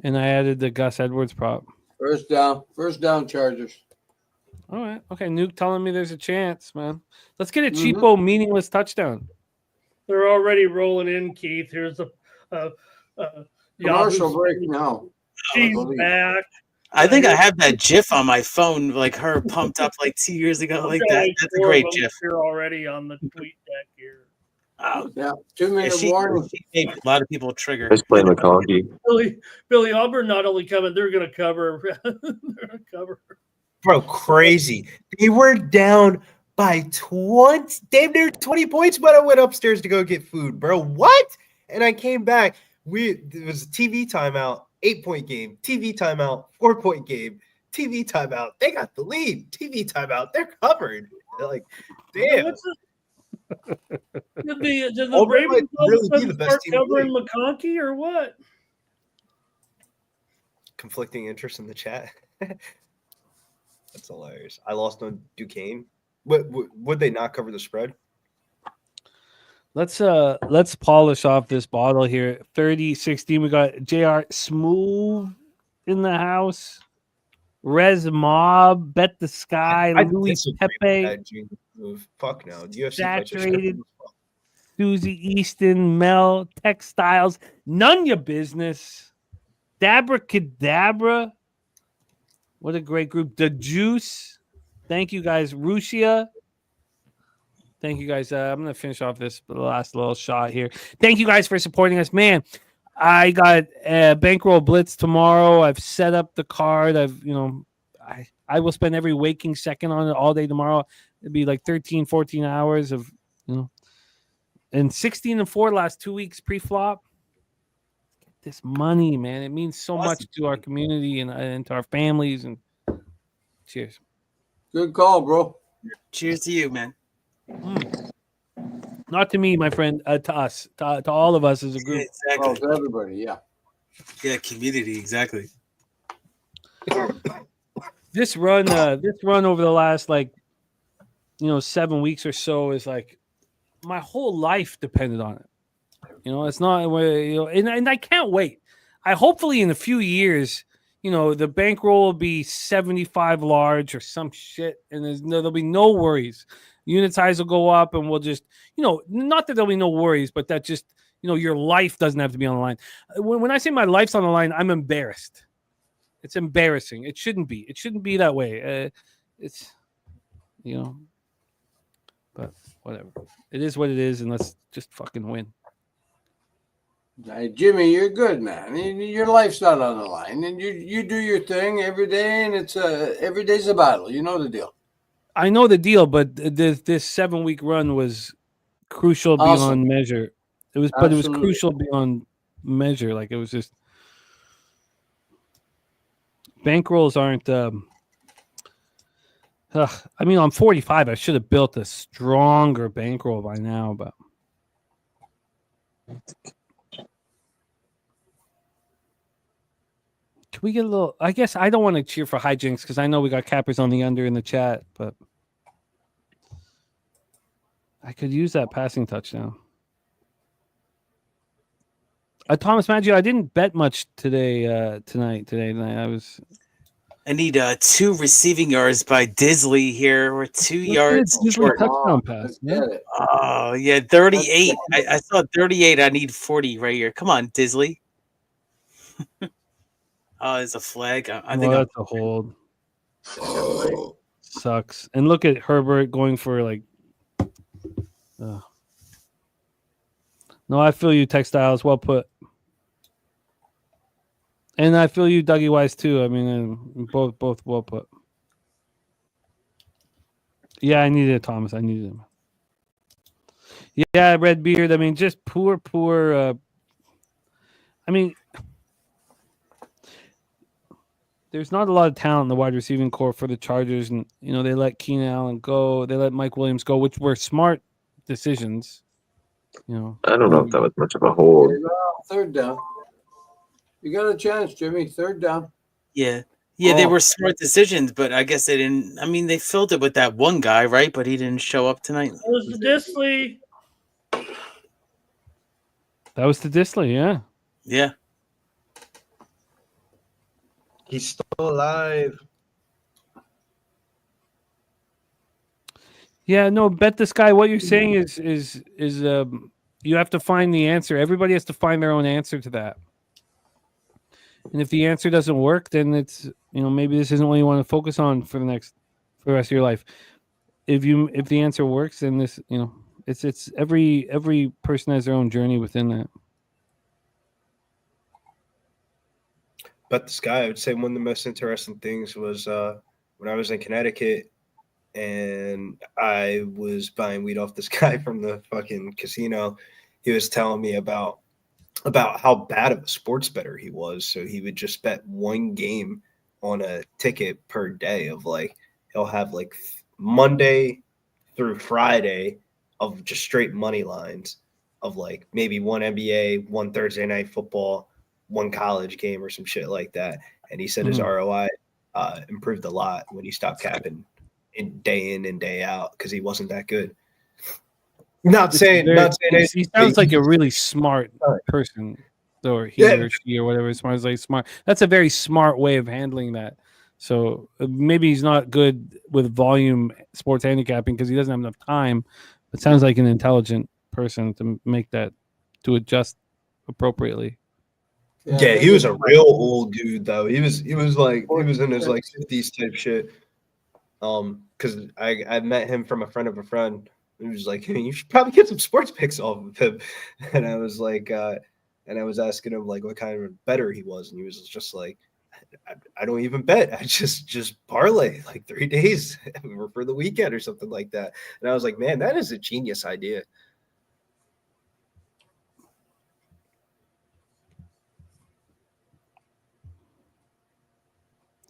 And I added the Gus Edwards prop. First down, Chargers. All right. Okay. Nuke telling me there's a chance, man. Let's get a cheapo, meaningless touchdown. They're already rolling in, Keith. Here's the Commercial break now. She's back. I think I have that GIF on my phone, like her pumped up like 2 years ago, like that. That's a great GIF. You're already on the tweet deck here. Oh, yeah, 2-minute warning. She made a lot of people trigger. Let's play McConkey. Billy Auburn not only coming, they're going to cover. They're going to cover. Bro, crazy. They were down by 20, damn near 20 points, but I went upstairs to go get food, bro. What? And I came back. It was a TV timeout, 8-point game. TV timeout, 4-point game. TV timeout. They got the lead. TV timeout. They're covered. They're like, damn. Did the Ravens really be the best start team in the covering McConkey or what? Conflicting interest in the chat. That's hilarious. I lost on Duquesne. Would they not cover the spread? Let's polish off this bottle here. 30-16. We got JR Smooth in the house. Res Mob, Bet the Sky, Louis Pepe. Fuck no. UFC Saturated. Susie Easton, Mel, Textiles. None your business. Dabra Cadabra. What a great group. The Juice. Thank you guys. Ruscia. Thank you guys. I'm going to finish off this last little shot here. Thank you guys for supporting us. Man, I got Bankroll Blitz tomorrow. I've set up the card. I will spend every waking second on it all day tomorrow. It'd be like 13, 14 hours of, and 16-4 last 2 weeks pre-flop. Get this money, man. It means so much to our community and to our families. And cheers. Good call, bro. Cheers to you, man. Not to me, my friend. To us, to all of us as a group. Oh, Exactly. to everybody, yeah. Yeah, community. Exactly. This run over the last 7 weeks or so is like my whole life depended on it. It's not and I can't wait. I hopefully in a few years, the bankroll will be 75 large or some shit, and there'll be no worries. Unit size will go up, and we'll just, not that there'll be no worries, but that just, your life doesn't have to be on the line. When I say my life's on the line, I'm embarrassed. It's embarrassing. It shouldn't be. It shouldn't be that way. It's, but whatever. It is what it is, and let's just fucking win. Hey, Jimmy, you're good, man. Your life's not on the line, and you do your thing every day, and it's every day's a battle. You know the deal. I know the deal, but this 7-week run was crucial beyond measure. But it was crucial beyond measure. Like, it was just bankrolls aren't. I mean, I'm 45. I should have built a stronger bankroll by now, but. Can we get a little? I guess I don't want to cheer for hijinks because I know we got cappers on the under in the chat, but I could use that passing touchdown. Thomas Maggio, I didn't bet much tonight. I need 2 receiving yards by Disley here. We're 2 yards short. Touchdown pass. Yeah. Oh, yeah, 38. I saw 38. I need 40 right here. Come on, Disley. Oh, it's a flag. I think that's a hold. Sucks. And look at Herbert going for No, I feel you, Textiles. Well put. And I feel you, Dougie Wise, too. I mean, both well put. Yeah, I needed it, Thomas. I needed him. Yeah, Redbeard. I mean, just poor. I mean, there's not a lot of talent in the wide receiving core for the Chargers, and they let Keenan Allen go, they let Mike Williams go, which were smart decisions. I don't know if that was much of a hold. Third down. You got a chance, Jimmy. Third down. Yeah, they were smart decisions, but I guess they didn't. I mean, they filled it with that one guy, right? But he didn't show up tonight. It was Disley. That was the Disley, yeah. Yeah. He's still alive. Yeah, no, bet this guy. What you're saying is you have to find the answer. Everybody has to find their own answer to that. And if the answer doesn't work, then it's maybe this isn't what you want to focus on for the rest of your life. If the answer works, then this it's every person has their own journey within that. But this guy, I would say one of the most interesting things was when I was in Connecticut and I was buying weed off this guy from the fucking casino. He was telling me about how bad of a sports bettor he was. So he would just bet one game on a ticket per day of he'll have Monday through Friday of just straight money lines of maybe one NBA, one Thursday night football, one college game or some shit like that. And he said his ROI improved a lot when he stopped capping in and day out because he wasn't that good. Not saying he sounds like a really smart person, or he or she or whatever. Smart is smart. That's a very smart way of handling that. So maybe he's not good with volume sports handicapping because he doesn't have enough time. But sounds like an intelligent person to make that, to adjust appropriately. Yeah, he was a real old dude though. He was in his 50s type shit. Because I met him from a friend of a friend. He was like, hey, you should probably get some sports picks off of him. And I was like, and I was asking him what kind of bettor he was, and he was just like, I don't even bet. I just parlay 3 days for the weekend or something like that. And I was like, man, that is a genius idea.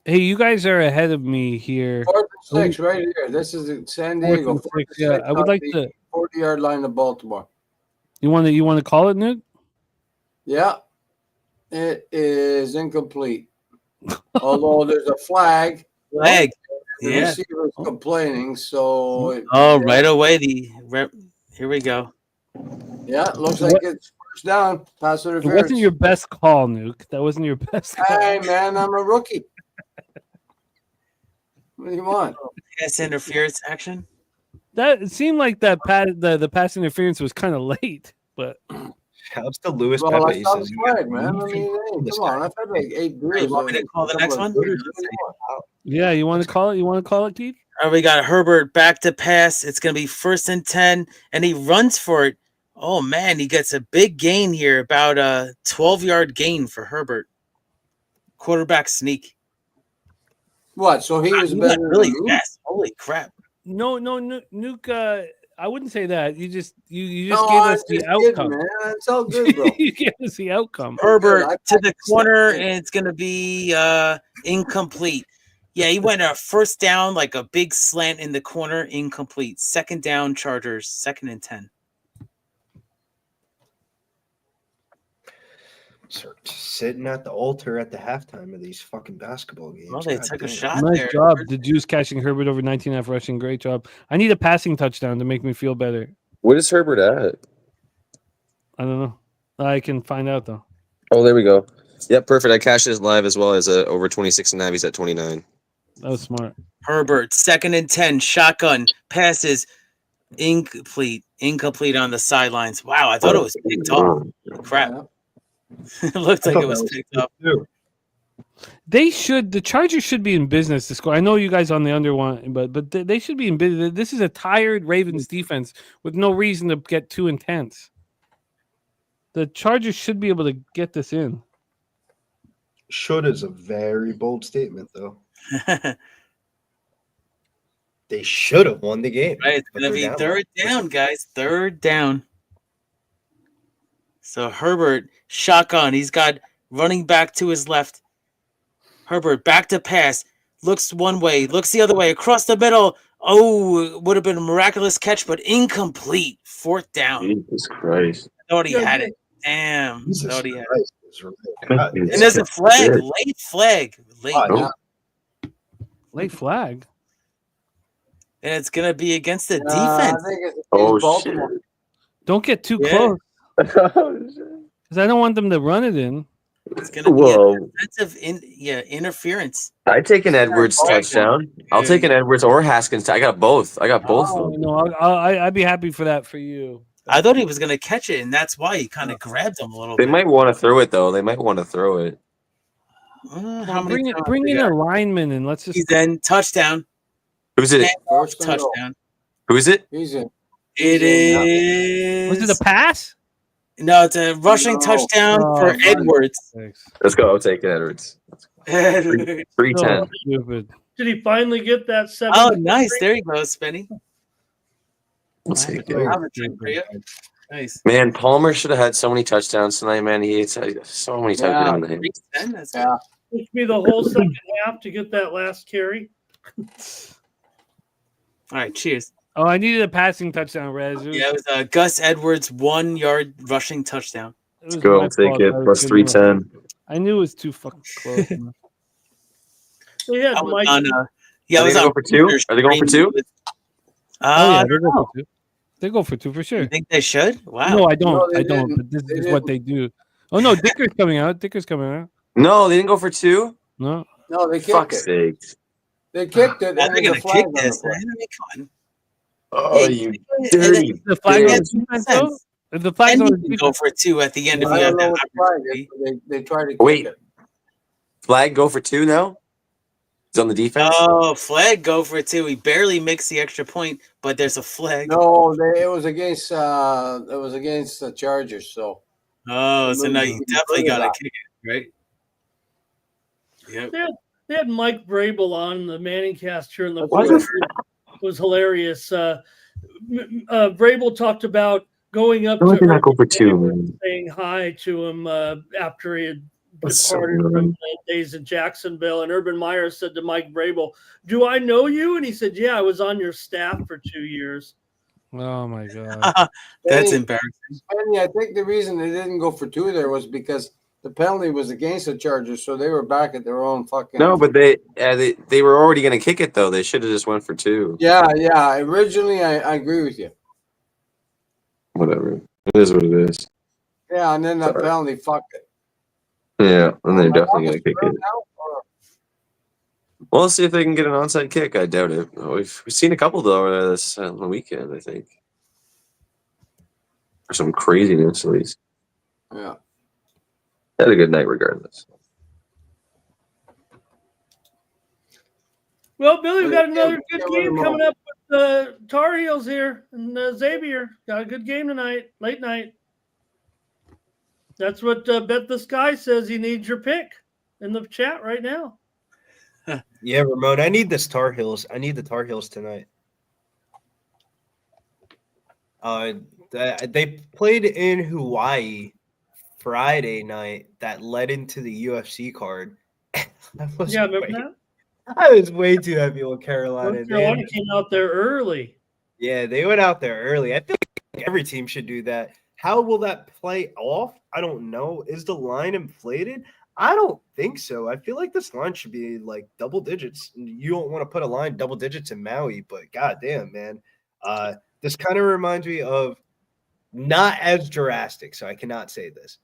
Hey, you guys are ahead of me here. 4th 6 right here. This is in San 4th Diego. and 6. 4th and Yeah, 6 I would on like the to. 40-yard line of Baltimore. You want to call it, Newt? Yeah, it is incomplete. Although there's a flag. Flag. The Yeah. receiver's complaining, so Right away. Here we go. Yeah, it looks like it's first down. Pass It interference. wasn't your best call, Nuke. That wasn't your best call. Hey, man, I'm a rookie. What do you want? Pass interference action. That it seemed like that the pass interference was kind of late, but Shouts to Louis Well, Pepe. He I saw says, the flag, man. I mean, hey, come on. I've had like 8 beers. You want me to call the next one? yeah, you want to call it? You want to call it, Keith? All right, we got Herbert back to pass. It's going to be 1st and 10, and he runs for it. Oh, man, he gets a big gain here, about a 12-yard gain for Herbert. Quarterback sneak. What? So he was He better went really than me? fast. Holy crap. No, Nuke. I wouldn't say that. You just gave No, us I'm the just kidding, outcome. man. It's all good, bro. You gave us the outcome. Herbert I to the corner, it. and it's going to be incomplete. Yeah, he went a first down, like a big slant in the corner, incomplete. 2nd down, Chargers, 2nd and 10. sitting at the altar at the halftime of these fucking basketball games. Well, they God took a damn. shot Nice there. job. The Juice catching Herbert over 19.5 rushing. Great job. I need a passing touchdown to make me feel better. What is Herbert at? I don't know. I can find out though. Oh, there we go. Yep, perfect. I cashed this live as well as over 26.5. He's at 29. That was smart. Herbert, 2nd and 10, shotgun, passes, incomplete on the sidelines. Wow, I thought it was picked off. Crap. It looked like it was picked up. The Chargers should be in business to score. I know you guys on the under one, but they should be in business. This is a tired Ravens defense with no reason to get too intense. The Chargers should be able to get this in. Should is a very bold statement, though. They should have won the game. Right, it's but going to they're be down. 3rd down, guys. 3rd down. So Herbert, shotgun. He's got running back to his left. Herbert, back to pass. Looks one way, looks the other way, across the middle. Oh, it would have been a miraculous catch, but incomplete. 4th down. Jesus Christ. I thought he had it. Damn. Jesus Thought he had it. Christ, it's really- And there's a flag. Late flag. Late. Oh, Late flag. And it's going to be against the I defense. think it's Baltimore. Don't get too Yeah. close because I don't want them to run it in. It's going to be Whoa. a defensive interference. I take an Edwards touchdown. I'll take an Edwards or Haskins. I got both. I got both Oh, of them. no, I'd be happy for that for you. I thought he was going to catch it, and that's why he kind of grabbed him a little They bit. might want to throw it, though. They might want to throw it. How many times Bring we in got? a lineman and let's just. He's in. Touchdown. Who's it? First and goal. Touchdown. Who is it? He's in. It is. Was it a pass? No, it's a rushing No. touchdown Oh, for fine. Edwards. Let's go. I'll take it, Edwards. 310. Oh, stupid. Did he finally get that 7? Oh, nice. There you go, Spenny. I'll take it. I'll have a drink for you. Nice. Man, Palmer should have had so many touchdowns tonight, man. He had so many touchdowns. Yeah. 310, that's Yeah. Took me the whole second half to get that last carry. All right, cheers. Oh, I needed a passing touchdown, Rez. Yeah, it was Gus Edwards 1-yard rushing touchdown. Let's Go. I'll take it. Plus 310. I knew it was too fucking close. man. They had I was Mike. on, yeah, I Are was they on going for two? Are they going for two? Oh yeah, I they don't go know. for two. They go for two for sure. You think they should? Wow. No, I don't. No, they I don't. didn't. But this They is what didn't. they do. Oh no, Dicker's coming out. Dicker's coming out. No, they didn't go for two. No. No, they kicked Fuck's it. sake. They kicked it. Now And they're there's going a to flag kick on the this. play. I mean, come on. Oh, Hey, you and dirty. The flag Yeah, on it's defense, defense. though? If the flag's And on you the can defense, go for it too at the end if you I have don't know that what the flag opportunity. is. They tried to kick Wait. it. Flag go for two now? He's on the defense? Oh, flag go for it too. He barely makes the extra point, but there's a flag. No, it was against the Chargers. So Oh, so now you Moving definitely got to back. kick it, right? Yep. They had Mike Vrabel on the Manning cast here in the What fourth. It was hilarious. Vrabel talked about going up Why to did not go for Urban two, Meyer man? saying hi to him after he had That's so departed from annoying. the days in Jacksonville. And Urban Meyer said to Mike Vrabel, "Do I know you?" And he said, "Yeah, I was on your staff for 2 years." Oh my god. That's Benny, embarrassing. Benny, I think the reason they didn't go for 2 there was because the penalty was against the Chargers, so they were back at their own fucking. No, but they were already going to kick it though. They should have just went for 2. Yeah. Originally, I agree with you. Whatever. It is what it is. Yeah, and then that Sorry. penalty, fuck it. Yeah, and they're definitely going to kick it. Now, or- Well, let's see if they can get an onside kick. I doubt it. We've seen a couple though this on the weekend, I think. Or some craziness at least. Yeah. Had a good night regardless. Well, Billy, we got another good Yeah, game yeah, coming up with the Tar Heels here and Xavier. Got a good game tonight, late night. That's what Bet the Sky says. He needs your pick in the chat right now. Yeah, Ramon, I need this Tar Heels. I need the Tar Heels tonight. They played in Hawaii Friday night. That led into the UFC card. Remember that? I was way too happy with Carolina. North Carolina came out there early. Yeah, they went out there early. I feel like every team should do that. How will that play off? I don't know. Is the line inflated? I don't think so. I feel like this line should be like double digits. You don't want to put a line double digits in Maui, but goddamn, man. This kind of reminds me of not as drastic, so I cannot say this.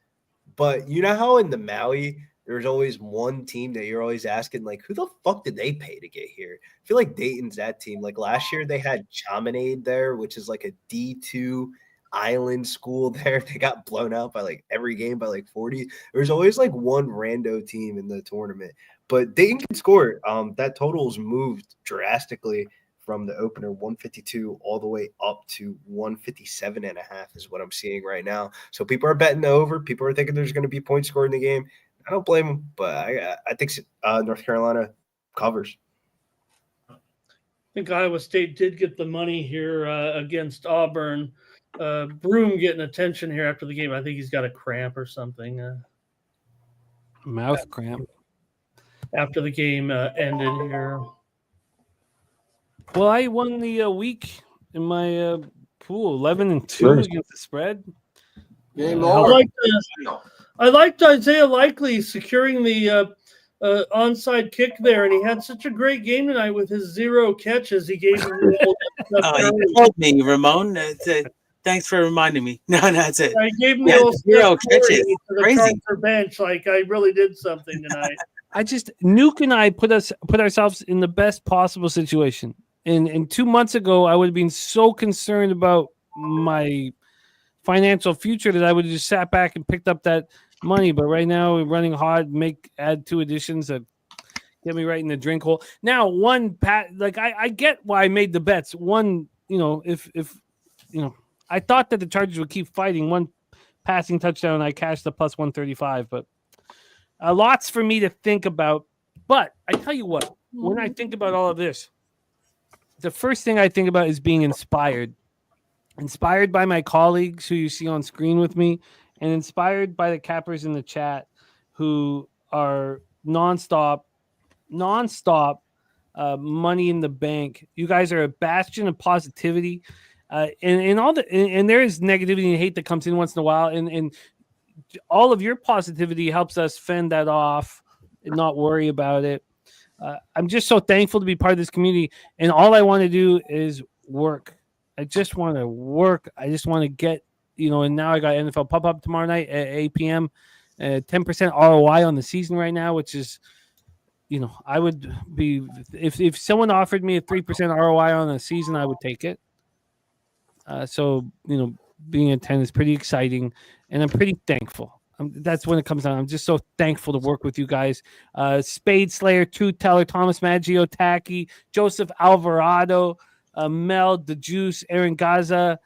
But you know how in the Maui, there's always one team that you're always asking, like, who the fuck did they pay to get here? I feel like Dayton's that team. Like last year, they had Chaminade there, which is like a D2 island school there. They got blown out by like every game by like 40. There's always like one rando team in the tournament, but Dayton can score. That total's moved drastically from the opener 152 all the way up to 157.5 is what I'm seeing right now. So people are betting the over. People are thinking there's going to be points scored in the game. I don't blame them, but I think North Carolina covers. I think Iowa State did get the money here against Auburn. Broom getting attention here after the game. I think he's got a cramp or something. Mouth cramp. After the game ended here. Well, I won the week in my pool, 11-2 against the spread. Game over. I liked Isaiah Likely securing the onside kick there, and he had such a great game tonight with his 0 catches. He gave him you told me, Ramon. Thanks for reminding me. No, that's it. I gave him the old 0 catches. to the Crazy. Charger bench. Like I really did something tonight. Nuke and I put ourselves in the best possible situation. And 2 months ago, I would have been so concerned about my financial future that I would have just sat back and picked up that money. But right now, we're running hard, add 2 additions that get me right in the drink hole. Now, I get why I made the bets. One, if I thought that the Chargers would keep fighting. One passing touchdown, I cashed the plus 135. But lots for me to think about. But I tell you what, when I think about all of this, the first thing I think about is being inspired. Inspired by my colleagues who you see on screen with me, and inspired by the cappers in the chat who are nonstop money in the bank. You guys are a bastion of positivity. And there is negativity and hate that comes in once in a while, and all of your positivity helps us fend that off and not worry about it. I'm just so thankful to be part of this community, and all I want to do is work. I just want to work. I just want to get, and now I got NFL pop-up tomorrow night at 8 p.m. 10% ROI on the season right now, which is, I would be, if someone offered me a 3% ROI on the season, I would take it. So, being at 10 is pretty exciting, and I'm pretty thankful. That's when it comes down. I'm just so thankful to work with you guys. Spade Slayer, Truth Teller, Thomas Maggio, Tacky, Joseph Alvarado, Mel, The Juice, Aaron Gaza,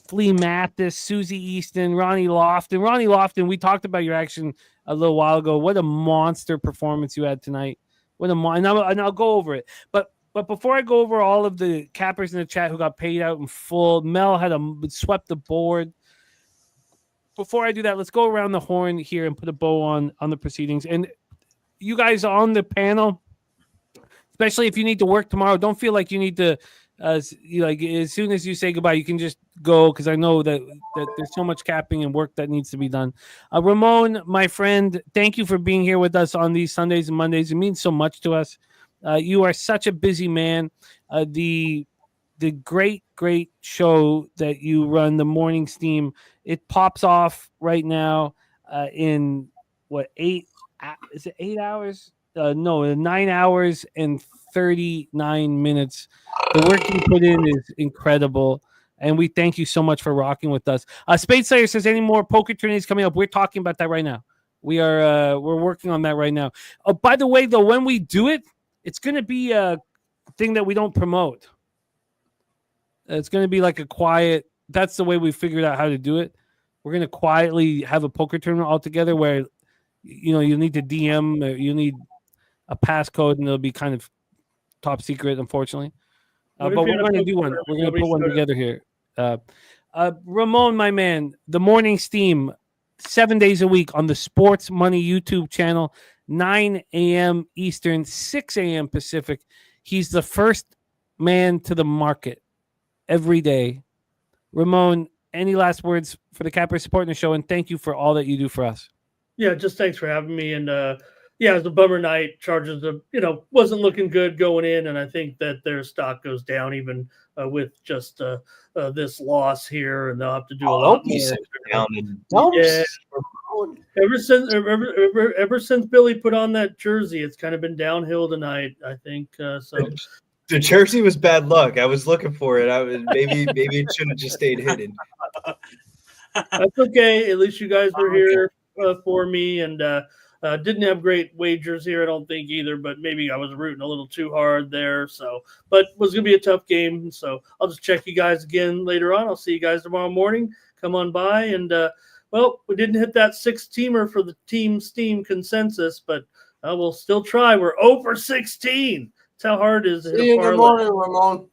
Flea Mathis, Susie Easton, Ronnie Lofton. Ronnie Lofton, we talked about your action a little while ago. What a monster performance you had tonight. And I'll go over it. But before I go over all of the cappers in the chat who got paid out in full, Mel had swept the board. before I do that, let's go around the horn here and put a bow on the proceedings. And you guys on the panel, especially if you need to work tomorrow, don't feel like you need to. Like as soon as you say goodbye, you can just go, because I know that there's so much capping and work that needs to be done. Ramon, my friend, thank you for being here with us on these Sundays and Mondays. It means so much to us. You are such a busy man. The great show that you run, the Morning Steam, it pops off right now in what, 8 hours? No, 9 hours and 39 minutes. The work you put in is incredible, and we thank you so much for rocking with us. Spade Slayer says, any more poker tourneys coming up? We're talking about that right now. We're working on that right now. Oh, by the way, though, when we do it, it's going to be a thing that we don't promote. It's going to be like a quiet. That's the way we figured out how to do it. We're going to quietly have a poker tournament all together where, you need to DM, you need a passcode, and it'll be kind of top secret, unfortunately. But we're going to do one. We're going to put one together here. Ramon, my man, the Morning Steam, 7 days a week on the Sports Money YouTube channel, 9 a.m. Eastern, 6 a.m. Pacific. He's the first man to the market every day. Ramon, any last words for the Cappers supporting the show? And thank you for all that you do for us. Yeah, just thanks for having me. And it was a bummer night. Chargers, wasn't looking good going in, and I think that their stock goes down even with just this loss here, and they'll have to do a lot more. Yeah. Ever since Billy put on that jersey, it's kind of been downhill tonight, I think. The jersey was bad luck. I was looking for it. Maybe it should have just stayed hidden. That's okay. At least you guys were here for me, and didn't have great wagers here, I don't think either, but maybe I was rooting a little too hard there. But it was going to be a tough game. So I'll just check you guys again later on. I'll see you guys tomorrow morning. Come on by. And, we didn't hit that 6-teamer for the Team Steam consensus, but we'll still try. We're 0-16. That's how hard it is to hit See you in the morning, Ramon.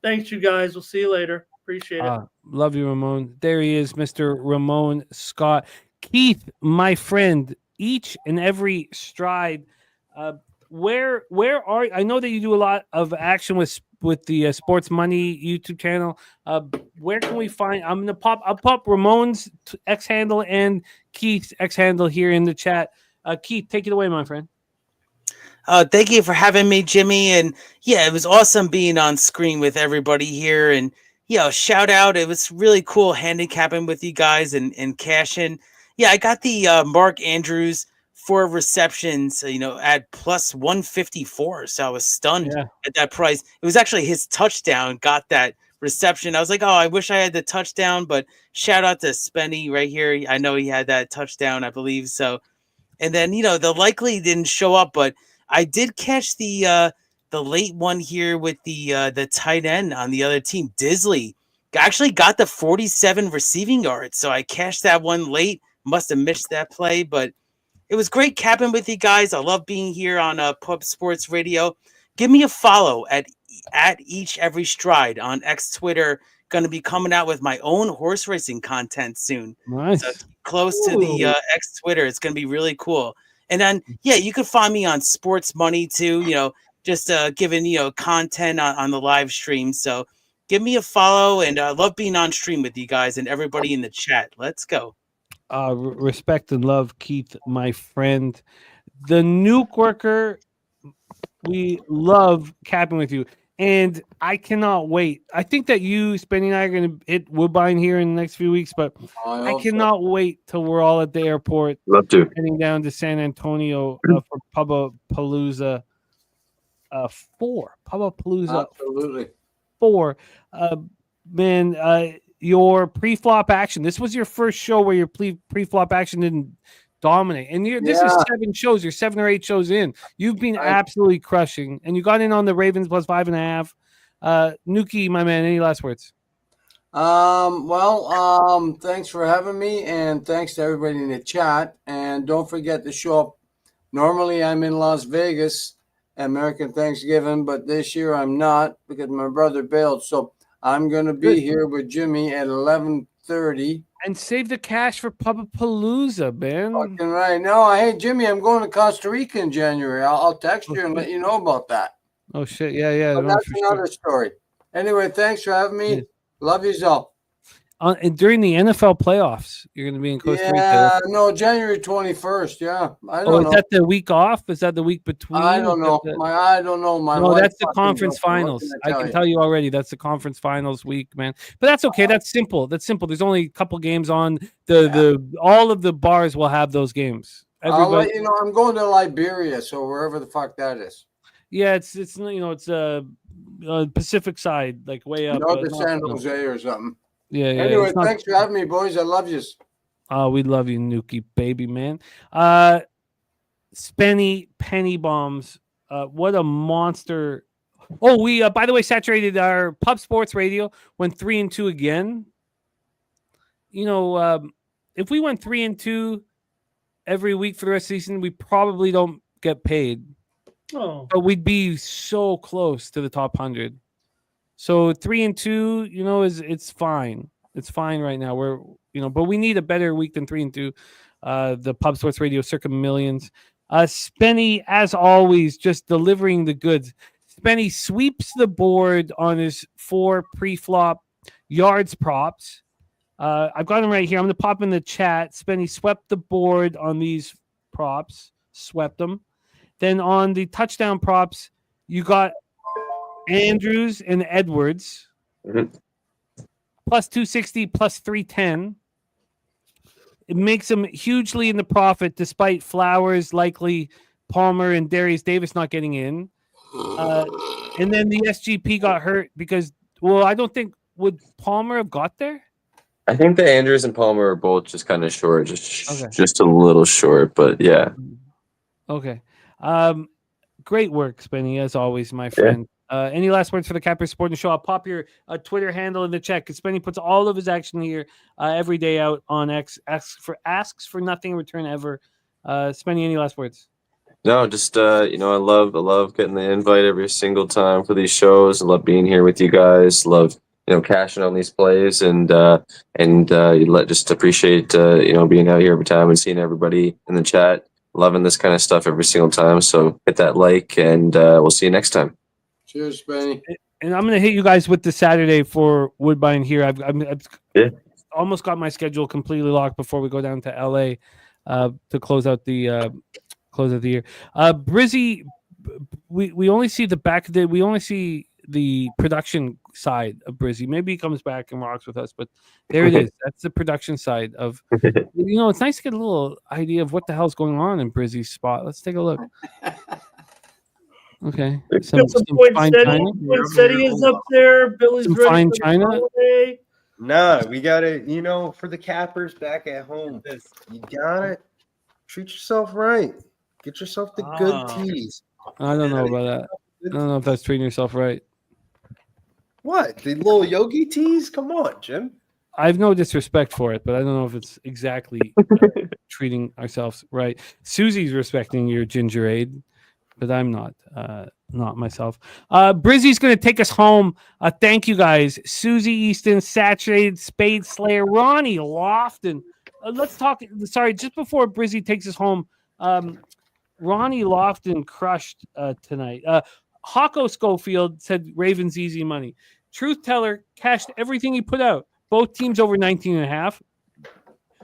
Thanks, you guys. We'll see you later. Appreciate it. Love you, Ramon. There he is, Mr. Ramon Scott. Keith, my friend, each and every stride. Where are I know that you do a lot of action with the Sports Money YouTube channel. Where can we find? I'll pop Ramon's X handle and Keith's X handle here in the chat. Keith, take it away, my friend. Thank you for having me, Jimmy. And yeah, it was awesome being on screen with everybody here. And shout out. It was really cool handicapping with you guys and cashing. Yeah, I got the Mark Andrews 4 receptions, at plus 154. So I was stunned at that price. It was actually his touchdown got that reception. I was like, oh, I wish I had the touchdown, but shout out to Spenny right here. I know he had that touchdown, I believe. So, and then, the likely didn't show up, but I did catch the late one here with the tight end on the other team. Disley actually got the 47 receiving yards. So I cashed that one late. Must have missed that play, but it was great capping with you guys. I love being here on Pub Sports Radio. Give me a follow at Each Every Stride on X Twitter. Going to be coming out with my own horse racing content soon. Nice. So close to the X Twitter. It's going to be really cool. And then, you can find me on Sports Money too, just giving, content on the live stream. So give me a follow, and I love being on stream with you guys and everybody in the chat. Let's go. Respect and love, Keith, my friend. The Nuke Worker, we love capping with you. And I cannot wait. I think that you, Spenny, and I are going to hit Woodbine here in the next few weeks, but I cannot wait till we're all at the airport. Love to. Heading down to San Antonio for Pubapalooza 4. Pubapalooza Absolutely. 4. Man, your pre-flop action. This was your first show where your pre-flop action didn't dominate. And this is 7 shows. You're 7 or 8 shows in. You've been absolutely crushing. And you got in on the Ravens plus 5.5. Nuki, my man, any last words? Thanks for having me, and thanks to everybody in the chat. And don't forget to show up. Normally I'm in Las Vegas, American Thanksgiving, but this year I'm not because my brother bailed. So I'm going to be here with Jimmy at 11 30. And save the cash for Pubapalooza, man. Fucking right. No, hey, Jimmy, I'm going to Costa Rica in January. I'll text you and let you know about that. Oh, shit. Yeah. But No, that's for another sure. story. Anyway, thanks for having me. Yeah. Love you, all. And during the NFL playoffs, you're going to be in Costa Rica. Yeah, no, January 21st. Yeah, I don't Oh, know. is that the week off? Is that the week between? I don't know. I don't know. My no, wife that's the fucking conference knows. What finals. can I can tell you already. That's the conference finals week, man. But that's okay. That's simple. That's simple. There's only a couple games on. All of the bars will have those games. I'll let you know. I'm going to Liberia, so wherever the fuck that is. Yeah, it's Pacific side, like way up. North of San Jose or something. Yeah. Anyway, thanks for having me, boys. I love you. We love you, Nuki, baby, man. Spenny Penny Bombs. What a monster. Oh, we, by the way, saturated our Pub Sports Radio, went 3-2 again. You know, if we went 3-2 every week for the rest of the season, we probably don't get paid. Oh. But we'd be so close to the top 100. So 3-2, you know, it's fine. It's fine right now. But we need a better week than 3-2. The Pub Sports Radio circa millions. Spenny, as always, just delivering the goods. Spenny sweeps the board on his 4 pre-flop yards props. I've got them right here. I'm going to pop in the chat. Spenny swept the board on these props. Swept them. Then on the touchdown props, you got Andrews and Edwards. Plus 260, plus 310. It makes him hugely in the profit, despite Flowers, likely Palmer, and Darius Davis not getting in. And then the SGP got hurt because, I don't think, would Palmer have got there? I think the Andrews and Palmer are both just kind of short, just a little short, but yeah. Okay. Great work, Spenny, as always, my friend. Any last words for the Capper Sporting Show? I'll pop your Twitter handle in the chat because Spenny puts all of his action here every day out on X. Asks for nothing in return ever. Spenny, any last words? No, just I love getting the invite every single time for these shows. I love being here with you guys. Love cashing on these plays and just appreciate being out here every time and seeing everybody in the chat. Loving this kind of stuff every single time. So hit that like and we'll see you next time. Cheers, Benny. And I'm going to hit you guys with the Saturday for Woodbine here. I've almost got my schedule completely locked before we go down to LA to close out the year. Brizzy, we only see the back of we only see the production side of Brizzy. Maybe he comes back and rocks with us, but there it is. That's the production side of. It's nice to get a little idea of what the hell's going on in Brizzy's spot. Let's take a look. Okay. Some fine China. Poinsettia is up there. Billy's Some ready fine for the China. holiday. Nah, we gotta, for the Cappers back at home, you gotta treat yourself right. Get yourself the good teas. I don't know about that. I don't know if that's treating yourself right. What? The little yogi teas? Come on, Jim. I have no disrespect for it, but I don't know if it's exactly treating ourselves right. Susie's respecting your ginger aid, but I'm not myself. Brizzy's going to take us home. Thank you guys. Susie Easton, Saturated, Spade Slayer, Ronnie Lofton. Let's talk. Sorry, just before Brizzy takes us home, Ronnie Lofton crushed tonight. Hawko Schofield said Ravens easy money. Truth Teller cashed everything he put out. Both teams over 19.5.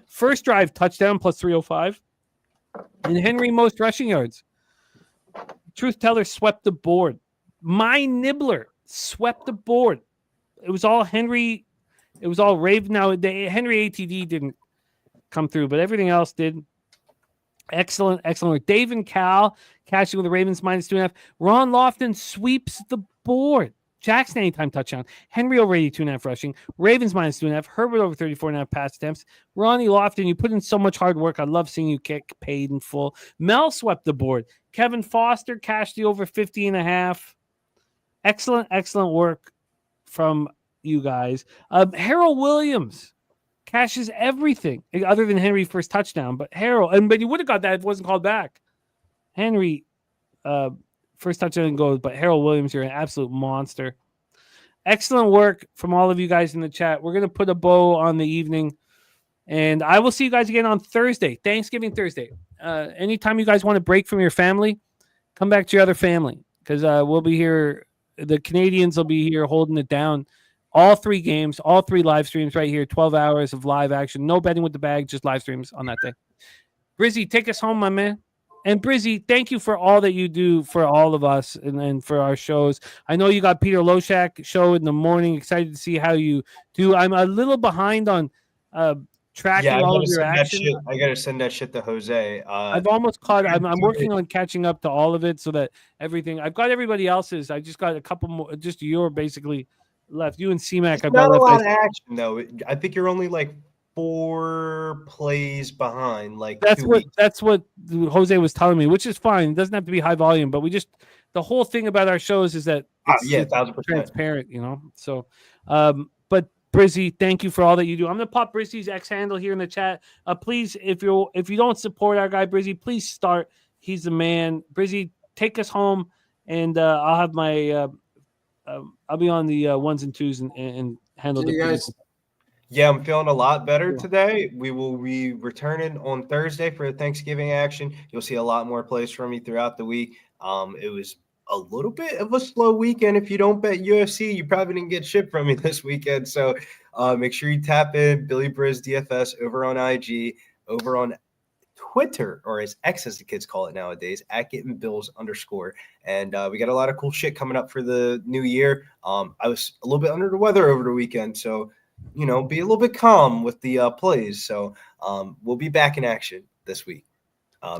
First drive touchdown plus 305. And Henry most rushing yards. Truth Teller swept the board. My Nibbler swept the board. It was all Henry. It was all Raven. Now, the Henry ATD didn't come through, but everything else did. Excellent work. Dave and Cal cashing with the Ravens minus 2.5. Ron Lofton sweeps the board. Jackson anytime touchdown. Henry over 82.5 rushing. Ravens minus 2.5. Herbert over 34.5 pass attempts. Ronnie Lofton, you put in so much hard work. I love seeing you get paid in full. Mel swept the board. Kevin Foster cashed the over 50.5. Excellent work from you guys. Harold Williams cashes everything other than Henry's first touchdown. But but you would have got that if it wasn't called back. Henry, first touchdown goes, but Harold Williams, you're an absolute monster. excellent work from all of you guys in the chat. We're going to put a bow on the evening, and I will see you guys again on Thursday, Thanksgiving Thursday. Anytime you guys want to break from your family, come back to your other family, because we'll be here. The Canadians will be here holding it down. All 3 games, all 3 live streams right here, 12 hours of live action. No betting with the bag, just live streams on that day. Brizzy, take us home, my man. And Brizzy, thank you for all that you do for all of us and for our shows. I know you got Peter Loshak show in the morning. Excited to see how you do. I'm a little behind on tracking all of your action. I gotta send that shit to Jose. I've almost caught. I'm working on catching up to all of it so that everything. I've got everybody else's. I just got a couple more. Just your basically left. You and CMAC. I've got not a lot left. of action though. I think you're only like 4 plays behind. Like that's what Jose was telling me, which is fine. It doesn't have to be high volume, but the whole thing about our shows is that it's 1,000% transparent, you know. So, but Brizzy, thank you for all that you do. I'm gonna pop Brizzy's X handle here in the chat. Please, if you don't support our guy Brizzy, please start. He's the man. Brizzy, take us home, and I'll have my I'll be on the 1s and 2s and handle the guys. Yeah, I'm feeling a lot better today. We will be returning on Thursday for Thanksgiving action. You'll see a lot more plays from me throughout the week. It was a little bit of a slow weekend. If you don't bet UFC, you probably didn't get shit from me this weekend. So make sure you tap in Billy Briz DFS over on IG, over on Twitter, or as X as the kids call it nowadays, @GettingBills_. And we got a lot of cool shit coming up for the new year. I was a little bit under the weather over the weekend, so be a little bit calm with the plays. So we'll be back in action this week.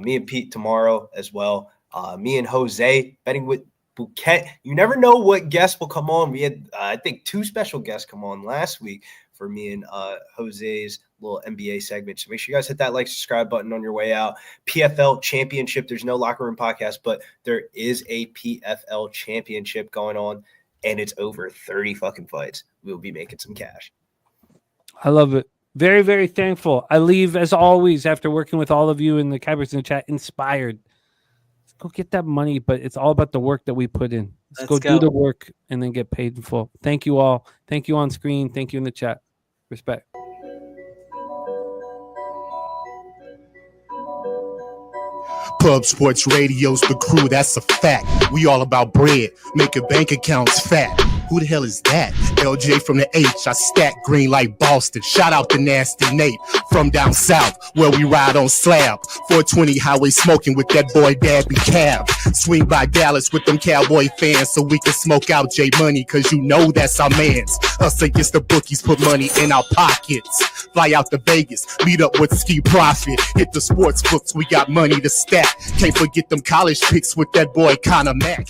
Me and Pete tomorrow as well. Me and Jose betting with Bouquet. You never know what guests will come on. We had, I think, 2 special guests come on last week for me and Jose's little NBA segment. So make sure you guys hit that subscribe button on your way out. PFL Championship. There's no Locker Room Podcast, but there is a PFL Championship going on, and it's over 30 fucking fights. We'll be making some cash. I love it. Very, very thankful. I leave, as always, after working with all of you in the Cappers in the chat, inspired. Let's go get that money, but it's all about the work that we put in. Let's go do the work and then get paid in full. Thank you all. Thank you on screen. Thank you in the chat. Respect. Pub Sports Radio's the crew, that's a fact. We all about bread, making bank accounts fat. Who the hell is that? LJ from the H, I stack green like Boston. Shout out to Nasty Nate from down south, where we ride on slab. 420 highway smoking with that boy Dabby Cab. Swing by Dallas with them Cowboy fans so we can smoke out J Money, cause you know that's our mans. Us against the bookies, put money in our pockets. Fly out to Vegas, meet up with Ski Profit. Hit the sports books, we got money to stack. Can't forget them college picks with that boy Conor Mack.